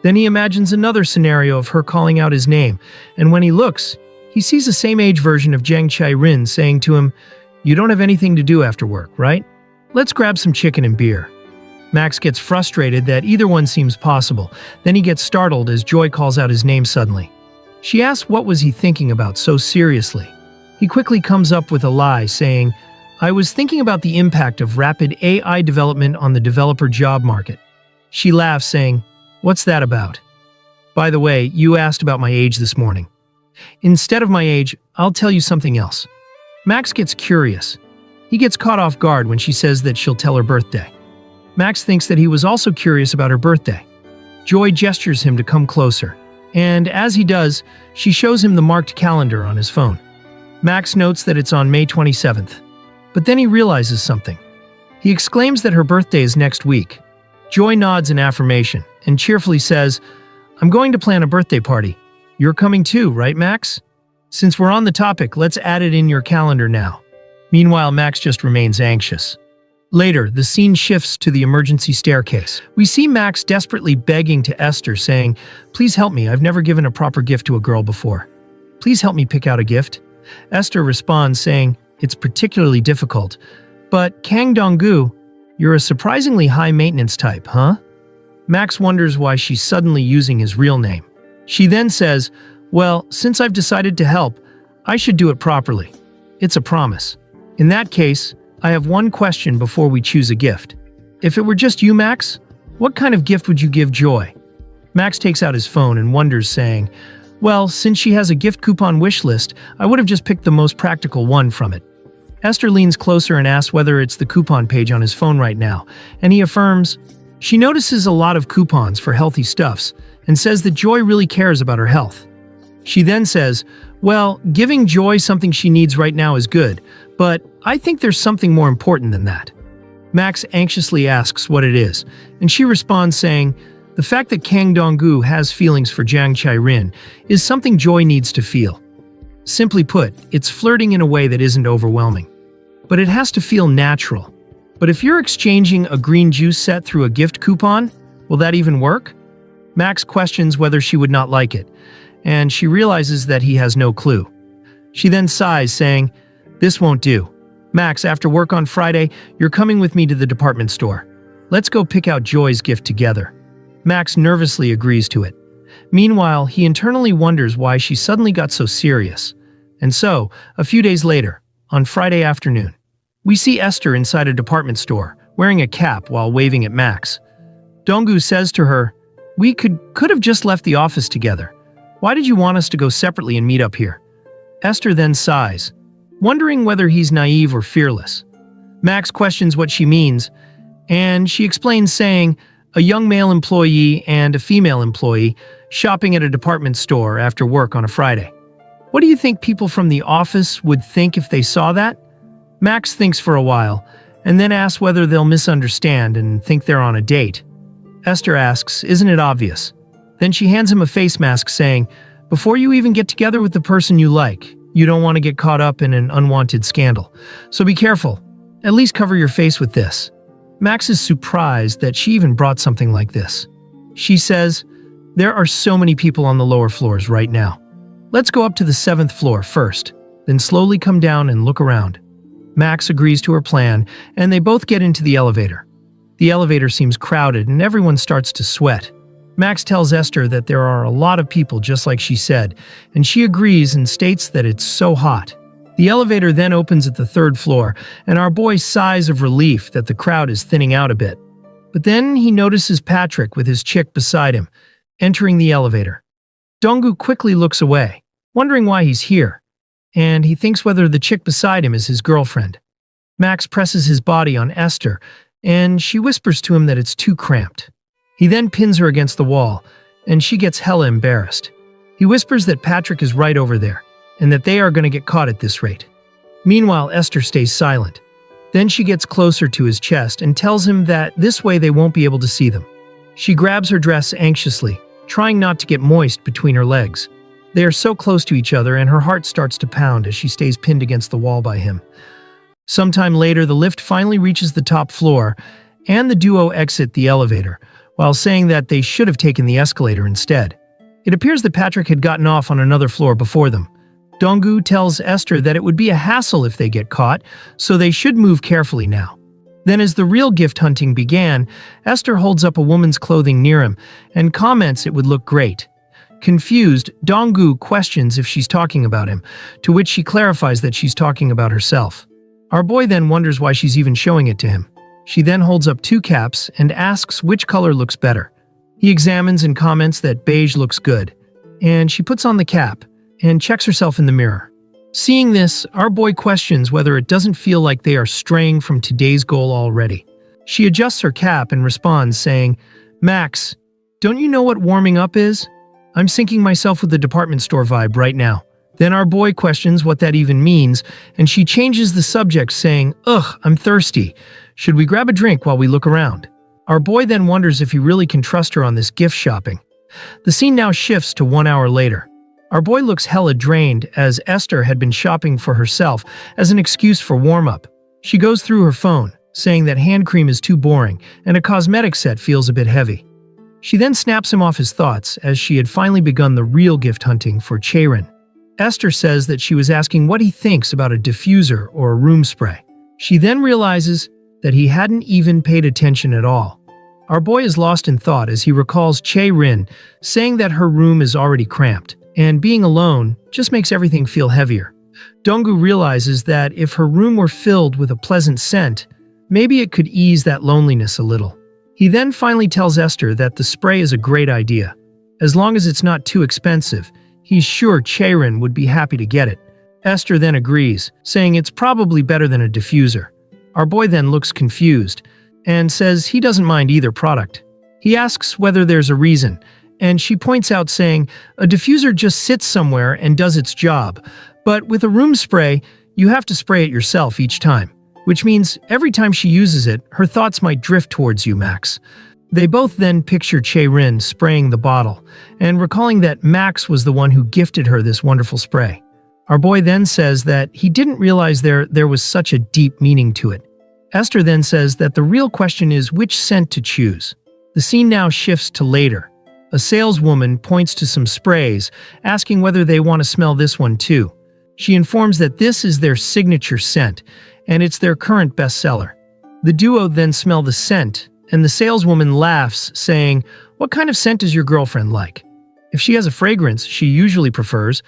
Then he imagines another scenario of her calling out his name, and when he looks, he sees the same age version of Jiang Chai-rin saying to him, "You don't have anything to do after work, right? Let's grab some chicken and beer." Max gets frustrated that either one seems possible. Then he gets startled as Joy calls out his name suddenly. She asks what was he thinking about so seriously. He quickly comes up with a lie, saying, "I was thinking about the impact of rapid AI development on the developer job market." She laughs, saying, "What's that about? By the way, you asked about my age this morning. Instead of my age, I'll tell you something else." Max gets curious. He gets caught off guard when she says that she'll tell her birthday. Max thinks that he was also curious about her birthday. Joy gestures him to come closer, and as he does, she shows him the marked calendar on his phone. Max notes that it's on May 27th, but then he realizes something. He exclaims that her birthday is next week. Joy nods in affirmation and cheerfully says, "I'm going to plan a birthday party. You're coming too, right, Max? Since we're on the topic, let's add it in your calendar now." Meanwhile, Max just remains anxious. Later, the scene shifts to the emergency staircase. We see Max desperately begging to Esther, saying, "Please help me, I've never given a proper gift to a girl before. Please help me pick out a gift." Esther responds, saying, "It's particularly difficult. But Kang Dong-gu, you're a surprisingly high-maintenance type, huh?" Max wonders why she's suddenly using his real name. She then says, "Well, since I've decided to help, I should do it properly. It's a promise. In that case, I have one question before we choose a gift. If it were just you, Max, what kind of gift would you give Joy?" Max takes out his phone and wonders, saying, "Well, since she has a gift coupon wish list, I would have just picked the most practical one from it." Esther leans closer and asks whether it's the coupon page on his phone right now, and he affirms. She notices a lot of coupons for healthy stuffs and says that Joy really cares about her health. She then says, "Well, giving Joy something she needs right now is good, but I think there's something more important than that." Max anxiously asks what it is, and she responds saying, "The fact that Kang Dong-gu has feelings for Jiang Chai-rin is something Joy needs to feel. Simply put, it's flirting in a way that isn't overwhelming. But it has to feel natural. But if you're exchanging a green juice set through a gift coupon, will that even work?" Max questions whether she would not like it, and she realizes that he has no clue. She then sighs, saying, "This won't do. Max, after work on Friday, you're coming with me to the department store. Let's go pick out Joy's gift together." Max nervously agrees to it. Meanwhile, he internally wonders why she suddenly got so serious. And so, a few days later, on Friday afternoon, we see Esther inside a department store, wearing a cap while waving at Max. Dong-gu says to her, "We could have just left the office together. Why did you want us to go separately and meet up here?" Esther then sighs, wondering whether he's naive or fearless. Max questions what she means, and she explains, saying, "A young male employee and a female employee shopping at a department store after work on a Friday. What do you think people from the office would think if they saw that?" Max thinks for a while, and then asks whether they'll misunderstand and think they're on a date. Esther asks, "Isn't it obvious?" Then she hands him a face mask, saying, "Before you even get together with the person you like, you don't want to get caught up in an unwanted scandal. So be careful. At least cover your face with this." Max is surprised that she even brought something like this. She says, "There are so many people on the lower floors right now. Let's go up to the 7th floor first, then slowly come down and look around." Max agrees to her plan, and they both get into the elevator. The elevator seems crowded and everyone starts to sweat. Max tells Esther that there are a lot of people just like she said, and she agrees and states that it's so hot. The elevator then opens at the 3rd floor, and our boy sighs of relief that the crowd is thinning out a bit. But then he notices Patrick with his chick beside him, entering the elevator. Donggu quickly looks away, wondering why he's here, and he thinks whether the chick beside him is his girlfriend. Max presses his body on Esther, and she whispers to him that it's too cramped. He then pins her against the wall, and she gets hella embarrassed. He whispers that Patrick is right over there, and that they are going to get caught at this rate. Meanwhile, Esther stays silent. Then she gets closer to his chest and tells him that this way they won't be able to see them. She grabs her dress anxiously, trying not to get moist between her legs. They are so close to each other and her heart starts to pound as she stays pinned against the wall by him. Sometime later, the lift finally reaches the top floor, and the duo exit the elevator, while saying that they should have taken the escalator instead. It appears that Patrick had gotten off on another floor before them. Donggu tells Esther that it would be a hassle if they get caught, so they should move carefully now. Then as the real gift hunting began, Esther holds up a woman's clothing near him and comments it would look great. Confused, Donggu questions if she's talking about him, to which she clarifies that she's talking about herself. Our boy then wonders why she's even showing it to him. She then holds up 2 caps and asks which color looks better. He examines and comments that beige looks good, and she puts on the cap and checks herself in the mirror. Seeing this, our boy questions whether it doesn't feel like they are straying from today's goal already. She adjusts her cap and responds saying, "Max, don't you know what warming up is? I'm syncing myself with the department store vibe right now." Then our boy questions what that even means, and she changes the subject saying, "Ugh, I'm thirsty. Should we grab a drink while we look around?" Our boy then wonders if he really can trust her on this gift shopping. The scene now shifts to 1 hour later. Our boy looks hella drained as Esther had been shopping for herself as an excuse for warm-up. She goes through her phone, saying that hand cream is too boring and a cosmetic set feels a bit heavy. She then snaps him off his thoughts as she had finally begun the real gift hunting for Chaerin. Esther says that she was asking what he thinks about a diffuser or a room spray. She then realizes that he hadn't even paid attention at all. Our boy is lost in thought as he recalls Chaerin saying that her room is already cramped, and being alone just makes everything feel heavier. Donggu realizes that if her room were filled with a pleasant scent, maybe it could ease that loneliness a little. He then finally tells Esther that the spray is a great idea. As long as it's not too expensive, he's sure Chaerin would be happy to get it. Esther then agrees, saying it's probably better than a diffuser. Our boy then looks confused and says he doesn't mind either product. He asks whether there's a reason, and she points out saying a diffuser just sits somewhere and does its job, but with a room spray, you have to spray it yourself each time, which means every time she uses it, her thoughts might drift towards you, Max. They both then picture Chaerin spraying the bottle, and recalling that Max was the one who gifted her this wonderful spray. Our boy then says that he didn't realize there was such a deep meaning to it. Esther then says that the real question is which scent to choose. The scene now shifts to later. A saleswoman points to some sprays, asking whether they want to smell this one too. She informs that this is their signature scent, and it's their current bestseller. The duo then smell the scent, and the saleswoman laughs, saying, "What kind of scent does your girlfriend like? If she has a fragrance she usually prefers,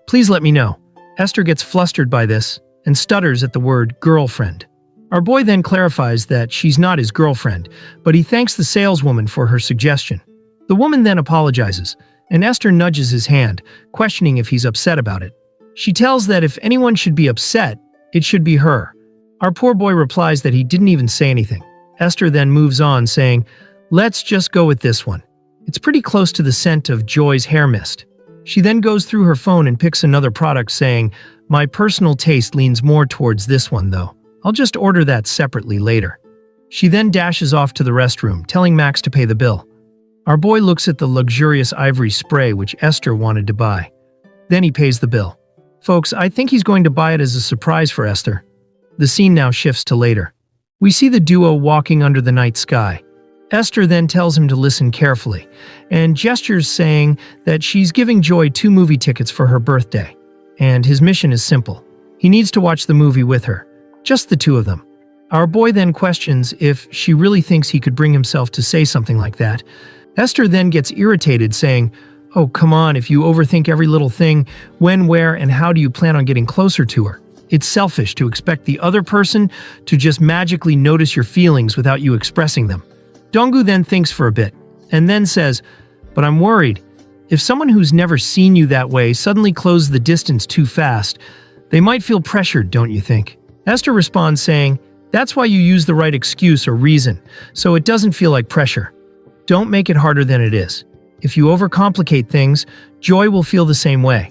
please let me know." Esther gets flustered by this and stutters at the word girlfriend. Our boy then clarifies that she's not his girlfriend, but he thanks the saleswoman for her suggestion. The woman then apologizes, and Esther nudges his hand, questioning if he's upset about it. She tells that if anyone should be upset, it should be her. Our poor boy replies that he didn't even say anything. Esther then moves on, saying, "Let's just go with this one. It's pretty close to the scent of Joy's hair mist." She then goes through her phone and picks another product, saying, "My personal taste leans more towards this one though. I'll just order that separately later." She then dashes off to the restroom, telling Max to pay the bill. Our boy looks at the luxurious ivory spray which Esther wanted to buy. Then he pays the bill. Folks, I think he's going to buy it as a surprise for Esther. The scene now shifts to later. We see the duo walking under the night sky. Esther then tells him to listen carefully, and gestures saying that she's giving Joy 2 movie tickets for her birthday. And his mission is simple. He needs to watch the movie with her. Just the 2 of them. Our boy then questions if she really thinks he could bring himself to say something like that. Esther then gets irritated, saying, "Oh, come on, if you overthink every little thing, when, where, and how do you plan on getting closer to her? It's selfish to expect the other person to just magically notice your feelings without you expressing them." Donggu then thinks for a bit, and then says, "But I'm worried. If someone who's never seen you that way suddenly closes the distance too fast, they might feel pressured, don't you think?" Esther responds saying, "That's why you use the right excuse or reason, so it doesn't feel like pressure. Don't make it harder than it is. If you overcomplicate things, Joy will feel the same way."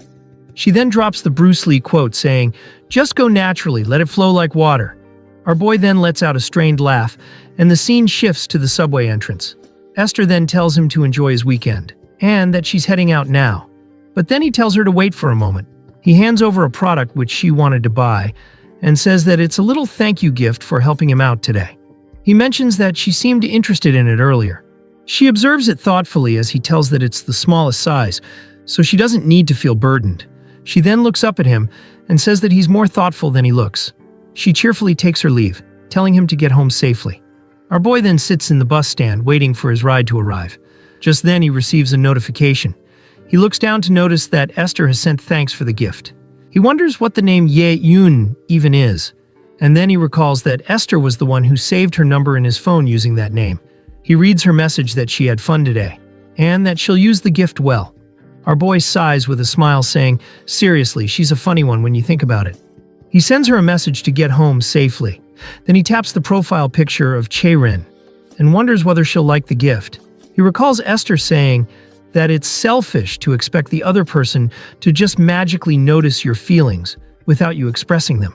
She then drops the Bruce Lee quote saying, "Just go naturally, let it flow like water." Our boy then lets out a strained laugh, and the scene shifts to the subway entrance. Esther then tells him to enjoy his weekend, and that she's heading out now. But then he tells her to wait for a moment. He hands over a product which she wanted to buy, and says that it's a little thank you gift for helping him out today. He mentions that she seemed interested in it earlier. She observes it thoughtfully as he tells that it's the smallest size, so she doesn't need to feel burdened. She then looks up at him and says that he's more thoughtful than he looks. She cheerfully takes her leave, telling him to get home safely. Our boy then sits in the bus stand waiting for his ride to arrive. Just then he receives a notification. He looks down to notice that Esther has sent thanks for the gift. He wonders what the name Ye-Yun even is, and then he recalls that Esther was the one who saved her number in his phone using that name. He reads her message that she had fun today, and that she'll use the gift well. Our boy sighs with a smile saying, "Seriously, she's a funny one when you think about it." He sends her a message to get home safely. Then he taps the profile picture of Chae-Rin and wonders whether she'll like the gift. He recalls Esther saying that it's selfish to expect the other person to just magically notice your feelings without you expressing them.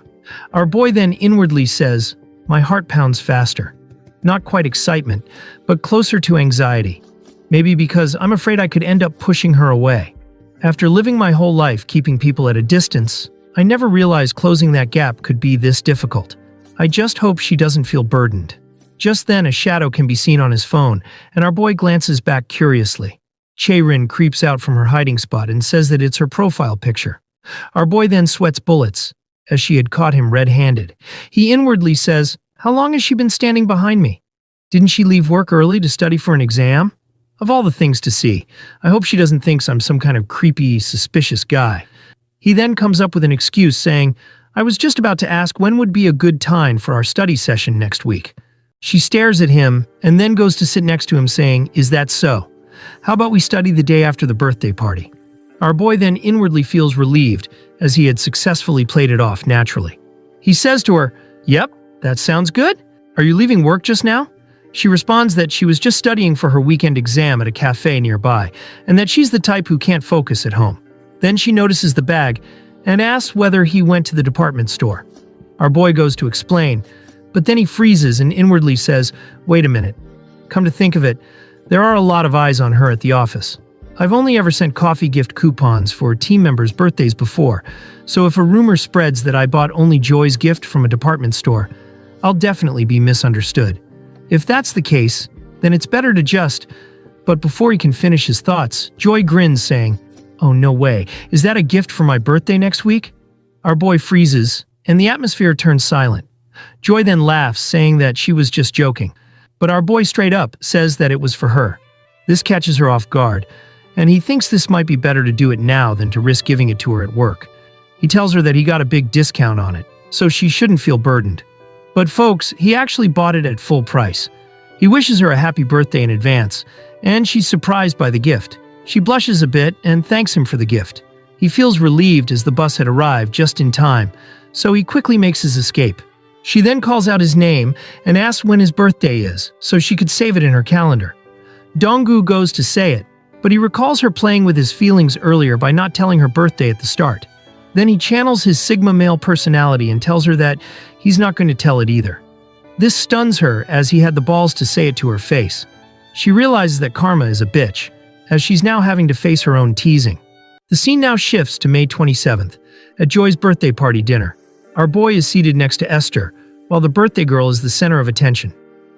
Our boy then inwardly says, "My heart pounds faster." Not quite excitement, but closer to anxiety. Maybe because I'm afraid I could end up pushing her away. After living my whole life keeping people at a distance, I never realized closing that gap could be this difficult. I just hope she doesn't feel burdened. Just then, a shadow can be seen on his phone, and our boy glances back curiously. Chae-Rin creeps out from her hiding spot and says that it's her profile picture. Our boy then sweats bullets, as she had caught him red-handed. He inwardly says, "How long has she been standing behind me? Didn't she leave work early to study for an exam?" Of all the things to see, I hope she doesn't think I'm some kind of creepy, suspicious guy. He then comes up with an excuse saying, "I was just about to ask when would be a good time for our study session next week." She stares at him and then goes to sit next to him saying, "Is that so? How about we study the day after the birthday party?" Our boy then inwardly feels relieved as he had successfully played it off naturally. He says to her, "Yep, that sounds good. Are you leaving work just now?" She responds that she was just studying for her weekend exam at a cafe nearby, and that she's the type who can't focus at home. Then she notices the bag and asks whether he went to the department store. Our boy goes to explain, but then he freezes and inwardly says, "Wait a minute. Come to think of it, there are a lot of eyes on her at the office. I've only ever sent coffee gift coupons for team members' birthdays before, so if a rumor spreads that I bought only Joy's gift from a department store, I'll definitely be misunderstood. If that's the case, then it's better to just..." But before he can finish his thoughts, Joy grins saying, "Oh, no way. Is that a gift for my birthday next week?" Our boy freezes, and the atmosphere turns silent. Joy then laughs, saying that she was just joking. But our boy straight up says that it was for her. This catches her off guard, and he thinks this might be better to do it now than to risk giving it to her at work. He tells her that he got a big discount on it, so she shouldn't feel burdened. But folks, he actually bought it at full price. He wishes her a happy birthday in advance, and she's surprised by the gift. She blushes a bit and thanks him for the gift. He feels relieved as the bus had arrived just in time, so he quickly makes his escape. She then calls out his name and asks when his birthday is, so she could save it in her calendar. Donggu goes to say it, but he recalls her playing with his feelings earlier by not telling her birthday at the start. Then he channels his Sigma male personality and tells her that he's not going to tell it either. This stuns her as he had the balls to say it to her face. She realizes that Karma is a bitch, as she's now having to face her own teasing. The scene now shifts to May 27th, at Joy's birthday party dinner. Our boy is seated next to Esther, while the birthday girl is the center of attention.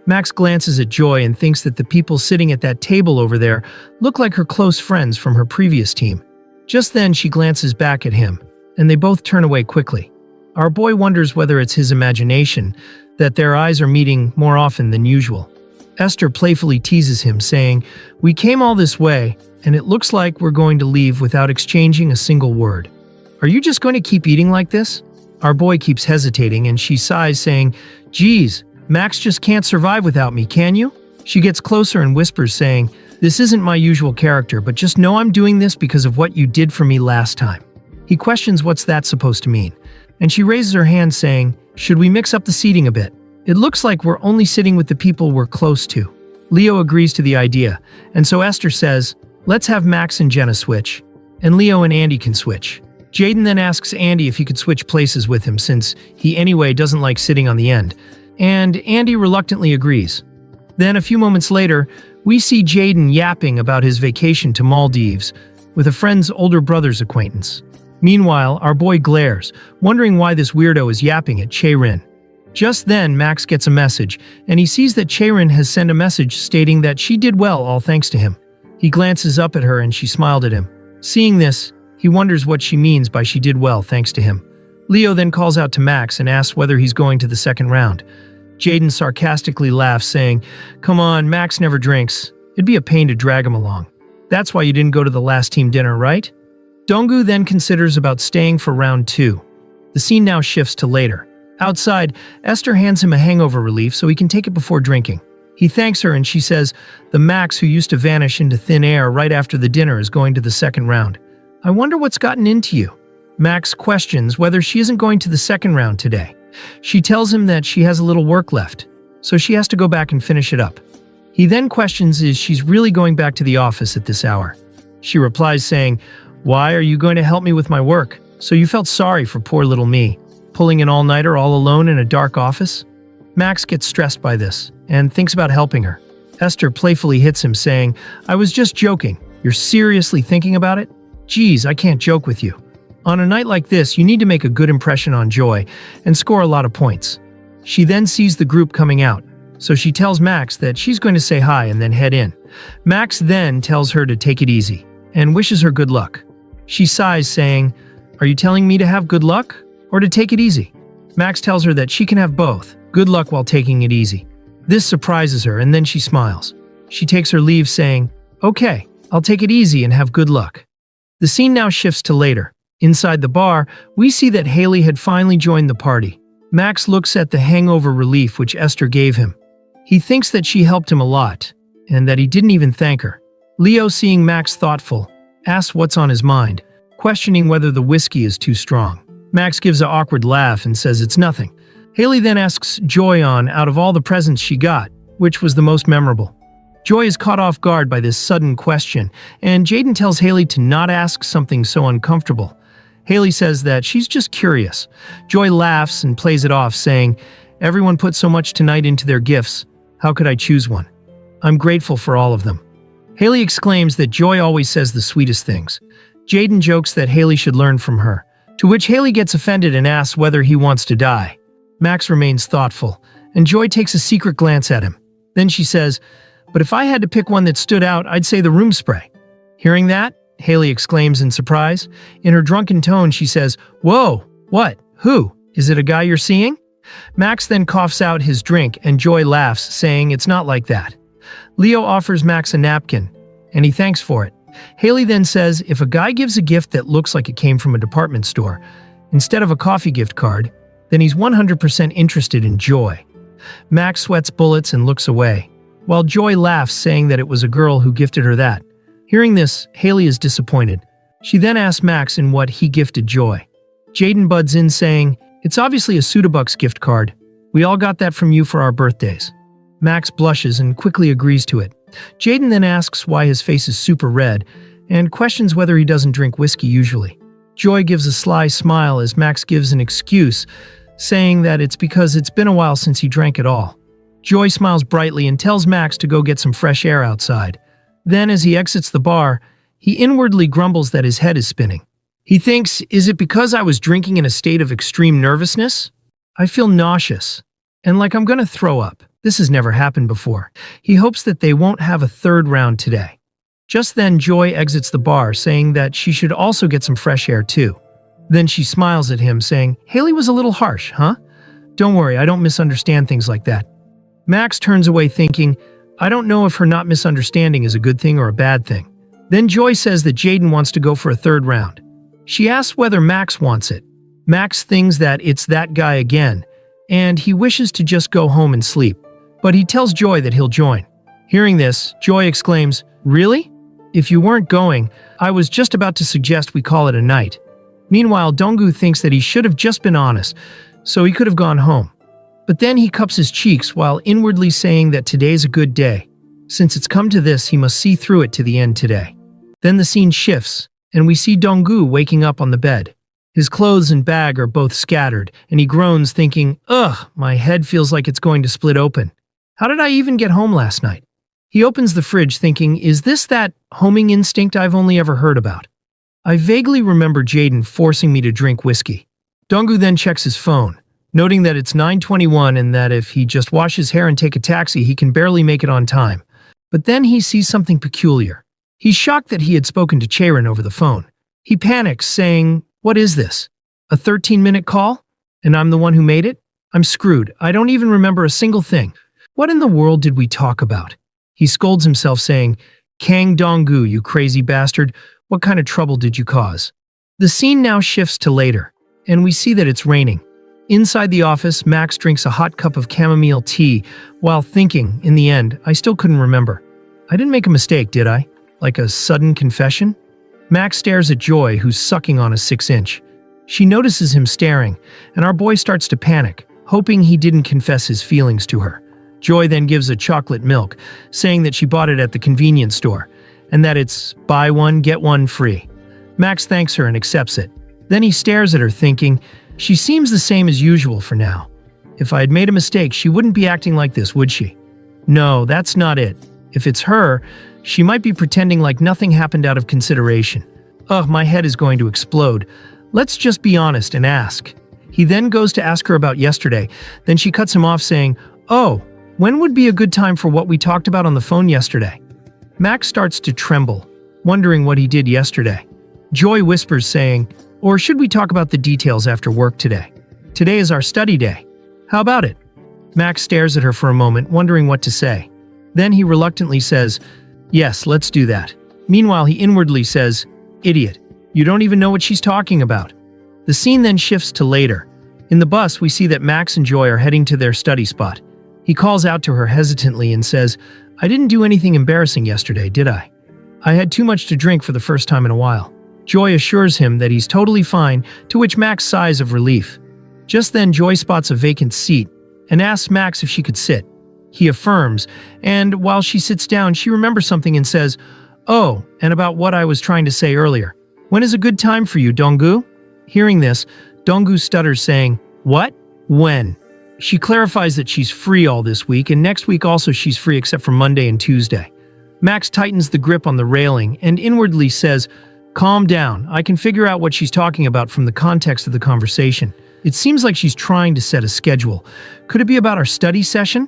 Max glances at Joy and thinks that the people sitting at that table over there look like her close friends from her previous team. Just then she glances back at him, and they both turn away quickly. Our boy wonders whether it's his imagination that their eyes are meeting more often than usual. Esther playfully teases him, saying, "We came all this way, and it looks like we're going to leave without exchanging a single word. Are you just going to keep eating like this?" Our boy keeps hesitating, and she sighs, saying, "Geez, Max just can't survive without me, can you?" She gets closer and whispers saying, "This isn't my usual character, but just know I'm doing this because of what you did for me last time." He questions what's that supposed to mean, and she raises her hand saying, "Should we mix up the seating a bit? It looks like we're only sitting with the people we're close to." Leo agrees to the idea, and so Esther says, "Let's have Max and Jenna switch, and Leo and Andy can switch." Jaden then asks Andy if he could switch places with him since he anyway doesn't like sitting on the end, and Andy reluctantly agrees. Then a few moments later, we see Jaden yapping about his vacation to Maldives with a friend's older brother's acquaintance. Meanwhile, our boy glares, wondering why this weirdo is yapping at Chaerin. Just then, Max gets a message, and he sees that Chaerin has sent a message stating that she did well all thanks to him. He glances up at her and she smiled at him. Seeing this, he wonders what she means by she did well thanks to him. Leo then calls out to Max and asks whether he's going to the second round. Jaden sarcastically laughs, saying, "Come on, Max never drinks. It'd be a pain to drag him along. That's why you didn't go to the last team dinner, right?" Donggu then considers about staying for round 2. The scene now shifts to later. Outside, Esther hands him a hangover relief so he can take it before drinking. He thanks her and she says, "The Max who used to vanish into thin air right after the dinner is going to the second round. I wonder what's gotten into you." Max questions whether she isn't going to the second round today. She tells him that she has a little work left, so she has to go back and finish it up. He then questions if she's really going back to the office at this hour. She replies saying, "Why are you going to help me with my work? So you felt sorry for poor little me, pulling an all-nighter all alone in a dark office?" Max gets stressed by this and thinks about helping her. Esther playfully hits him saying, "I was just joking. You're seriously thinking about it? Geez, I can't joke with you. On a night like this, you need to make a good impression on Joy and score a lot of points." She then sees the group coming out, so she tells Max that she's going to say hi and then head in. Max then tells her to take it easy and wishes her good luck. She sighs, saying, "Are you telling me to have good luck or to take it easy?" Max tells her that she can have both, good luck while taking it easy. This surprises her and then she smiles. She takes her leave saying, "Okay, I'll take it easy and have good luck." The scene now shifts to later. Inside the bar, we see that Haley had finally joined the party. Max looks at the hangover relief which Esther gave him. He thinks that she helped him a lot, and that he didn't even thank her. Leo, seeing Max thoughtful, asks what's on his mind, questioning whether the whiskey is too strong. Max gives an awkward laugh and says it's nothing. Haley then asks Joy on out of all the presents she got, which was the most memorable. Joy is caught off guard by this sudden question, and Jaden tells Haley to not ask something so uncomfortable. Haley says that she's just curious. Joy laughs and plays it off, saying, "Everyone put so much tonight into their gifts. How could I choose one? I'm grateful for all of them." Haley exclaims that Joy always says the sweetest things. Jaden jokes that Haley should learn from her, to which Haley gets offended and asks whether he wants to die. Max remains thoughtful, and Joy takes a secret glance at him. Then she says, "But if I had to pick one that stood out, I'd say the room spray." Hearing that, Haley exclaims in surprise. In her drunken tone, she says, "Whoa, what? Who? Is it a guy you're seeing?" Max then coughs out his drink and Joy laughs, saying it's not like that. Leo offers Max a napkin, and he thanks for it. Haley then says if a guy gives a gift that looks like it came from a department store, instead of a coffee gift card, then he's 100% interested in Joy. Max sweats bullets and looks away, while Joy laughs, saying that it was a girl who gifted her that. Hearing this, Haley is disappointed. She then asks Max in what he gifted Joy. Jaden butts in, saying, "It's obviously a Sudabucks gift card. We all got that from you for our birthdays." Max blushes and quickly agrees to it. Jaden then asks why his face is super red and questions whether he doesn't drink whiskey usually. Joy gives a sly smile as Max gives an excuse, saying that it's because it's been a while since he drank at all. Joy smiles brightly and tells Max to go get some fresh air outside. Then, as he exits the bar, he inwardly grumbles that his head is spinning. He thinks, is it because I was drinking in a state of extreme nervousness? I feel nauseous, and like I'm gonna throw up. This has never happened before. He hopes that they won't have a third round today. Just then, Joy exits the bar, saying that she should also get some fresh air too. Then she smiles at him, saying, "Haley was a little harsh, huh? Don't worry, I don't misunderstand things like that." Max turns away thinking, I don't know if her not misunderstanding is a good thing or a bad thing. Then Joy says that Jaden wants to go for a third round. She asks whether Max wants it. Max thinks that it's that guy again, and he wishes to just go home and sleep, but he tells Joy that he'll join. Hearing this, Joy exclaims, "Really? If you weren't going, I was just about to suggest we call it a night." Meanwhile, Donggu thinks that he should have just been honest, so he could have gone home. But then he cups his cheeks while inwardly saying that today's a good day. Since it's come to this, he must see through it to the end today. Then the scene shifts, and we see Donggu waking up on the bed. His clothes and bag are both scattered, and he groans thinking, "Ugh, my head feels like it's going to split open. How did I even get home last night?" He opens the fridge thinking, is this that homing instinct I've only ever heard about? I vaguely remember Jaden forcing me to drink whiskey. Donggu then checks his phone, noting that it's 9:21 and that if he just wash his hair and take a taxi, he can barely make it on time. But then he sees something peculiar. He's shocked that he had spoken to Chaerin over the phone. He panics, saying, "What is this? A 13-minute call? And I'm the one who made it? I'm screwed. I don't even remember a single thing. What in the world did we talk about?" He scolds himself, saying, "Kang Donggu, you crazy bastard. What kind of trouble did you cause?" The scene now shifts to later, and we see that it's raining. Inside the office, Max drinks a hot cup of chamomile tea while thinking, in the end, I still couldn't remember. I didn't make a mistake, did I? Like a sudden confession? Max stares at Joy, who's sucking on a 6-inch. She notices him staring, and our boy starts to panic, hoping he didn't confess his feelings to her. Joy then gives a chocolate milk, saying that she bought it at the convenience store, and that it's buy one, get one free. Max thanks her and accepts it. Then he stares at her thinking, she seems the same as usual for now. If I had made a mistake, she wouldn't be acting like this, would she? No, that's not it. If it's her, she might be pretending like nothing happened out of consideration. Ugh, my head is going to explode. Let's just be honest and ask. He then goes to ask her about yesterday. Then she cuts him off saying, "Oh, when would be a good time for what we talked about on the phone yesterday?" Max starts to tremble, wondering what he did yesterday. Joy whispers saying, "Or should we talk about the details after work today? Today is our study day. How about it?" Max stares at her for a moment, wondering what to say. Then he reluctantly says, "Yes, let's do that." Meanwhile, he inwardly says, "Idiot, you don't even know what she's talking about." The scene then shifts to later. In the bus, we see that Max and Joy are heading to their study spot. He calls out to her hesitantly and says, "I didn't do anything embarrassing yesterday, did I? I had too much to drink for the first time in a while." Joy assures him that he's totally fine, to which Max sighs of relief. Just then, Joy spots a vacant seat and asks Max if she could sit. He affirms, and while she sits down, she remembers something and says, "Oh, and about what I was trying to say earlier. When is a good time for you, Donggu?" Hearing this, Donggu stutters, saying, "What? When?" She clarifies that she's free all this week, and next week also she's free except for Monday and Tuesday. Max tightens the grip on the railing and inwardly says, "Calm down, I can figure out what she's talking about from the context of the conversation. It seems like she's trying to set a schedule. Could it be about our study session?"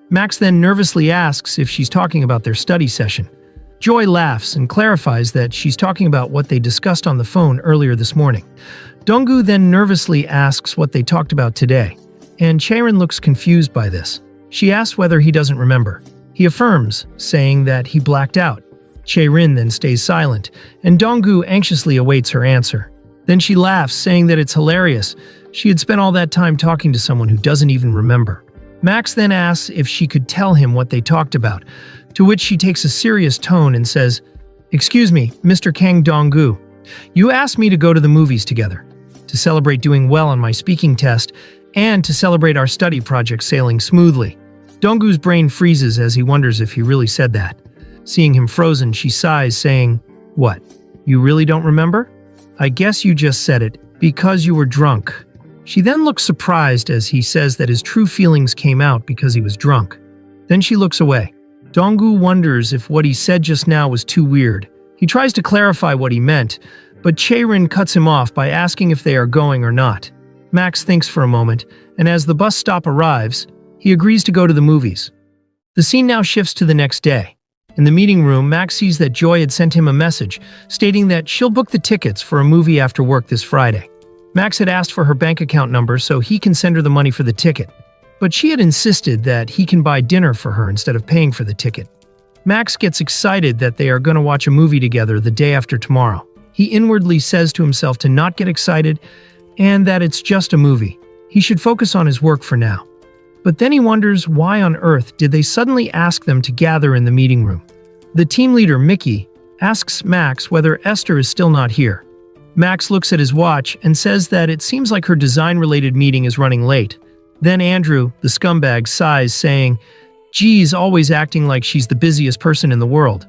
Max then nervously asks if she's talking about their study session. Joy laughs and clarifies that she's talking about what they discussed on the phone earlier this morning. Donggu then nervously asks what they talked about today, and Chaerin looks confused by this. She asks whether he doesn't remember. He affirms, saying that he blacked out. Chaerin then stays silent, and Donggu anxiously awaits her answer. Then she laughs, saying that it's hilarious. She had spent all that time talking to someone who doesn't even remember. Max then asks if she could tell him what they talked about, to which she takes a serious tone and says, "Excuse me, Mr. Kang Donggu, you asked me to go to the movies together, to celebrate doing well on my speaking test, and to celebrate our study project sailing smoothly." Donggu's brain freezes as he wonders if he really said that. Seeing him frozen, she sighs, saying, "What? You really don't remember? I guess you just said it because you were drunk." She then looks surprised as he says that his true feelings came out because he was drunk. Then she looks away. Donggu wonders if what he said just now was too weird. He tries to clarify what he meant, but Chaerin cuts him off by asking if they are going or not. Max thinks for a moment, and as the bus stop arrives, he agrees to go to the movies. The scene now shifts to the next day. In the meeting room, Max sees that Joy had sent him a message stating that she'll book the tickets for a movie after work this Friday. Max had asked for her bank account number so he can send her the money for the ticket, but she had insisted that he can buy dinner for her instead of paying for the ticket. Max gets excited that they are going to watch a movie together the day after tomorrow. He inwardly says to himself to not get excited and that it's just a movie. He should focus on his work for now. But then he wonders why on earth did they suddenly ask them to gather in the meeting room. The team leader, Mickey, asks Max whether Esther is still not here. Max looks at his watch and says that it seems like her design-related meeting is running late. Then Andrew, the scumbag, sighs, saying, "Geez, always acting like she's the busiest person in the world.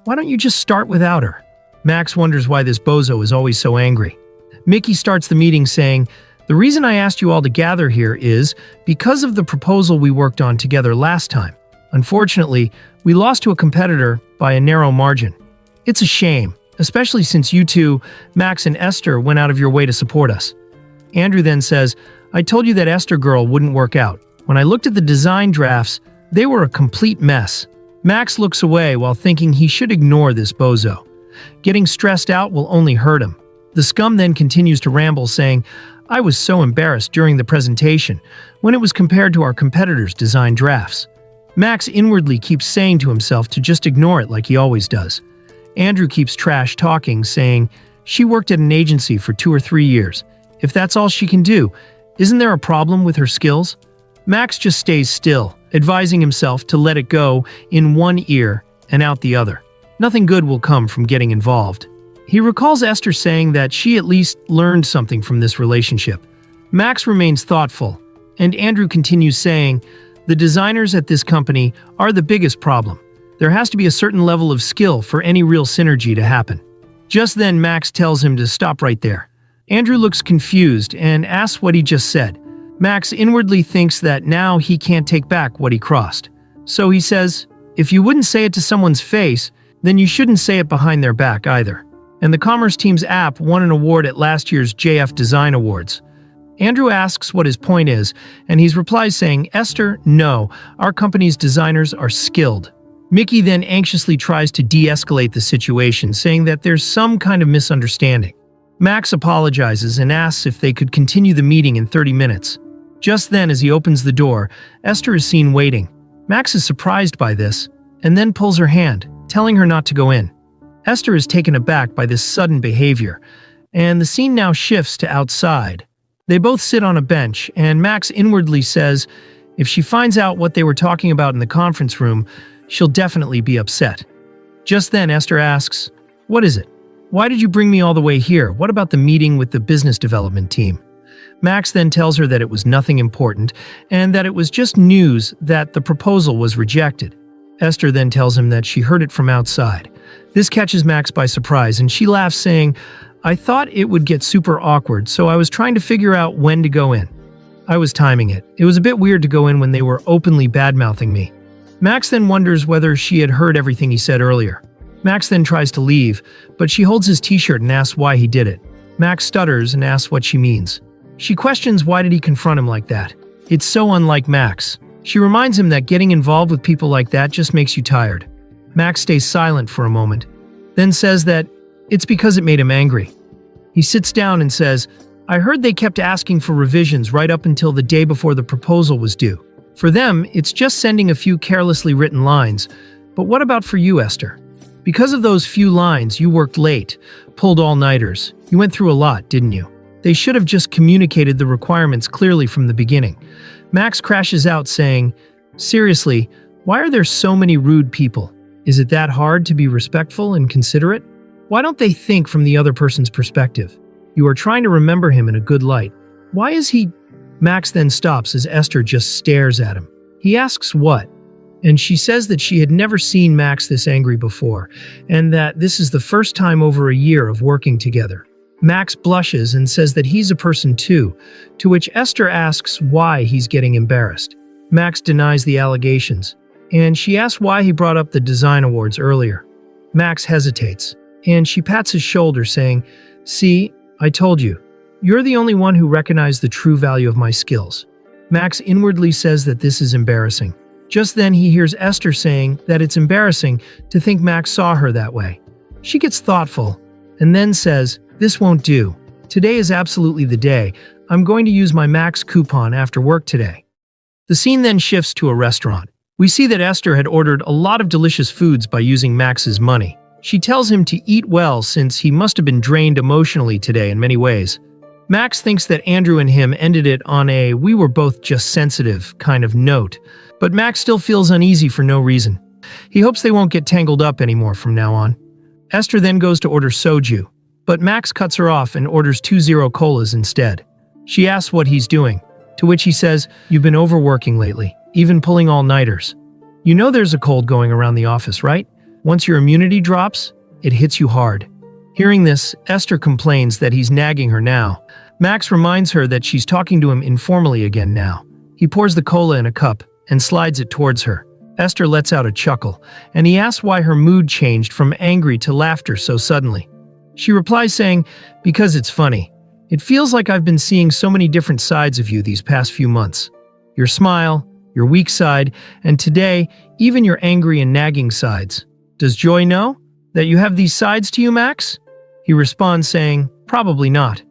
Why don't you just start without her?" Max wonders why this bozo is always so angry. Mickey starts the meeting saying, "The reason I asked you all to gather here is because of the proposal we worked on together last time. Unfortunately, we lost to a competitor by a narrow margin. It's a shame, especially since you two, Max and Esther, went out of your way to support us." Andrew then says, "I told you that Esther girl wouldn't work out. When I looked at the design drafts, they were a complete mess." Max looks away while thinking he should ignore this bozo. Getting stressed out will only hurt him. The scum then continues to ramble, saying, "I was so embarrassed during the presentation when it was compared to our competitors' design drafts." Max inwardly keeps saying to himself to just ignore it like he always does. Andrew keeps trash talking, saying, "She worked at an agency for 2 or 3 years. If that's all she can do, isn't there a problem with her skills?" Max just stays still, advising himself to let it go in one ear and out the other. Nothing good will come from getting involved. He recalls Esther saying that she at least learned something from this relationship. Max remains thoughtful, and Andrew continues saying, "The designers at this company are the biggest problem. There has to be a certain level of skill for any real synergy to happen." Just then Max tells him to stop right there. Andrew looks confused and asks what he just said. Max inwardly thinks that now he can't take back what he crossed. So he says, "If you wouldn't say it to someone's face, then you shouldn't say it behind their back either." And the Commerce Team's app won an award at last year's JF Design Awards. Andrew asks what his point is, and he replies saying, "Esther, no, our company's designers are skilled." Mickey then anxiously tries to de-escalate the situation, saying that there's some kind of misunderstanding. Max apologizes and asks if they could continue the meeting in 30 minutes. Just then, as he opens the door, Esther is seen waiting. Max is surprised by this, and then pulls her hand, telling her not to go in. Esther is taken aback by this sudden behavior, and the scene now shifts to outside. They both sit on a bench, and Max inwardly says, if she finds out what they were talking about in the conference room, she'll definitely be upset. Just then, Esther asks, "What is it? Why did you bring me all the way here? What about the meeting with the business development team?" Max then tells her that it was nothing important, and that it was just news that the proposal was rejected. Esther then tells him that she heard it from outside. This catches Max by surprise, and she laughs, saying, "I thought it would get super awkward, so I was trying to figure out when to go in. I was timing it. It was a bit weird to go in when they were openly bad-mouthing me." Max then wonders whether she had heard everything he said earlier. Max then tries to leave, but she holds his t-shirt and asks why he did it. Max stutters and asks what she means. She questions why did he confront him like that. It's so unlike Max. She reminds him that getting involved with people like that just makes you tired. Max stays silent for a moment, then says that it's because it made him angry. He sits down and says, "I heard they kept asking for revisions right up until the day before the proposal was due. For them, it's just sending a few carelessly written lines. But what about for you, Esther? Because of those few lines, you worked late, pulled all-nighters. You went through a lot, didn't you? They should have just communicated the requirements clearly from the beginning." Max crashes out saying, "Seriously, why are there so many rude people? Is it that hard to be respectful and considerate? Why don't they think from the other person's perspective? You are trying to remember him in a good light. Why is he—" Max then stops as Esther just stares at him. He asks what, and she says that she had never seen Max this angry before, and that this is the first time over a year of working together. Max blushes and says that he's a person too, to which Esther asks why he's getting embarrassed. Max denies the allegations, and she asks why he brought up the design awards earlier. Max hesitates, and she pats his shoulder saying, "See, I told you. You're the only one who recognized the true value of my skills." Max inwardly says that this is embarrassing. Just then he hears Esther saying that it's embarrassing to think Max saw her that way. She gets thoughtful, and then says, "This won't do. Today is absolutely the day. I'm going to use my Max coupon after work today." The scene then shifts to a restaurant. We see that Esther had ordered a lot of delicious foods by using Max's money. She tells him to eat well since he must have been drained emotionally today in many ways. Max thinks that Andrew and him ended it on a "we were both just sensitive" kind of note, but Max still feels uneasy for no reason. He hopes they won't get tangled up anymore from now on. Esther then goes to order soju, but Max cuts her off and orders 2 zero colas instead. She asks what he's doing, to which he says, "You've been overworking lately, even pulling all-nighters. You know there's a cold going around the office, right? Once your immunity drops, it hits you hard." Hearing this, Esther complains that he's nagging her now. Max reminds her that she's talking to him informally again now. He pours the cola in a cup and slides it towards her. Esther lets out a chuckle, and he asks why her mood changed from angry to laughter so suddenly. She replies saying, "Because it's funny. It feels like I've been seeing so many different sides of you these past few months. Your smile, your weak side, and today, even your angry and nagging sides. Does Joy know that you have these sides to you, Max?" He responds saying, "Probably not.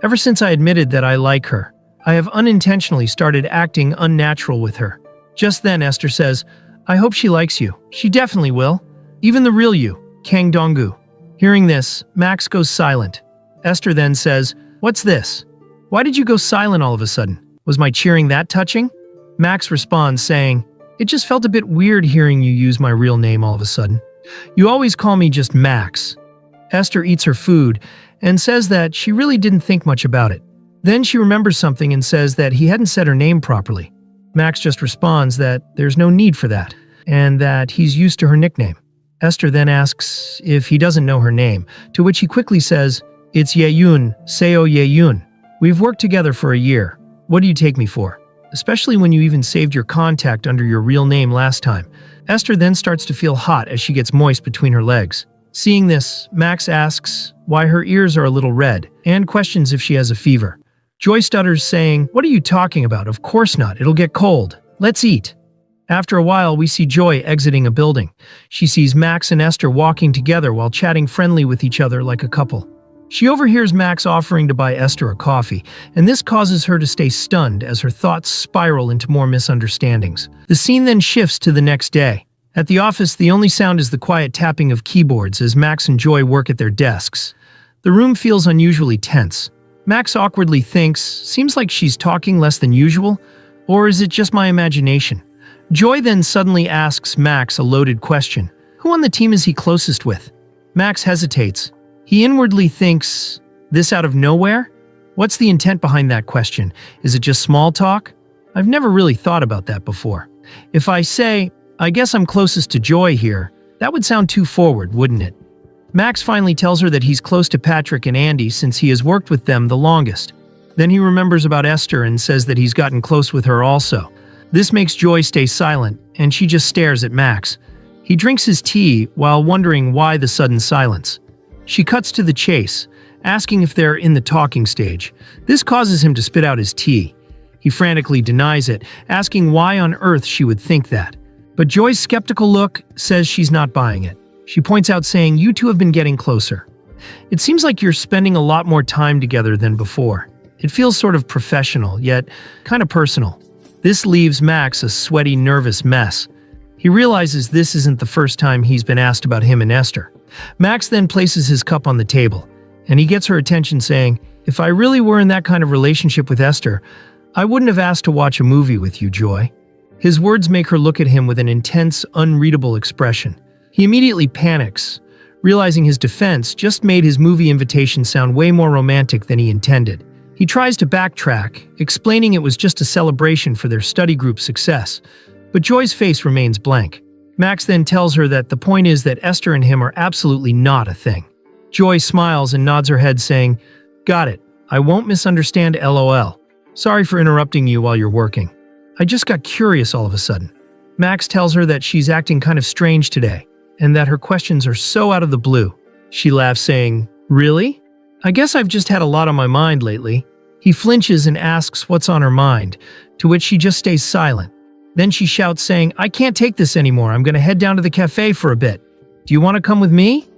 Ever since I admitted that I like her, I have unintentionally started acting unnatural with her." Just then, Esther says, "I hope she likes you. She definitely will. Even the real you, Kang Donggu." Hearing this, Max goes silent. Esther then says, "What's this? Why did you go silent all of a sudden? Was my cheering that touching?" Max responds saying, "It just felt a bit weird hearing you use my real name all of a sudden. You always call me just Max." Esther eats her food and says that she really didn't think much about it. Then she remembers something and says that he hadn't said her name properly. Max just responds that there's no need for that, and that he's used to her nickname. Esther then asks if he doesn't know her name, to which he quickly says, "It's Yeyun, Seo Yeyun. We've worked together for a year. What do you take me for? Especially when you even saved your contact under your real name last time." Esther then starts to feel hot as she gets moist between her legs. Seeing this, Max asks why her ears are a little red, and questions if she has a fever. Joy stutters saying, "What are you talking about? Of course not, it'll get cold. Let's eat." After a while, we see Joy exiting a building. She sees Max and Esther walking together while chatting friendly with each other like a couple. She overhears Max offering to buy Esther a coffee, and this causes her to stay stunned as her thoughts spiral into more misunderstandings. The scene then shifts to the next day. At the office, the only sound is the quiet tapping of keyboards as Max and Joy work at their desks. The room feels unusually tense. Max awkwardly thinks, seems like she's talking less than usual, or is it just my imagination? Joy then suddenly asks Max a loaded question. Who on the team is he closest with? Max hesitates. He inwardly thinks, this out of nowhere? What's the intent behind that question? Is it just small talk? I've never really thought about that before. If I say, I guess I'm closest to Joy here, that would sound too forward, wouldn't it? Max finally tells her that he's close to Patrick and Andy since he has worked with them the longest. Then he remembers about Esther and says that he's gotten close with her also. This makes Joy stay silent, and she just stares at Max. He drinks his tea while wondering why the sudden silence. She cuts to the chase, asking if they're in the talking stage. This causes him to spit out his tea. He frantically denies it, asking why on earth she would think that. But Joy's skeptical look says she's not buying it. She points out saying, you two have been getting closer. It seems like you're spending a lot more time together than before. It feels sort of professional, yet kind of personal. This leaves Max a sweaty, nervous mess. He realizes this isn't the first time he's been asked about him and Esther. Max then places his cup on the table, and he gets her attention saying, if I really were in that kind of relationship with Esther, I wouldn't have asked to watch a movie with you, Joy. His words make her look at him with an intense, unreadable expression. He immediately panics, realizing his defense just made his movie invitation sound way more romantic than he intended. He tries to backtrack, explaining it was just a celebration for their study group's success, but Joy's face remains blank. Max then tells her that the point is that Esther and him are absolutely not a thing. Joy smiles and nods her head saying, got it, I won't misunderstand LOL. Sorry for interrupting you while you're working. I just got curious all of a sudden. Max tells her that she's acting kind of strange today, and that her questions are so out of the blue. She laughs saying, really? I guess I've just had a lot on my mind lately. He flinches and asks what's on her mind, to which she just stays silent. Then she shouts saying, I can't take this anymore, I'm gonna head down to the cafe for a bit. Do you want to come with me?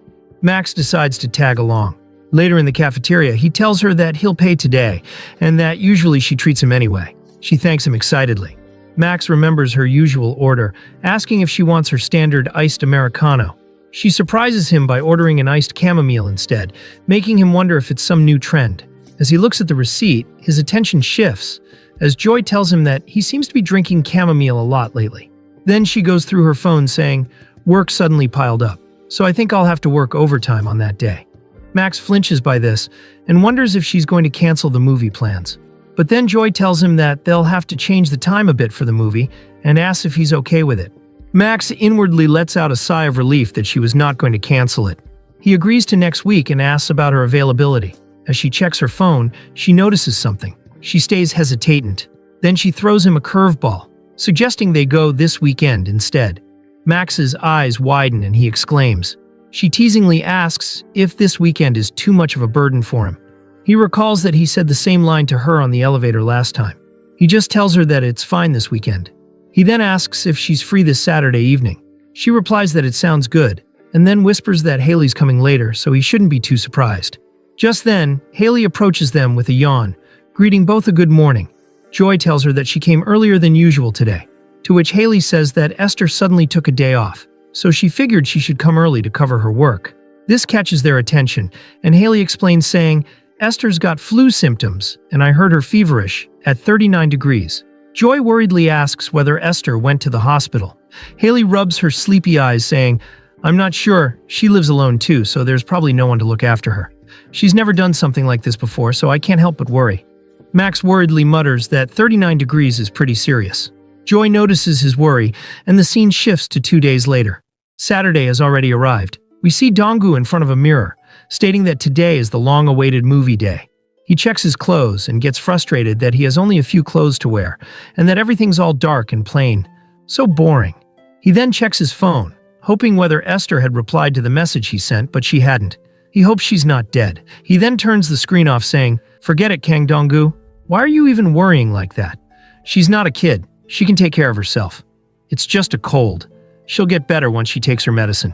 Max decides to tag along. Later in the cafeteria, he tells her that he'll pay today, and that usually she treats him anyway. She thanks him excitedly. Max remembers her usual order, asking if she wants her standard iced Americano. She surprises him by ordering an iced chamomile instead, making him wonder if it's some new trend. As he looks at the receipt, his attention shifts, as Joy tells him that he seems to be drinking chamomile a lot lately. Then she goes through her phone saying, "Work suddenly piled up, so I think I'll have to work overtime on that day." Max flinches by this and wonders if she's going to cancel the movie plans. But then Joy tells him that they'll have to change the time a bit for the movie and asks if he's okay with it. Max inwardly lets out a sigh of relief that she was not going to cancel it. He agrees to next week and asks about her availability. As she checks her phone, she notices something. She stays hesitant. Then she throws him a curveball, suggesting they go this weekend instead. Max's eyes widen and he exclaims. She teasingly asks if this weekend is too much of a burden for him. He recalls that he said the same line to her on the elevator last time. He just tells her that it's fine this weekend. He then asks if she's free this Saturday evening. She replies that it sounds good, and then whispers that Haley's coming later, so he shouldn't be too surprised. Just then, Haley approaches them with a yawn, greeting both a good morning. Joy tells her that she came earlier than usual today, to which Haley says that Esther suddenly took a day off, so she figured she should come early to cover her work. This catches their attention, and Haley explains saying, "Esther's got flu symptoms, and I heard her feverish at 39 degrees. Joy worriedly asks whether Esther went to the hospital. Haley rubs her sleepy eyes, saying, "I'm not sure. She lives alone too, so there's probably no one to look after her. She's never done something like this before, so I can't help but worry." Max worriedly mutters that 39 degrees is pretty serious. Joy notices his worry, and the scene shifts to 2 days later. Saturday has already arrived. We see Donggu in front of a mirror, stating that today is the long-awaited movie day. He checks his clothes and gets frustrated that he has only a few clothes to wear, and that everything's all dark and plain. So boring. He then checks his phone, hoping whether Esther had replied to the message he sent, but she hadn't. He hopes she's not dead. He then turns the screen off saying, "Forget it, Kang Donggu. Why are you even worrying like that? She's not a kid. She can take care of herself. It's just a cold. She'll get better once she takes her medicine."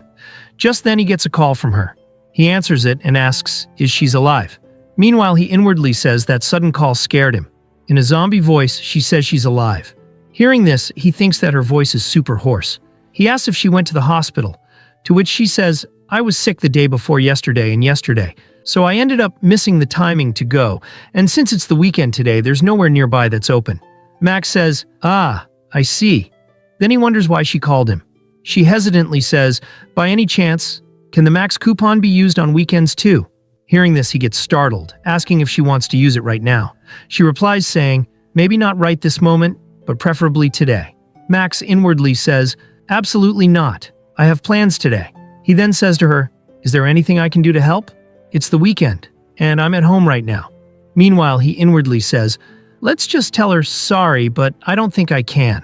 Just then he gets a call from her. He answers it and asks, "Is she alive?" Meanwhile, he inwardly says that sudden call scared him. In a zombie voice, she says she's alive. Hearing this, he thinks that her voice is super hoarse. He asks if she went to the hospital, to which she says, "I was sick the day before yesterday and yesterday, so I ended up missing the timing to go, and since it's the weekend today, there's nowhere nearby that's open." Max says, "Ah, I see." Then he wonders why she called him. She hesitantly says, "By any chance, can the Max coupon be used on weekends too?" Hearing this, he gets startled, asking if she wants to use it right now. She replies saying, "Maybe not right this moment, but preferably today." Max inwardly says, "Absolutely not. I have plans today." He then says to her, "Is there anything I can do to help? It's the weekend, and I'm at home right now." Meanwhile, he inwardly says, "Let's just tell her sorry, but I don't think I can."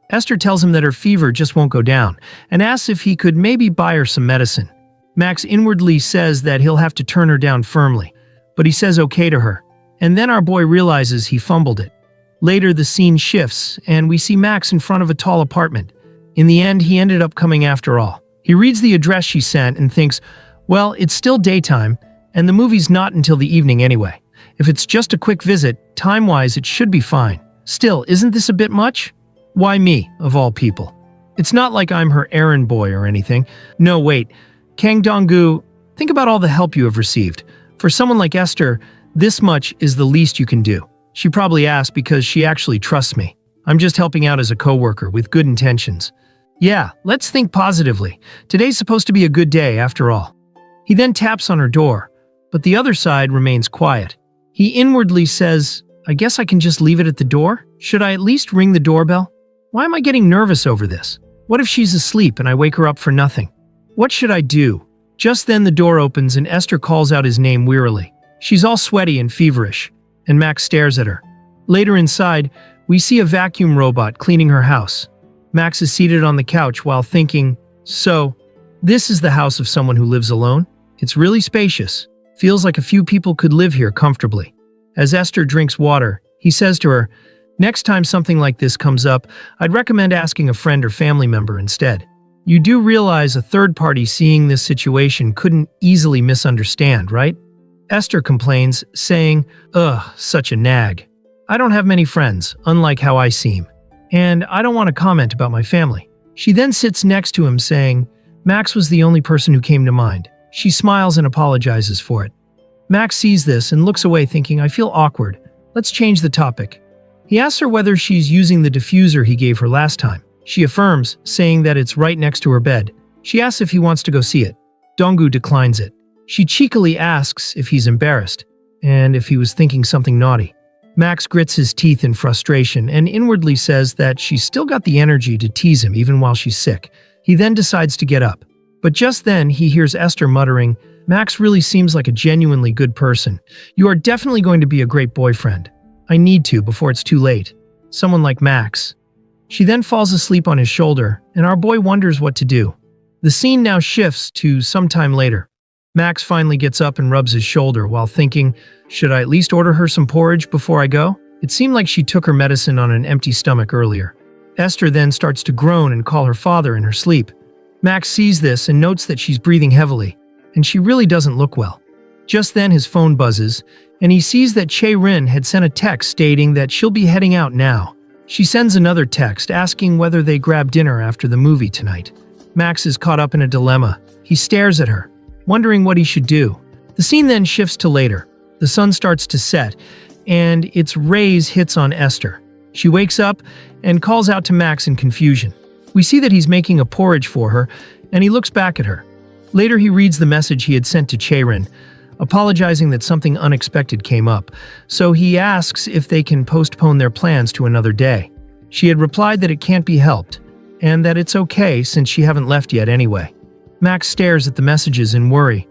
Esther tells him that her fever just won't go down, and asks if he could maybe buy her some medicine. Max inwardly says that he'll have to turn her down firmly, but he says okay to her, and then our boy realizes he fumbled it. Later, the scene shifts, and we see Max in front of a tall apartment. In the end, he ended up coming after all. He reads the address she sent and thinks, well, it's still daytime, and the movie's not until the evening anyway. If it's just a quick visit, time-wise it should be fine. Still, isn't this a bit much? Why me, of all people? It's not like I'm her errand boy or anything. No, wait. Kang Donggu, think about all the help you have received. For someone like Esther, this much is the least you can do. She probably asked because she actually trusts me. I'm just helping out as a coworker with good intentions. Yeah, let's think positively. Today's supposed to be a good day after all. He then taps on her door, but the other side remains quiet. He inwardly says, I guess I can just leave it at the door? Should I at least ring the doorbell? Why am I getting nervous over this? What if she's asleep and I wake her up for nothing? What should I do? Just then the door opens and Esther calls out his name wearily. She's all sweaty and feverish, and Max stares at her. Later inside, we see a vacuum robot cleaning her house. Max is seated on the couch while thinking, so, this is the house of someone who lives alone? It's really spacious. Feels like a few people could live here comfortably. As Esther drinks water, he says to her, next time something like this comes up, I'd recommend asking a friend or family member instead. You do realize a third party seeing this situation couldn't easily misunderstand, right? Esther complains, saying, ugh, such a nag. I don't have many friends, unlike how I seem. And I don't want to comment about my family. She then sits next to him saying, Max was the only person who came to mind. She smiles and apologizes for it. Max sees this and looks away thinking, I feel awkward. Let's change the topic. He asks her whether she's using the diffuser he gave her last time. She affirms, saying that it's right next to her bed. She asks if he wants to go see it. Donggu declines it. She cheekily asks if he's embarrassed, and if he was thinking something naughty. Max grits his teeth in frustration and inwardly says that she's still got the energy to tease him even while she's sick. He then decides to get up. But just then, he hears Esther muttering, Max really seems like a genuinely good person. You are definitely going to be a great boyfriend. I need to before it's too late. Someone like Max. She then falls asleep on his shoulder, and our boy wonders what to do. The scene now shifts to some time later. Max finally gets up and rubs his shoulder while thinking, should I at least order her some porridge before I go? It seemed like she took her medicine on an empty stomach earlier. Esther then starts to groan and call her father in her sleep. Max sees this and notes that she's breathing heavily, and she really doesn't look well. Just then his phone buzzes, and he sees that Che-Rin had sent a text stating that she'll be heading out now. She sends another text asking whether they grab dinner after the movie tonight. Max is caught up in a dilemma. He stares at her, wondering what he should do. The scene then shifts to later. The sun starts to set, and its rays hits on Esther. She wakes up and calls out to Max in confusion. We see that he's making a porridge for her, and he looks back at her. Later he reads the message he had sent to Che-Rin, apologizing that something unexpected came up, so he asks if they can postpone their plans to another day. She had replied that it can't be helped, and that it's okay since she haven't left yet anyway. Max stares at the messages in worry.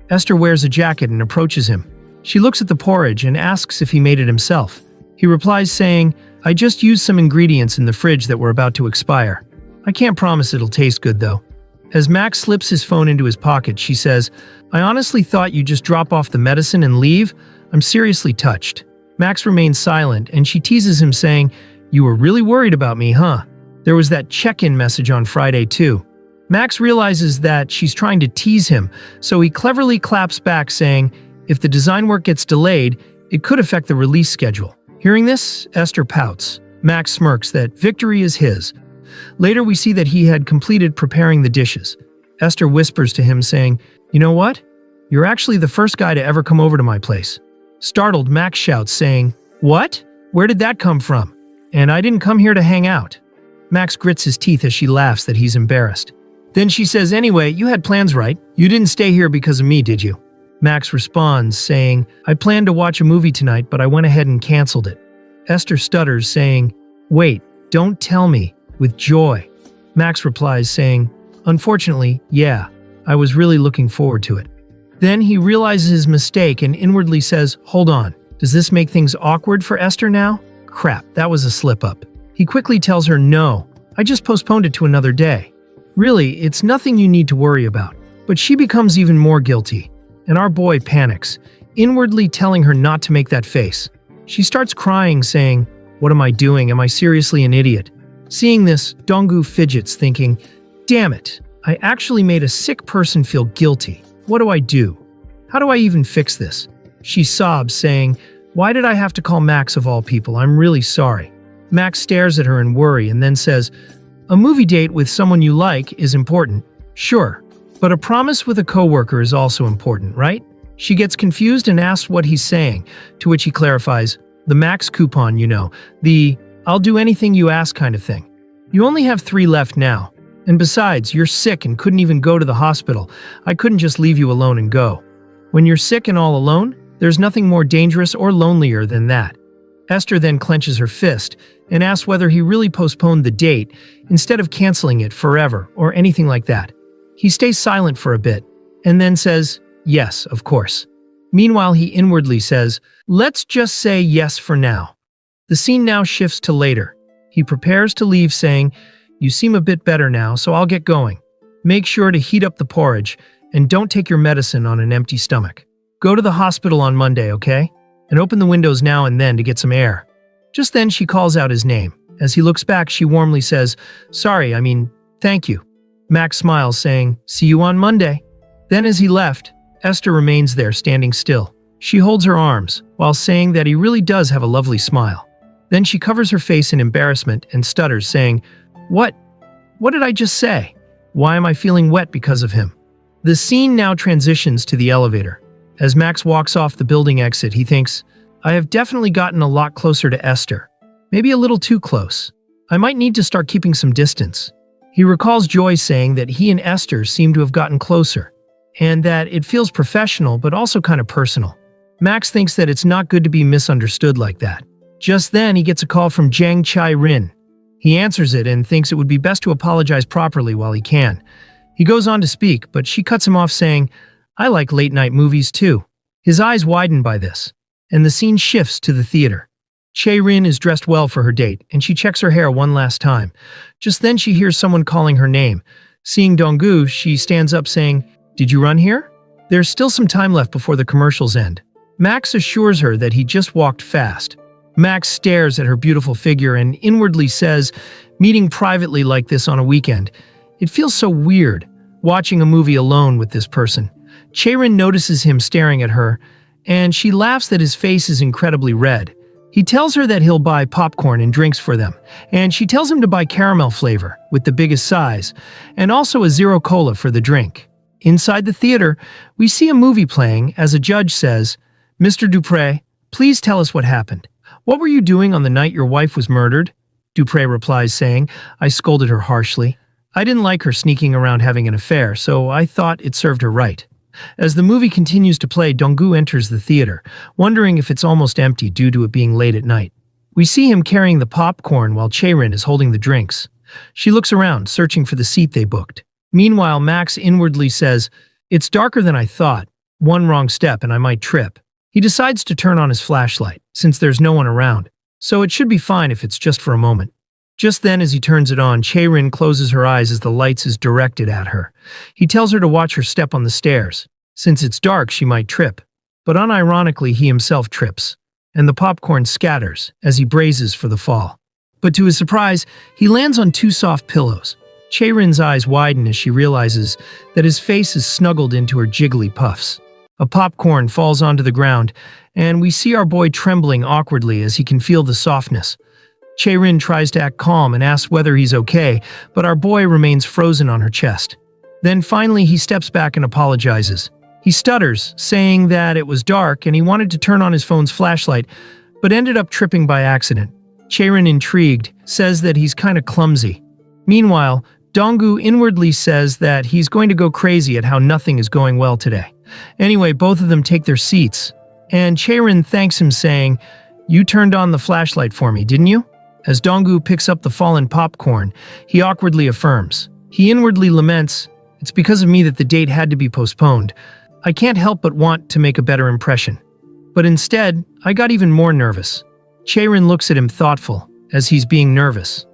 Esther wears a jacket and approaches him. She looks at the porridge and asks if he made it himself. He replies saying, I just used some ingredients in the fridge that were about to expire. I can't promise it'll taste good though. As Max slips his phone into his pocket, she says, I honestly thought you'd just drop off the medicine and leave. I'm seriously touched. Max remains silent and she teases him saying, you were really worried about me, huh? There was that check-in message on Friday too. Max realizes that she's trying to tease him, so he cleverly claps back saying, if the design work gets delayed, it could affect the release schedule. Hearing this, Esther pouts. Max smirks that victory is his. Later we see that he had completed preparing the dishes. Esther whispers to him saying, you know what? You're actually the first guy to ever come over to my place. Startled, Max shouts saying, what? Where did that come from? And I didn't come here to hang out. Max grits his teeth as she laughs that he's embarrassed. Then she says, anyway, you had plans, right? You didn't stay here because of me, did you? Max responds, saying, I planned to watch a movie tonight, but I went ahead and canceled it. Esther stutters, saying, wait, don't tell me, with joy. Max replies, saying, unfortunately, yeah, I was really looking forward to it. Then he realizes his mistake and inwardly says, hold on, does this make things awkward for Esther now? Crap, that was a slip-up. He quickly tells her, no, I just postponed it to another day. Really, it's nothing you need to worry about. But she becomes even more guilty, and our boy panics, inwardly telling her not to make that face. She starts crying, saying, what am I doing? Am I seriously an idiot? Seeing this, Donggu fidgets, thinking, damn it, I actually made a sick person feel guilty. What do I do? How do I even fix this? She sobs, saying, why did I have to call Max of all people? I'm really sorry. Max stares at her in worry and then says, a movie date with someone you like is important, sure, but a promise with a coworker is also important, right? She gets confused and asks what he's saying, to which he clarifies, the Max coupon, you know, the I'll do anything you ask kind of thing. You only have 3 left now, and besides, you're sick and couldn't even go to the hospital. I couldn't just leave you alone and go. When you're sick and all alone, there's nothing more dangerous or lonelier than that. Esther then clenches her fist and asks whether he really postponed the date instead of canceling it forever or anything like that. He stays silent for a bit and then says, yes, of course. Meanwhile, he inwardly says, let's just say yes for now. The scene now shifts to later. He prepares to leave saying, you seem a bit better now, so I'll get going. Make sure to heat up the porridge and don't take your medicine on an empty stomach. Go to the hospital on Monday, okay? And open the windows now and then to get some air. Just then she calls out his name. As he looks back, she warmly says, thank you. Max smiles, saying, see you on Monday. Then as he left, Esther remains there standing still. She holds her arms, while saying that he really does have a lovely smile. Then she covers her face in embarrassment and stutters, saying, what? What did I just say? Why am I feeling wet because of him? The scene now transitions to the elevator. As Max walks off the building exit, he thinks, I have definitely gotten a lot closer to Esther. Maybe a little too close. I might need to start keeping some distance. He recalls Joy saying that he and Esther seem to have gotten closer, and that it feels professional but also kind of personal. Max thinks that it's not good to be misunderstood like that. Just then, he gets a call from Jang Chai-rin. He answers it and thinks it would be best to apologize properly while he can. He goes on to speak, but she cuts him off saying, I like late-night movies too. His eyes widen by this, and the scene shifts to the theater. Chae-rin is dressed well for her date, and she checks her hair one last time. Just then she hears someone calling her name. Seeing Dong-gu, she stands up saying, Did you run here? There's still some time left before the commercials end. Max assures her that he just walked fast. Max stares at her beautiful figure and inwardly says, meeting privately like this on a weekend, it feels so weird, watching a movie alone with this person. Chae-rin notices him staring at her, and she laughs that his face is incredibly red. He tells her that he'll buy popcorn and drinks for them, and she tells him to buy caramel flavor with the biggest size, and also a zero cola for the drink. Inside the theater, we see a movie playing as a judge says, Mr. Dupré, please tell us what happened. What were you doing on the night your wife was murdered? Dupré replies saying, I scolded her harshly. I didn't like her sneaking around having an affair, so I thought it served her right. As the movie continues to play, Dong-gu enters the theater, wondering if it's almost empty due to it being late at night. We see him carrying the popcorn while Chae-rin is holding the drinks. She looks around, searching for the seat they booked. Meanwhile, Max inwardly says, It's darker than I thought. One wrong step and I might trip. He decides to turn on his flashlight, since there's no one around, so it should be fine if it's just for a moment. Just then, as he turns it on, Chae-rin closes her eyes as the lights is directed at her. He tells her to watch her step on the stairs. Since it's dark, she might trip. But unironically, he himself trips, and the popcorn scatters as he braces for the fall. But to his surprise, he lands on two soft pillows. Chae-rin's eyes widen as she realizes that his face is snuggled into her jiggly puffs. A popcorn falls onto the ground, and we see our boy trembling awkwardly as he can feel the softness. Chae-rin tries to act calm and asks whether he's okay, but our boy remains frozen on her chest. Then finally he steps back and apologizes. He stutters, saying that it was dark and he wanted to turn on his phone's flashlight, but ended up tripping by accident. Chae-rin, intrigued, says that he's kinda clumsy. Meanwhile, Dong-gu inwardly says that he's going to go crazy at how nothing is going well today. Anyway, both of them take their seats, and Chae-rin thanks him saying, You turned on the flashlight for me, didn't you? As Dong-gu picks up the fallen popcorn, he awkwardly affirms. He inwardly laments, It's because of me that the date had to be postponed. I can't help but want to make a better impression. But instead, I got even more nervous. Chae-rin looks at him thoughtful, as he's being nervous.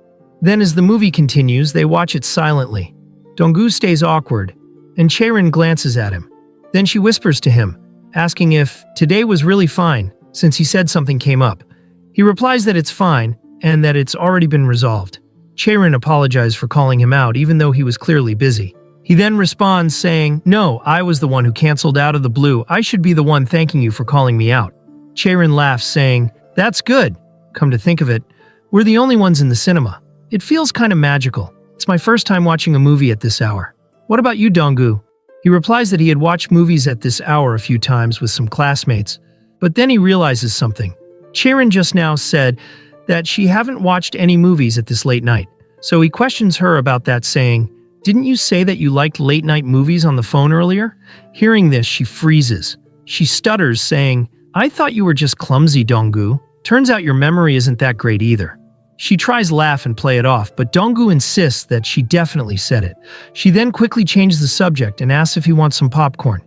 Then as the movie continues, they watch it silently. Dong-gu stays awkward, and Chae-rin glances at him. Then she whispers to him, asking if today was really fine, since he said something came up. He replies that it's fine, and that it's already been resolved. Chae-rin apologized for calling him out, even though he was clearly busy. He then responds saying, No, I was the one who canceled out of the blue. I should be the one thanking you for calling me out. Chae-rin laughs, saying, That's good. Come to think of it, we're the only ones in the cinema. It feels kind of magical. It's my first time watching a movie at this hour. What about you, Dong-gu? He replies that he had watched movies at this hour a few times with some classmates, but then he realizes something. Chae-rin just now said that she haven't watched any movies at this late night, so he questions her about that, saying, Didn't you say that you liked late-night movies on the phone earlier? Hearing this, she freezes. She stutters, saying, I thought you were just clumsy, Dong-gu. Turns out your memory isn't that great either. She tries to laugh and play it off, but Dong-gu insists that she definitely said it. She then quickly changes the subject and asks if he wants some popcorn.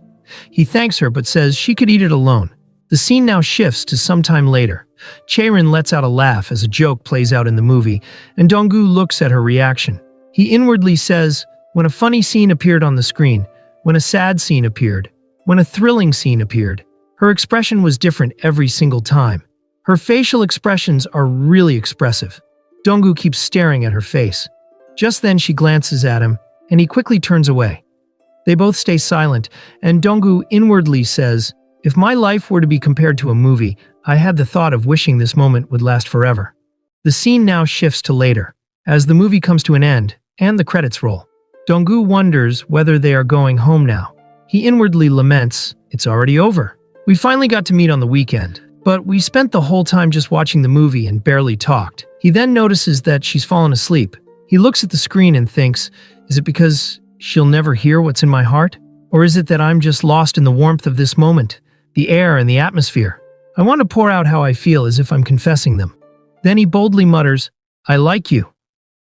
He thanks her but says she could eat it alone. The scene now shifts to sometime later. Chae-rin lets out a laugh as a joke plays out in the movie, and Dong-gu looks at her reaction. He inwardly says, When a funny scene appeared on the screen, when a sad scene appeared, when a thrilling scene appeared, her expression was different every single time. Her facial expressions are really expressive. Dong-gu keeps staring at her face. Just then she glances at him, and he quickly turns away. They both stay silent, and Dong-gu inwardly says, If my life were to be compared to a movie, I had the thought of wishing this moment would last forever. The scene now shifts to later, as the movie comes to an end, and the credits roll. Dong-gu wonders whether they are going home now. He inwardly laments, It's already over. We finally got to meet on the weekend, but we spent the whole time just watching the movie and barely talked. He then notices that she's fallen asleep. He looks at the screen and thinks, is it because she'll never hear what's in my heart? Or is it that I'm just lost in the warmth of this moment, the air and the atmosphere? I want to pour out how I feel as if I'm confessing them. Then he boldly mutters, I like you.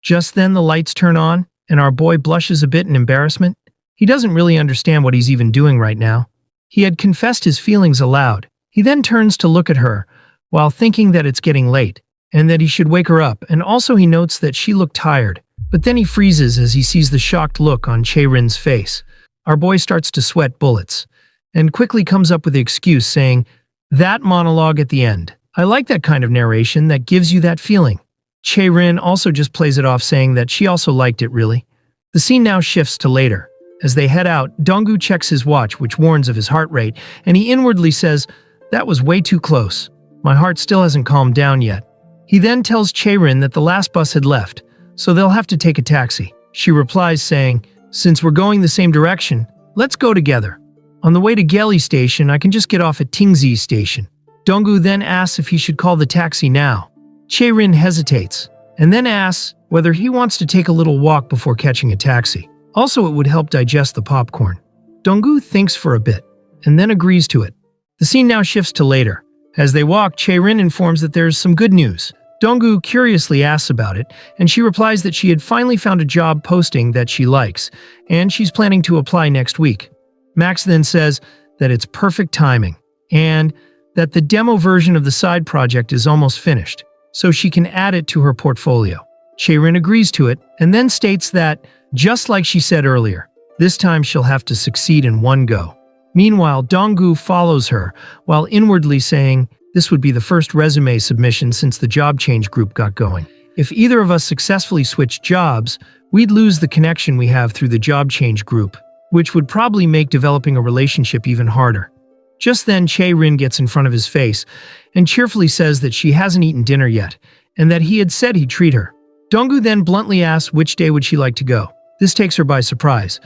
Just then the lights turn on, and our boy blushes a bit in embarrassment. He doesn't really understand what he's even doing right now. He had confessed his feelings aloud. He then turns to look at her, while thinking that it's getting late, and that he should wake her up, and also he notes that she looked tired. But then he freezes as he sees the shocked look on Chae-rin's face. Our boy starts to sweat bullets, and quickly comes up with the excuse saying, that monologue at the end. I like that kind of narration that gives you that feeling. Chae-rin also just plays it off saying that she also liked it really. The scene now shifts to later. As they head out, Donggu checks his watch, which warns of his heart rate, and he inwardly says, that was way too close. My heart still hasn't calmed down yet. He then tells Chae-rin that the last bus had left, so they'll have to take a taxi. She replies saying, since we're going the same direction, let's go together. On the way to Gyeonggi Station, I can just get off at Tingzi Station. Donggu then asks if he should call the taxi now. Chae-rin hesitates, and then asks whether he wants to take a little walk before catching a taxi. Also, it would help digest the popcorn. Donggu thinks for a bit, and then agrees to it. The scene now shifts to later. As they walk, Chae-rin informs that there's some good news. Donggu curiously asks about it, and she replies that she had finally found a job posting that she likes, and she's planning to apply next week. Max then says that it's perfect timing, and that the demo version of the side project is almost finished, so she can add it to her portfolio. Chae-rin agrees to it, and then states that, just like she said earlier, this time she'll have to succeed in one go. Meanwhile, Donggu follows her, while inwardly saying, this would be the first resume submission since the job change group got going. If either of us successfully switched jobs, we'd lose the connection we have through the job change group, which would probably make developing a relationship even harder. Just then, Chae-rin gets in front of his face and cheerfully says that she hasn't eaten dinner yet, and that he had said he'd treat her. Donggu then bluntly asks which day would she like to go. This takes her by surprise.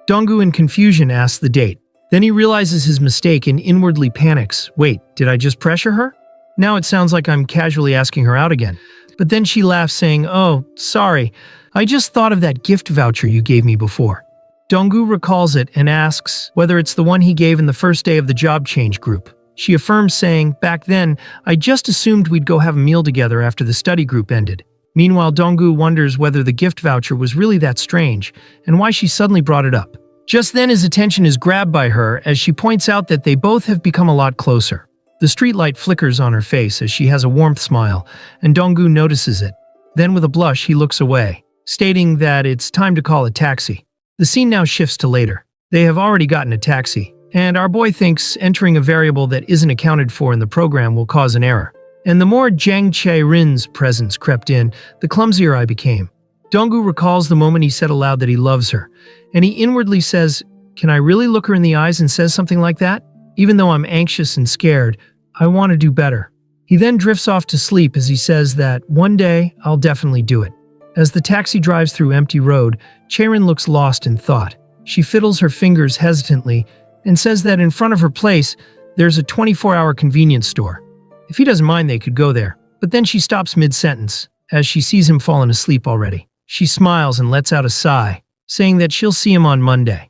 Donggu in confusion asks the date. Then he realizes his mistake and inwardly panics. Wait, did I just pressure her? Now it sounds like I'm casually asking her out again. But then she laughs saying, oh, sorry, I just thought of that gift voucher you gave me before. Donggu recalls it and asks whether it's the one he gave in the first day of the job change group. She affirms saying, back then, I just assumed we'd go have a meal together after the study group ended. Meanwhile, Donggu wonders whether the gift voucher was really that strange and why she suddenly brought it up. Just then his attention is grabbed by her as she points out that they both have become a lot closer. The streetlight flickers on her face as she has a warmth smile, and Donggu notices it. Then with a blush he looks away, stating that it's time to call a taxi. The scene now shifts to later. They have already gotten a taxi, and our boy thinks entering a variable that isn't accounted for in the program will cause an error. And the more Jang Chae-rin's presence crept in, the clumsier I became. Donggu recalls the moment he said aloud that he loves her, and he inwardly says, can I really look her in the eyes and says something like that? Even though I'm anxious and scared, I want to do better. He then drifts off to sleep as he says that one day I'll definitely do it. As the taxi drives through empty road, Chae-rin looks lost in thought. She fiddles her fingers hesitantly and says that in front of her place, there's a 24-hour convenience store. If he doesn't mind, they could go there. But then she stops mid-sentence as she sees him fallen asleep already. She smiles and lets out a sigh, saying that she'll see him on Monday.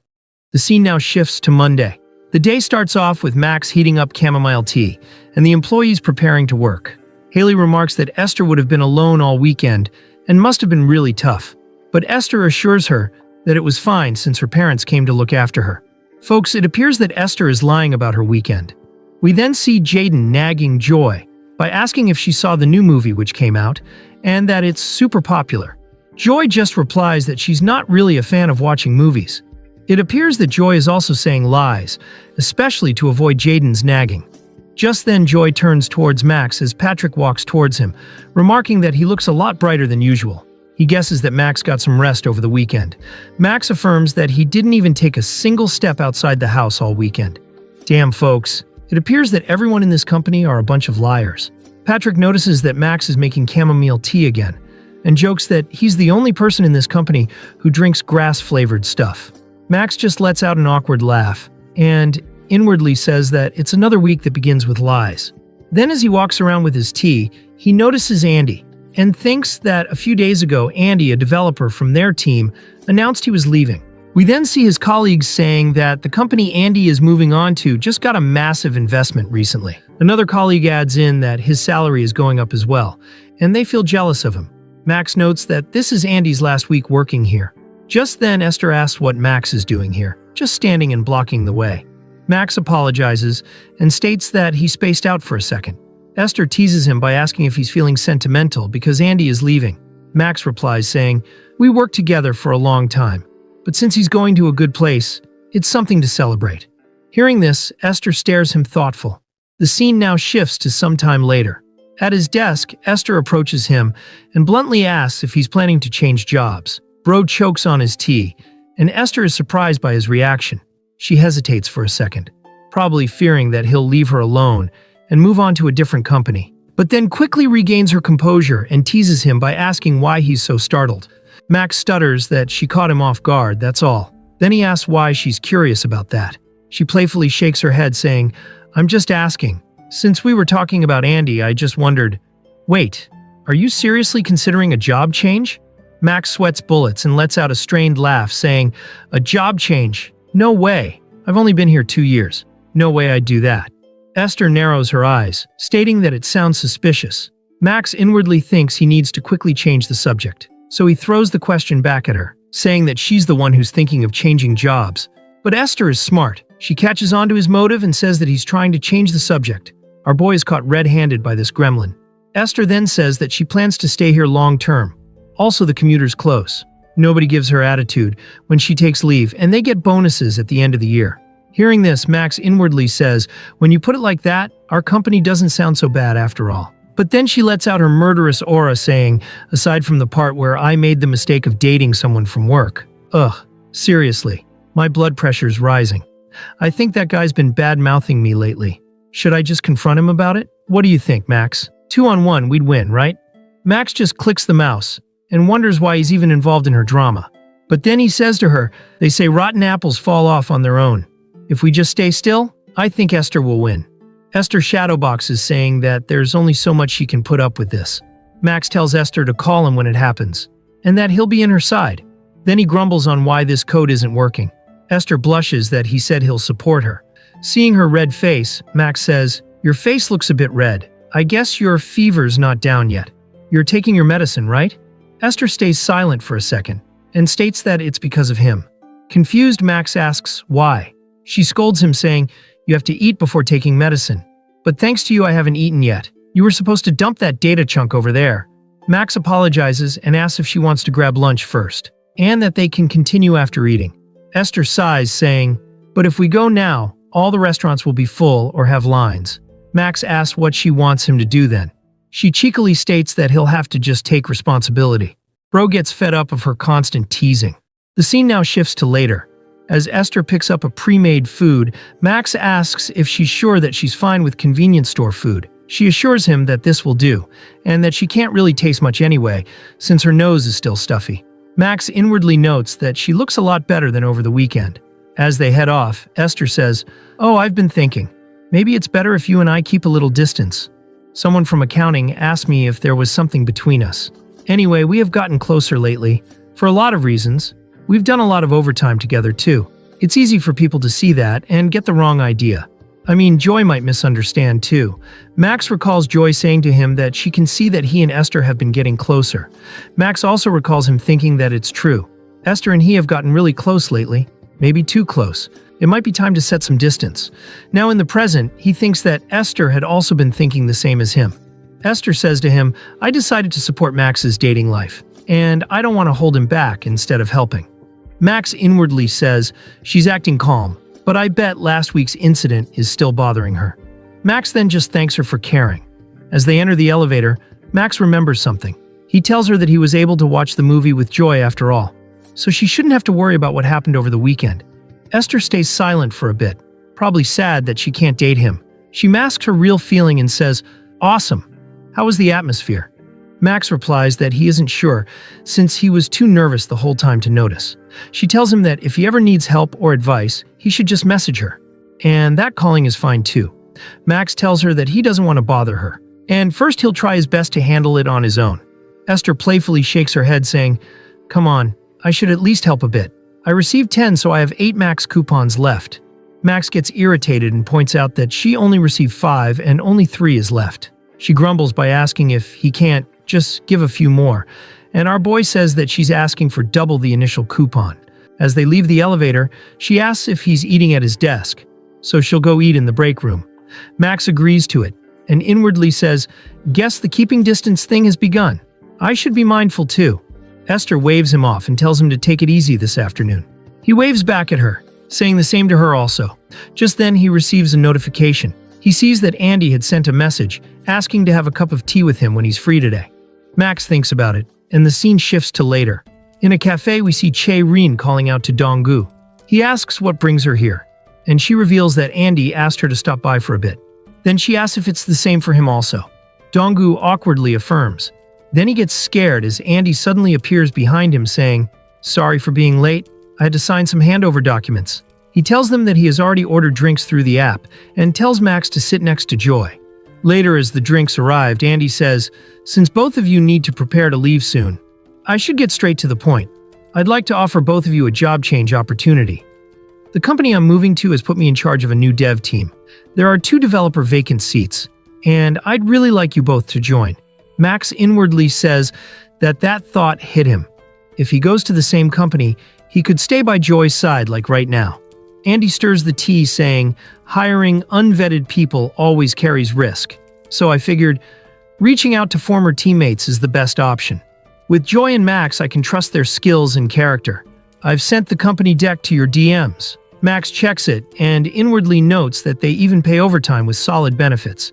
The scene now shifts to Monday. The day starts off with Max heating up chamomile tea, and the employees preparing to work. Haley remarks that Esther would have been alone all weekend and must have been really tough. But Esther assures her that it was fine since her parents came to look after her. Folks, it appears that Esther is lying about her weekend. We then see Jaden nagging Joy by asking if she saw the new movie which came out, and that it's super popular. Joy just replies that she's not really a fan of watching movies. It appears that Joy is also saying lies, especially to avoid Jaden's nagging. Just then Joy turns towards Max as Patrick walks towards him, remarking that he looks a lot brighter than usual. He guesses that Max got some rest over the weekend. Max affirms that he didn't even take a single step outside the house all weekend. Damn, folks. It appears that everyone in this company are a bunch of liars. Patrick notices that Max is making chamomile tea again, and jokes that he's the only person in this company who drinks grass-flavored stuff. Max just lets out an awkward laugh, and inwardly says that it's another week that begins with lies. Then as he walks around with his tea, he notices Andy and thinks that a few days ago Andy, a developer from their team, announced he was leaving. We then see his colleagues saying that the company Andy is moving on to just got a massive investment recently. Another colleague adds in that his salary is going up as well, and they feel jealous of him. Max notes that this is Andy's last week working here. Just then Esther asks what Max is doing here, just standing and blocking the way. Max apologizes and states that he spaced out for a second. Esther teases him by asking if he's feeling sentimental because Andy is leaving. Max replies saying, "We worked together for a long time, but since he's going to a good place, it's something to celebrate." Hearing this, Esther stares him thoughtful. The scene now shifts to some time later. At his desk, Esther approaches him and bluntly asks if he's planning to change jobs. Bro chokes on his tea, and Esther is surprised by his reaction. She hesitates for a second, probably fearing that he'll leave her alone and move on to a different company, but then quickly regains her composure and teases him by asking why he's so startled. Max stutters that she caught him off guard, that's all. Then he asks why she's curious about that. She playfully shakes her head saying, "I'm just asking. Since we were talking about Andy, I just wondered, wait, are you seriously considering a job change?" Max sweats bullets and lets out a strained laugh saying, "A job change? No way. I've only been here 2 years. No way I'd do that." Esther narrows her eyes, stating that it sounds suspicious. Max inwardly thinks he needs to quickly change the subject, so he throws the question back at her, saying that she's the one who's thinking of changing jobs. But Esther is smart. She catches on to his motive and says that he's trying to change the subject. Our boy is caught red-handed by this gremlin. Esther then says that she plans to stay here long-term. Also, the commuter's close. Nobody gives her attitude when she takes leave, and they get bonuses at the end of the year. Hearing this, Max inwardly says, "When you put it like that, our company doesn't sound so bad after all." But then she lets out her murderous aura saying, aside from the part where I made the mistake of dating someone from work. Ugh, seriously, my blood pressure's rising. I think that guy's been bad-mouthing me lately. Should I just confront him about it? What do you think, Max? 2-on-1, we'd win, right? Max just clicks the mouse and wonders why he's even involved in her drama. But then he says to her, "They say rotten apples fall off on their own. If we just stay still, I think Esther will win." Esther shadowboxes, saying that there's only so much she can put up with this. Max tells Esther to call him when it happens, and that he'll be in her side. Then he grumbles on why this code isn't working. Esther blushes that he said he'll support her. Seeing her red face, Max says, "Your face looks a bit red. I guess your fever's not down yet. You're taking your medicine, right?" Esther stays silent for a second, and states that it's because of him. Confused, Max asks why. She scolds him, saying, "You have to eat before taking medicine. But thanks to you, I haven't eaten yet. You were supposed to dump that data chunk over there." Max apologizes and asks if she wants to grab lunch first, and that they can continue after eating. Esther sighs, saying, "But if we go now, all the restaurants will be full or have lines." Max asks what she wants him to do then. She cheekily states that he'll have to just take responsibility. Bro gets fed up of her constant teasing. The scene now shifts to later. As Esther picks up a pre-made food, Max asks if she's sure that she's fine with convenience store food. She assures him that this will do, and that she can't really taste much anyway, since her nose is still stuffy. Max inwardly notes that she looks a lot better than over the weekend. As they head off, Esther says, "Oh, I've been thinking. Maybe it's better if you and I keep a little distance. Someone from accounting asked me if there was something between us. Anyway, we have gotten closer lately, for a lot of reasons. We've done a lot of overtime together too. It's easy for people to see that and get the wrong idea. I mean, Joy might misunderstand too." Max recalls Joy saying to him that she can see that he and Esther have been getting closer. Max also recalls him thinking that it's true. Esther and he have gotten really close lately, maybe too close. It might be time to set some distance. Now in the present, he thinks that Esther had also been thinking the same as him. Esther says to him, "I decided to support Max's dating life, and I don't want to hold him back instead of helping." Max inwardly says she's acting calm, but I bet last week's incident is still bothering her. Max then just thanks her for caring. As they enter the elevator, Max remembers something. He tells her that he was able to watch the movie with Joy after all, so she shouldn't have to worry about what happened over the weekend. Esther stays silent for a bit, probably sad that she can't date him. She masks her real feeling and says, "Awesome. How was the atmosphere?" Max replies that he isn't sure, since he was too nervous the whole time to notice. She tells him that if he ever needs help or advice, he should just message her. and that calling is fine too. Max tells her that he doesn't want to bother her, and first he'll try his best to handle it on his own. Esther playfully shakes her head saying, "Come on, I should at least help a bit. I received 10, so I have 8 Max coupons left." Max gets irritated and points out that she only received 5 and only 3 is left. She grumbles by asking if he can't just give a few more, and our boy says that she's asking for double the initial coupon. As they leave the elevator, she asks if he's eating at his desk, so she'll go eat in the break room. Max agrees to it, and inwardly says, "Guess the keeping distance thing has begun. I should be mindful too." Esther waves him off and tells him to take it easy this afternoon. He waves back at her, saying the same to her also. Just then he receives a notification. He sees that Andy had sent a message, asking to have a cup of tea with him when he's free today. Max thinks about it, and the scene shifts to later. In a cafe, we see Che-Rin calling out to Dong-gu. He asks what brings her here, and she reveals that Andy asked her to stop by for a bit. Then she asks if it's the same for him also. Dong-gu awkwardly affirms. Then he gets scared as Andy suddenly appears behind him saying, "Sorry for being late. I had to sign some handover documents." He tells them that he has already ordered drinks through the app and tells Max to sit next to Joy. Later, as the drinks arrived, Andy says, "Since both of you need to prepare to leave soon, I should get straight to the point. I'd like to offer both of you a job change opportunity. The company I'm moving to has put me in charge of a new dev team. There are 2 developer vacant seats, and I'd really like you both to join." Max inwardly says that thought hit him. If he goes to the same company, he could stay by Joy's side like right now. Andy stirs the tea saying, "Hiring unvetted people always carries risk. So I figured, reaching out to former teammates is the best option. With Joy and Max, I can trust their skills and character. I've sent the company deck to your DMs." Max checks it and inwardly notes that they even pay overtime with solid benefits.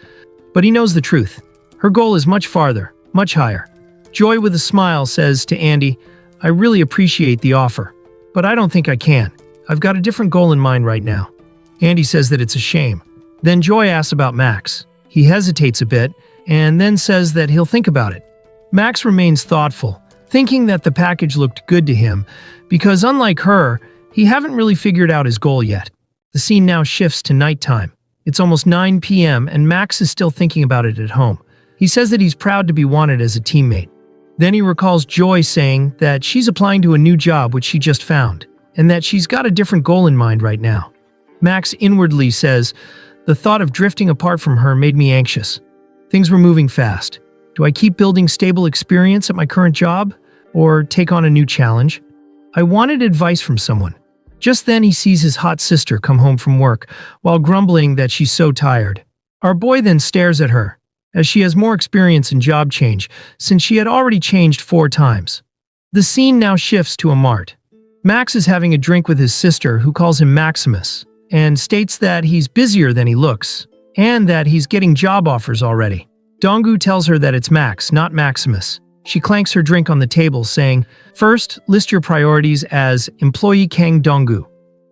But he knows the truth. Her goal is much farther, much higher. Joy, with a smile, says to Andy, "I really appreciate the offer, but I don't think I can. I've got a different goal in mind right now." Andy says that it's a shame. Then Joy asks about Max. He hesitates a bit and then says that he'll think about it. Max remains thoughtful, thinking that the package looked good to him because, unlike her, he haven't really figured out his goal yet. The scene now shifts to nighttime. It's almost 9 p.m. and Max is still thinking about it at home. He says that he's proud to be wanted as a teammate. Then he recalls Joy saying that she's applying to a new job which she just found, and that she's got a different goal in mind right now. Max inwardly says, "The thought of drifting apart from her made me anxious. Things were moving fast. Do I keep building stable experience at my current job, or take on a new challenge?" I wanted advice from someone. Just then he sees his hot sister come home from work, while grumbling that she's so tired. Our boy then stares at her, as she has more experience in job change, since she had already changed 4 times. The scene now shifts to a mart. Max is having a drink with his sister, who calls him Maximus, and states that he's busier than he looks, and that he's getting job offers already. Dong-gu tells her that it's Max, not Maximus. She clanks her drink on the table, saying, "First, list your priorities as employee Kang Dong-gu."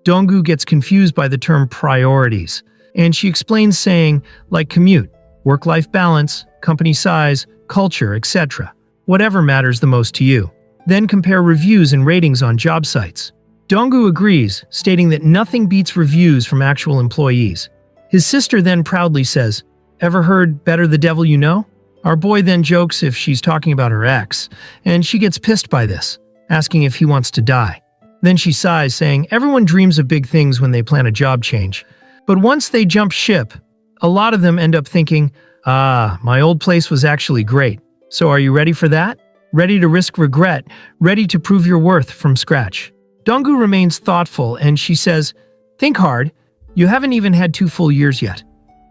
Dong-gu gets confused by the term priorities, and she explains saying, like commute, work-life balance, company size, culture, etc. Whatever matters the most to you. Then compare reviews and ratings on job sites. Dong-gu agrees, stating that nothing beats reviews from actual employees. His sister then proudly says, "Ever heard better the devil you know?" Our boy then jokes if she's talking about her ex, and she gets pissed by this, asking if he wants to die. Then she sighs, saying everyone dreams of big things when they plan a job change. But once they jump ship, a lot of them end up thinking, my old place was actually great. So are you ready for that? Ready to risk regret, ready to prove your worth from scratch. Dong-gu remains thoughtful, and she says, "Think hard. You haven't even had 2 full years yet.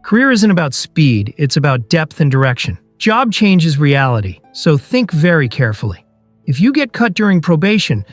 Career isn't about speed, it's about depth and direction. Job change is reality, so think very carefully. If you get cut during probation,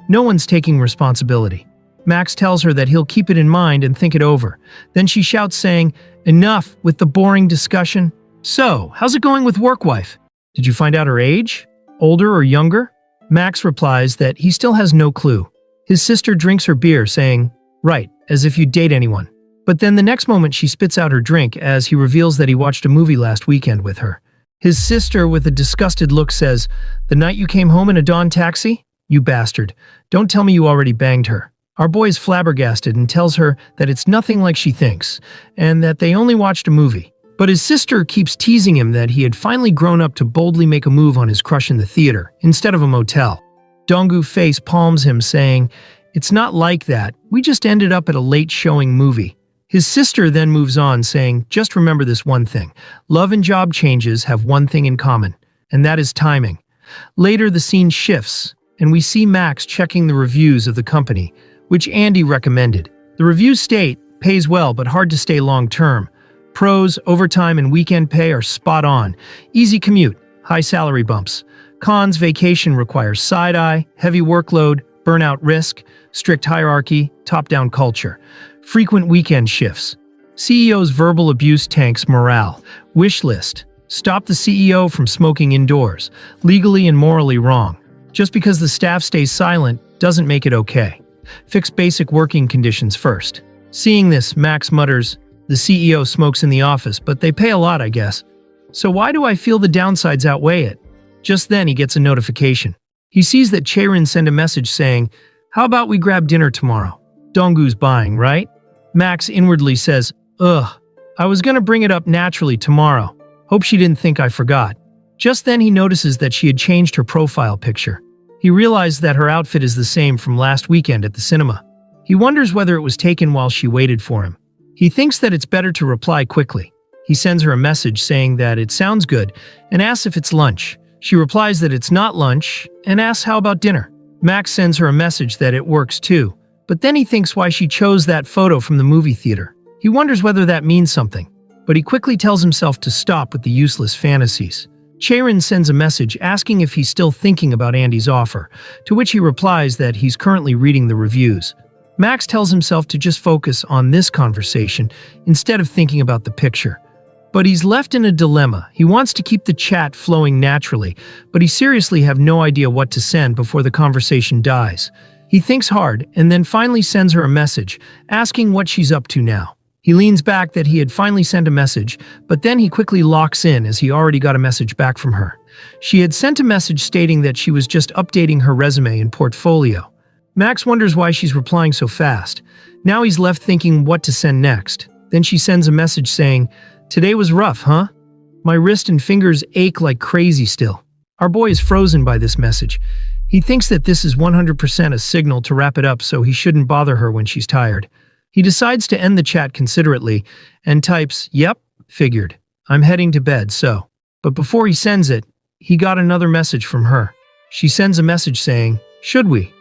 no one's taking responsibility." Max tells her that he'll keep it in mind and think it over. Then she shouts, saying, "Enough with the boring discussion. So, how's it going with work wife? Did you find out her age? Older or younger?" Max replies that he still has no clue. His sister drinks her beer, saying, "Right, as if you'd date anyone." But then the next moment she spits out her drink as he reveals that he watched a movie last weekend with her. His sister, with a disgusted look, says, "The night you came home in a dawn taxi? You bastard. Don't tell me you already banged her." Our boy is flabbergasted and tells her that it's nothing like she thinks, and that they only watched a movie. But his sister keeps teasing him that he had finally grown up to boldly make a move on his crush in the theater, instead of a motel. Donggu face palms him, saying, "It's not like that, we just ended up at a late showing movie." His sister then moves on, saying, "Just remember this one thing. Love and job changes have one thing in common, and that is timing." Later, the scene shifts, and we see Max checking the reviews of the company, which Andy recommended. The reviews state, "Pays well, but hard to stay long-term. Pros, overtime, and weekend pay are spot on. Easy commute, high salary bumps. Cons, vacation requires side-eye, heavy workload, burnout risk, strict hierarchy, top-down culture. Frequent weekend shifts. CEO's verbal abuse tanks morale. Wish list. Stop the CEO from smoking indoors. Legally and morally wrong. Just because the staff stays silent doesn't make it okay. Fix basic working conditions first." Seeing this, Max mutters, "The CEO smokes in the office, but they pay a lot, I guess. So why do I feel the downsides outweigh it?" Just then he gets a notification. He sees that Chaerin sent a message saying, "How about we grab dinner tomorrow? Donggu's buying, right?" Max inwardly says, "Ugh, I was gonna bring it up naturally tomorrow. Hope she didn't think I forgot." Just then he notices that she had changed her profile picture. He realized that her outfit is the same from last weekend at the cinema. He wonders whether it was taken while she waited for him. He thinks that it's better to reply quickly. He sends her a message saying that it sounds good and asks if it's lunch. She replies that it's not lunch and asks how about dinner. Max sends her a message that it works too, but then he thinks why she chose that photo from the movie theater. He wonders whether that means something, but he quickly tells himself to stop with the useless fantasies. Chaerin sends a message asking if he's still thinking about Andy's offer, to which he replies that he's currently reading the reviews. Max tells himself to just focus on this conversation instead of thinking about the picture. But he's left in a dilemma. He wants to keep the chat flowing naturally, but he seriously have no idea what to send before the conversation dies. He thinks hard and then finally sends her a message, asking what she's up to now. He leans back that he had finally sent a message, but then he quickly locks in as he already got a message back from her. She had sent a message stating that she was just updating her resume and portfolio. Max wonders why she's replying so fast. Now he's left thinking what to send next. Then she sends a message saying, "Today was rough, huh? My wrist and fingers ache like crazy still." Our boy is frozen by this message. He thinks that this is 100% a signal to wrap it up, so he shouldn't bother her when she's tired. He decides to end the chat considerately and types, "Yep, figured. I'm heading to bed, so." But before he sends it, he got another message from her. She sends a message saying, "Should we?"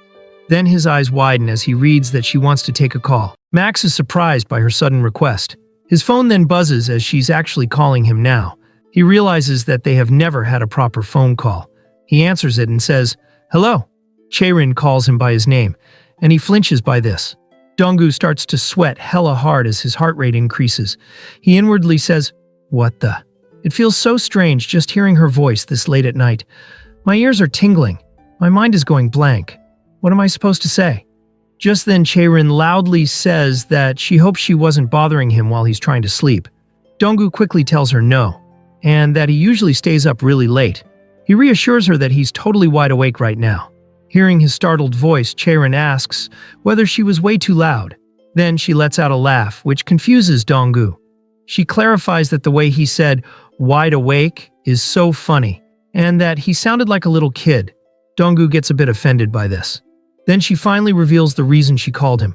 Then his eyes widen as he reads that she wants to take a call. Max is surprised by her sudden request. His phone then buzzes as she's actually calling him now. He realizes that they have never had a proper phone call. He answers it and says, "Hello." Chaerin calls him by his name, and he flinches by this. Donggu starts to sweat hella hard as his heart rate increases. He inwardly says, "What the?" It feels so strange just hearing her voice this late at night. My ears are tingling. My mind is going blank. What am I supposed to say? Just then Chaerin loudly says that she hopes she wasn't bothering him while he's trying to sleep. Donggu quickly tells her no, and that he usually stays up really late. He reassures her that he's totally wide awake right now. Hearing his startled voice, Chaerin asks whether she was way too loud. Then she lets out a laugh, which confuses Donggu. She clarifies that the way he said "wide awake" is so funny, and that he sounded like a little kid. Donggu gets a bit offended by this. Then she finally reveals the reason she called him.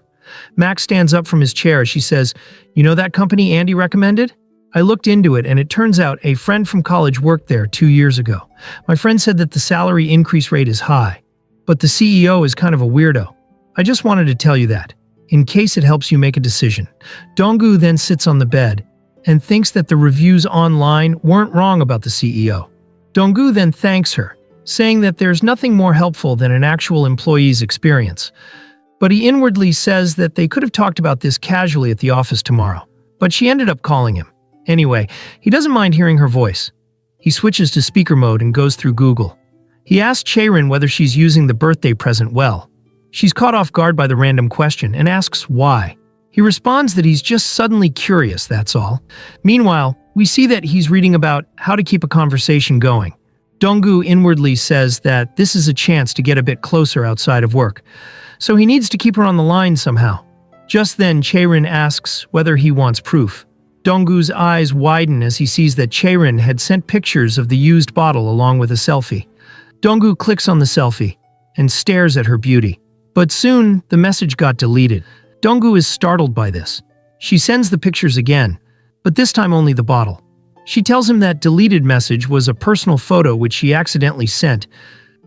Max stands up from his chair as she says, "You know that company Andy recommended? I looked into it and it turns out a friend from college worked there 2 years ago. My friend said that the salary increase rate is high, but the CEO is kind of a weirdo. I just wanted to tell you that, in case it helps you make a decision." Donggu then sits on the bed and thinks that the reviews online weren't wrong about the CEO. Donggu then thanks her, saying that there's nothing more helpful than an actual employee's experience. But he inwardly says that they could have talked about this casually at the office tomorrow, but she ended up calling him. Anyway, he doesn't mind hearing her voice. He switches to speaker mode and goes through Google. He asks Chaerin whether she's using the birthday present well. She's caught off guard by the random question and asks why. He responds that he's just suddenly curious, that's all. Meanwhile, we see that he's reading about how to keep a conversation going. Donggu inwardly says that this is a chance to get a bit closer outside of work. so he needs to keep her on the line somehow. Just then, Chaerin asks whether he wants proof. Donggu's eyes widen as he sees that Chaerin had sent pictures of the used bottle along with a selfie. Donggu clicks on the selfie and stares at her beauty. But soon, the message got deleted. Donggu is startled by this. She sends the pictures again, but this time only the bottle. She tells him that deleted message was a personal photo which she accidentally sent,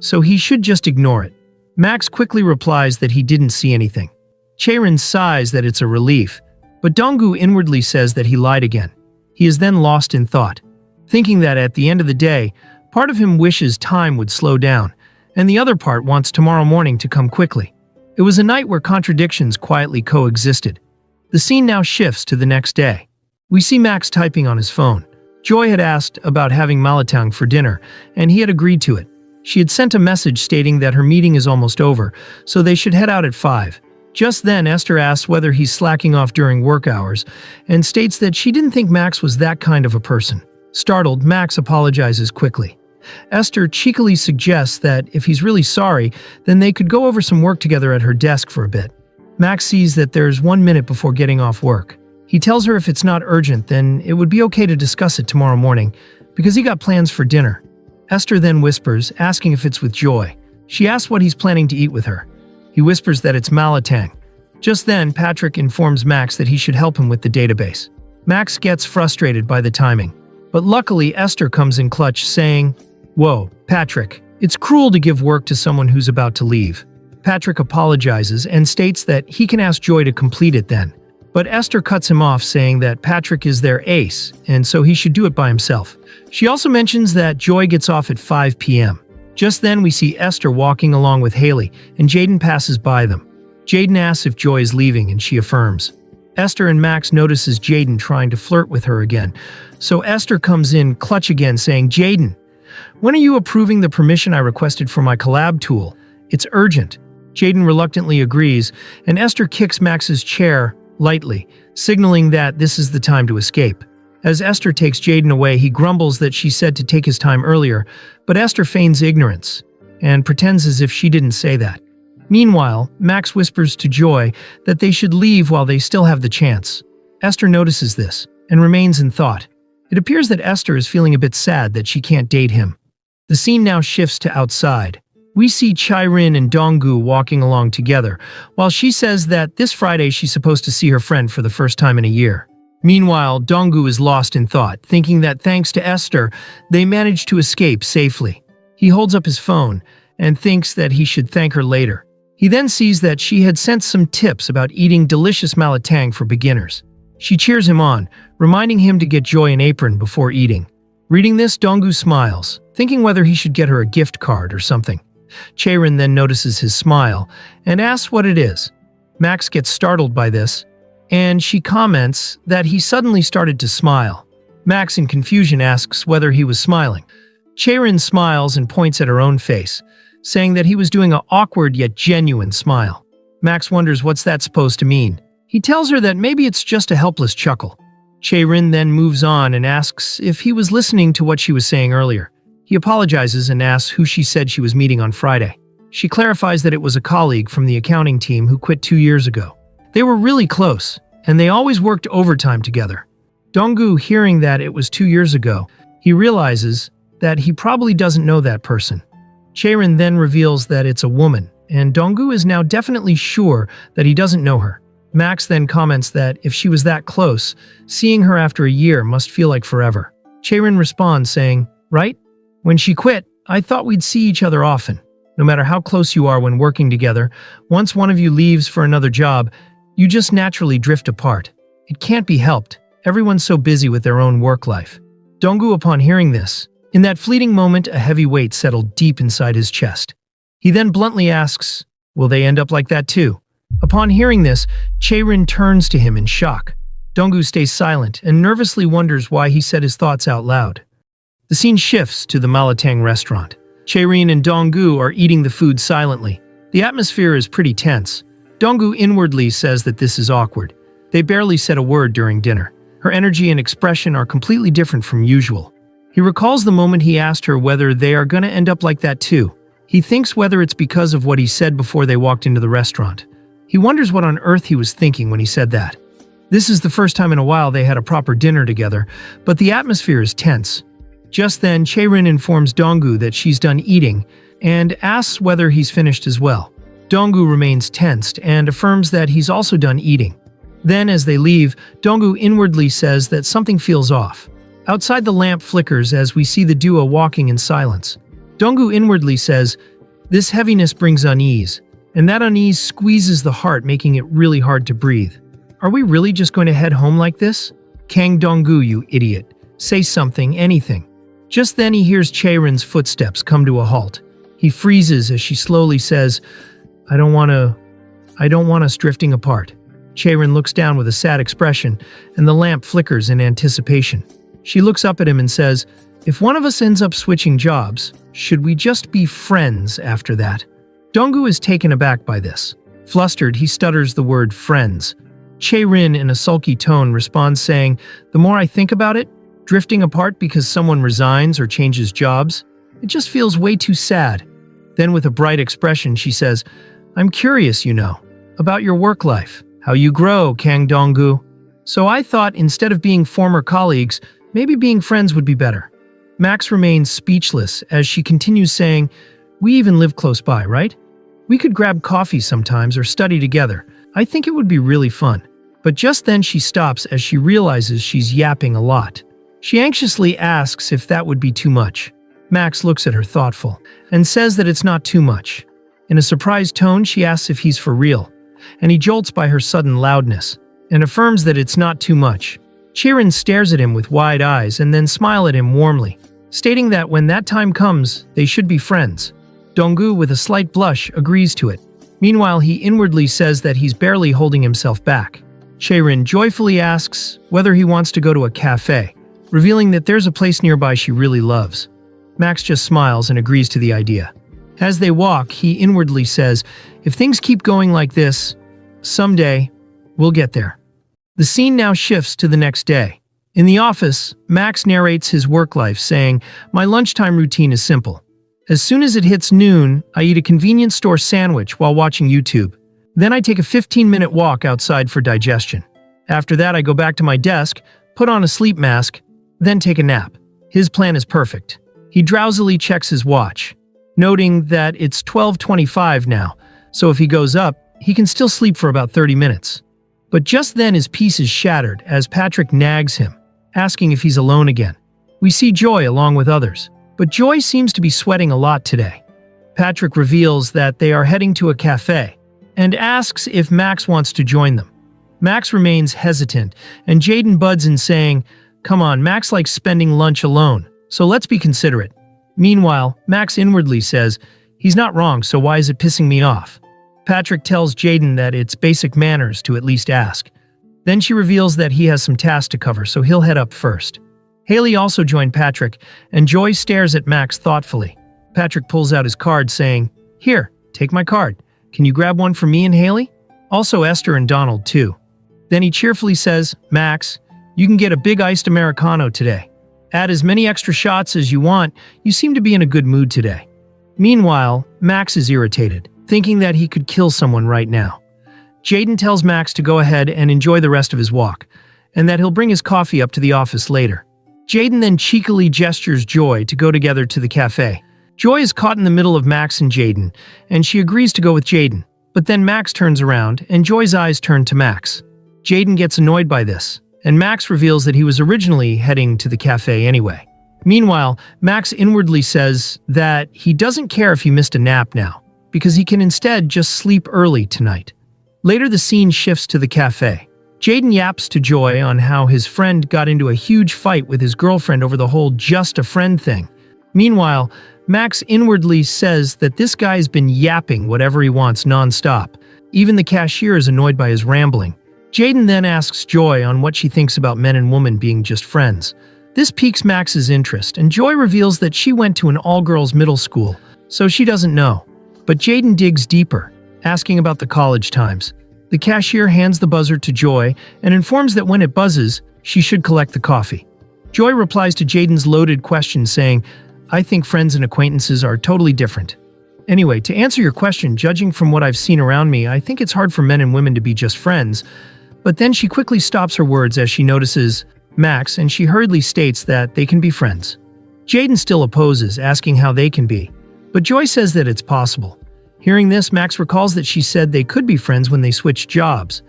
so he should just ignore it. Max quickly replies that he didn't see anything. Chaerin sighs that it's a relief, but Donggu inwardly says that he lied again. He is then lost in thought, thinking that at the end of the day, part of him wishes time would slow down, and the other part wants tomorrow morning to come quickly. It was a night where contradictions quietly coexisted. The scene now shifts to the next day. We see Max typing on his phone. Joy had asked about having malatang for dinner, and he had agreed to it. She had sent a message stating that her meeting is almost over, so they should head out at 5. Just then, Esther asks whether he's slacking off during work hours, and states that she didn't think Max was that kind of a person. Startled, Max apologizes quickly. Esther cheekily suggests that if he's really sorry, then they could go over some work together at her desk for a bit. Max sees that there's 1 minute before getting off work. He tells her if it's not urgent, then it would be okay to discuss it tomorrow morning, because he got plans for dinner. Esther then whispers, asking if it's with Joy. She asks what he's planning to eat with her. He whispers that it's malatang. Just then, Patrick informs Max that he should help him with the database. Max gets frustrated by the timing, but luckily Esther comes in clutch saying, "Whoa, Patrick, it's cruel to give work to someone who's about to leave." Patrick apologizes and states that he can ask Joy to complete it then. But Esther cuts him off, saying that Patrick is their ace, and so he should do it by himself. She also mentions that Joy gets off at 5 p.m. Just then, we see Esther walking along with Haley, and Jaden passes by them. Jaden asks if Joy is leaving, and she affirms. Esther and Max notices Jaden trying to flirt with her again, so Esther comes in clutch again, saying, "Jaden, when are you approving the permission I requested for my collab tool? It's urgent." Jaden reluctantly agrees, and Esther kicks Max's chair lightly, signaling that this is the time to escape. As Esther takes Jaden away, he grumbles that she said to take his time earlier, but Esther feigns ignorance and pretends as if she didn't say that. Meanwhile, Max whispers to Joy that they should leave while they still have the chance. Esther notices this and remains in thought. It appears that Esther is feeling a bit sad that she can't date him. The scene now shifts to outside. We see Chaerin and Donggu walking along together, while she says that this Friday she's supposed to see her friend for the first time in a year. Meanwhile, Donggu is lost in thought, thinking that thanks to Esther, they managed to escape safely. He holds up his phone and thinks that he should thank her later. He then sees that she had sent some tips about eating delicious malatang for beginners. She cheers him on, reminding him to get Joy an apron before eating. Reading this, Donggu smiles, thinking whether he should get her a gift card or something. Chaerin then notices his smile and asks what it is. Max gets startled by this, and she comments that he suddenly started to smile. Max, in confusion, asks whether he was smiling. Chaerin smiles and points at her own face, saying that he was doing an awkward yet genuine smile. Max wonders what's that supposed to mean. He tells her that maybe it's just a helpless chuckle. Chaerin then moves on and asks if he was listening to what she was saying earlier. He apologizes and asks who she said she was meeting on Friday. She clarifies that it was a colleague from the accounting team who quit 2 years ago. They were really close, and they always worked overtime together. Donggu, hearing that it was 2 years ago, he realizes that he probably doesn't know that person. Chaerin then reveals that it's a woman, and Donggu is now definitely sure that he doesn't know her. Max then comments that if she was that close, seeing her after a year must feel like forever. Chaerin responds saying, "Right? When she quit, I thought we'd see each other often. No matter how close you are when working together, once one of you leaves for another job, you just naturally drift apart. It can't be helped. Everyone's so busy with their own work life." Donggu, upon hearing this, in that fleeting moment, a heavy weight settled deep inside his chest. He then bluntly asks, "Will they end up like that too?" Upon hearing this, Chaerin turns to him in shock. Donggu stays silent and nervously wonders why he said his thoughts out loud. The scene shifts to the malatang restaurant. Chaerin and Donggu are eating the food silently. The atmosphere is pretty tense. Donggu inwardly says that this is awkward. They barely said a word during dinner. Her energy and expression are completely different from usual. He recalls the moment he asked her whether they are gonna end up like that too. He thinks whether it's because of what he said before they walked into the restaurant. He wonders what on earth he was thinking when he said that. This is the first time in a while they had a proper dinner together, but the atmosphere is tense. Just then, Chaerin informs Donggu that she's done eating and asks whether he's finished as well. Donggu remains tensed and affirms that he's also done eating. Then, as they leave, Donggu inwardly says that something feels off. Outside, the lamp flickers as we see the duo walking in silence. Donggu inwardly says, "This heaviness brings unease, and that unease squeezes the heart, making it really hard to breathe. Are we really just going to head home like this? Kang Donggu, you idiot. Say something, anything." Just then he hears Chaerin's footsteps come to a halt. He freezes as she slowly says, I don't want us drifting apart." Chaerin looks down with a sad expression, and the lamp flickers in anticipation. She looks up at him and says, "If one of us ends up switching jobs, should we just be friends after that?" Donggu is taken aback by this. Flustered, he stutters the word friends. Chaerin, in a sulky tone, responds saying, "The more I think about it, drifting apart because someone resigns or changes jobs, it just feels way too sad." Then with a bright expression, she says, "I'm curious, about your work life, how you grow, Kang Donggu. So I thought instead of being former colleagues, maybe being friends would be better." Max remains speechless as she continues saying, "We even live close by, right? We could grab coffee sometimes or study together. I think it would be really fun." But just then she stops as she realizes she's yapping a lot. She anxiously asks if that would be too much. Max looks at her thoughtful and says that it's not too much. In a surprised tone, she asks if he's for real, and he jolts by her sudden loudness and affirms that it's not too much. Chaerin stares at him with wide eyes and then smiles at him warmly, stating that when that time comes, they should be friends. Donggu, with a slight blush, agrees to it. Meanwhile, he inwardly says that he's barely holding himself back. Chaerin joyfully asks whether he wants to go to a cafe, revealing that there's a place nearby she really loves. Max just smiles and agrees to the idea. As they walk, he inwardly says, "If things keep going like this, someday, we'll get there." The scene now shifts to the next day. In the office, Max narrates his work life, saying, "My lunchtime routine is simple. As soon as it hits noon, I eat a convenience store sandwich while watching YouTube. Then I take a 15-minute walk outside for digestion. After that, I go back to my desk, put on a sleep mask, then take a nap." His plan is perfect. He drowsily checks his watch, noting that it's 12:25 now, so if he goes up, he can still sleep for about 30 minutes. But just then his peace is shattered as Patrick nags him, asking if he's alone again. We see Joy along with others, but Joy seems to be sweating a lot today. Patrick reveals that they are heading to a cafe and asks if Max wants to join them. Max remains hesitant, and Jaden buds in saying, "Come on, Max likes spending lunch alone, so let's be considerate." Meanwhile, Max inwardly says, "He's not wrong, so why is it pissing me off?" Patrick tells Jaden that it's basic manners to at least ask. Then she reveals that he has some tasks to cover, so he'll head up first. Haley also joined Patrick, and Joy stares at Max thoughtfully. Patrick pulls out his card saying, "Here, take my card. Can you grab one for me and Haley? Also Esther and Donald too." Then he cheerfully says, "Max, you can get a big iced Americano today. Add as many extra shots as you want. You seem to be in a good mood today." Meanwhile, Max is irritated, thinking that he could kill someone right now. Jaden tells Max to go ahead and enjoy the rest of his walk, and that he'll bring his coffee up to the office later. Jaden then cheekily gestures Joy to go together to the cafe. Joy is caught in the middle of Max and Jaden, and she agrees to go with Jaden. But then Max turns around, and Joy's eyes turn to Max. Jaden gets annoyed by this, and Max reveals that he was originally heading to the cafe anyway. Meanwhile, Max inwardly says that he doesn't care if he missed a nap now, because he can instead just sleep early tonight. Later, the scene shifts to the cafe. Jaden yaps to Joy on how his friend got into a huge fight with his girlfriend over the whole just a friend thing. Meanwhile, Max inwardly says that this guy's been yapping whatever he wants non-stop. Even the cashier is annoyed by his rambling. Jaden then asks Joy on what she thinks about men and women being just friends. This piques Max's interest, and Joy reveals that she went to an all-girls middle school, so she doesn't know. But Jaden digs deeper, asking about the college times. The cashier hands the buzzer to Joy and informs that when it buzzes, she should collect the coffee. Joy replies to Jaden's loaded question saying, "I think friends and acquaintances are totally different." Anyway, to answer your question, judging from what I've seen around me, I think it's hard for men and women to be just friends. But then she quickly stops her words as she notices Max, and she hurriedly states that they can be friends. Jaden still opposes, asking how they can be. But Joy says that it's possible. Hearing this, Max recalls that she said they could be friends when they switched jobs.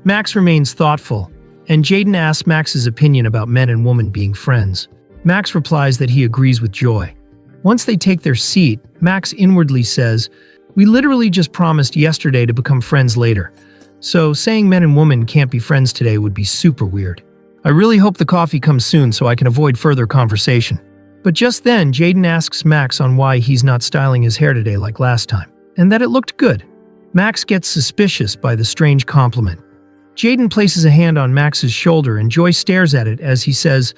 Max remains thoughtful, and Jaden asks Max's opinion about men and women being friends. Max replies that he agrees with Joy. Once they take their seat, Max inwardly says, "We literally just promised yesterday to become friends later. So saying men and women can't be friends today would be super weird. I really hope the coffee comes soon so I can avoid further conversation." But just then, Jaden asks Max on why he's not styling his hair today like last time, and that it looked good. Max gets suspicious by the strange compliment. Jaden places a hand on Max's shoulder and Joy stares at it as he says,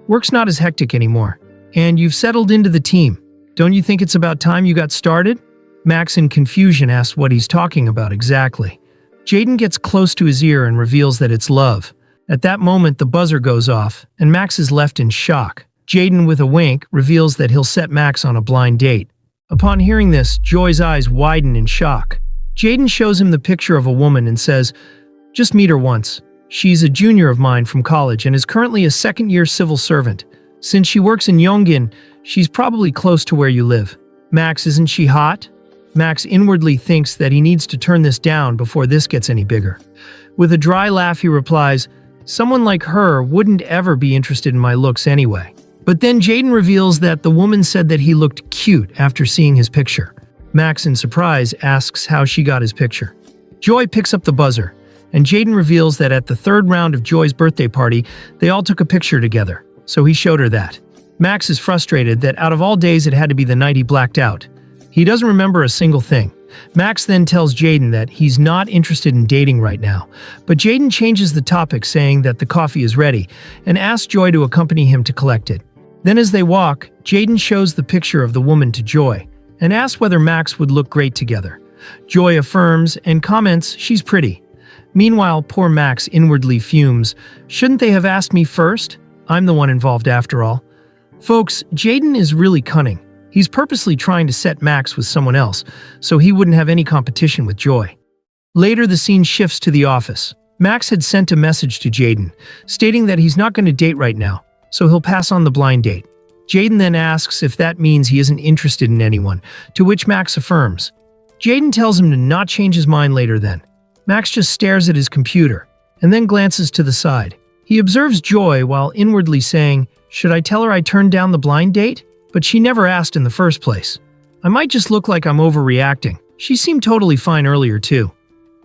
"Work's not as hectic anymore, and you've settled into the team. Don't you think it's about time you got started?" Max in confusion asks what he's talking about exactly. Jaden gets close to his ear and reveals that it's love. At that moment, the buzzer goes off, and Max is left in shock. Jaden, with a wink, reveals that he'll set Max on a blind date. Upon hearing this, Joy's eyes widen in shock. Jaden shows him the picture of a woman and says, "Just meet her once. She's a junior of mine from college and is currently a second-year civil servant. Since she works in Yongin, she's probably close to where you live. Max, isn't she hot?" Max inwardly thinks that he needs to turn this down before this gets any bigger. With a dry laugh, he replies, "Someone like her wouldn't ever be interested in my looks anyway." But then Jaden reveals that the woman said that he looked cute after seeing his picture. Max, in surprise, asks how she got his picture. Joy picks up the buzzer, and Jaden reveals that at the third round of Joy's birthday party, they all took a picture together, so he showed her that. Max is frustrated that out of all days it had to be the night he blacked out. He doesn't remember a single thing. Max then tells Jaden that he's not interested in dating right now, but Jaden changes the topic, saying that the coffee is ready, and asks Joy to accompany him to collect it. Then as they walk, Jaden shows the picture of the woman to Joy, and asks whether Max would look great together. Joy affirms and comments she's pretty. Meanwhile, poor Max inwardly fumes. "Shouldn't they have asked me first? I'm the one involved after all." Folks, Jaden is really cunning. He's purposely trying to set Max with someone else, so he wouldn't have any competition with Joy. Later, the scene shifts to the office. Max had sent a message to Jaden, stating that he's not going to date right now, so he'll pass on the blind date. Jaden then asks if that means he isn't interested in anyone, to which Max affirms. Jaden tells him to not change his mind later then. Max just stares at his computer, and then glances to the side. He observes Joy while inwardly saying, "Should I tell her I turned down the blind date? But she never asked in the first place. I might just look like I'm overreacting. She seemed totally fine earlier too."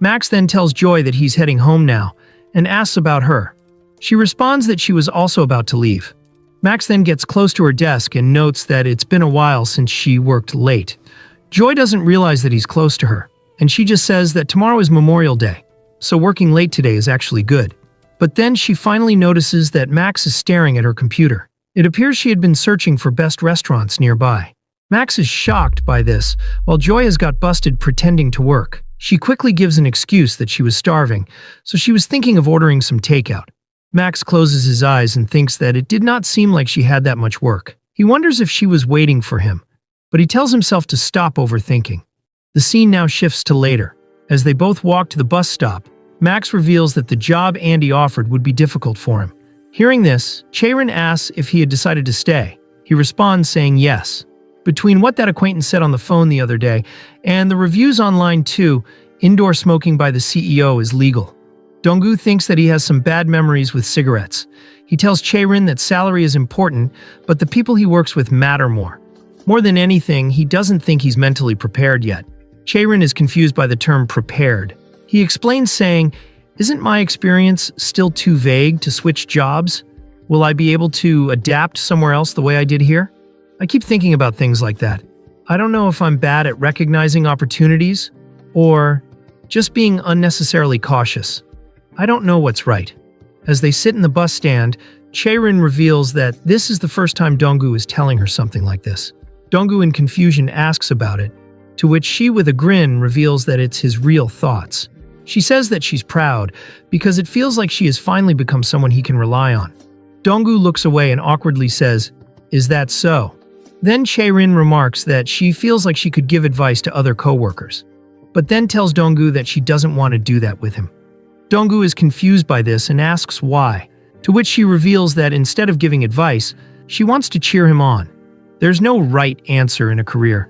Max then tells Joy that he's heading home now, and asks about her. She responds that she was also about to leave. Max then gets close to her desk and notes that it's been a while since she worked late. Joy doesn't realize that he's close to her, and she just says that tomorrow is Memorial Day, so working late today is actually good. But then she finally notices that Max is staring at her computer. It appears she had been searching for best restaurants nearby. Max is shocked by this, while Joy has got busted pretending to work. She quickly gives an excuse that she was starving, so she was thinking of ordering some takeout. Max closes his eyes and thinks that it did not seem like she had that much work. He wonders if she was waiting for him, but he tells himself to stop overthinking. The scene now shifts to later. As they both walk to the bus stop, Max reveals that the job Andy offered would be difficult for him. Hearing this, Chaerin asks if he had decided to stay. He responds saying yes. Between what that acquaintance said on the phone the other day and the reviews online too, indoor smoking by the CEO is legal. Donggu thinks that he has some bad memories with cigarettes. He tells Chaerin that salary is important, but the people he works with matter more. More than anything, he doesn't think he's mentally prepared yet. Chaerin is confused by the term prepared. He explains saying, "Isn't my experience still too vague to switch jobs? Will I be able to adapt somewhere else the way I did here?" I keep thinking about things like that. I don't know if I'm bad at recognizing opportunities or just being unnecessarily cautious. I don't know what's right. As they sit in the bus stand, Chaerin reveals that this is the first time Donggu is telling her something like this. Donggu in confusion asks about it, to which she with a grin reveals that it's his real thoughts. She says that she's proud because it feels like she has finally become someone he can rely on. Donggu looks away and awkwardly says, "Is that so?" Then Chae-rin remarks that she feels like she could give advice to other co-workers, but then tells Donggu that she doesn't want to do that with him. Donggu is confused by this and asks why, to which she reveals that instead of giving advice, she wants to cheer him on. There's no right answer in a career.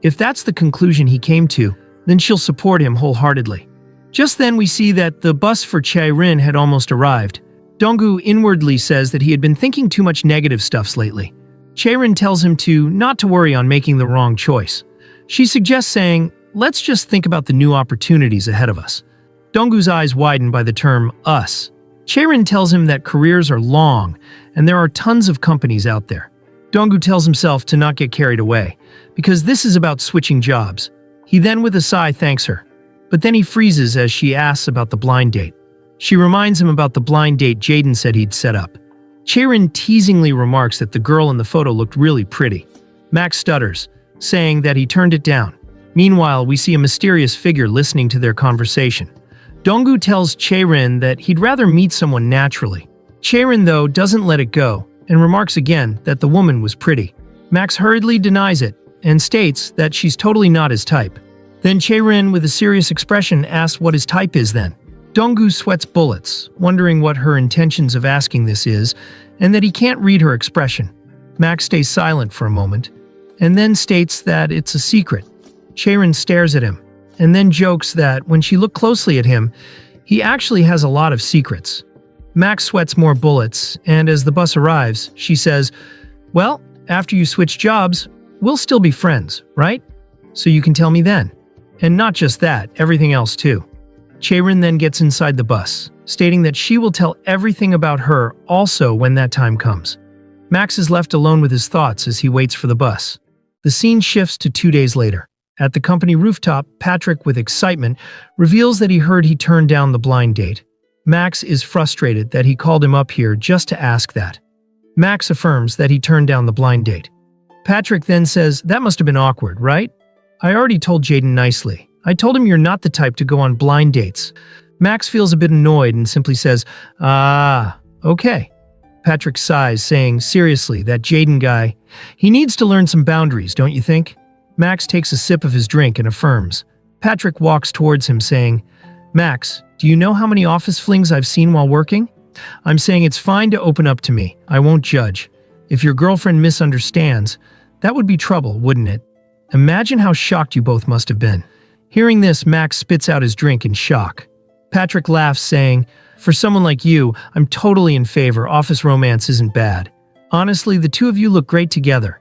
If that's the conclusion he came to, then she'll support him wholeheartedly. Just then we see that the bus for Chae-rin had almost arrived. Donggu inwardly says that he had been thinking too much negative stuffs lately. Chae-rin tells him not to worry on making the wrong choice. She suggests saying, let's just think about the new opportunities ahead of us. Donggu's eyes widen by the term us. Chae-rin tells him that careers are long and there are tons of companies out there. Donggu tells himself to not get carried away, because this is about switching jobs. He then with a sigh thanks her. But then he freezes as she asks about the blind date. She reminds him about the blind date Jaden said he'd set up. Chae-rin teasingly remarks that the girl in the photo looked really pretty. Max stutters, saying that he turned it down. Meanwhile, we see a mysterious figure listening to their conversation. Donggu tells Chae-rin that he'd rather meet someone naturally. Chae-rin, though, doesn't let it go and remarks again that the woman was pretty. Max hurriedly denies it and states that she's totally not his type. Then Chae-rin, with a serious expression, asks what his type is then. Donggu sweats bullets, wondering what her intentions of asking this is, and that he can't read her expression. Max stays silent for a moment, and then states that it's a secret. Chae-rin stares at him, and then jokes that when she looked closely at him, he actually has a lot of secrets. Max sweats more bullets, and as the bus arrives, she says, well, after you switch jobs, we'll still be friends, right? So you can tell me then. And not just that, everything else too. Chae-rin then gets inside the bus, stating that she will tell everything about her also when that time comes. Max is left alone with his thoughts as he waits for the bus. The scene shifts to 2 days later. At the company rooftop, Patrick, with excitement, reveals that he heard he turned down the blind date. Max is frustrated that he called him up here just to ask that. Max affirms that he turned down the blind date. Patrick then says, that must have been awkward, right? I already told Jaden nicely. I told him you're not the type to go on blind dates. Max feels a bit annoyed and simply says, okay. Patrick sighs, saying seriously that Jaden guy, he needs to learn some boundaries, don't you think? Max takes a sip of his drink and affirms. Patrick walks towards him saying, Max, do you know how many office flings I've seen while working? I'm saying it's fine to open up to me. I won't judge. If your girlfriend misunderstands, that would be trouble, wouldn't it? Imagine how shocked you both must have been. Hearing this, Max spits out his drink in shock. Patrick laughs, saying, for someone like you, I'm totally in favor. Office romance isn't bad. Honestly, the two of you look great together.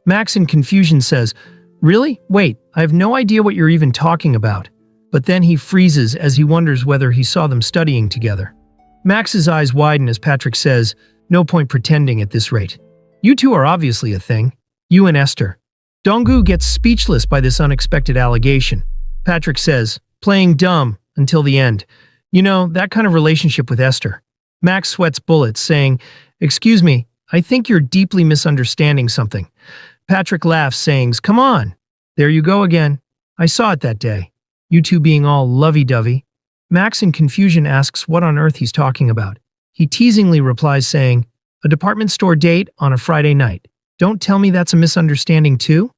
Max, in confusion, says, really? Wait, I have no idea what you're even talking about. But then he freezes as he wonders whether he saw them studying together. Max's eyes widen as Patrick says, no point pretending at this rate. You two are obviously a thing. You and Esther. Donggu gets speechless by this unexpected allegation. Patrick says, playing dumb until the end. You know, that kind of relationship with Esther. Max sweats bullets, saying, excuse me, I think you're deeply misunderstanding something. Patrick laughs, saying, come on. There you go again. I saw it that day. You two being all lovey-dovey. Max, in confusion, asks what on earth he's talking about. He teasingly replies, saying, a department store date on a Friday night. Don't tell me that's a misunderstanding too?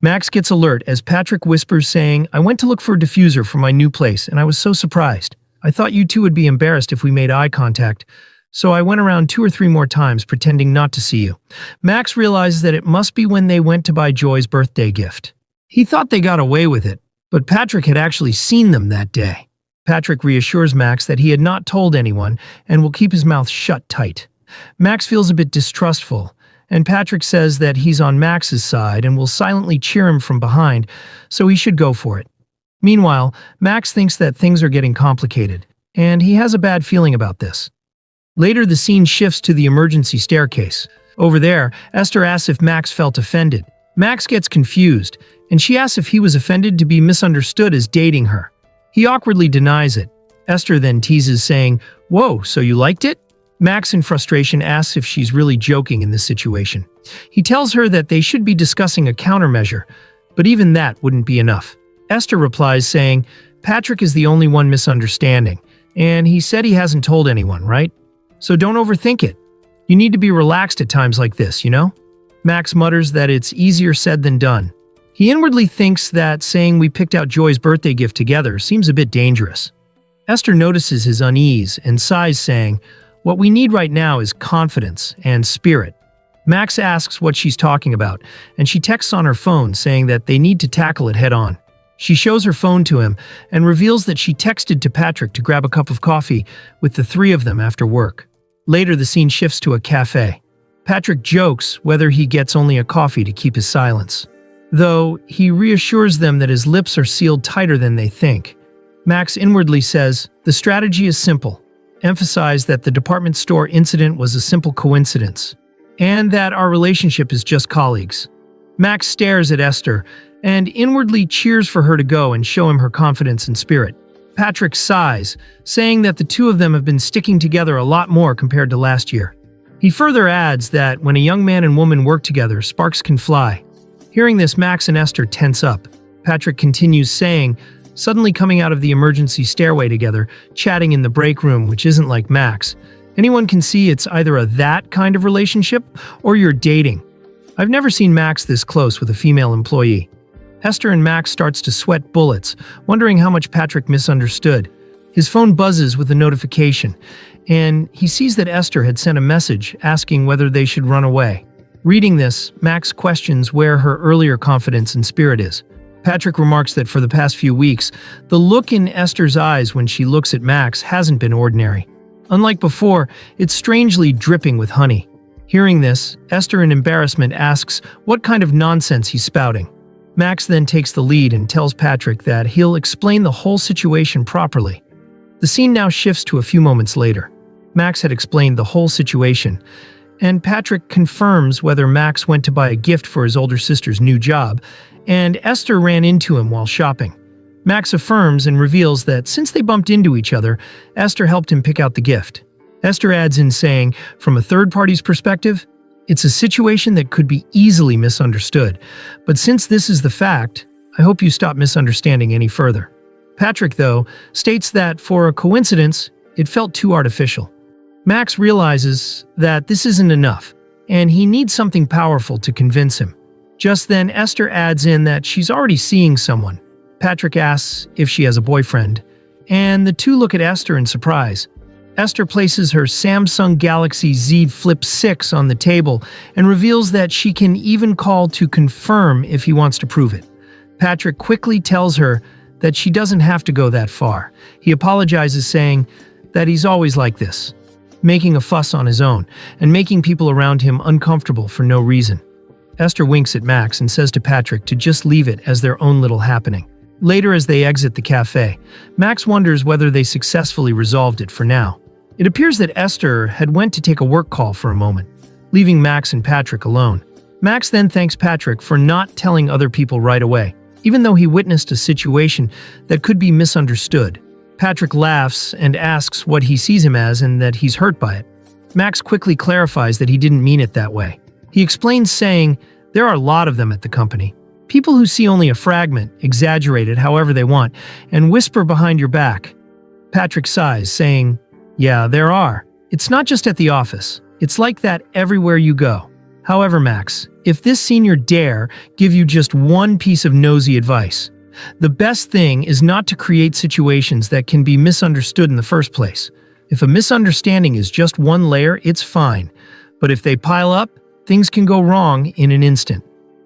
Max gets alert as Patrick whispers, saying, I went to look for a diffuser for my new place and I was so surprised. I thought you two would be embarrassed if we made eye contact, so I went around 2 or 3 more times pretending not to see you. Max realizes that it must be when they went to buy Joy's birthday gift. He thought they got away with it, but Patrick had actually seen them that day. Patrick reassures Max that he had not told anyone and will keep his mouth shut tight. Max feels a bit distrustful, and Patrick says that he's on Max's side and will silently cheer him from behind, so he should go for it. Meanwhile, Max thinks that things are getting complicated, and he has a bad feeling about this. Later, the scene shifts to the emergency staircase. Over there, Esther asks if Max felt offended. Max gets confused, and she asks if he was offended to be misunderstood as dating her. He awkwardly denies it. Esther then teases, saying, whoa, so you liked it? Max, in frustration, asks if she's really joking in this situation. He tells her that they should be discussing a countermeasure, but even that wouldn't be enough. Esther replies, saying, Patrick is the only one misunderstanding, and he said he hasn't told anyone, right? So don't overthink it. You need to be relaxed at times like this, you know? Max mutters that it's easier said than done. He inwardly thinks that saying we picked out Joy's birthday gift together seems a bit dangerous. Esther notices his unease and sighs, saying, "What we need right now is confidence and spirit." Max asks what she's talking about, and she texts on her phone saying that they need to tackle it head-on. She shows her phone to him and reveals that she texted to Patrick to grab a cup of coffee with the three of them after work. Later, the scene shifts to a cafe. Patrick jokes whether he gets only a coffee to keep his silence, though he reassures them that his lips are sealed tighter than they think. Max inwardly says, "The strategy is simple. Emphasize that the department store incident was a simple coincidence, and that our relationship is just colleagues." Max stares at Esther and inwardly cheers for her to go and show him her confidence and spirit. Patrick sighs, saying that the two of them have been sticking together a lot more compared to last year. He further adds that when a young man and woman work together, sparks can fly. Hearing this, Max and Esther tense up. Patrick continues saying, "Suddenly coming out of the emergency stairway together, chatting in the break room, which isn't like Max. Anyone can see it's either a that kind of relationship or you're dating. I've never seen Max this close with a female employee." Esther and Max starts to sweat bullets, wondering how much Patrick misunderstood. His phone buzzes with a notification, and he sees that Esther had sent a message asking whether they should run away. Reading this, Max questions where her earlier confidence and spirit is. Patrick remarks that for the past few weeks, the look in Esther's eyes when she looks at Max hasn't been ordinary. Unlike before, it's strangely dripping with honey. Hearing this, Esther in embarrassment asks what kind of nonsense he's spouting. Max then takes the lead and tells Patrick that he'll explain the whole situation properly. The scene now shifts to a few moments later. Max had explained the whole situation, and Patrick confirms whether Max went to buy a gift for his older sister's new job, and Esther ran into him while shopping. Max affirms and reveals that since they bumped into each other, Esther helped him pick out the gift. Esther adds in saying, from a third party's perspective, it's a situation that could be easily misunderstood, but since this is the fact, I hope you stop misunderstanding any further. Patrick, though, states that for a coincidence, it felt too artificial. Max realizes that this isn't enough, and he needs something powerful to convince him. Just then, Esther adds in that she's already seeing someone. Patrick asks if she has a boyfriend, and the two look at Esther in surprise. Esther places her Samsung Galaxy Z Flip 6 on the table and reveals that she can even call to confirm if he wants to prove it. Patrick quickly tells her that she doesn't have to go that far. He apologizes, saying that he's always like this, making a fuss on his own and making people around him uncomfortable for no reason. Esther winks at Max and says to Patrick to just leave it as their own little happening. Later, as they exit the cafe, Max wonders whether they successfully resolved it for now. It appears that Esther had went to take a work call for a moment, leaving Max and Patrick alone. Max then thanks Patrick for not telling other people right away, even though he witnessed a situation that could be misunderstood. Patrick laughs and asks what he sees him as and that he's hurt by it. Max quickly clarifies that he didn't mean it that way. He explains, saying, there are a lot of them at the company. People who see only a fragment, exaggerate it however they want, and whisper behind your back. Patrick sighs, saying, yeah, there are. It's not just at the office. It's like that everywhere you go. However, Max, if this senior dare give you just one piece of nosy advice, the best thing is not to create situations that can be misunderstood in the first place. If a misunderstanding is just one layer, it's fine. But if they pile up, things can go wrong in an instant,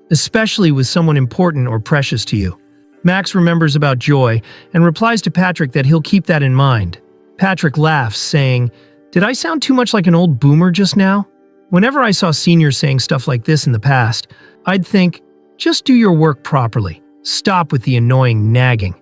especially with someone important or precious to you. Max remembers about Joy and replies to Patrick that he'll keep that in mind. Patrick laughs, saying, did I sound too much like an old boomer just now? Whenever I saw seniors saying stuff like this in the past, I'd think, just do your work properly. Stop with the annoying nagging.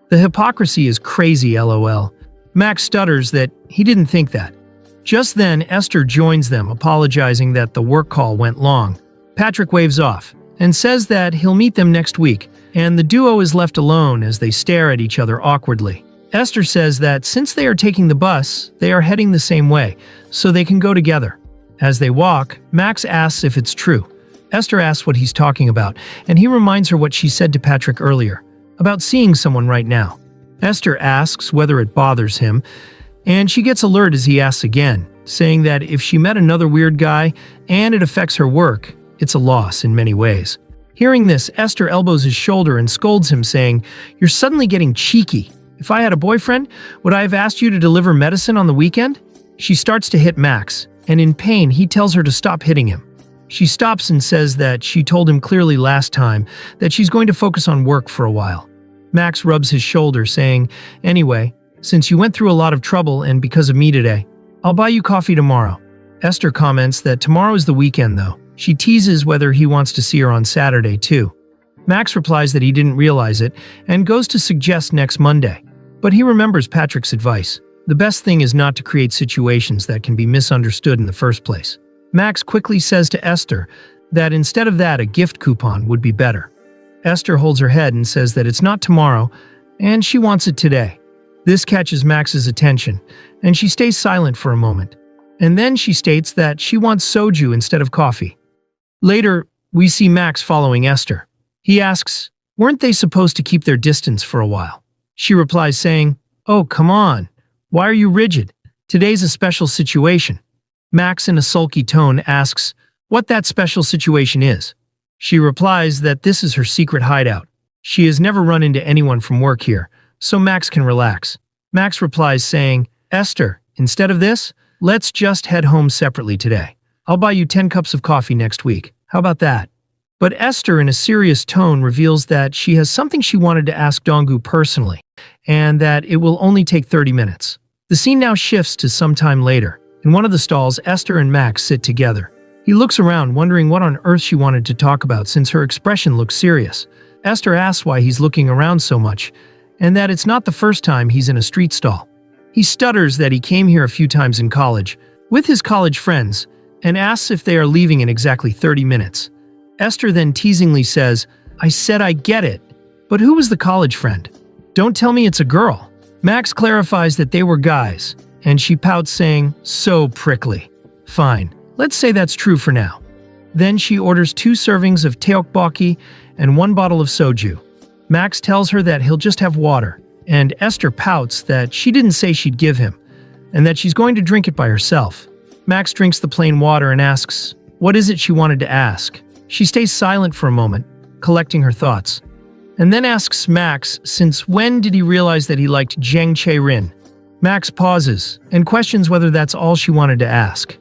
The hypocrisy is crazy, lol. Max stutters that he didn't think that. Just then, Esther joins them, apologizing that the work call went long. Patrick waves off and says that he'll meet them next week, and the duo is left alone as they stare at each other awkwardly. Esther says that since they are taking the bus, they are heading the same way, so they can go together. As they walk, Max asks if it's true. Esther asks what he's talking about, and he reminds her what she said to Patrick earlier, about seeing someone right now. Esther asks whether it bothers him, and she gets alert as he asks again, saying that if she met another weird guy and it affects her work, It's a loss in many ways. Hearing this, Esther elbows his shoulder and scolds him, saying, "You're suddenly getting cheeky. If I had a boyfriend, would I have asked you to deliver medicine on the weekend?" She starts to hit Max, and in pain, he tells her to stop hitting him. She stops and says that she told him clearly last time that she's going to focus on work for a while. Max rubs his shoulder, saying, "Anyway, since you went through a lot of trouble and because of me today, I'll buy you coffee tomorrow." Esther comments that tomorrow is the weekend, though. She teases whether he wants to see her on Saturday, too. Max replies that he didn't realize it and goes to suggest next Monday. But he remembers Patrick's advice. The best thing is not to create situations that can be misunderstood in the first place. Max quickly says to Esther that instead of that, a gift coupon would be better. Esther holds her head and says that it's not tomorrow, and she wants it today. This catches Max's attention, and she stays silent for a moment. And then she states that she wants soju instead of coffee. Later, we see Max following Esther. He asks, weren't they supposed to keep their distance for a while? She replies saying, "Oh, come on. Why are you rigid? Today's a special situation." Max, in a sulky tone, asks what that special situation is. She replies that this is her secret hideout. She has never run into anyone from work here, so Max can relax. Max replies saying, "Esther, instead of this, let's just head home separately today. I'll buy you 10 cups of coffee next week. How about that?" But Esther, in a serious tone, reveals that she has something she wanted to ask Donggu personally, and that it will only take 30 minutes. The scene now shifts to some time later. In one of the stalls, Esther and Max sit together. He looks around, wondering what on earth she wanted to talk about since her expression looks serious. Esther asks why he's looking around so much, and that it's not the first time he's in a street stall. He stutters that he came here a few times in college, with his college friends, and asks if they are leaving in exactly 30 minutes. Esther then teasingly says, "I said I get it, but who was the college friend? Don't tell me it's a girl." Max clarifies that they were guys, and she pouts saying, "So prickly." "Fine, let's say that's true for now." Then she orders 2 servings of tteokbokki and 1 bottle of soju. Max tells her that he'll just have water, and Esther pouts that she didn't say she'd give him, and that she's going to drink it by herself. Max drinks the plain water and asks, what is it she wanted to ask? She stays silent for a moment, collecting her thoughts, and then asks Max since when did he realize that he liked Zhang Che-rin. Max pauses and questions whether that's all she wanted to ask.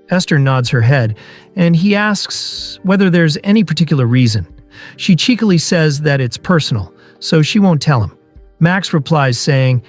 Esther nods her head, and he asks whether there's any particular reason. She cheekily says that it's personal, so she won't tell him. Max replies saying,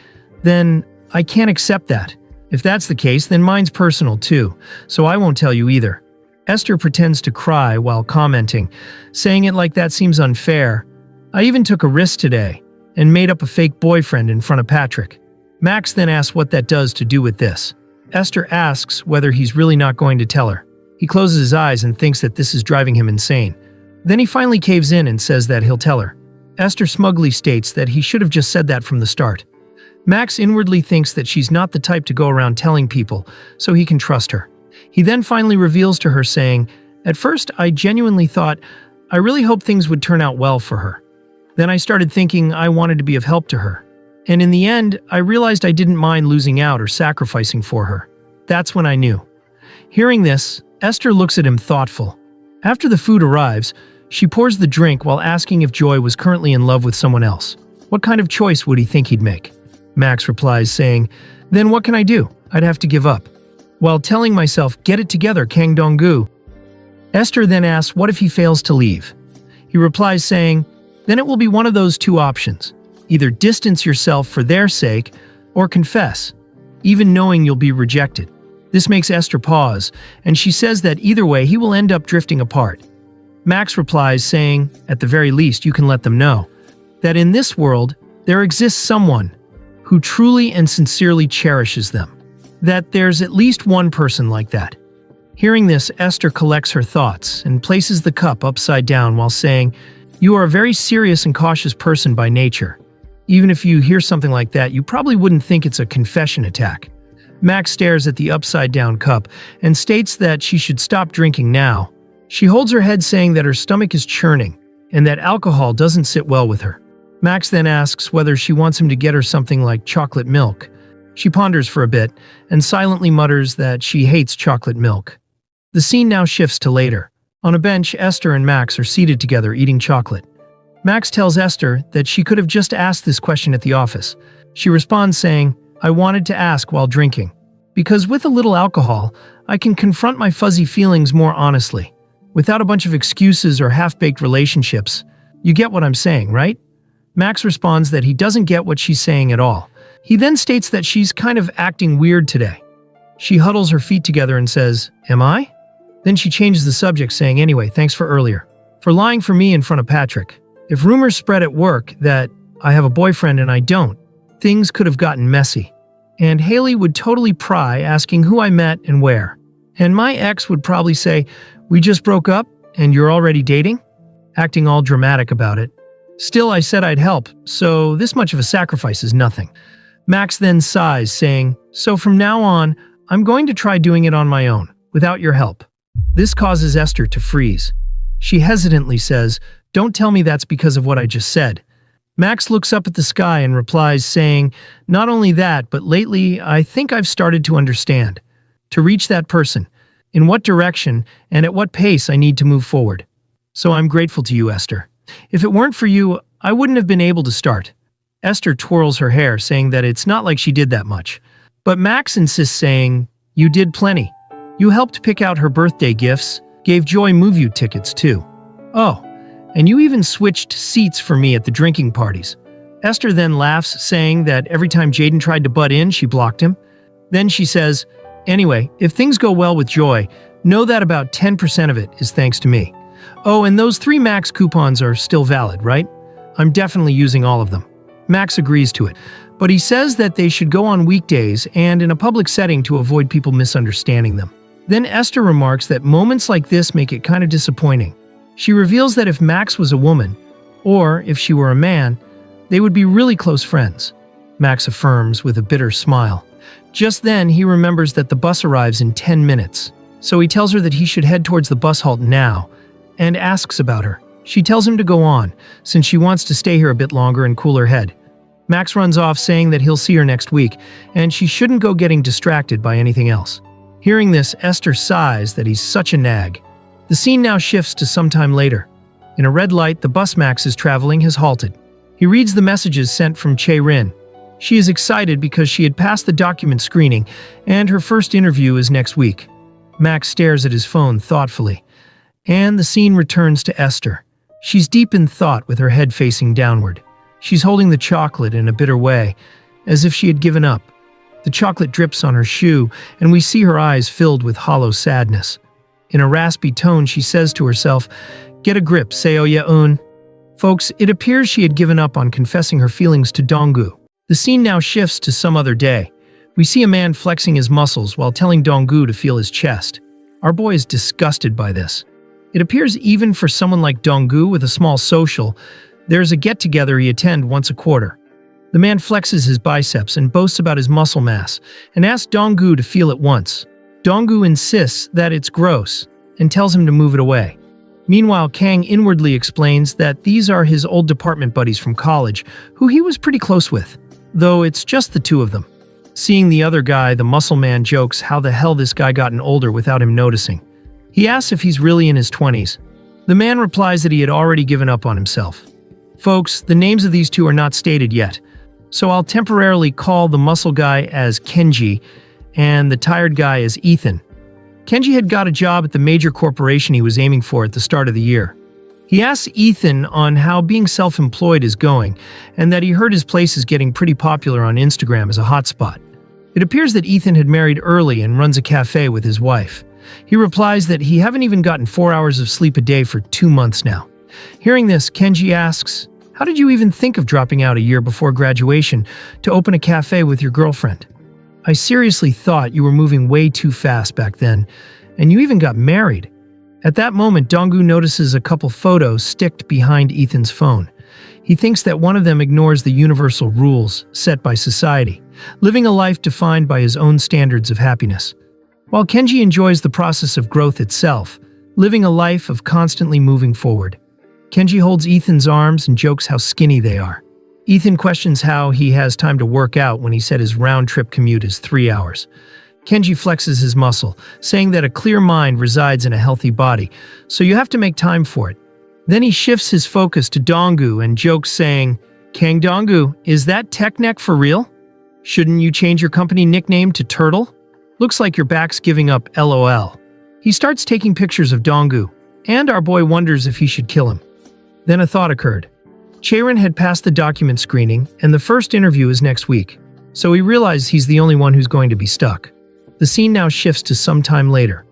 "Then I can't accept that. If that's the case, then mine's personal too, so I won't tell you either." Esther pretends to cry while commenting, saying it like that seems unfair. "I even took a risk today and made up a fake boyfriend in front of Patrick." Max then asks what that does to do with this. Esther asks whether he's really not going to tell her. He closes his eyes and thinks that this is driving him insane. Then he finally caves in and says that he'll tell her. Esther smugly states that he should have just said that from the start. Max inwardly thinks that she's not the type to go around telling people, so he can trust her. He then finally reveals to her saying, "At first, I genuinely thought, I really hoped things would turn out well for her. Then I started thinking I wanted to be of help to her. And in the end, I realized I didn't mind losing out or sacrificing for her. That's when I knew." Hearing this, Esther looks at him thoughtful. After the food arrives, she pours the drink while asking if Joy was currently in love with someone else. What kind of choice would he think he'd make? Max replies saying, "Then what can I do? I'd have to give up." While telling myself, "Get it together, Kang Donggu." Esther then asks what if he fails to leave. He replies saying, "Then it will be one of those 2 options. Either distance yourself for their sake, or confess, even knowing you'll be rejected." This makes Esther pause, and she says that either way he will end up drifting apart. Max replies saying, "At the very least you can let them know that in this world there exists someone who truly and sincerely cherishes them. That there's at least one person like that." Hearing this, Esther collects her thoughts and places the cup upside down while saying, "You are a very serious and cautious person by nature. Even if you hear something like that, you probably wouldn't think it's a confession attack." Max stares at the upside-down cup and states that she should stop drinking now. She holds her head saying that her stomach is churning and that alcohol doesn't sit well with her. Max then asks whether she wants him to get her something like chocolate milk. She ponders for a bit and silently mutters that she hates chocolate milk. The scene now shifts to later. On a bench, Esther and Max are seated together eating chocolate. Max tells Esther that she could have just asked this question at the office. She responds saying, "I wanted to ask while drinking. Because with a little alcohol, I can confront my fuzzy feelings more honestly. Without a bunch of excuses or half-baked relationships. You get what I'm saying, right?" Max responds that he doesn't get what she's saying at all. He then states that she's kind of acting weird today. She huddles her feet together and says, "Am I?" Then she changes the subject saying, "Anyway, thanks for earlier. For lying for me in front of Patrick. If rumors spread at work that I have a boyfriend and I don't, things could have gotten messy. And Haley would totally pry asking who I met and where. And my ex would probably say, 'We just broke up and you're already dating?' Acting all dramatic about it. Still, I said I'd help, so this much of a sacrifice is nothing." Max then sighs, saying, "So from now on, I'm going to try doing it on my own, without your help." This causes Esther to freeze. She hesitantly says, "Don't tell me that's because of what I just said." Max looks up at the sky and replies saying, "Not only that, but lately I think I've started to understand. To reach that person, in what direction and at what pace I need to move forward. So I'm grateful to you, Esther. If it weren't for you, I wouldn't have been able to start." Esther twirls her hair, saying that it's not like she did that much. But Max insists, saying, "You did plenty. You helped pick out her birthday gifts, gave Joy movie tickets too. Oh, and you even switched seats for me at the drinking parties." Esther then laughs, saying that every time Jaden tried to butt in, she blocked him. Then she says, "Anyway, if things go well with Joy, know that about 10% of it is thanks to me. Oh, and those 3 Max coupons are still valid, right? I'm definitely using all of them." Max agrees to it, but he says that they should go on weekdays and in a public setting to avoid people misunderstanding them. Then Esther remarks that moments like this make it kind of disappointing. She reveals that if Max was a woman, or if she were a man, they would be really close friends. Max affirms with a bitter smile. Just then, he remembers that the bus arrives in 10 minutes, so he tells her that he should head towards the bus halt now, and asks about her. She tells him to go on, since she wants to stay here a bit longer and cool her head. Max runs off saying that he'll see her next week, and she shouldn't go getting distracted by anything else. Hearing this, Esther sighs that he's such a nag. The scene now shifts to some time later. In a red light, the bus Max is traveling has halted. He reads the messages sent from Che-rin. She is excited because she had passed the document screening, and her first interview is next week. Max stares at his phone thoughtfully, and the scene returns to Esther. She's deep in thought with her head facing downward. She's holding the chocolate in a bitter way, as if she had given up. The chocolate drips on her shoe, and we see her eyes filled with hollow sadness. In a raspy tone, she says to herself, "Get a grip, Seo Yeon." Folks, it appears she had given up on confessing her feelings to Donggu. The scene now shifts to some other day. We see a man flexing his muscles while telling Donggu to feel his chest. Our boy is disgusted by this. It appears even for someone like Donggu with a small social, there's a get-together he attends once a quarter. The man flexes his biceps and boasts about his muscle mass, and asks Donggu to feel it once. Donggu insists that it's gross, and tells him to move it away. Meanwhile, Kang inwardly explains that these are his old department buddies from college, who he was pretty close with, though it's just the 2 of them. Seeing the other guy, the muscle man jokes how the hell this guy gotten older without him noticing. He asks if he's really in his 20s. The man replies that he had already given up on himself. Folks, the names of these 2 are not stated yet, so I'll temporarily call the muscle guy as Kenji and the tired guy as Ethan. Kenji had got a job at the major corporation he was aiming for at the start of the year. He asks Ethan on how being self-employed is going, and that he heard his place is getting pretty popular on Instagram as a hotspot. It appears that Ethan had married early and runs a cafe with his wife. He replies that he haven't even gotten 4 hours of sleep a day for 2 months now. Hearing this, Kenji asks, "How did you even think of dropping out a year before graduation to open a cafe with your girlfriend? I seriously thought you were moving way too fast back then, and you even got married." At that moment, Donggu notices a couple photos sticked behind Ethan's phone. He thinks that one of them ignores the universal rules set by society, living a life defined by his own standards of happiness. While Kenji enjoys the process of growth itself, living a life of constantly moving forward. Kenji holds Ethan's arms and jokes how skinny they are. Ethan questions how he has time to work out when he said his round-trip commute is 3 hours. Kenji flexes his muscle, saying that a clear mind resides in a healthy body, so you have to make time for it. Then he shifts his focus to Donggu and jokes saying, "Kang Donggu, is that tech neck for real? Shouldn't you change your company nickname to Turtle? Looks like your back's giving up, LOL." He starts taking pictures of Donggu, and our boy wonders if he should kill him. Then a thought occurred. Chaerin had passed the document screening, and the first interview is next week, so he realizes he's the only one who's going to be stuck. The scene now shifts to some time later.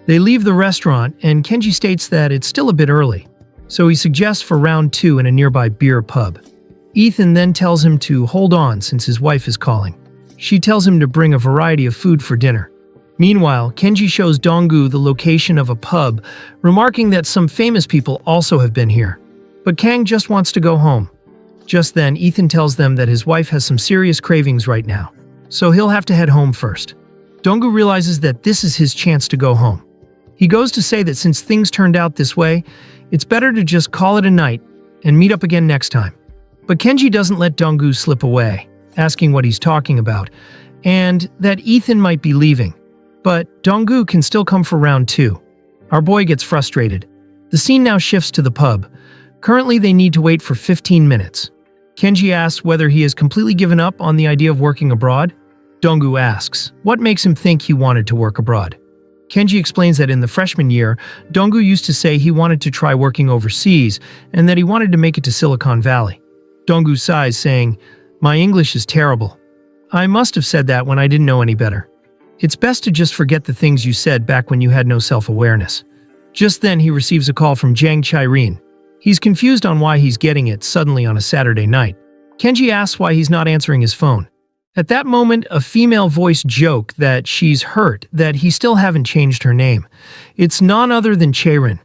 They leave the restaurant, and Kenji states that it's still a bit early, so he suggests for round 2 in a nearby beer pub. Ethan then tells him to hold on since his wife is calling. She tells him to bring a variety of food for dinner. Meanwhile, Kenji shows Donggu the location of a pub, remarking that some famous people also have been here. But Kang just wants to go home. Just then, Ethan tells them that his wife has some serious cravings right now, so he'll have to head home first. Donggu realizes that this is his chance to go home. He goes to say that since things turned out this way, it's better to just call it a night and meet up again next time. But Kenji doesn't let Donggu slip away, asking what he's talking about, and that Ethan might be leaving. But Donggu can still come for round 2. Our boy gets frustrated. The scene now shifts to the pub. Currently, they need to wait for 15 minutes. Kenji asks whether he has completely given up on the idea of working abroad. Donggu asks, what makes him think he wanted to work abroad? Kenji explains that in the freshman year, Donggu used to say he wanted to try working overseas and that he wanted to make it to Silicon Valley. Donggu sighs, saying, "My English is terrible. I must have said that when I didn't know any better. It's best to just forget the things you said back when you had no self-awareness." Just then, he receives a call from Jang Chireen. He's confused on why he's getting it suddenly on a Saturday night. Kenji asks why he's not answering his phone. At that moment, a female voice jokes that she's hurt that he still haven't changed her name. It's none other than Cheirin.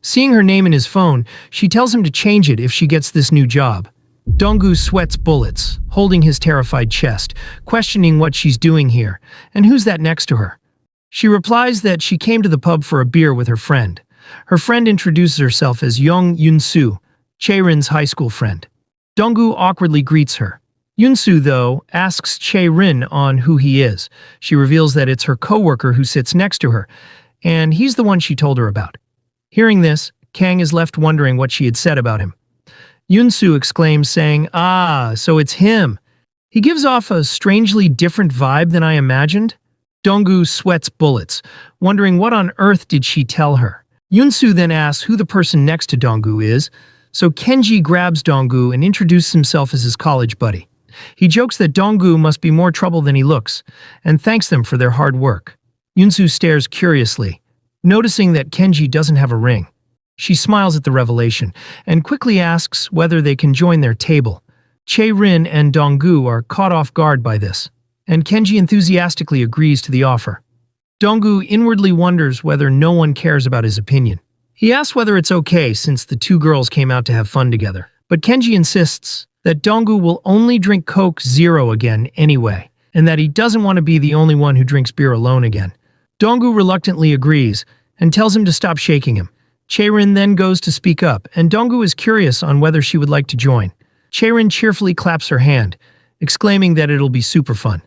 Seeing her name in his phone, she tells him to change it if she gets this new job. Donggu sweats bullets, holding his terrified chest, questioning what she's doing here, and who's that next to her. She replies that she came to the pub for a beer with her friend. Her friend introduces herself as Young Yunsu, Cheirin's high school friend. Donggu awkwardly greets her. Yunsu, though, asks Cheirin on who he is. She reveals that it's her coworker who sits next to her, and he's the one she told her about. Hearing this, Kang is left wondering what she had said about him. Yunsu exclaims, saying, "Ah, so it's him." He gives off a strangely different vibe than I imagined. Donggu sweats bullets, wondering what on earth did she tell her. Yunsu then asks who the person next to Donggu is, so Kenji grabs Donggu and introduces himself as his college buddy. He jokes that Donggu must be more trouble than he looks, and thanks them for their hard work. Yunsu stares curiously, noticing that Kenji doesn't have a ring. She smiles at the revelation, and quickly asks whether they can join their table. Cheirin and Donggu are caught off guard by this, and Kenji enthusiastically agrees to the offer. Donggu inwardly wonders whether no one cares about his opinion. He asks whether it's okay since the two girls came out to have fun together, but Kenji insists that Donggu will only drink Coke Zero again anyway, and that he doesn't want to be the only one who drinks beer alone again. Donggu reluctantly agrees and tells him to stop shaking him. Cheirin then goes to speak up, and Donggu is curious on whether she would like to join. Cheirin cheerfully claps her hand, exclaiming that it'll be super fun.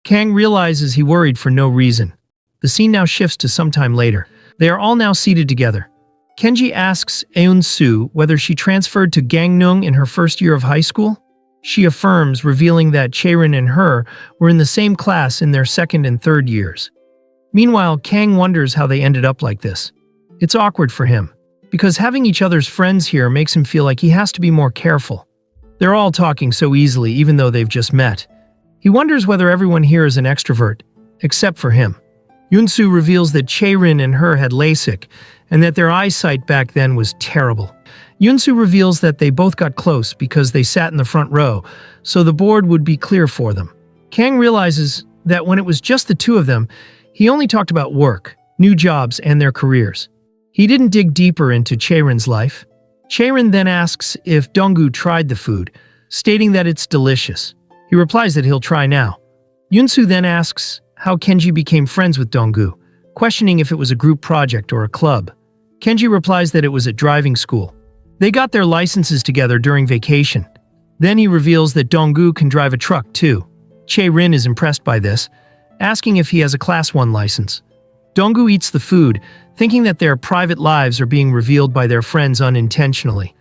Kang realizes he worried for no reason. The scene now shifts to sometime later. They are all now seated together. Kenji asks Eun-soo whether she transferred to Gangneung in her first year of high school. She affirms, revealing that Cheirin and her were in the same class in their second and third years. Meanwhile, Kang wonders how they ended up like this. It's awkward for him, because having each other's friends here makes him feel like he has to be more careful. They're all talking so easily even though they've just met. He wonders whether everyone here is an extrovert, except for him. Yunsu reveals that Cheirin and her had LASIK, and that their eyesight back then was terrible. Yunsu reveals that they both got close because they sat in the front row, so the board would be clear for them. Kang realizes that when it was just the two of them, he only talked about work, new jobs, and their careers. He didn't dig deeper into Cheirin's life. Cheirin then asks if Donggu tried the food, stating that it's delicious. He replies that he'll try now. Yunsu then asks how Kenji became friends with Donggu, questioning if it was a group project or a club. Kenji replies that it was at driving school. They got their licenses together during vacation. Then he reveals that Donggu can drive a truck too. Cheirin is impressed by this, asking if he has a Class 1 license. Donggu eats the food, thinking that their private lives are being revealed by their friends unintentionally.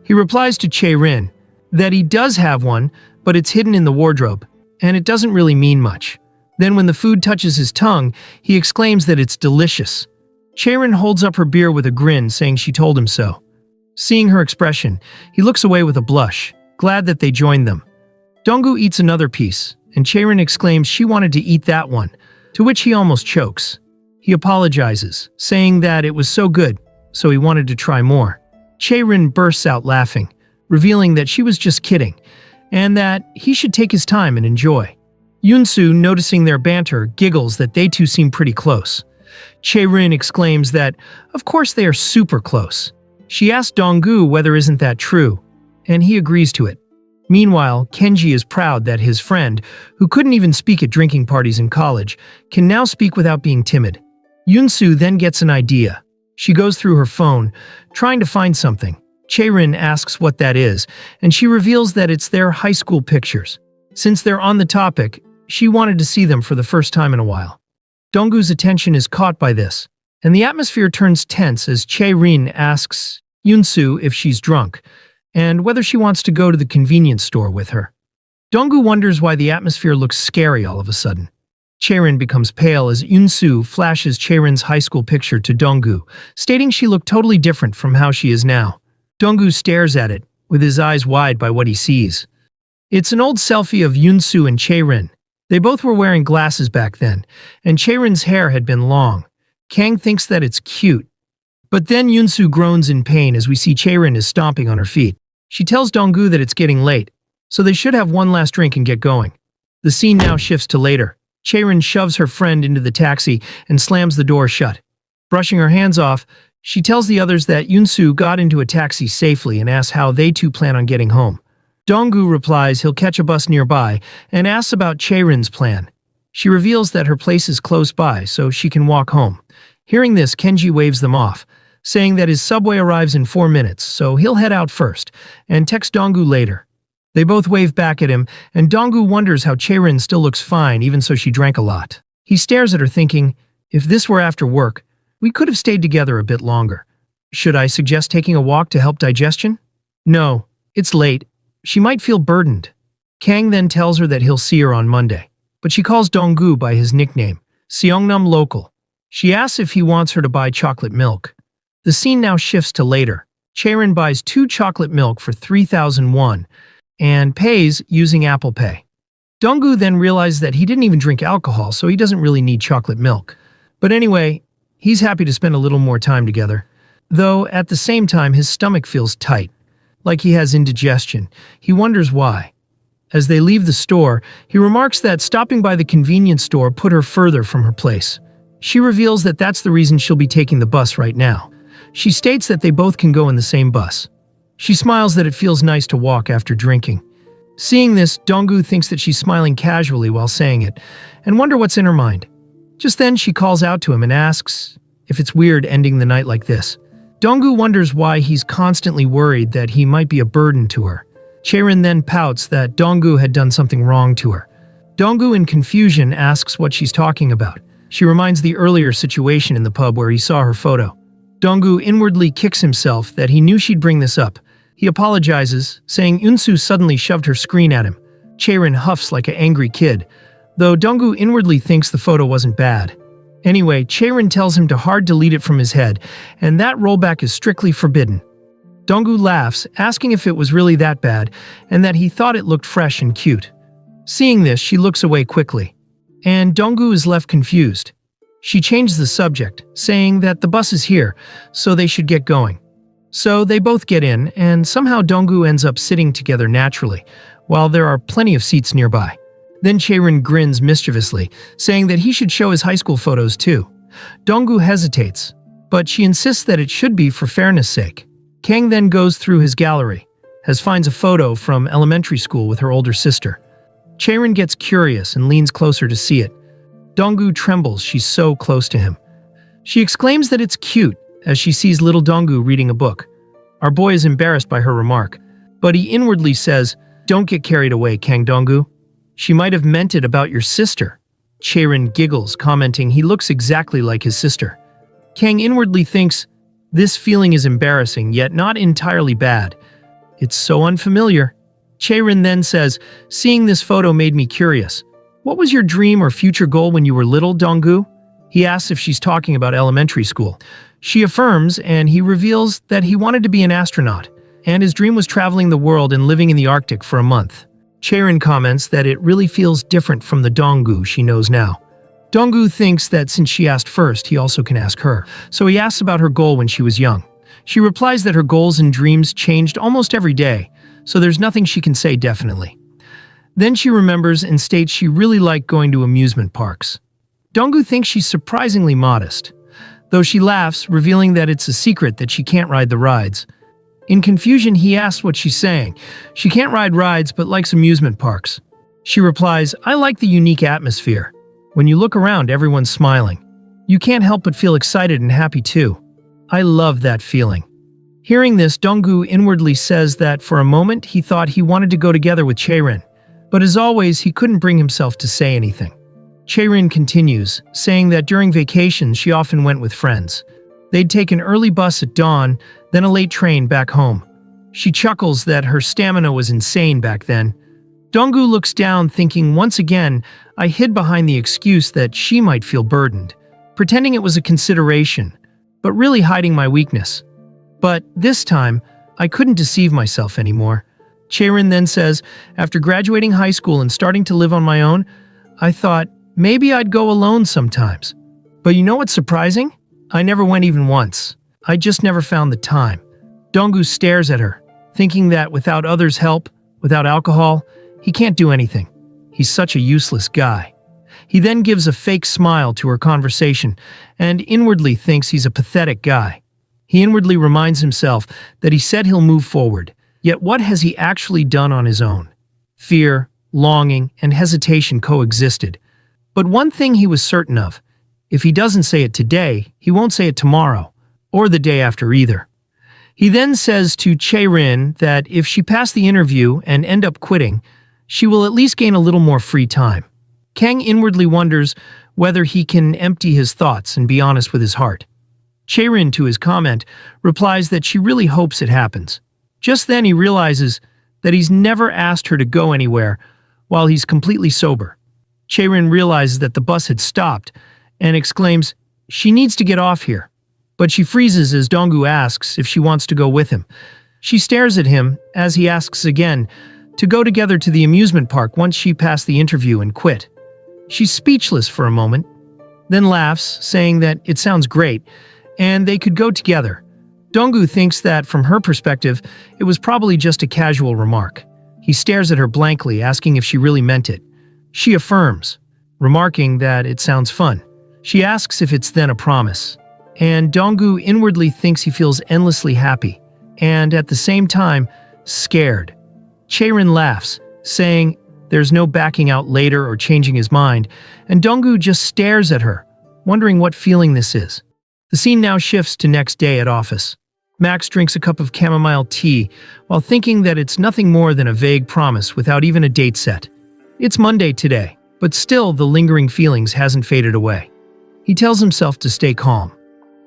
He replies to Chae-rin that he does have one, but it's hidden in the wardrobe, and it doesn't really mean much. Then when the food touches his tongue, he exclaims that it's delicious. Chae-rin holds up her beer with a grin, saying she told him so. Seeing her expression, he looks away with a blush, glad that they joined them. Donggu eats another piece, and Chae-rin exclaims she wanted to eat that one, to which he almost chokes. He apologizes, saying that it was so good, so he wanted to try more. Chae-rin bursts out laughing, revealing that she was just kidding, and that he should take his time and enjoy. Yoon-soo, noticing their banter, giggles that they two seem pretty close. Chae-rin exclaims that, of course they are super close. She asks Donggu whether isn't that true, and he agrees to it. Meanwhile, Kenji is proud that his friend, who couldn't even speak at drinking parties in college, can now speak without being timid. Yoon-soo then gets an idea. She goes through her phone, trying to find something. Chae-rin asks what that is, and she reveals that it's their high school pictures. Since they're on the topic, she wanted to see them for the first time in a while. Donggu's attention is caught by this, and the atmosphere turns tense as Chae-rin asks Yoon-soo if she's drunk, and whether she wants to go to the convenience store with her. Donggu wonders why the atmosphere looks scary all of a sudden. Chae-rin becomes pale as Yoon-soo flashes Chae-rin's high school picture to Donggu, stating she looked totally different from how she is now. Donggu stares at it, with his eyes wide by what he sees. It's an old selfie of Yoon-soo and Chae-rin. They both were wearing glasses back then, and Chae-rin's hair had been long. Kang thinks that it's cute. But then Yoon-soo groans in pain as we see Chae-rin is stomping on her feet. She tells Donggu that it's getting late, so they should have one last drink and get going. The scene now shifts to later. Chae-rin shoves her friend into the taxi and slams the door shut. Brushing her hands off, she tells the others that Yoon-soo got into a taxi safely and asks how they two plan on getting home. Donggu replies he'll catch a bus nearby and asks about Chae-rin's plan. She reveals that her place is close by, so she can walk home. Hearing this, Kenji waves them off, saying that his subway arrives in 4 minutes, so he'll head out first, and text Donggu later. They both wave back at him, and Donggu wonders how Chae-rin still looks fine even so she drank a lot. He stares at her thinking, if this were after work, we could have stayed together a bit longer. Should I suggest taking a walk to help digestion? No, it's late. She might feel burdened. Kang then tells her that he'll see her on Monday, but she calls Donggu by his nickname, Seongnam Local. She asks if he wants her to buy chocolate milk. The scene now shifts to later. Chae-rin buys 2 chocolate milk for 3,000 won and pays using Apple Pay. Donggu then realizes that he didn't even drink alcohol, so he doesn't really need chocolate milk. But anyway, he's happy to spend a little more time together. Though, at the same time, his stomach feels tight, like he has indigestion. He wonders why. As they leave the store, he remarks that stopping by the convenience store put her further from her place. She reveals that that's the reason she'll be taking the bus right now. She states that they both can go in the same bus. She smiles that it feels nice to walk after drinking. Seeing this, Donggu thinks that she's smiling casually while saying it, and wonder what's in her mind. Just then, she calls out to him and asks if it's weird ending the night like this. Donggu wonders why he's constantly worried that he might be a burden to her. Chae-rin then pouts that Donggu had done something wrong to her. Donggu, in confusion, asks what she's talking about. She reminds the earlier situation in the pub where he saw her photo. Donggu inwardly kicks himself that he knew she'd bring this up. He apologizes, saying Yoon-soo suddenly shoved her screen at him. Chae-rin huffs like an angry kid, though Donggu inwardly thinks the photo wasn't bad. Anyway, Chae-rin tells him to hard delete it from his head, and that rollback is strictly forbidden. Donggu laughs, asking if it was really that bad, and that he thought it looked fresh and cute. Seeing this, she looks away quickly, and Donggu is left confused. She changes the subject, saying that the bus is here, so they should get going. So they both get in, and somehow Donggu ends up sitting together naturally, while there are plenty of seats nearby. Then Chae-rin grins mischievously, saying that he should show his high school photos too. Donggu hesitates, but she insists that it should be for fairness' sake. Kang then goes through his gallery, as finds a photo from elementary school with her older sister. Chae-rin gets curious and leans closer to see it. Donggu trembles, she's so close to him. She exclaims that it's cute, as she sees little Donggu reading a book. Our boy is embarrassed by her remark, but he inwardly says, "Don't get carried away, Kang Donggu. She might have meant it about your sister." Chaerin giggles, commenting he looks exactly like his sister. Kang inwardly thinks this feeling is embarrassing, yet not entirely bad. It's so unfamiliar. Chaerin then says, seeing this photo made me curious. What was your dream or future goal when you were little, Donggu? He asks if she's talking about elementary school. She affirms, and he reveals that he wanted to be an astronaut, and his dream was traveling the world and living in the Arctic for a month. Chaerin comments that it really feels different from the Donggu she knows now. Donggu thinks that since she asked first, he also can ask her, so he asks about her goal when she was young. She replies that her goals and dreams changed almost every day, so there's nothing she can say definitely. Then she remembers and states she really liked going to amusement parks. Donggu thinks she's surprisingly modest, though she laughs, revealing that it's a secret that she can't ride the rides. In confusion, he asks what she's saying. She can't ride rides but likes amusement parks. She replies, I like the unique atmosphere. When you look around, everyone's smiling. You can't help but feel excited and happy too. I love that feeling. Hearing this, Donggu inwardly says that for a moment he thought he wanted to go together with Chaerin, but as always, he couldn't bring himself to say anything. Chaerin continues, saying that during vacations she often went with friends. They'd take an early bus at dawn, then a late train back home. She chuckles that her stamina was insane back then. Donggu looks down, thinking once again, I hid behind the excuse that she might feel burdened, pretending it was a consideration, but really hiding my weakness. But this time, I couldn't deceive myself anymore. Chaerin then says, after graduating high school and starting to live on my own, I thought maybe I'd go alone sometimes. But you know what's surprising? I never went even once. I just never found the time. Donggu stares at her, thinking that without others' help, without alcohol, he can't do anything. He's such a useless guy. He then gives a fake smile to her conversation and inwardly thinks he's a pathetic guy. He inwardly reminds himself that he said he'll move forward, yet what has he actually done on his own? Fear, longing, and hesitation coexisted. But one thing he was certain of, if he doesn't say it today, he won't say it tomorrow, or the day after either. He then says to Chaerin that if she passed the interview and end up quitting, she will at least gain a little more free time. Kang inwardly wonders whether he can empty his thoughts and be honest with his heart. Chaerin, to his comment, replies that she really hopes it happens. Just then he realizes that he's never asked her to go anywhere while he's completely sober. Chaerin realizes that the bus had stopped and exclaims, she needs to get off here. But she freezes as Donggu asks if she wants to go with him. She stares at him as he asks again to go together to the amusement park once she passed the interview and quit. She's speechless for a moment, then laughs, saying that it sounds great, and they could go together. Donggu thinks that, from her perspective, it was probably just a casual remark. He stares at her blankly, asking if she really meant it. She affirms, remarking that it sounds fun. She asks if it's then a promise. And Donggu inwardly thinks he feels endlessly happy, and at the same time, scared. Chaerin laughs, saying there's no backing out later or changing his mind, and Donggu just stares at her, wondering what feeling this is. The scene now shifts to next day at office. Max drinks a cup of chamomile tea while thinking that it's nothing more than a vague promise without even a date set. It's Monday today, but still the lingering feelings hasn't faded away. He tells himself to stay calm.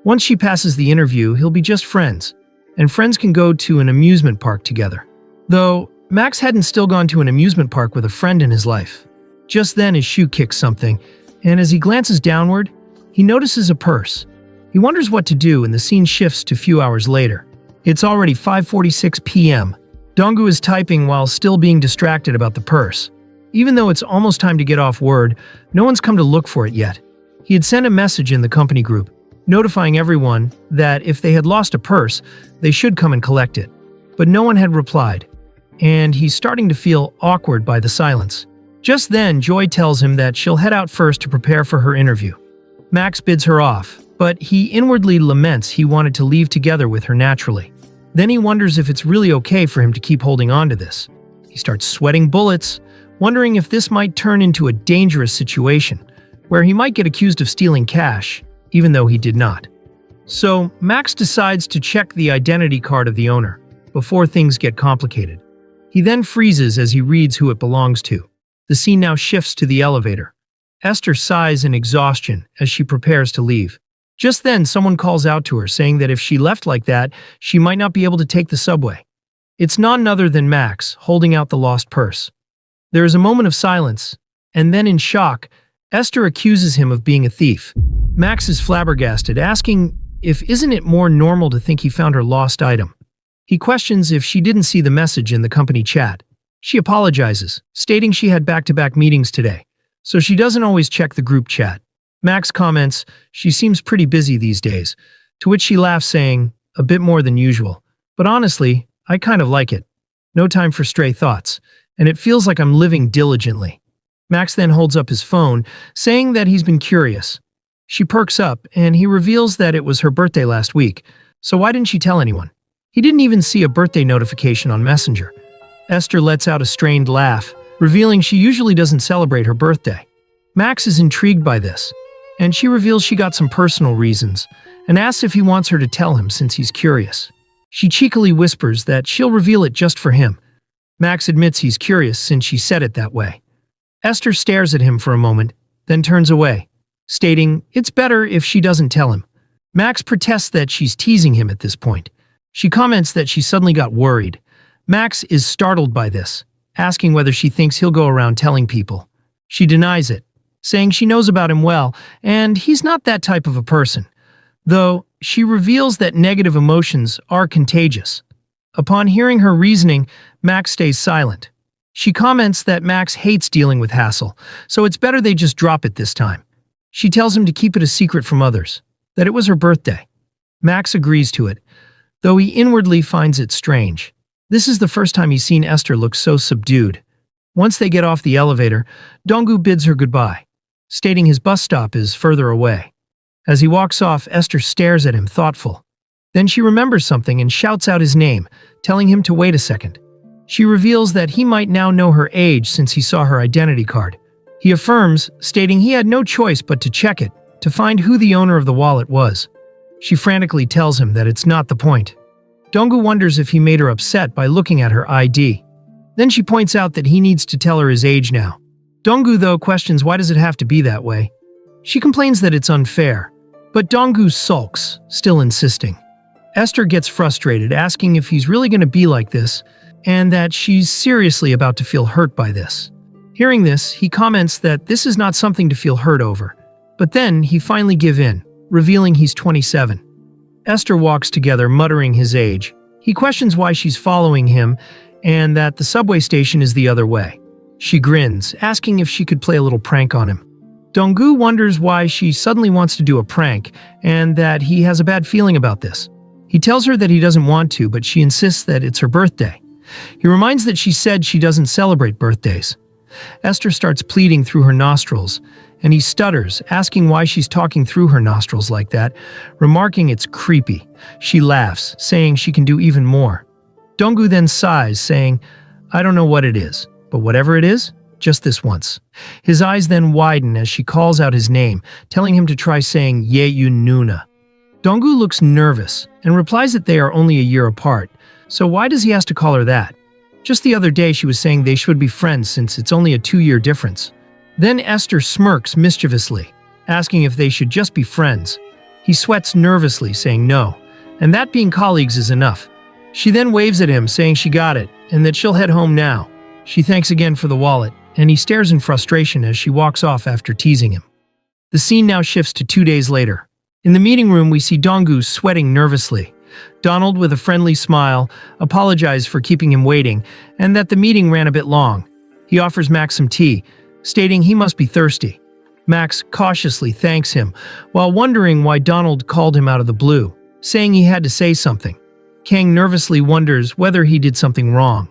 Once she passes the interview, he'll be just friends, and friends can go to an amusement park together. Though, Max hadn't still gone to an amusement park with a friend in his life. Just then his shoe kicks something, and as he glances downward, he notices a purse. He wonders what to do, and the scene shifts to a few hours later. It's already 5:46 p.m. Donggu is typing while still being distracted about the purse. Even though it's almost time to get off word, no one's come to look for it yet. He had sent a message in the company group, notifying everyone that if they had lost a purse, they should come and collect it. But no one had replied, and he's starting to feel awkward by the silence. Just then, Joy tells him that she'll head out first to prepare for her interview. Max bids her off, but he inwardly laments he wanted to leave together with her naturally. Then he wonders if it's really okay for him to keep holding on to this. He starts sweating bullets, wondering if this might turn into a dangerous situation, where he might get accused of stealing cash, even though he did not. So, Max decides to check the identity card of the owner, before things get complicated. He then freezes as he reads who it belongs to. The scene now shifts to the elevator. Esther sighs in exhaustion as she prepares to leave. Just then, someone calls out to her, saying that if she left like that, she might not be able to take the subway. It's none other than Max, holding out the lost purse. There is a moment of silence, and then in shock, Esther accuses him of being a thief. Max is flabbergasted, asking if isn't it more normal to think he found her lost item. He questions if she didn't see the message in the company chat. She apologizes, stating she had back-to-back meetings today, so she doesn't always check the group chat. Max comments she seems pretty busy these days, to which she laughs, saying, a bit more than usual. But honestly, I kind of like it. No time for stray thoughts, and it feels like I'm living diligently. Max then holds up his phone, saying that he's been curious. She perks up, and he reveals that it was her birthday last week, so why didn't she tell anyone? He didn't even see a birthday notification on Messenger. Esther lets out a strained laugh, revealing she usually doesn't celebrate her birthday. Max is intrigued by this, and she reveals she got some personal reasons, and asks if he wants her to tell him since he's curious. She cheekily whispers that she'll reveal it just for him. Max admits he's curious since she said it that way. Esther stares at him for a moment, then turns away, stating it's better if she doesn't tell him. Max protests that she's teasing him at this point. She comments that she suddenly got worried. Max is startled by this, asking whether she thinks he'll go around telling people. She denies it, saying she knows about him well, and he's not that type of a person. Though, she reveals that negative emotions are contagious. Upon hearing her reasoning, Max stays silent. She comments that Max hates dealing with hassle, so it's better they just drop it this time. She tells him to keep it a secret from others, that it was her birthday. Max agrees to it, though he inwardly finds it strange. This is the first time he's seen Esther look so subdued. Once they get off the elevator, Donggu bids her goodbye, stating his bus stop is further away. As he walks off, Esther stares at him, thoughtful. Then she remembers something and shouts out his name, telling him to wait a second. She reveals that he might now know her age since he saw her identity card. He affirms, stating he had no choice but to check it, to find who the owner of the wallet was. She frantically tells him that it's not the point. Donggu wonders if he made her upset by looking at her ID. Then she points out that he needs to tell her his age now. Donggu, though, questions why does it have to be that way. She complains that it's unfair, but Donggu sulks, still insisting. Esther gets frustrated, asking if he's really going to be like this, and that she's seriously about to feel hurt by this. Hearing this, he comments that this is not something to feel hurt over. But then he finally gives in, revealing he's 27. Esther walks together, muttering his age. He questions why she's following him and that the subway station is the other way. She grins, asking if she could play a little prank on him. Donggu wonders why she suddenly wants to do a prank and that he has a bad feeling about this. He tells her that he doesn't want to, but she insists that it's her birthday. He reminds that she said she doesn't celebrate birthdays. Esther starts pleading through her nostrils, and he stutters, asking why she's talking through her nostrils like that, remarking it's creepy. She laughs, saying she can do even more. Donggu then sighs, saying, I don't know what it is, but whatever it is, just this once. His eyes then widen as she calls out his name, telling him to try saying Ye Nuna. Donggu looks nervous and replies that they are only a year apart, so why does he have to call her that? Just the other day she was saying they should be friends since it's only a 2-year difference. Then Esther smirks mischievously, asking if they should just be friends. He sweats nervously, saying no, and that being colleagues is enough. She then waves at him, saying she got it, and that she'll head home now. She thanks again for the wallet, and he stares in frustration as she walks off after teasing him. The scene now shifts to 2 days later. In the meeting room, we see Donggu sweating nervously. Donald, with a friendly smile, apologizes for keeping him waiting, and that the meeting ran a bit long. He offers Max some tea, stating he must be thirsty. Max cautiously thanks him, while wondering why Donald called him out of the blue, saying he had to say something. Kang nervously wonders whether he did something wrong.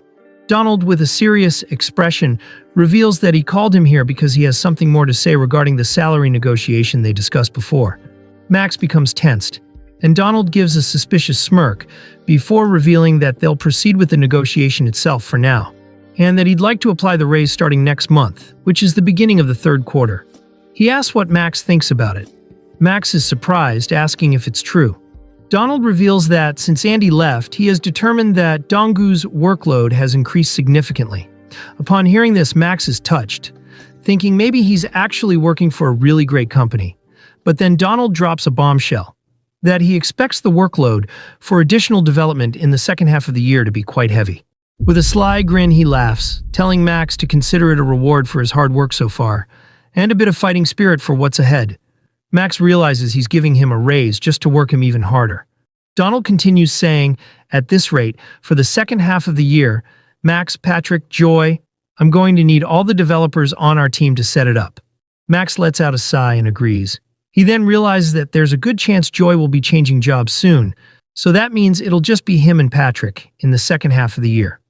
Donald, with a serious expression, reveals that he called him here because he has something more to say regarding the salary negotiation they discussed before. Max becomes tensed, and Donald gives a suspicious smirk before revealing that they'll proceed with the negotiation itself for now, and that he'd like to apply the raise starting next month, which is the beginning of the 3rd quarter. He asks what Max thinks about it. Max is surprised, asking if it's true. Donald reveals that since Andy left, he has determined that Donggu's workload has increased significantly. Upon hearing this, Max is touched, thinking maybe he's actually working for a really great company. But then Donald drops a bombshell that he expects the workload for additional development in the second half of the year to be quite heavy. With a sly grin, he laughs, telling Max to consider it a reward for his hard work so far, and a bit of fighting spirit for what's ahead. Max realizes he's giving him a raise just to work him even harder. Donald continues saying, at this rate, for the second half of the year, Max, Patrick, Joy, I'm going to need all the developers on our team to set it up. Max lets out a sigh and agrees. He then realizes that there's a good chance Joy will be changing jobs soon, so that means it'll just be him and Patrick in the second half of the year.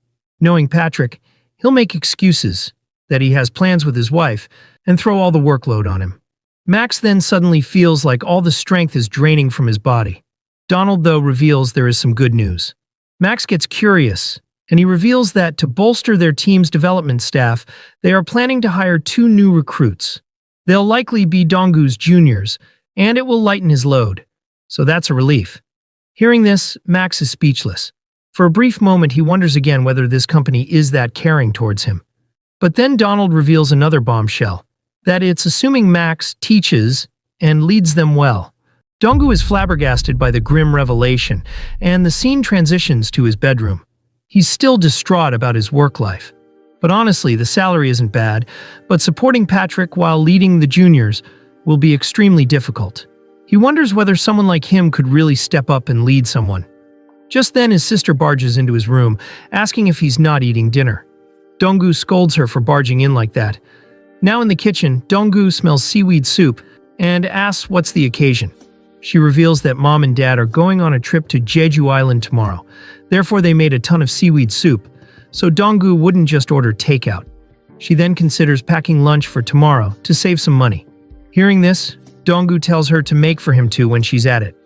Knowing Patrick, he'll make excuses that he has plans with his wife and throw all the workload on him. Max then suddenly feels like all the strength is draining from his body. Donald, though, reveals there is some good news. Max gets curious, and he reveals that to bolster their team's development staff, they are planning to hire 2 new recruits. They'll likely be Donggu's juniors, and it will lighten his load. So that's a relief. Hearing this, Max is speechless. For a brief moment, he wonders again whether this company is that caring towards him. But then Donald reveals another bombshell, that it's assuming Max teaches and leads them well. Donggu is flabbergasted by the grim revelation, and the scene transitions to his bedroom. He's still distraught about his work life. But honestly, the salary isn't bad, but supporting Patrick while leading the juniors will be extremely difficult. He wonders whether someone like him could really step up and lead someone. Just then, his sister barges into his room, asking if he's not eating dinner. Donggu scolds her for barging in like that. Now in the kitchen, Donggu smells seaweed soup and asks what's the occasion. She reveals that Mom and Dad are going on a trip to Jeju Island tomorrow. Therefore, they made a ton of seaweed soup, so Donggu wouldn't just order takeout. She then considers packing lunch for tomorrow to save some money. Hearing this, Donggu tells her to make for him too when she's at it.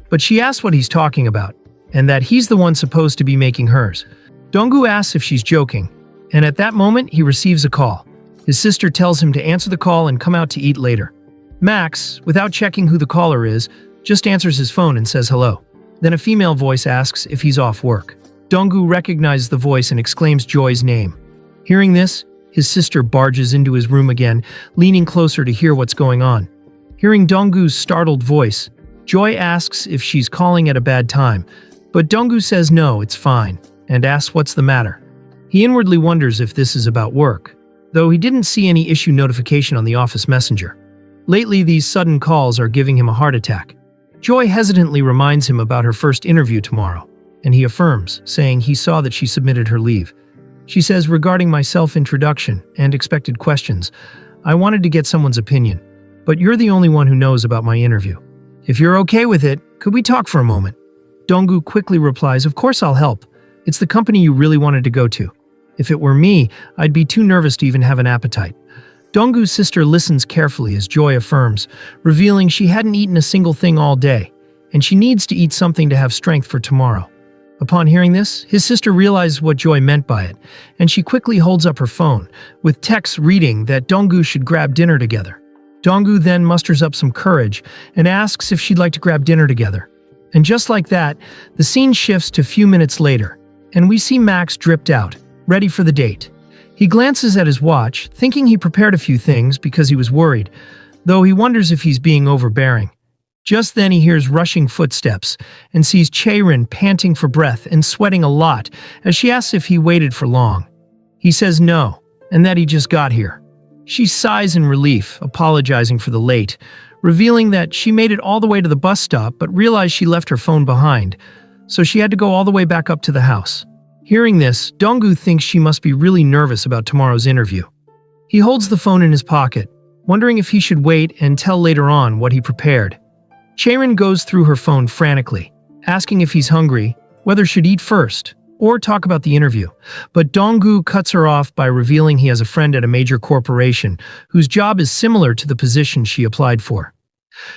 But she asks what he's talking about, and that he's the one supposed to be making hers. Donggu asks if she's joking, and at that moment, he receives a call. His sister tells him to answer the call and come out to eat later. Max, without checking who the caller is, just answers his phone and says hello. Then a female voice asks if he's off work. Donggu recognizes the voice and exclaims Joy's name. Hearing this, his sister barges into his room again, leaning closer to hear what's going on. Hearing Donggu's startled voice, Joy asks if she's calling at a bad time, but Donggu says no, it's fine, and asks what's the matter. He inwardly wonders if this is about work, though he didn't see any issue notification on the office messenger. Lately, these sudden calls are giving him a heart attack. Joy hesitantly reminds him about her first interview tomorrow, and he affirms, saying he saw that she submitted her leave. She says, regarding my self-introduction and expected questions, I wanted to get someone's opinion, but you're the only one who knows about my interview. If you're okay with it, could we talk for a moment? Donggu quickly replies, of course I'll help. It's the company you really wanted to go to. If it were me, I'd be too nervous to even have an appetite. Donggu's sister listens carefully as Joy affirms, revealing she hadn't eaten a single thing all day, and she needs to eat something to have strength for tomorrow. Upon hearing this, his sister realizes what Joy meant by it, and she quickly holds up her phone, with texts reading that Donggu should grab dinner together. Donggu then musters up some courage and asks if she'd like to grab dinner together. And just like that, the scene shifts to a few minutes later, and we see Max dripped out, ready for the date. He glances at his watch, thinking he prepared a few things because he was worried, though he wonders if he's being overbearing. Just then he hears rushing footsteps and sees Chaerin panting for breath and sweating a lot as she asks if he waited for long. He says no, and that he just got here. She sighs in relief, apologizing for the late, revealing that she made it all the way to the bus stop but realized she left her phone behind, so she had to go all the way back up to the house. Hearing this, Donggu thinks she must be really nervous about tomorrow's interview. He holds the phone in his pocket, wondering if he should wait and tell later on what he prepared. Chaerin goes through her phone frantically, asking if he's hungry, whether she'd eat first, or talk about the interview. But Donggu cuts her off by revealing he has a friend at a major corporation whose job is similar to the position she applied for.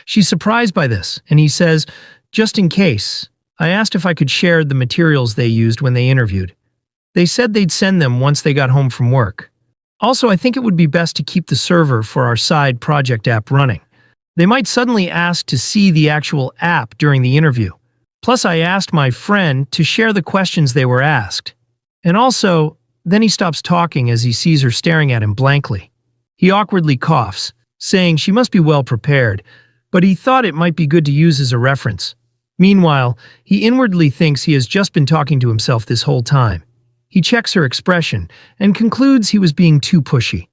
She's surprised by this, and he says, just in case, I asked if I could share the materials they used when they interviewed. They said they'd send them once they got home from work. Also, I think it would be best to keep the server for our side project app running. They might suddenly ask to see the actual app during the interview. Plus, I asked my friend to share the questions they were asked. And also, then he stops talking as he sees her staring at him blankly. He awkwardly coughs, saying she must be well prepared, but he thought it might be good to use as a reference. Meanwhile, he inwardly thinks he has just been talking to himself this whole time. He checks her expression and concludes he was being too pushy.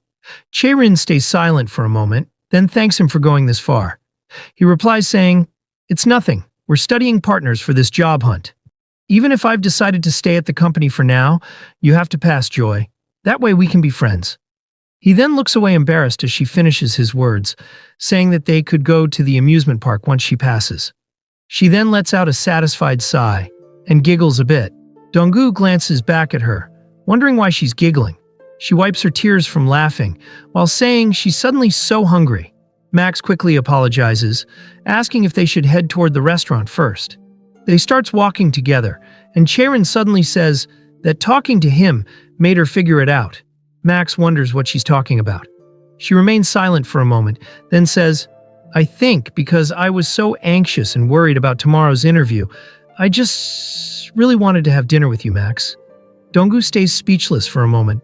Chae-rin stays silent for a moment, then thanks him for going this far. He replies saying, "It's nothing. We're studying partners for this job hunt. Even if I've decided to stay at the company for now, you have to pass, Joy. That way we can be friends." He then looks away embarrassed as she finishes his words, saying that they could go to the amusement park once she passes. She then lets out a satisfied sigh and giggles a bit. Donggu glances back at her, wondering why she's giggling. She wipes her tears from laughing, while saying she's suddenly so hungry. Max quickly apologizes, asking if they should head toward the restaurant first. They start walking together, and Chae-rin suddenly says that talking to him made her figure it out. Max wonders what she's talking about. She remains silent for a moment, then says, "I think because I was so anxious and worried about tomorrow's interview, I just really wanted to have dinner with you, Max." Donggu stays speechless for a moment,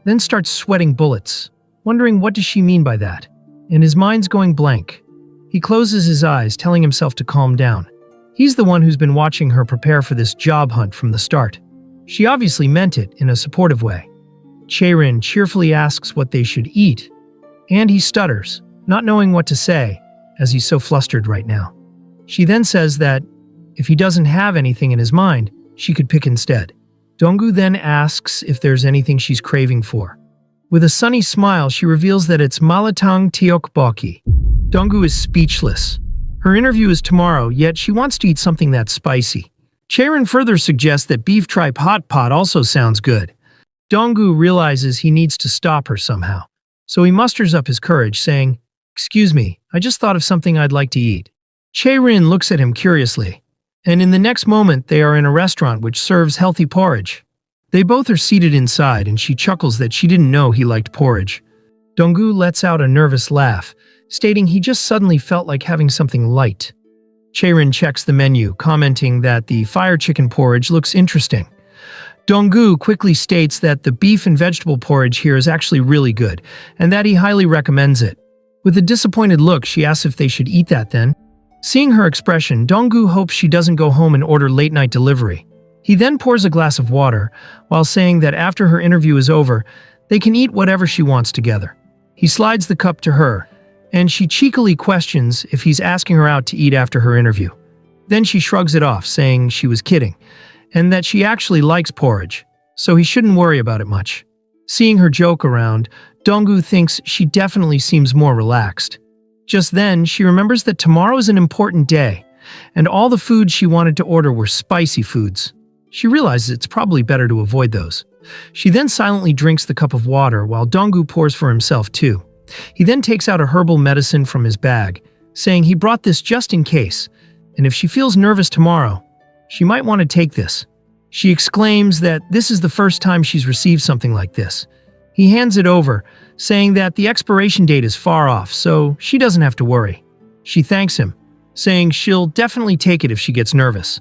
then starts sweating bullets, wondering what does she mean by that, and his mind's going blank. He closes his eyes, telling himself to calm down. He's the one who's been watching her prepare for this job hunt from the start. She obviously meant it in a supportive way. Chae-rin cheerfully asks what they should eat, and he stutters, not knowing what to say, as he's so flustered right now. She then says that if he doesn't have anything in his mind, she could pick instead. Donggu then asks if there's anything she's craving for. With a sunny smile, she reveals that it's malatang tteokbokki. Donggu is speechless. Her interview is tomorrow, yet she wants to eat something that's spicy. Chae-rin further suggests that beef tripe hot pot also sounds good. Donggu realizes he needs to stop her somehow, so he musters up his courage, saying, "Excuse me, I just thought of something I'd like to eat." Chae-rin looks at him curiously, and in the next moment they are in a restaurant which serves healthy porridge. They both are seated inside, and she chuckles that she didn't know he liked porridge. Donggu lets out a nervous laugh, stating he just suddenly felt like having something light. Chae-rin checks the menu, commenting that the fire chicken porridge looks interesting. Donggu quickly states that the beef and vegetable porridge here is actually really good, and that he highly recommends it. With a disappointed look, she asks if they should eat that then. Seeing her expression, Donggu hopes she doesn't go home and order late-night delivery. He then pours a glass of water, while saying that after her interview is over, they can eat whatever she wants together. He slides the cup to her, and she cheekily questions if he's asking her out to eat after her interview. Then she shrugs it off, saying she was kidding, and that she actually likes porridge, so he shouldn't worry about it much. Seeing her joke around, Donggu thinks she definitely seems more relaxed. Just then, she remembers that tomorrow is an important day, and all the foods she wanted to order were spicy foods. She realizes it's probably better to avoid those. She then silently drinks the cup of water while Donggu pours for himself too. He then takes out a herbal medicine from his bag, saying he brought this just in case, and if she feels nervous tomorrow, she might want to take this. She exclaims that this is the first time she's received something like this. He hands it over, saying that the expiration date is far off, so she doesn't have to worry. She thanks him, saying she'll definitely take it if she gets nervous.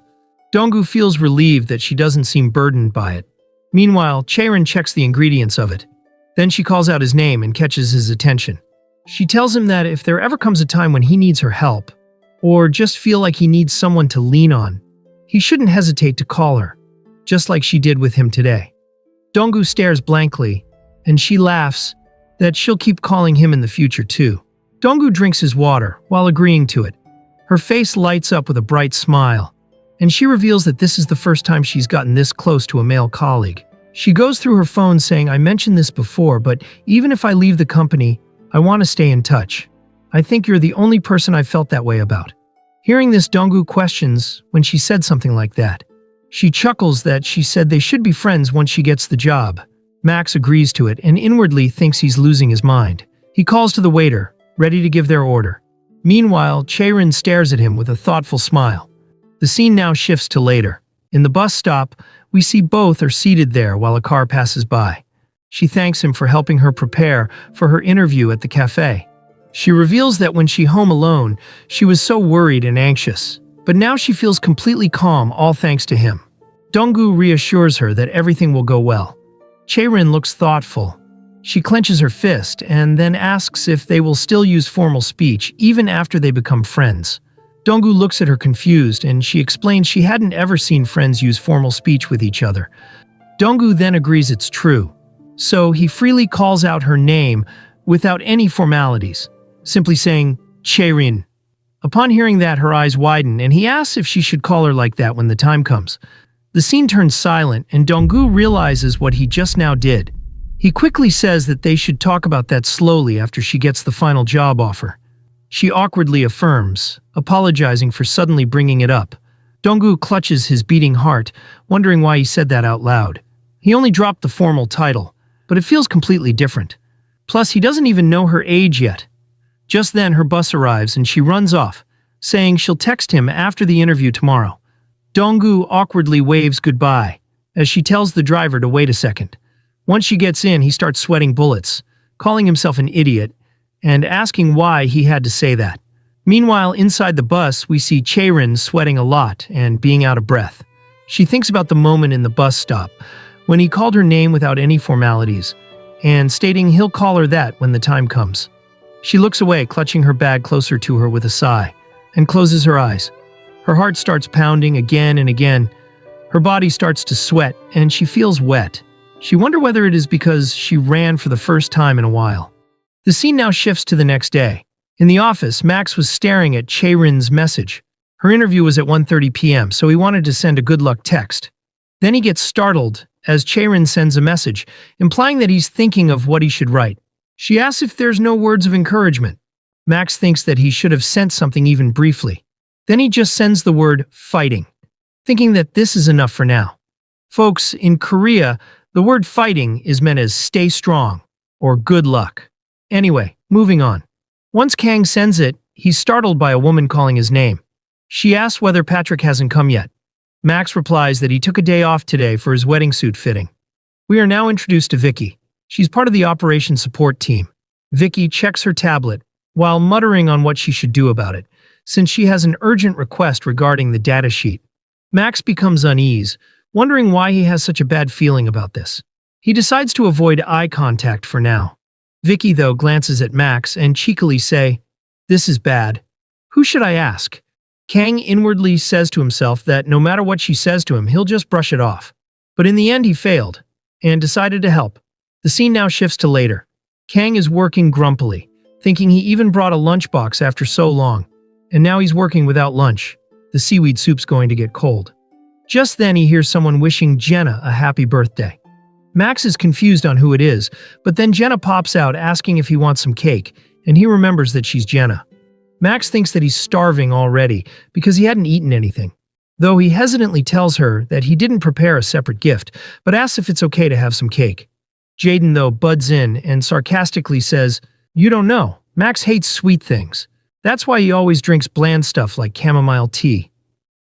Donggu feels relieved that she doesn't seem burdened by it. Meanwhile, Chae-rin checks the ingredients of it. Then she calls out his name and catches his attention. She tells him that if there ever comes a time when he needs her help, or just feel like he needs someone to lean on, he shouldn't hesitate to call her, just like she did with him today. Donggu stares blankly, and she laughs that she'll keep calling him in the future too. Donggu drinks his water while agreeing to it. Her face lights up with a bright smile, and she reveals that this is the first time she's gotten this close to a male colleague. She goes through her phone saying, "I mentioned this before, but even if I leave the company, I want to stay in touch. I think you're the only person I've felt that way about." Hearing this, Donggu questions when she said something like that. She chuckles that she said they should be friends once she gets the job. Max agrees to it and inwardly thinks he's losing his mind. He calls to the waiter, ready to give their order. Meanwhile, Chae-rin stares at him with a thoughtful smile. The scene now shifts to later. In the bus stop, we see both are seated there while a car passes by. She thanks him for helping her prepare for her interview at the cafe. She reveals that when she home alone, she was so worried and anxious, but now she feels completely calm, all thanks to him. Donggu reassures her that everything will go well. Chae-rin looks thoughtful. She clenches her fist and then asks if they will still use formal speech even after they become friends. Donggu looks at her confused and she explains she hadn't ever seen friends use formal speech with each other. Donggu then agrees it's true, so he freely calls out her name without any formalities, simply saying, Cherin. Upon hearing that, her eyes widen and he asks if she should call her like that when the time comes. The scene turns silent and Donggu realizes what he just now did. He quickly says that they should talk about that slowly after she gets the final job offer. She awkwardly affirms, apologizing for suddenly bringing it up. Donggu clutches his beating heart, wondering why he said that out loud. He only dropped the formal title, but it feels completely different. Plus, he doesn't even know her age yet. Just then, her bus arrives and she runs off, saying she'll text him after the interview tomorrow. Donggu awkwardly waves goodbye, as she tells the driver to wait a second. Once she gets in, he starts sweating bullets, calling himself an idiot, and asking why he had to say that. Meanwhile, inside the bus, we see Cherin sweating a lot and being out of breath. She thinks about the moment in the bus stop, when he called her name without any formalities, and stating he'll call her that when the time comes. She looks away, clutching her bag closer to her with a sigh, and closes her eyes. Her heart starts pounding again and again. Her body starts to sweat, and she feels wet. She wonders whether it is because she ran for the first time in a while. The scene now shifts to the next day. In the office, Max was staring at Cherin's message. Her interview was at 1:30 p.m., so he wanted to send a good luck text. Then he gets startled as Cherin sends a message, implying that he's thinking of what he should write. She asks if there's no words of encouragement. Max thinks that he should have sent something even briefly. Then he just sends the word fighting, thinking that this is enough for now. Folks, in Korea, the word fighting is meant as stay strong or good luck. Anyway, moving on. Once Kang sends it, he's startled by a woman calling his name. She asks whether Patrick hasn't come yet. Max replies that he took a day off today for his wedding suit fitting. We are now introduced to Vicky. She's part of the operations support team. Vicky checks her tablet while muttering on what she should do about it, since she has an urgent request regarding the datasheet. Max becomes uneasy, wondering why he has such a bad feeling about this. He decides to avoid eye contact for now. Vicky, though, glances at Max and cheekily say, "This is bad. Who should I ask?" Kang inwardly says to himself that no matter what she says to him, he'll just brush it off. But in the end, he failed and decided to help. The scene now shifts to later. Kang is working grumpily, thinking he even brought a lunchbox after so long. And now he's working without lunch. The seaweed soup's going to get cold. Just then he hears someone wishing Jenna a happy birthday. Max is confused on who it is, but then Jenna pops out asking if he wants some cake, and he remembers that she's Jenna. Max thinks that he's starving already because he hadn't eaten anything, though he hesitantly tells her that he didn't prepare a separate gift, but asks if it's okay to have some cake. Jaden, though, butts in and sarcastically says, "You don't know, Max hates sweet things. That's why he always drinks bland stuff like chamomile tea."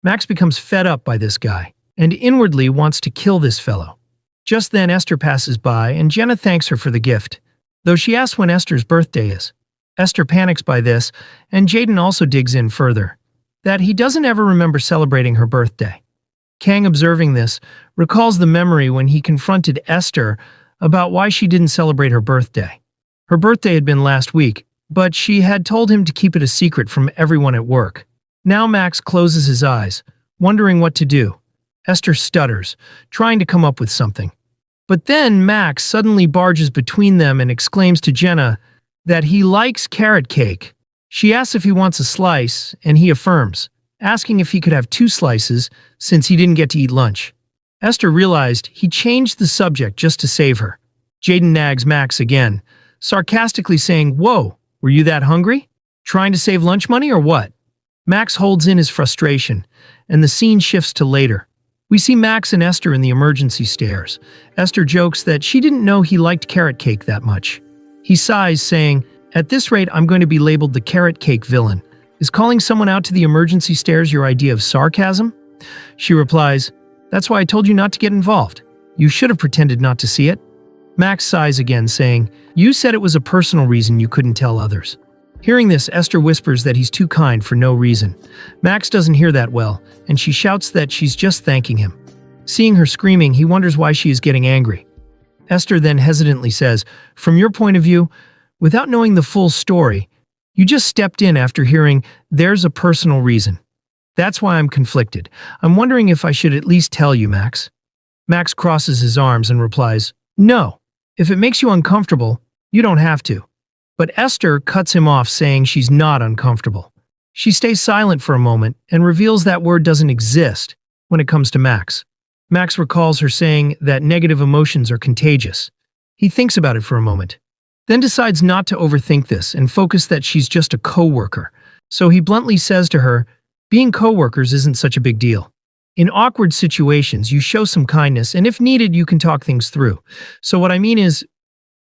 Max becomes fed up by this guy, and inwardly wants to kill this fellow. Just then Esther passes by, and Jenna thanks her for the gift, though she asks when Esther's birthday is. Esther panics by this, and Jaden also digs in further, that he doesn't ever remember celebrating her birthday. Kang, observing this, recalls the memory when he confronted Esther about why she didn't celebrate her birthday. Her birthday had been last week, but she had told him to keep it a secret from everyone at work. Now Max closes his eyes, wondering what to do. Esther stutters, trying to come up with something. But then Max suddenly barges between them and exclaims to Jenna that he likes carrot cake. She asks if he wants a slice, and he affirms, asking if he could have 2 slices since he didn't get to eat lunch. Esther realized he changed the subject just to save her. Jaden nags Max again, sarcastically saying, "Whoa, were you that hungry? Trying to save lunch money or what?" Max holds in his frustration, and the scene shifts to later. We see Max and Esther in the emergency stairs. Esther jokes that she didn't know he liked carrot cake that much. He sighs, saying, "At this rate, I'm going to be labeled the carrot cake villain. Is calling someone out to the emergency stairs your idea of sarcasm?" She replies, "That's why I told you not to get involved. You should have pretended not to see it." Max sighs again, saying, "You said it was a personal reason you couldn't tell others." Hearing this, Esther whispers that he's too kind for no reason. Max doesn't hear that well, and she shouts that she's just thanking him. Seeing her screaming, he wonders why she is getting angry. Esther then hesitantly says, "From your point of view, without knowing the full story, you just stepped in after hearing there's a personal reason. That's why I'm conflicted. I'm wondering if I should at least tell you, Max." Max crosses his arms and replies, "No. If it makes you uncomfortable, you don't have to." But Esther cuts him off, saying she's not uncomfortable. She stays silent for a moment and reveals that word doesn't exist when it comes to Max. Max recalls her saying that negative emotions are contagious. He thinks about it for a moment, then decides not to overthink this and focus that she's just a co-worker. So he bluntly says to her, being co-workers isn't such a big deal. In awkward situations, you show some kindness, and if needed, you can talk things through. So what I mean is,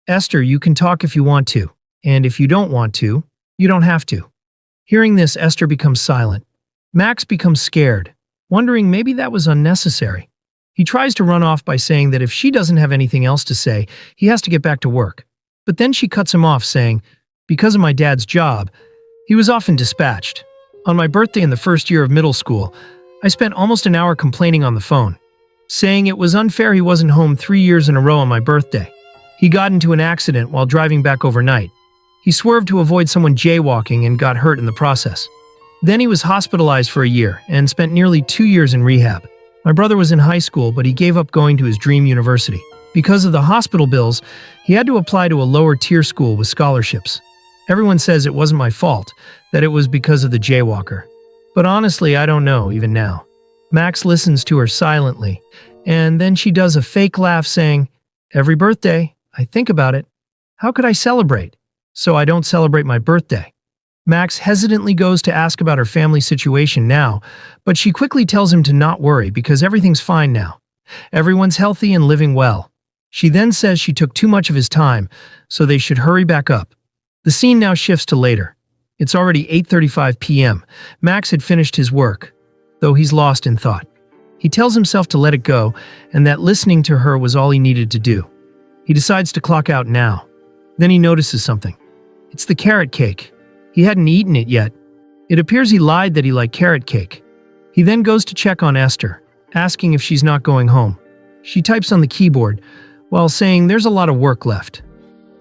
Esther, you can talk if you want to, and if you don't want to, you don't have to. Hearing this, Esther becomes silent. Max becomes scared, wondering maybe that was unnecessary. He tries to run off by saying that if she doesn't have anything else to say, he has to get back to work. But then she cuts him off, saying, "Because of my dad's job, he was often dispatched. On my birthday in the first year of middle school, I spent almost an hour complaining on the phone, saying it was unfair he wasn't home 3 years in a row on my birthday. He got into an accident while driving back overnight. He swerved to avoid someone jaywalking and got hurt in the process. Then he was hospitalized for a year and spent nearly 2 years in rehab. My brother was in high school, but he gave up going to his dream university. Because of the hospital bills, he had to apply to a lower-tier school with scholarships. Everyone says it wasn't my fault, that it was because of the jaywalker. But honestly, I don't know, even now." Max listens to her silently, and then she does a fake laugh, saying, "Every birthday, I think about it. How could I celebrate? So I don't celebrate my birthday." Max hesitantly goes to ask about her family situation now, but she quickly tells him to not worry because everything's fine now. Everyone's healthy and living well. She then says she took too much of his time, so they should hurry back up. The scene now shifts to later. It's already 8:35 p.m. Max had finished his work, though he's lost in thought. He tells himself to let it go and that listening to her was all he needed to do. He decides to clock out now. Then he notices something. It's the carrot cake. He hadn't eaten it yet. It appears he lied that he liked carrot cake. He then goes to check on Esther, asking if she's not going home. She types on the keyboard, while saying there's a lot of work left.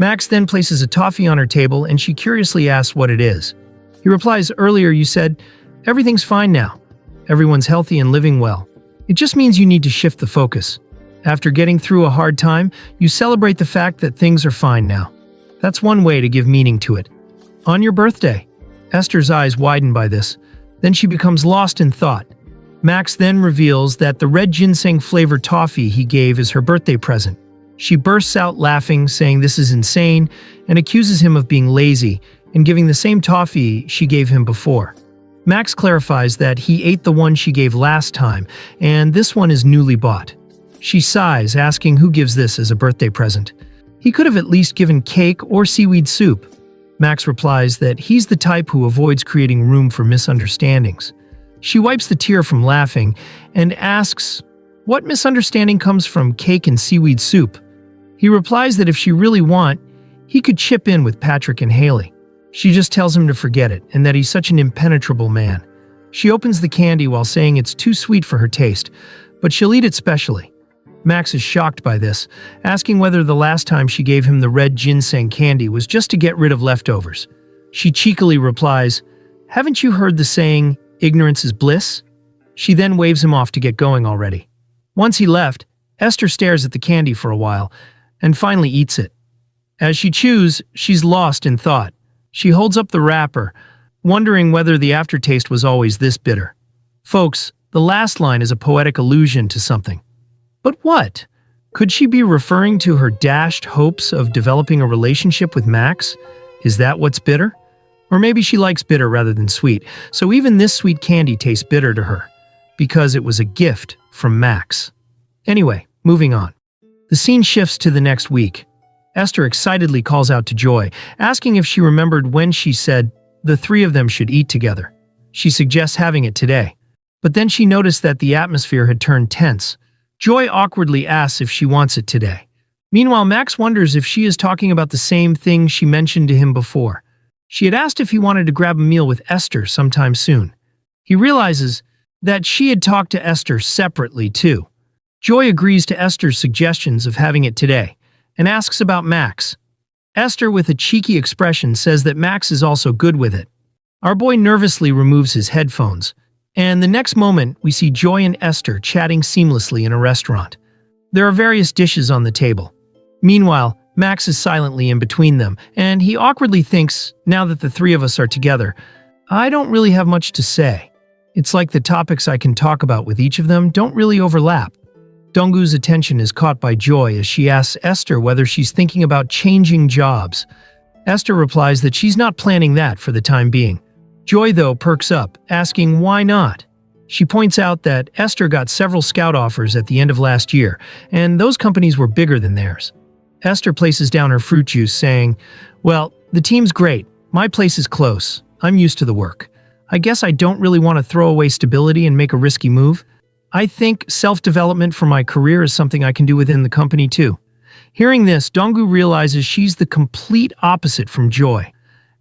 Max then places a toffee on her table and she curiously asks what it is. He replies, "Earlier you said, everything's fine now. Everyone's healthy and living well. It just means you need to shift the focus. After getting through a hard time, you celebrate the fact that things are fine now. That's one way to give meaning to it. On your birthday." Esther's eyes widen by this. Then she becomes lost in thought. Max then reveals that the red ginseng-flavored toffee he gave is her birthday present. She bursts out laughing, saying this is insane, and accuses him of being lazy and giving the same toffee she gave him before. Max clarifies that he ate the one she gave last time, and this one is newly bought. She sighs, asking who gives this as a birthday present. He could have at least given cake or seaweed soup. Max replies that he's the type who avoids creating room for misunderstandings. She wipes the tear from laughing and asks what misunderstanding comes from cake and seaweed soup. He replies that if she really want, he could chip in with Patrick and Haley. She just tells him to forget it and that he's such an impenetrable man. She opens the candy while saying it's too sweet for her taste, but she'll eat it specially. Max is shocked by this, asking whether the last time she gave him the red ginseng candy was just to get rid of leftovers. She cheekily replies, "Haven't you heard the saying, ignorance is bliss?" She then waves him off to get going already. Once he left, Esther stares at the candy for a while and finally eats it. As she chews, she's lost in thought. She holds up the wrapper, wondering whether the aftertaste was always this bitter. Folks, the last line is a poetic allusion to something. But what? Could she be referring to her dashed hopes of developing a relationship with Max? Is that what's bitter? Or maybe she likes bitter rather than sweet, so even this sweet candy tastes bitter to her, because it was a gift from Max. Anyway, moving on. The scene shifts to the next week. Esther excitedly calls out to Joy, asking if she remembered when she said the three of them should eat together. She suggests having it today. But then she noticed that the atmosphere had turned tense. Joy awkwardly asks if she wants it today. Meanwhile, Max wonders if she is talking about the same thing she mentioned to him before. She had asked if he wanted to grab a meal with Esther sometime soon. He realizes that she had talked to Esther separately too. Joy agrees to Esther's suggestions of having it today, and asks about Max. Esther, with a cheeky expression, says that Max is also good with it. Our boy nervously removes his headphones, and the next moment we see Joy and Esther chatting seamlessly in a restaurant. There are various dishes on the table. Meanwhile, Max is silently in between them, and he awkwardly thinks, now that the three of us are together, I don't really have much to say. It's like the topics I can talk about with each of them don't really overlap. Donggu's attention is caught by Joy as she asks Esther whether she's thinking about changing jobs. Esther replies that she's not planning that for the time being. Joy, though, perks up, asking why not. She points out that Esther got several scout offers at the end of last year, and those companies were bigger than theirs. Esther places down her fruit juice, saying, well, the team's great. My place is close. I'm used to the work. I guess I don't really want to throw away stability and make a risky move. I think self-development for my career is something I can do within the company too. Hearing this, Donggu realizes she's the complete opposite from Joy.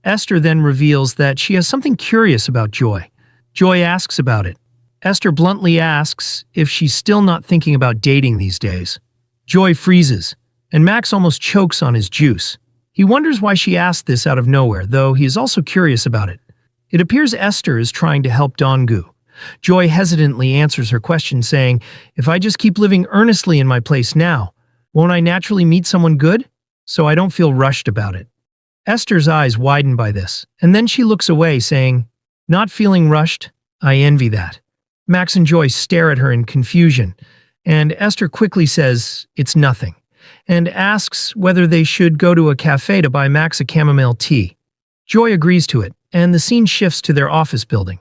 Esther then reveals that she has something curious about Joy. Joy asks about it. Esther bluntly asks if she's still not thinking about dating these days. Joy freezes, and Max almost chokes on his juice. He wonders why she asked this out of nowhere, though he is also curious about it. It appears Esther is trying to help Donggu. Joy hesitantly answers her question, saying, if I just keep living earnestly in my place now, won't I naturally meet someone good? So I don't feel rushed about it. Esther's eyes widen by this, and then she looks away, saying, not feeling rushed? I envy that. Max and Joy stare at her in confusion, and Esther quickly says, it's nothing, and asks whether they should go to a cafe to buy Max a chamomile tea. Joy agrees to it, and the scene shifts to their office building.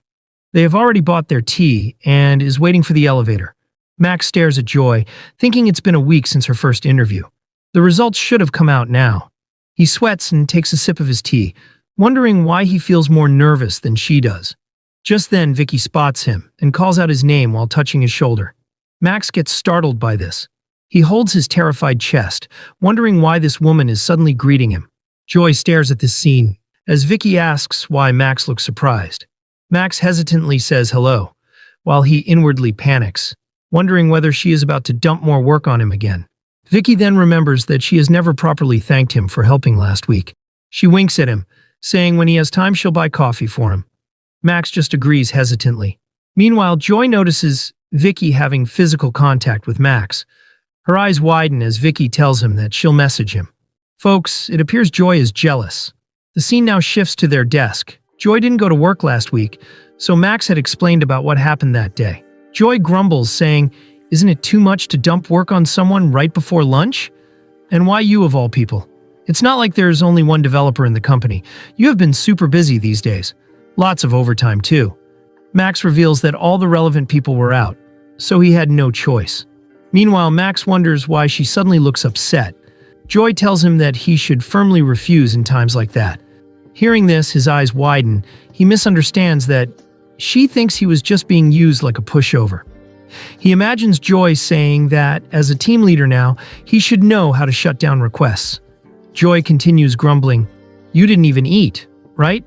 They have already bought their tea and is waiting for the elevator. Max stares at Joy, thinking it's been a week since her first interview. The results should have come out now. He sweats and takes a sip of his tea, wondering why he feels more nervous than she does. Just then, Vicky spots him and calls out his name while touching his shoulder. Max gets startled by this. He holds his terrified chest, wondering why this woman is suddenly greeting him. Joy stares at this scene, as Vicky asks why Max looks surprised. Max hesitantly says hello, while he inwardly panics, wondering whether she is about to dump more work on him again. Vicky then remembers that she has never properly thanked him for helping last week. She winks at him, saying when he has time she'll buy coffee for him. Max just agrees hesitantly. Meanwhile, Joy notices Vicky having physical contact with Max. Her eyes widen as Vicky tells him that she'll message him. Folks, it appears Joy is jealous. The scene now shifts to their desk. Joy didn't go to work last week, so Max had explained about what happened that day. Joy grumbles, saying, isn't it too much to dump work on someone right before lunch? And why you of all people? It's not like there's only one developer in the company. You have been super busy these days. Lots of overtime too. Max reveals that all the relevant people were out, so he had no choice. Meanwhile, Max wonders why she suddenly looks upset. Joy tells him that he should firmly refuse in times like that. Hearing this, his eyes widen. He misunderstands that she thinks he was just being used like a pushover. He imagines Joy saying that, as a team leader now, he should know how to shut down requests. Joy continues grumbling, you didn't even eat, right?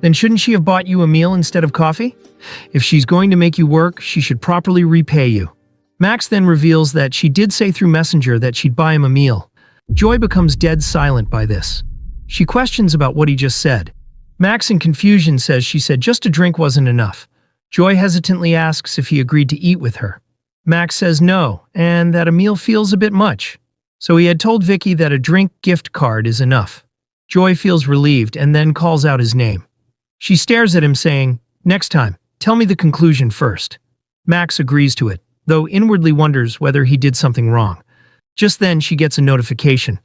Then shouldn't she have bought you a meal instead of coffee? If she's going to make you work, she should properly repay you. Max then reveals that she did say through Messenger that she'd buy him a meal. Joy becomes dead silent by this. She questions about what he just said. Max, in confusion, says she said just a drink wasn't enough. Joy hesitantly asks if he agreed to eat with her. Max says no, and that a meal feels a bit much. So he had told Vicky that a drink gift card is enough. Joy feels relieved and then calls out his name. She stares at him, saying, next time, tell me the conclusion first. Max agrees to it, though inwardly wonders whether he did something wrong. Just then, she gets a notification.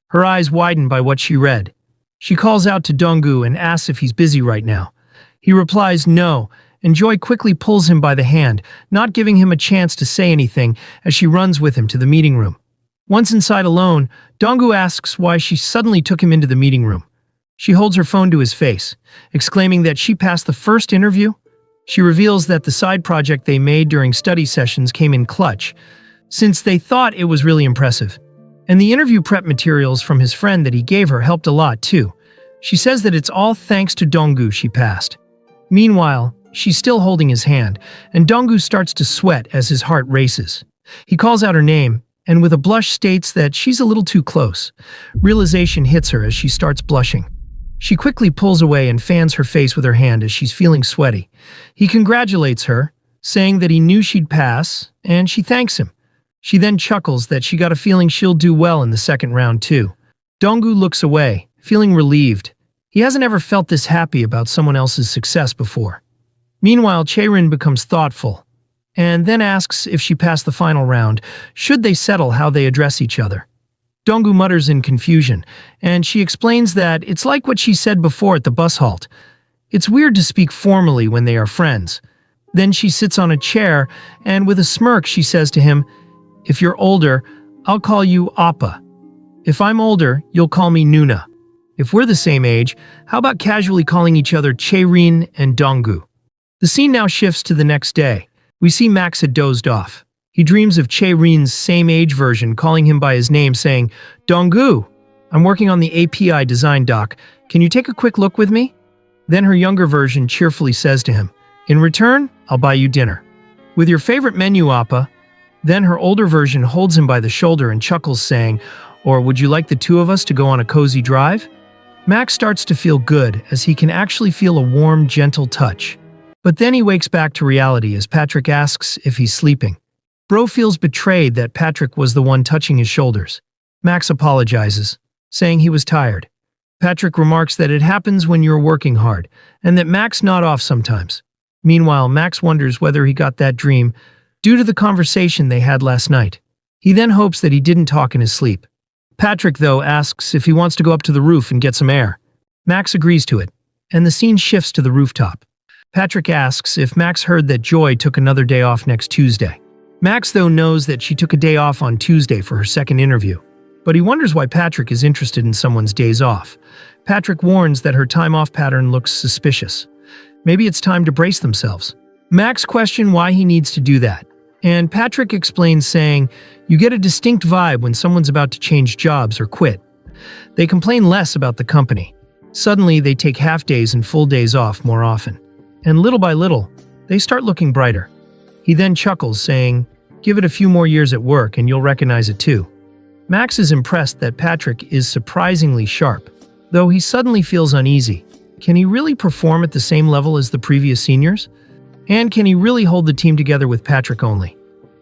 Her eyes widen by what she read. She calls out to Donggu and asks if he's busy right now. He replies no, and Joy quickly pulls him by the hand, not giving him a chance to say anything as she runs with him to the meeting room. Once inside alone, Donggu asks why she suddenly took him into the meeting room. She holds her phone to his face, exclaiming that she passed the first interview. She reveals that the side project they made during study sessions came in clutch, since they thought it was really impressive. And the interview prep materials from his friend that he gave her helped a lot too. She says that it's all thanks to Donggu she passed. Meanwhile, she's still holding his hand, and Donggu starts to sweat as his heart races. He calls out her name, and with a blush states that she's a little too close. Realization hits her as she starts blushing. She quickly pulls away and fans her face with her hand as she's feeling sweaty. He congratulates her, saying that he knew she'd pass, and she thanks him. She then chuckles that she got a feeling she'll do well in the second round too. Donggu looks away, feeling relieved. He hasn't ever felt this happy about someone else's success before. Meanwhile, Chaerin becomes thoughtful, and then asks if she passed the final round, should they settle how they address each other. Donggu mutters in confusion, and she explains that it's like what she said before at the bus halt. It's weird to speak formally when they are friends. Then she sits on a chair, and with a smirk she says to him, "If you're older, I'll call you Appa. If I'm older, you'll call me Nuna. If we're the same age, how about casually calling each other Chaerin and Donggu?" The scene now shifts to the next day. We see Max had dozed off. He dreams of Chaerin's same-age version calling him by his name, saying, "Donggu, I'm working on the API design doc. Can you take a quick look with me?" Then her younger version cheerfully says to him, "In return, I'll buy you dinner. With your favorite menu, Appa." Then her older version holds him by the shoulder and chuckles, saying, "Or would you like the two of us to go on a cozy drive?" Max starts to feel good as he can actually feel a warm, gentle touch. But then he wakes back to reality as Patrick asks if he's sleeping. Bro feels betrayed that Patrick was the one touching his shoulders. Max apologizes, saying he was tired. Patrick remarks that it happens when you're working hard, and that Max nod off sometimes. Meanwhile, Max wonders whether he got that dream due to the conversation they had last night. He then hopes that he didn't talk in his sleep. Patrick, though, asks if he wants to go up to the roof and get some air. Max agrees to it, and the scene shifts to the rooftop. Patrick asks if Max heard that Joy took another day off next Tuesday. Max, though, knows that she took a day off on Tuesday for her second interview, but he wonders why Patrick is interested in someone's days off. Patrick warns that her time off pattern looks suspicious. Maybe it's time to brace themselves. Max questions why he needs to do that, and Patrick explains, saying, "You get a distinct vibe when someone's about to change jobs or quit. They complain less about the company. Suddenly, they take half days and full days off more often. And little by little, they start looking brighter." He then chuckles, saying, "Give it a few more years at work and you'll recognize it too." Max is impressed that Patrick is surprisingly sharp, though he suddenly feels uneasy. Can he really perform at the same level as the previous seniors? And can he really hold the team together with Patrick only?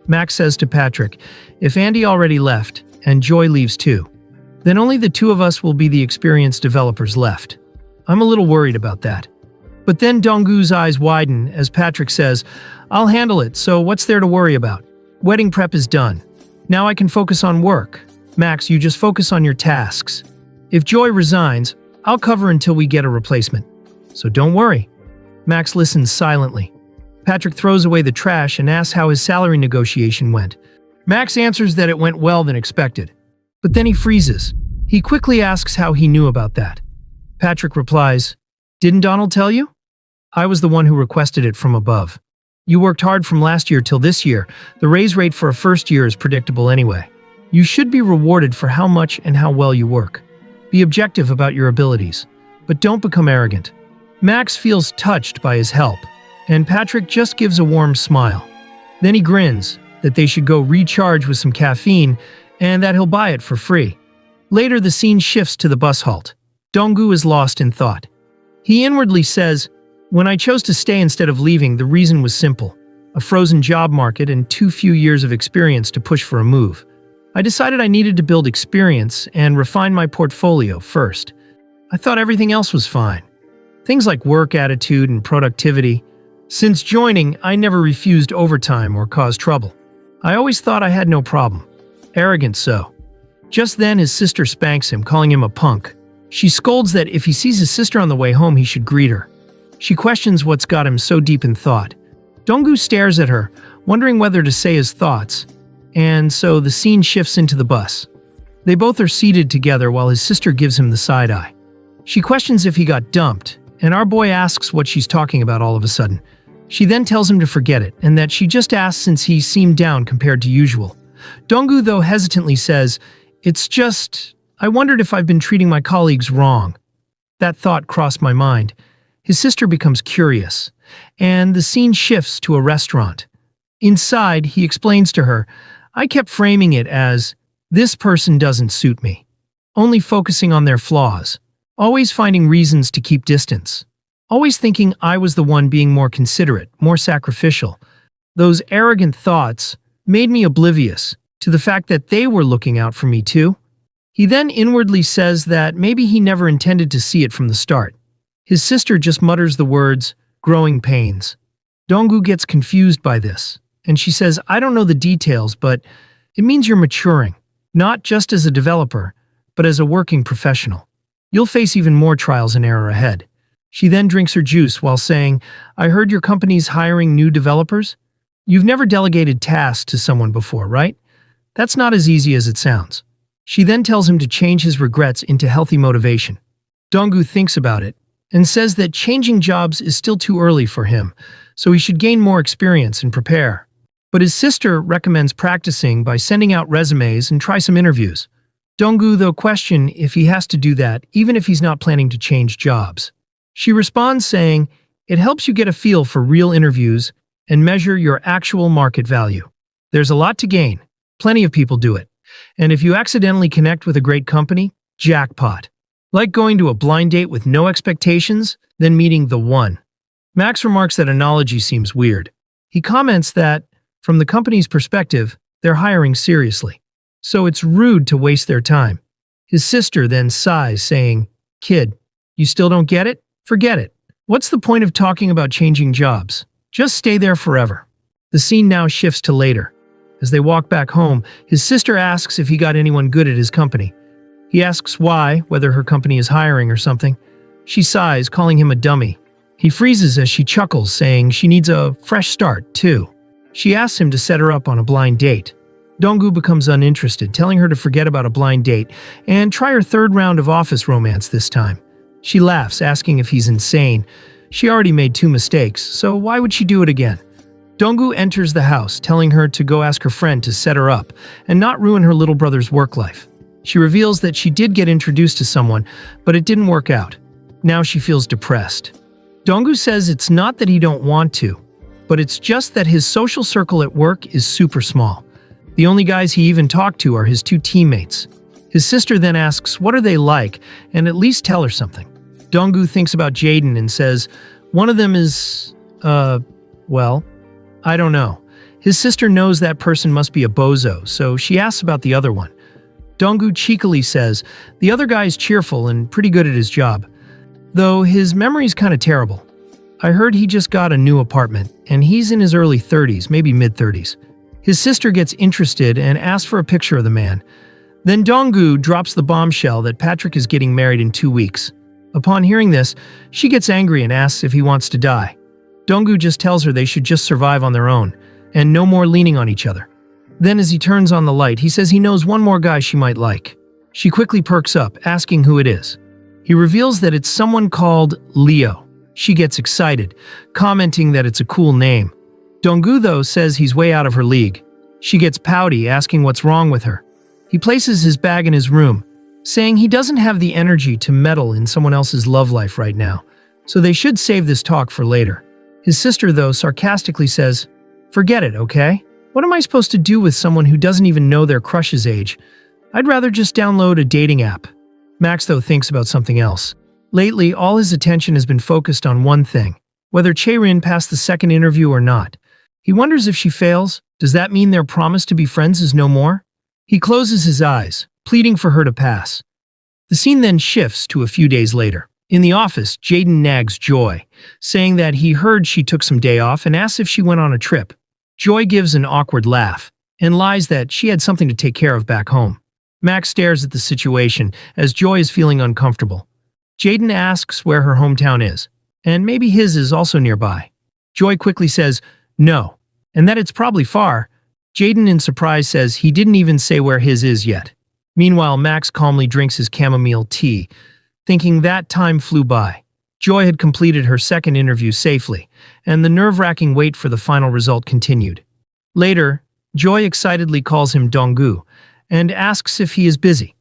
Max says to Patrick, "If Andy already left, and Joy leaves too, then only the two of us will be the experienced developers left. I'm a little worried about that." But then Donggu's eyes widen as Patrick says, "I'll handle it, so what's there to worry about? Wedding prep is done. Now I can focus on work. Max, you just focus on your tasks. If Joy resigns, I'll cover until we get a replacement. So don't worry." Max listens silently. Patrick throws away the trash and asks how his salary negotiation went. Max answers that it went well than expected. But then he freezes. He quickly asks how he knew about that. Patrick replies, "Didn't Donald tell you? I was the one who requested it from above. You worked hard from last year till this year. The raise rate for a first year is predictable anyway. You should be rewarded for how much and how well you work. Be objective about your abilities, but don't become arrogant." Max feels touched by his help, and Patrick just gives a warm smile. Then he grins that they should go recharge with some caffeine and that he'll buy it for free. Later, the scene shifts to the bus halt. Donggu is lost in thought. He inwardly says, "When I chose to stay instead of leaving, the reason was simple. A frozen job market and too few years of experience to push for a move. I decided I needed to build experience and refine my portfolio first. I thought everything else was fine. Things like work attitude and productivity. Since joining, I never refused overtime or caused trouble. I always thought I had no problem. Arrogant so." Just then, his sister spanks him, calling him a punk. She scolds that if he sees his sister on the way home, he should greet her. She questions what's got him so deep in thought. Donggu stares at her, wondering whether to say his thoughts, and so the scene shifts into the bus. They both are seated together while his sister gives him the side eye. She questions if he got dumped, and our boy asks what she's talking about all of a sudden. She then tells him to forget it, and that she just asked since he seemed down compared to usual. Donggu, though, hesitantly says, "It's just, I wondered if I've been treating my colleagues wrong." That thought crossed my mind. His sister becomes curious, and the scene shifts to a restaurant. Inside, he explains to her, I kept framing it as, this person doesn't suit me. Only focusing on their flaws. Always finding reasons to keep distance. Always thinking I was the one being more considerate, more sacrificial. Those arrogant thoughts made me oblivious to the fact that they were looking out for me too. He then inwardly says that maybe he never intended to see it from the start. His sister just mutters the words, growing pains. Donggu gets confused by this, and she says, I don't know the details, but it means you're maturing, not just as a developer, but as a working professional. You'll face even more trials and error ahead. She then drinks her juice while saying, I heard your company's hiring new developers? You've never delegated tasks to someone before, right? That's not as easy as it sounds. She then tells him to change his regrets into healthy motivation. Donggu thinks about it and says that changing jobs is still too early for him, so he should gain more experience and prepare. But his sister recommends practicing by sending out resumes and try some interviews. Donggu, though, questions if he has to do that, even if he's not planning to change jobs. She responds saying, it helps you get a feel for real interviews and measure your actual market value. There's a lot to gain. Plenty of people do it. And if you accidentally connect with a great company, jackpot. Like going to a blind date with no expectations, then meeting the one. Max remarks that analogy seems weird. He comments that, from the company's perspective, they're hiring seriously. So it's rude to waste their time. His sister then sighs, saying, Kid, you still don't get it? Forget it. What's the point of talking about changing jobs? Just stay there forever. The scene now shifts to later. As they walk back home, his sister asks if he got anyone good at his company. He asks why, whether her company is hiring or something. She sighs, calling him a dummy. He freezes as she chuckles, saying she needs a fresh start, too. She asks him to set her up on a blind date. Donggu becomes uninterested, telling her to forget about a blind date and try her third round of office romance this time. She laughs, asking if he's insane. She already made 2 mistakes, so why would she do it again? Donggu enters the house, telling her to go ask her friend to set her up and not ruin her little brother's work life. She reveals that she did get introduced to someone, but it didn't work out. Now she feels depressed. Donggu says it's not that he don't want to, but it's just that his social circle at work is super small. The only guys he even talked to are his 2 teammates. His sister then asks what are they like, and at least tell her something. Donggu thinks about Jaden and says, one of them is, well, I don't know. His sister knows that person must be a bozo, so she asks about the other one. Donggu cheekily says, the other guy's cheerful and pretty good at his job, though his memory's kinda terrible. I heard he just got a new apartment, and he's in his early 30s, maybe mid-30s. His sister gets interested and asks for a picture of the man. Then Donggu drops the bombshell that Patrick is getting married in 2 weeks. Upon hearing this, she gets angry and asks if he wants to die. Donggu just tells her they should just survive on their own, and no more leaning on each other. Then as he turns on the light, he says he knows one more guy she might like. She quickly perks up, asking who it is. He reveals that it's someone called Leo. She gets excited, commenting that it's a cool name. Donggu, though, says he's way out of her league. She gets pouty, asking what's wrong with her. He places his bag in his room, saying he doesn't have the energy to meddle in someone else's love life right now, so they should save this talk for later. His sister, though, sarcastically says, forget it, okay? What am I supposed to do with someone who doesn't even know their crush's age? I'd rather just download a dating app. Max, though, thinks about something else. Lately, all his attention has been focused on one thing, whether Chae-rin passed the second interview or not. He wonders if she fails, does that mean their promise to be friends is no more? He closes his eyes, pleading for her to pass. The scene then shifts to a few days later. In the office, Jaden nags Joy, saying that he heard she took some day off and asks if she went on a trip. Joy gives an awkward laugh and lies that she had something to take care of back home. Max stares at the situation as Joy is feeling uncomfortable. Jaden asks where her hometown is, and maybe his is also nearby. Joy quickly says no, and that it's probably far. Jaden in surprise says he didn't even say where his is yet. Meanwhile, Max calmly drinks his chamomile tea, thinking that time flew by. Joy had completed her second interview safely, and the nerve-wracking wait for the final result continued. Later, Joy excitedly calls him Donggu and asks if he is busy.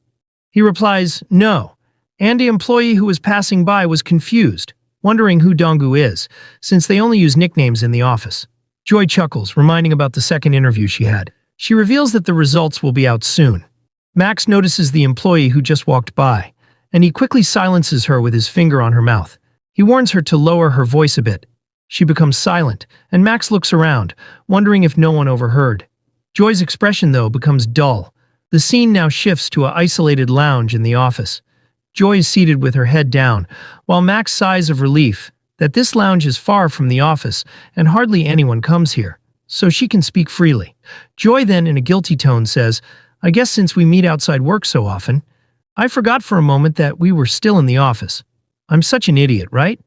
He replies, no, and the employee who was passing by was confused, wondering who Donggu is, since they only use nicknames in the office. Joy chuckles, reminding about the second interview she had. She reveals that the results will be out soon. Max notices the employee who just walked by, and he quickly silences her with his finger on her mouth. He warns her to lower her voice a bit. She becomes silent, and Max looks around, wondering if no one overheard. Joy's expression, though, becomes dull. The scene now shifts to an isolated lounge in the office. Joy is seated with her head down, while Max sighs of relief that this lounge is far from the office and hardly anyone comes here, so she can speak freely. Joy then, in a guilty tone, says, "I guess since we meet outside work so often, I forgot for a moment that we were still in the office. I'm such an idiot, right?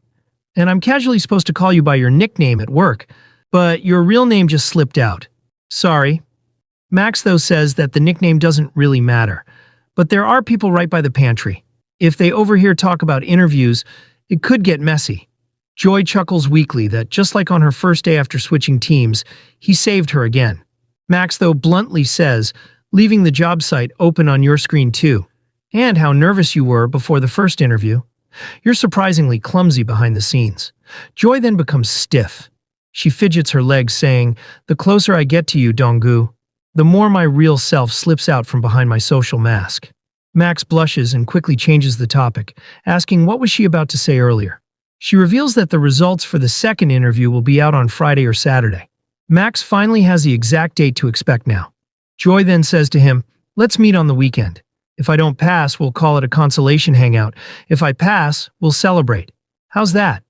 And I'm casually supposed to call you by your nickname at work, but your real name just slipped out. Sorry." Max, though, says that the nickname doesn't really matter, but there are people right by the pantry. If they overhear talk about interviews, it could get messy. Joy chuckles weakly that just like on her first day after switching teams, he saved her again. Max, though, bluntly says, leaving the job site open on your screen too. And how nervous you were before the first interview. You're surprisingly clumsy behind the scenes. Joy then becomes stiff. She fidgets her legs, saying, "The closer I get to you, Donggu, the more my real self slips out from behind my social mask." Max blushes and quickly changes the topic, asking what was she about to say earlier. She reveals that the results for the second interview will be out on Friday or Saturday. Max finally has the exact date to expect now. Joy then says to him, "Let's meet on the weekend. If I don't pass, we'll call it a consolation hangout. If I pass, we'll celebrate. How's that?"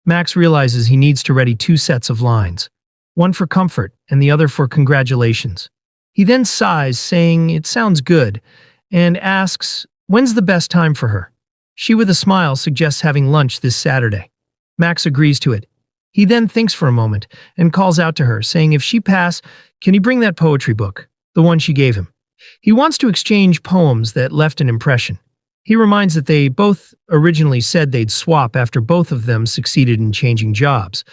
Max realizes he needs to ready 2 sets of lines, one for comfort and the other for congratulations. He then sighs, saying it sounds good, and asks when's the best time for her. She, with a smile, suggests having lunch this Saturday. Max agrees to it. He then thinks for a moment and calls out to her, saying if she pass, can he bring that poetry book, the one she gave him? He wants to exchange poems that left an impression. He reminds that they both originally said they'd swap after both of them succeeded in changing jobs,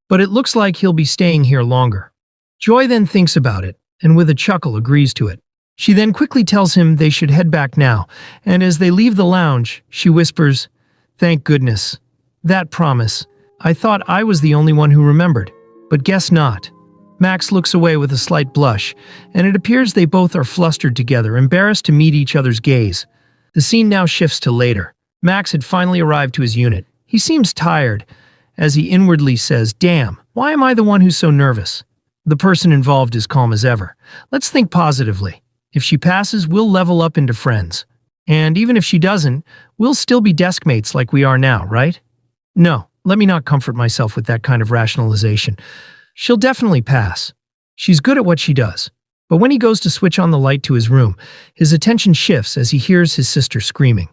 but it looks like he'll be staying here longer. Joy then thinks about it, and with a chuckle agrees to it. She then quickly tells him they should head back now, and as they leave the lounge, she whispers, "Thank goodness. That promise. I thought I was the only one who remembered, but guess not." Max looks away with a slight blush, and it appears they both are flustered together, embarrassed to meet each other's gaze. The scene now shifts to later. Max had finally arrived to his unit. He seems tired, as he inwardly says, "Damn, why am I the one who's so nervous?" The person involved is calm as ever. "Let's think positively. If she passes, we'll level up into friends. And even if she doesn't, we'll still be desk mates like we are now, right? No, let me not comfort myself with that kind of rationalization. She'll definitely pass. She's good at what she does." But when he goes to switch on the light to his room, his attention shifts as he hears his sister screaming.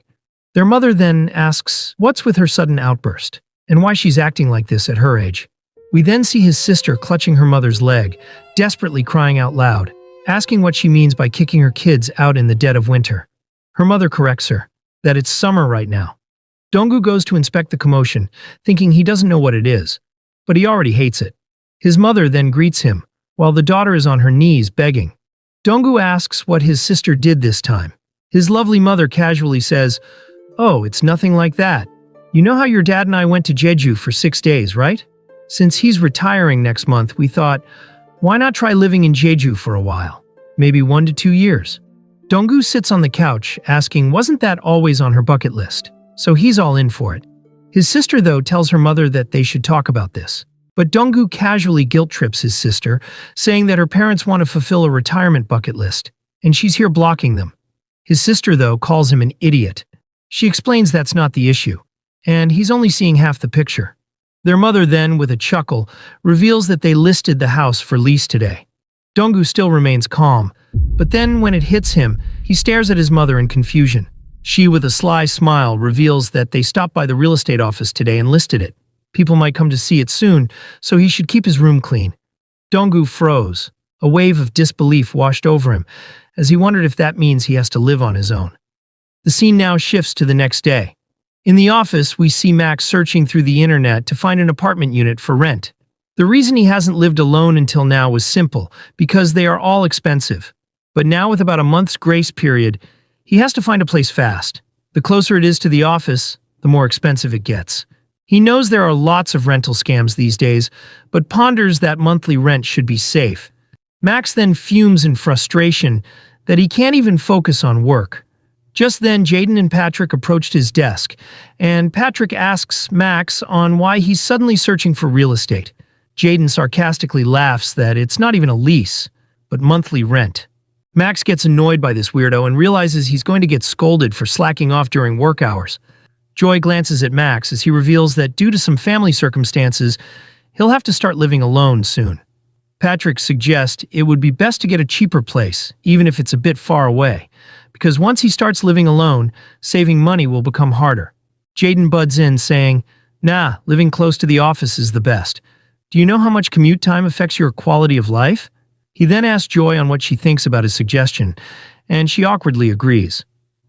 Their mother then asks what's with her sudden outburst, and why she's acting like this at her age. We then see his sister clutching her mother's leg, desperately crying out loud, asking what she means by kicking her kids out in the dead of winter. Her mother corrects her, that it's summer right now. Donggu goes to inspect the commotion, thinking he doesn't know what it is, but he already hates it. His mother then greets him, while the daughter is on her knees begging. Donggu asks what his sister did this time. His lovely mother casually says, "Oh, it's nothing like that. You know how your dad and I went to Jeju for 6 days, right? Since he's retiring next month, we thought, why not try living in Jeju for a while? Maybe 1 to 2 years." Donggu sits on the couch, asking wasn't that always on her bucket list, so he's all in for it. His sister, though, tells her mother that they should talk about this. But Donggu casually guilt-trips his sister, saying that her parents want to fulfill a retirement bucket list, and she's here blocking them. His sister, though, calls him an idiot. She explains that's not the issue, and he's only seeing half the picture. Their mother then, with a chuckle, reveals that they listed the house for lease today. Donggu still remains calm, but then when it hits him, he stares at his mother in confusion. She, with a sly smile, reveals that they stopped by the real estate office today and listed it. People might come to see it soon, so he should keep his room clean. Donggu froze. A wave of disbelief washed over him, as he wondered if that means he has to live on his own. The scene now shifts to the next day. In the office, we see Max searching through the internet to find an apartment unit for rent. The reason he hasn't lived alone until now was simple, because they are all expensive. But now, with about a month's grace period, he has to find a place fast. The closer it is to the office, the more expensive it gets. He knows there are lots of rental scams these days, but ponders that monthly rent should be safe. Max then fumes in frustration that he can't even focus on work. Just then, Jaden and Patrick approached his desk, and Patrick asks Max on why he's suddenly searching for real estate. Jaden sarcastically laughs that it's not even a lease, but monthly rent. Max gets annoyed by this weirdo and realizes he's going to get scolded for slacking off during work hours. Joy glances at Max as he reveals that due to some family circumstances, he'll have to start living alone soon. Patrick suggests it would be best to get a cheaper place, even if it's a bit far away, because once he starts living alone, saving money will become harder. Jaden butts in, saying, "Nah, living close to the office is the best. Do you know how much commute time affects your quality of life?" He then asks Joy on what she thinks about his suggestion, and she awkwardly agrees.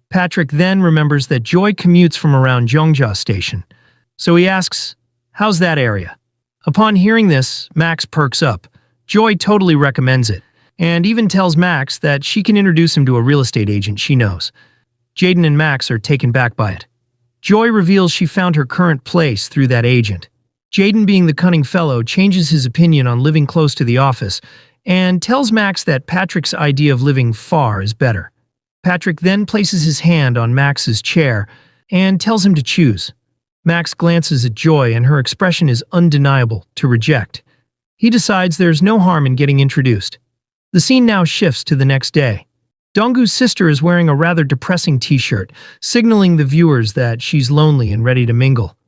Patrick then remembers that Joy commutes from around Jongja Station, so he asks, "How's that area?" Upon hearing this, Max perks up. Joy totally recommends it, and even tells Max that she can introduce him to a real estate agent she knows. Jaden and Max are taken back by it. Joy reveals she found her current place through that agent. Jaden, being the cunning fellow, changes his opinion on living close to the office and tells Max that Patrick's idea of living far is better. Patrick then places his hand on Max's chair and tells him to choose. Max glances at Joy and her expression is undeniable to reject. He decides there's no harm in getting introduced. The scene now shifts to the next day. Donggu's sister is wearing a rather depressing t-shirt, signaling the viewers that she's lonely and ready to mingle.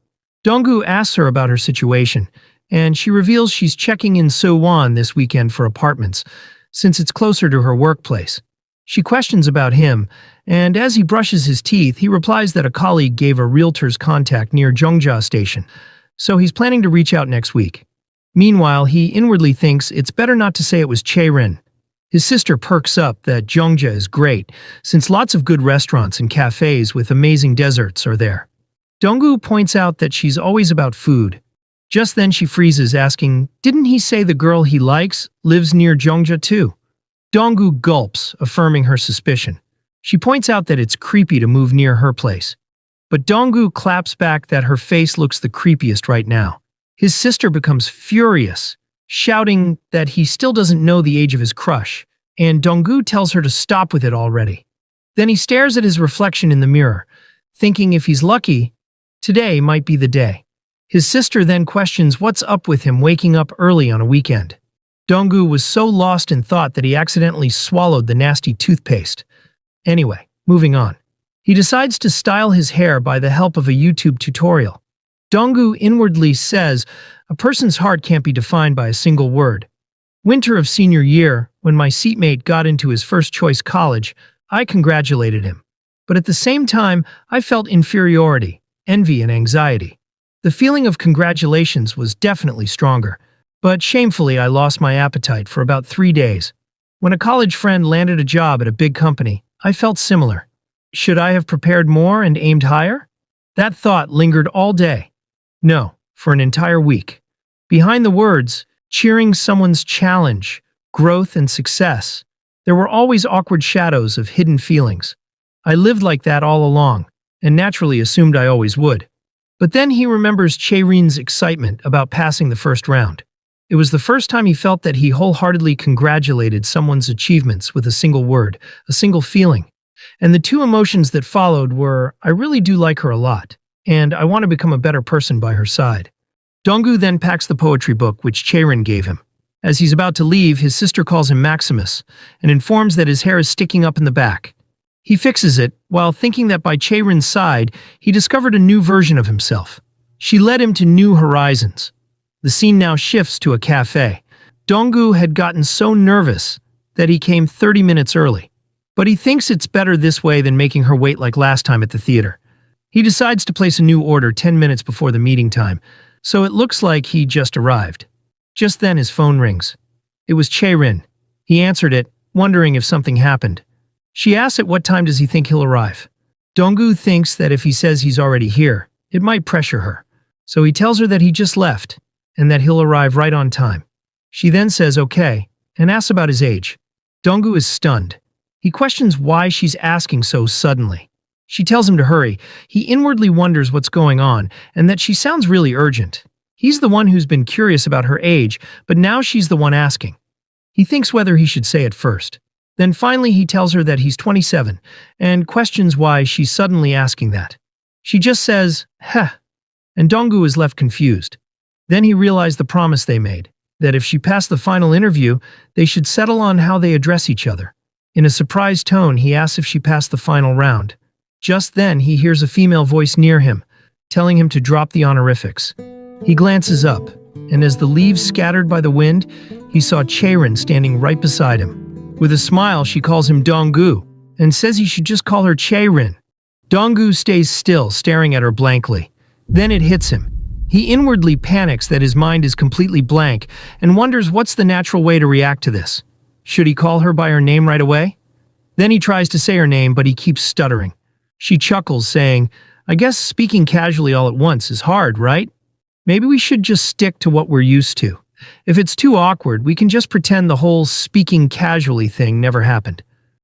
Donggu asks her about her situation, and she reveals she's checking in Suwon this weekend for apartments, since it's closer to her workplace. She questions about him, and as he brushes his teeth, he replies that a colleague gave a realtor's contact near Jongja Station, so he's planning to reach out next week. Meanwhile, he inwardly thinks it's better not to say it was Chae-rin. His sister perks up that Jongja is great, since lots of good restaurants and cafes with amazing desserts are there. Donggu points out that she's always about food. Just then she freezes, asking, "Didn't he say the girl he likes lives near Jongja too?" Donggu gulps, affirming her suspicion. She points out that it's creepy to move near her place. But Donggu claps back that her face looks the creepiest right now. His sister becomes furious, shouting that he still doesn't know the age of his crush, and Donggu tells her to stop with it already. Then he stares at his reflection in the mirror, thinking if he's lucky, today might be the day. His sister then questions what's up with him waking up early on a weekend. Donggu was so lost in thought that he accidentally swallowed the nasty toothpaste. Anyway, moving on. He decides to style his hair by the help of a YouTube tutorial. Donggu inwardly says, "A person's heart can't be defined by a single word. Winter of senior year, when my seatmate got into his first choice college, I congratulated him. But at the same time, I felt inferiority, envy, and anxiety. The feeling of congratulations was definitely stronger, but shamefully I lost my appetite for about 3 days. When a college friend landed a job at a big company, I felt similar. Should I have prepared more and aimed higher? That thought lingered all day. No, for an entire week. Behind the words, cheering someone's challenge, growth, and success, there were always awkward shadows of hidden feelings. I lived like that all along, and naturally assumed I always would." But then he remembers Chae-rin's excitement about passing the first round. It was the first time he felt that he wholeheartedly congratulated someone's achievements with a single word, a single feeling. And the two emotions that followed were, "I really do like her a lot," and "I want to become a better person by her side." Donggu then packs the poetry book which Chae-rin gave him. As he's about to leave, his sister calls him Maximus and informs that his hair is sticking up in the back. He fixes it, while thinking that by Chae-rin's side, he discovered a new version of himself. She led him to new horizons. The scene now shifts to a cafe. Donggu had gotten so nervous that he came 30 minutes early. But he thinks it's better this way than making her wait like last time at the theater. He decides to place a new order 10 minutes before the meeting time, so it looks like he just arrived. Just then his phone rings. It was Chae-rin. He answered it, wondering if something happened. She asks at what time does he think he'll arrive. Donggu thinks that if he says he's already here, it might pressure her. So he tells her that he just left, and that he'll arrive right on time. She then says okay, and asks about his age. Donggu is stunned. He questions why she's asking so suddenly. She tells him to hurry. He inwardly wonders what's going on, and that she sounds really urgent. He's the one who's been curious about her age, but now she's the one asking. He thinks whether he should say it first. Then finally he tells her that he's 27 and questions why she's suddenly asking that. She just says, "Heh," and Donggu is left confused. Then he realized the promise they made, that if she passed the final interview, they should settle on how they address each other. In a surprised tone, he asks if she passed the final round. Just then, he hears a female voice near him, telling him to drop the honorifics. He glances up, and as the leaves scattered by the wind, he saw Chaerin standing right beside him. With a smile, she calls him Donggu, and says he should just call her Chaerin. Donggu stays still, staring at her blankly. Then it hits him. He inwardly panics that his mind is completely blank, and wonders what's the natural way to react to this. Should he call her by her name right away? Then he tries to say her name, but he keeps stuttering. She chuckles, saying, "I guess speaking casually all at once is hard, right? Maybe we should just stick to what we're used to. If it's too awkward, we can just pretend the whole speaking casually thing never happened."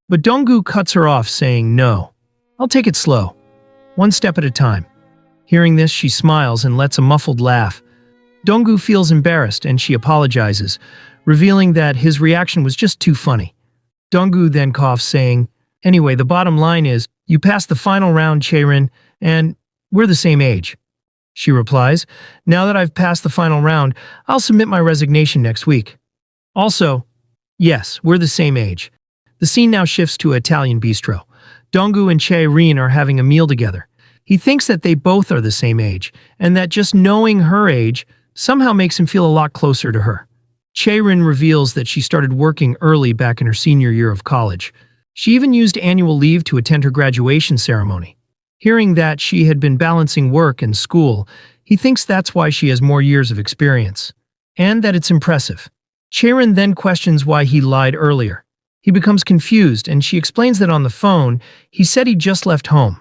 But Donggu cuts her off, saying, "No, I'll take it slow. One step at a time." Hearing this, she smiles and lets a muffled laugh. Donggu feels embarrassed and she apologizes, revealing that his reaction was just too funny. Donggu then coughs, saying, "Anyway, the bottom line is, you passed the final round, Chaerin, and we're the same age." She replies, "Now that I've passed the final round, I'll submit my resignation next week." Also, yes, we're the same age. The scene now shifts to an Italian bistro. Donggu and Chaerin are having a meal together. He thinks that they both are the same age, and that just knowing her age somehow makes him feel a lot closer to her. Chaerin reveals that she started working early back in her senior year of college. She even used annual leave to attend her graduation ceremony. Hearing that she had been balancing work and school, he thinks that's why she has more years of experience, and that it's impressive. Chaerin then questions why he lied earlier. He becomes confused, and she explains that on the phone, he said he just left home,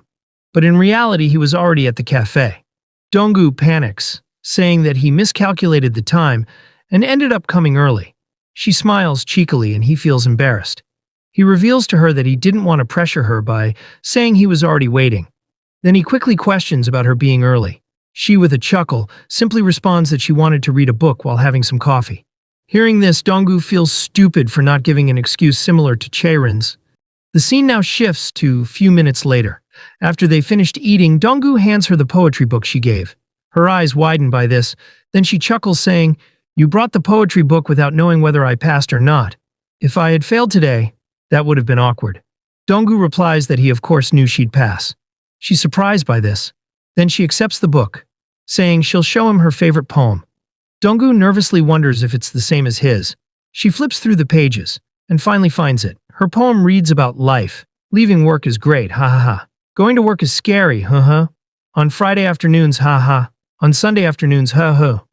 but in reality he was already at the cafe. Donggu panics, saying that he miscalculated the time and ended up coming early. She smiles cheekily and he feels embarrassed. He reveals to her that he didn't want to pressure her by saying he was already waiting. Then he quickly questions about her being early. She, with a chuckle, simply responds that she wanted to read a book while having some coffee. Hearing this, Donggu feels stupid for not giving an excuse similar to Chaerin's. The scene now shifts to a few minutes later. After they finished eating, Donggu hands her the poetry book she gave. Her eyes widen by this, then she chuckles, saying, "You brought the poetry book without knowing whether I passed or not. If I had failed today, that would have been awkward." Donggu replies that he of course knew she'd pass. She's surprised by this. Then she accepts the book, saying she'll show him her favorite poem. Donggu nervously wonders if it's the same as his. She flips through the pages, and finally finds it. Her poem reads about life. Leaving work is great, ha ha ha. Going to work is scary, ha ha. On Friday afternoons, ha ha. On Sunday afternoons, ha ha.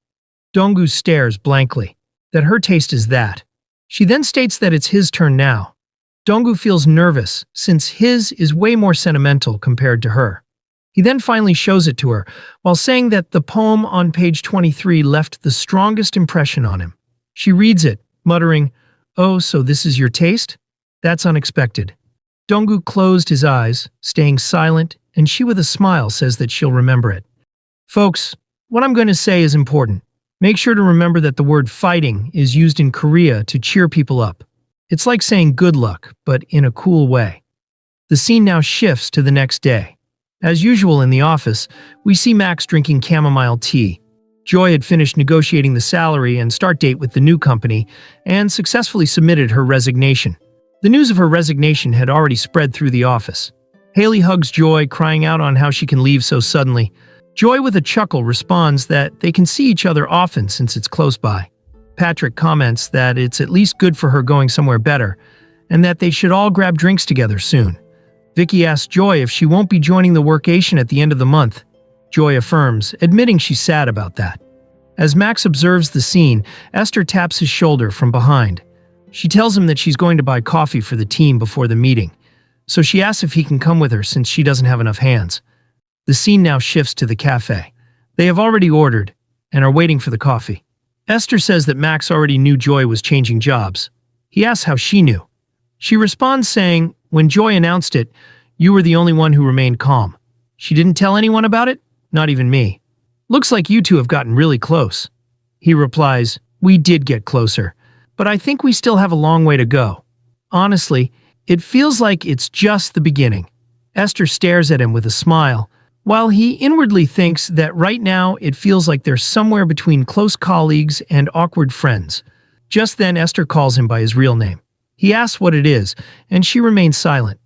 Donggu stares blankly, that her taste is that. She then states that it's his turn now. Donggu feels nervous, since his is way more sentimental compared to her. He then finally shows it to her, while saying that the poem on page 23 left the strongest impression on him. She reads it, muttering, "Oh, so this is your taste? That's unexpected." Donggu closed his eyes, staying silent, and she with a smile says that she'll remember it. Folks, what I'm going to say is important. Make sure to remember that the word fighting is used in Korea to cheer people up. It's like saying good luck, but in a cool way. The scene now shifts to the next day. As usual in the office, we see Max drinking chamomile tea. Joy had finished negotiating the salary and start date with the new company and successfully submitted her resignation. The news of her resignation had already spread through the office. Haley hugs Joy, crying out on how she can leave so suddenly. Joy, with a chuckle, responds that they can see each other often since it's close by. Patrick comments that it's at least good for her going somewhere better, and that they should all grab drinks together soon. Vicky asks Joy if she won't be joining the workation at the end of the month. Joy affirms, admitting she's sad about that. As Max observes the scene, Esther taps his shoulder from behind. She tells him that she's going to buy coffee for the team before the meeting, so she asks if he can come with her since she doesn't have enough hands. The scene now shifts to the cafe. They have already ordered and are waiting for the coffee. Esther says that Max already knew Joy was changing jobs. He asks how she knew. She responds saying, "When Joy announced it, you were the only one who remained calm. She didn't tell anyone about it? Not even me. Looks like you two have gotten really close." He replies, "We did get closer, but I think we still have a long way to go. Honestly, it feels like it's just the beginning. Esther stares at him with a smile, while he inwardly thinks that right now it feels like they're somewhere between close colleagues and awkward friends. Just then, Esther calls him by his real name. He asks what it is, and she remains silent.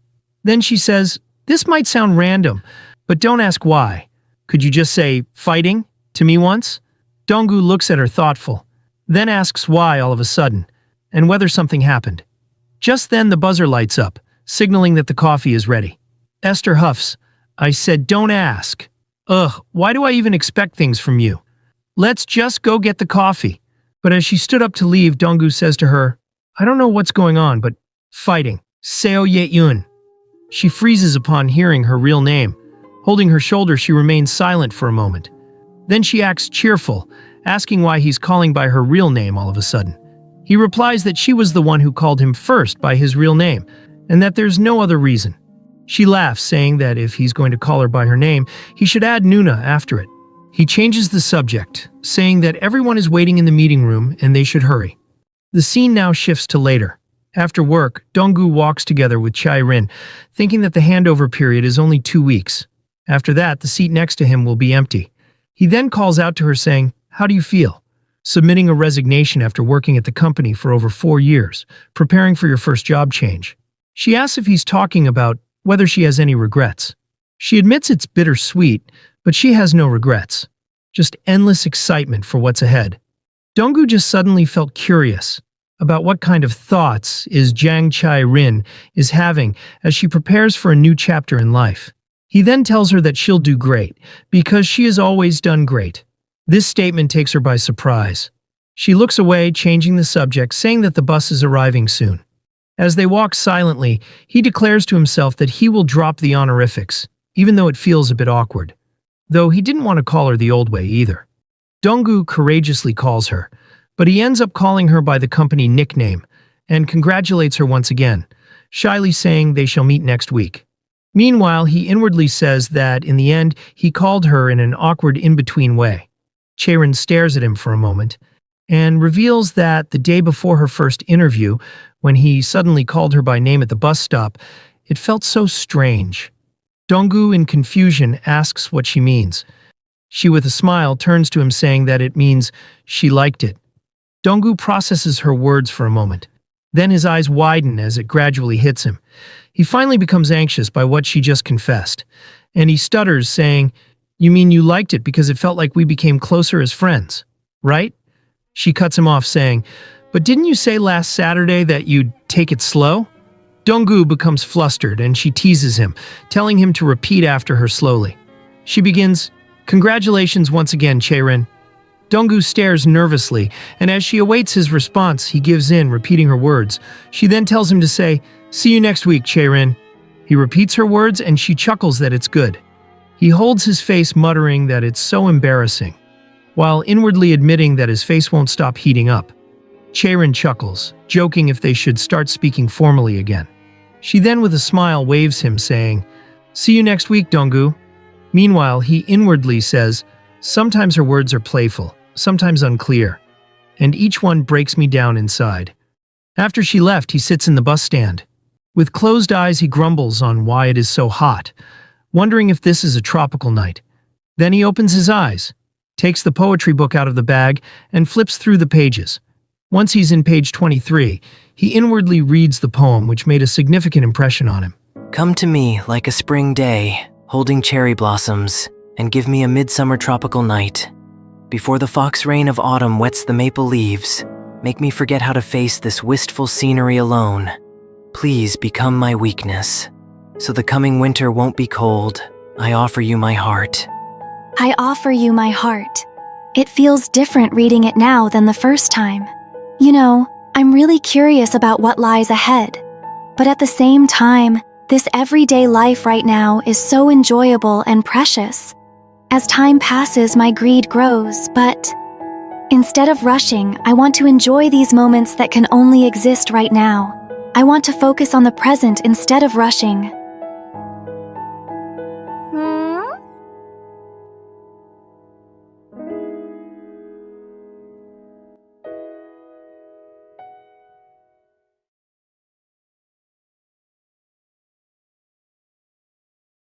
Then she says, "This might sound random, but don't ask why. Could you just say, 'fighting' to me once?" Donggu looks at her thoughtful, then asks why all of a sudden, and whether something happened. Just then the buzzer lights up, signaling that the coffee is ready. Esther huffs, "I said don't ask. Ugh, why do I even expect things from you? Let's just go get the coffee." But as she stood up to leave, Donggu says to her, "I don't know what's going on, but fighting. Seo Ye Yun." She freezes upon hearing her real name. Holding her shoulder, she remains silent for a moment. Then she acts cheerful, asking why he's calling by her real name all of a sudden. He replies that she was the one who called him first by his real name, and that there's no other reason. She laughs, saying that if he's going to call her by her name, he should add Nuna after it. He changes the subject, saying that everyone is waiting in the meeting room and they should hurry. The scene now shifts to later. After work, Donggu walks together with Chai-rin, thinking that the handover period is only 2 weeks. After that, the seat next to him will be empty. He then calls out to her saying, "How do you feel?" Submitting a resignation after working at the company for over 4 years, preparing for your first job change. She asks if he's talking about whether she has any regrets. She admits it's bittersweet, but she has no regrets. Just endless excitement for what's ahead. Donggu just suddenly felt curious about what kind of thoughts Jang Chai-rin is having as she prepares for a new chapter in life. He then tells her that she'll do great, because she has always done great. This statement takes her by surprise. She looks away, changing the subject, saying that the bus is arriving soon. As they walk silently, he declares to himself that he will drop the honorifics, even though it feels a bit awkward. Though he didn't want to call her the old way either. Donggu courageously calls her, but he ends up calling her by the company nickname, and congratulates her once again, shyly saying they shall meet next week. Meanwhile, he inwardly says that, in the end, he called her in an awkward in-between way. Chairin stares at him for a moment, and reveals that the day before her first interview, when he suddenly called her by name at the bus stop, it felt so strange. Donggu, in confusion, asks what she means. She, with a smile, turns to him saying that it means she liked it. Donggu processes her words for a moment. Then his eyes widen as it gradually hits him. He finally becomes anxious by what she just confessed, and he stutters, saying, "You mean you liked it because it felt like we became closer as friends, right?" She cuts him off, saying, "But didn't you say last Saturday that you'd take it slow?" Donggu becomes flustered, and she teases him, telling him to repeat after her slowly. She begins, "Congratulations once again, Chairin." Donggu stares nervously, and as she awaits his response, he gives in, repeating her words. She then tells him to say, "See you next week, Chairin." He repeats her words, and she chuckles that it's good. He holds his face, muttering that it's so embarrassing, while inwardly admitting that his face won't stop heating up. Chairin chuckles, joking if they should start speaking formally again. She then, with a smile, waves him, saying, "See you next week, Donggu." Meanwhile, he inwardly says, "Sometimes her words are playful, sometimes unclear, and each one breaks me down inside." After she left, he sits in the bus stand. With closed eyes, he grumbles on why it is so hot, wondering if this is a tropical night. Then he opens his eyes, takes the poetry book out of the bag, and flips through the pages. Once he's in page 23, he inwardly reads the poem, which made a significant impression on him. Come to me like a spring day, holding cherry blossoms, and give me a midsummer tropical night. Before the fox rain of autumn wets the maple leaves, make me forget how to face this wistful scenery alone. Please become my weakness. So the coming winter won't be cold, I offer you my heart. I offer you my heart. It feels different reading it now than the first time. You know, I'm really curious about what lies ahead. But at the same time, this everyday life right now is so enjoyable and precious. As time passes, my greed grows, but instead of rushing, I want to enjoy these moments that can only exist right now. I want to focus on the present instead of rushing.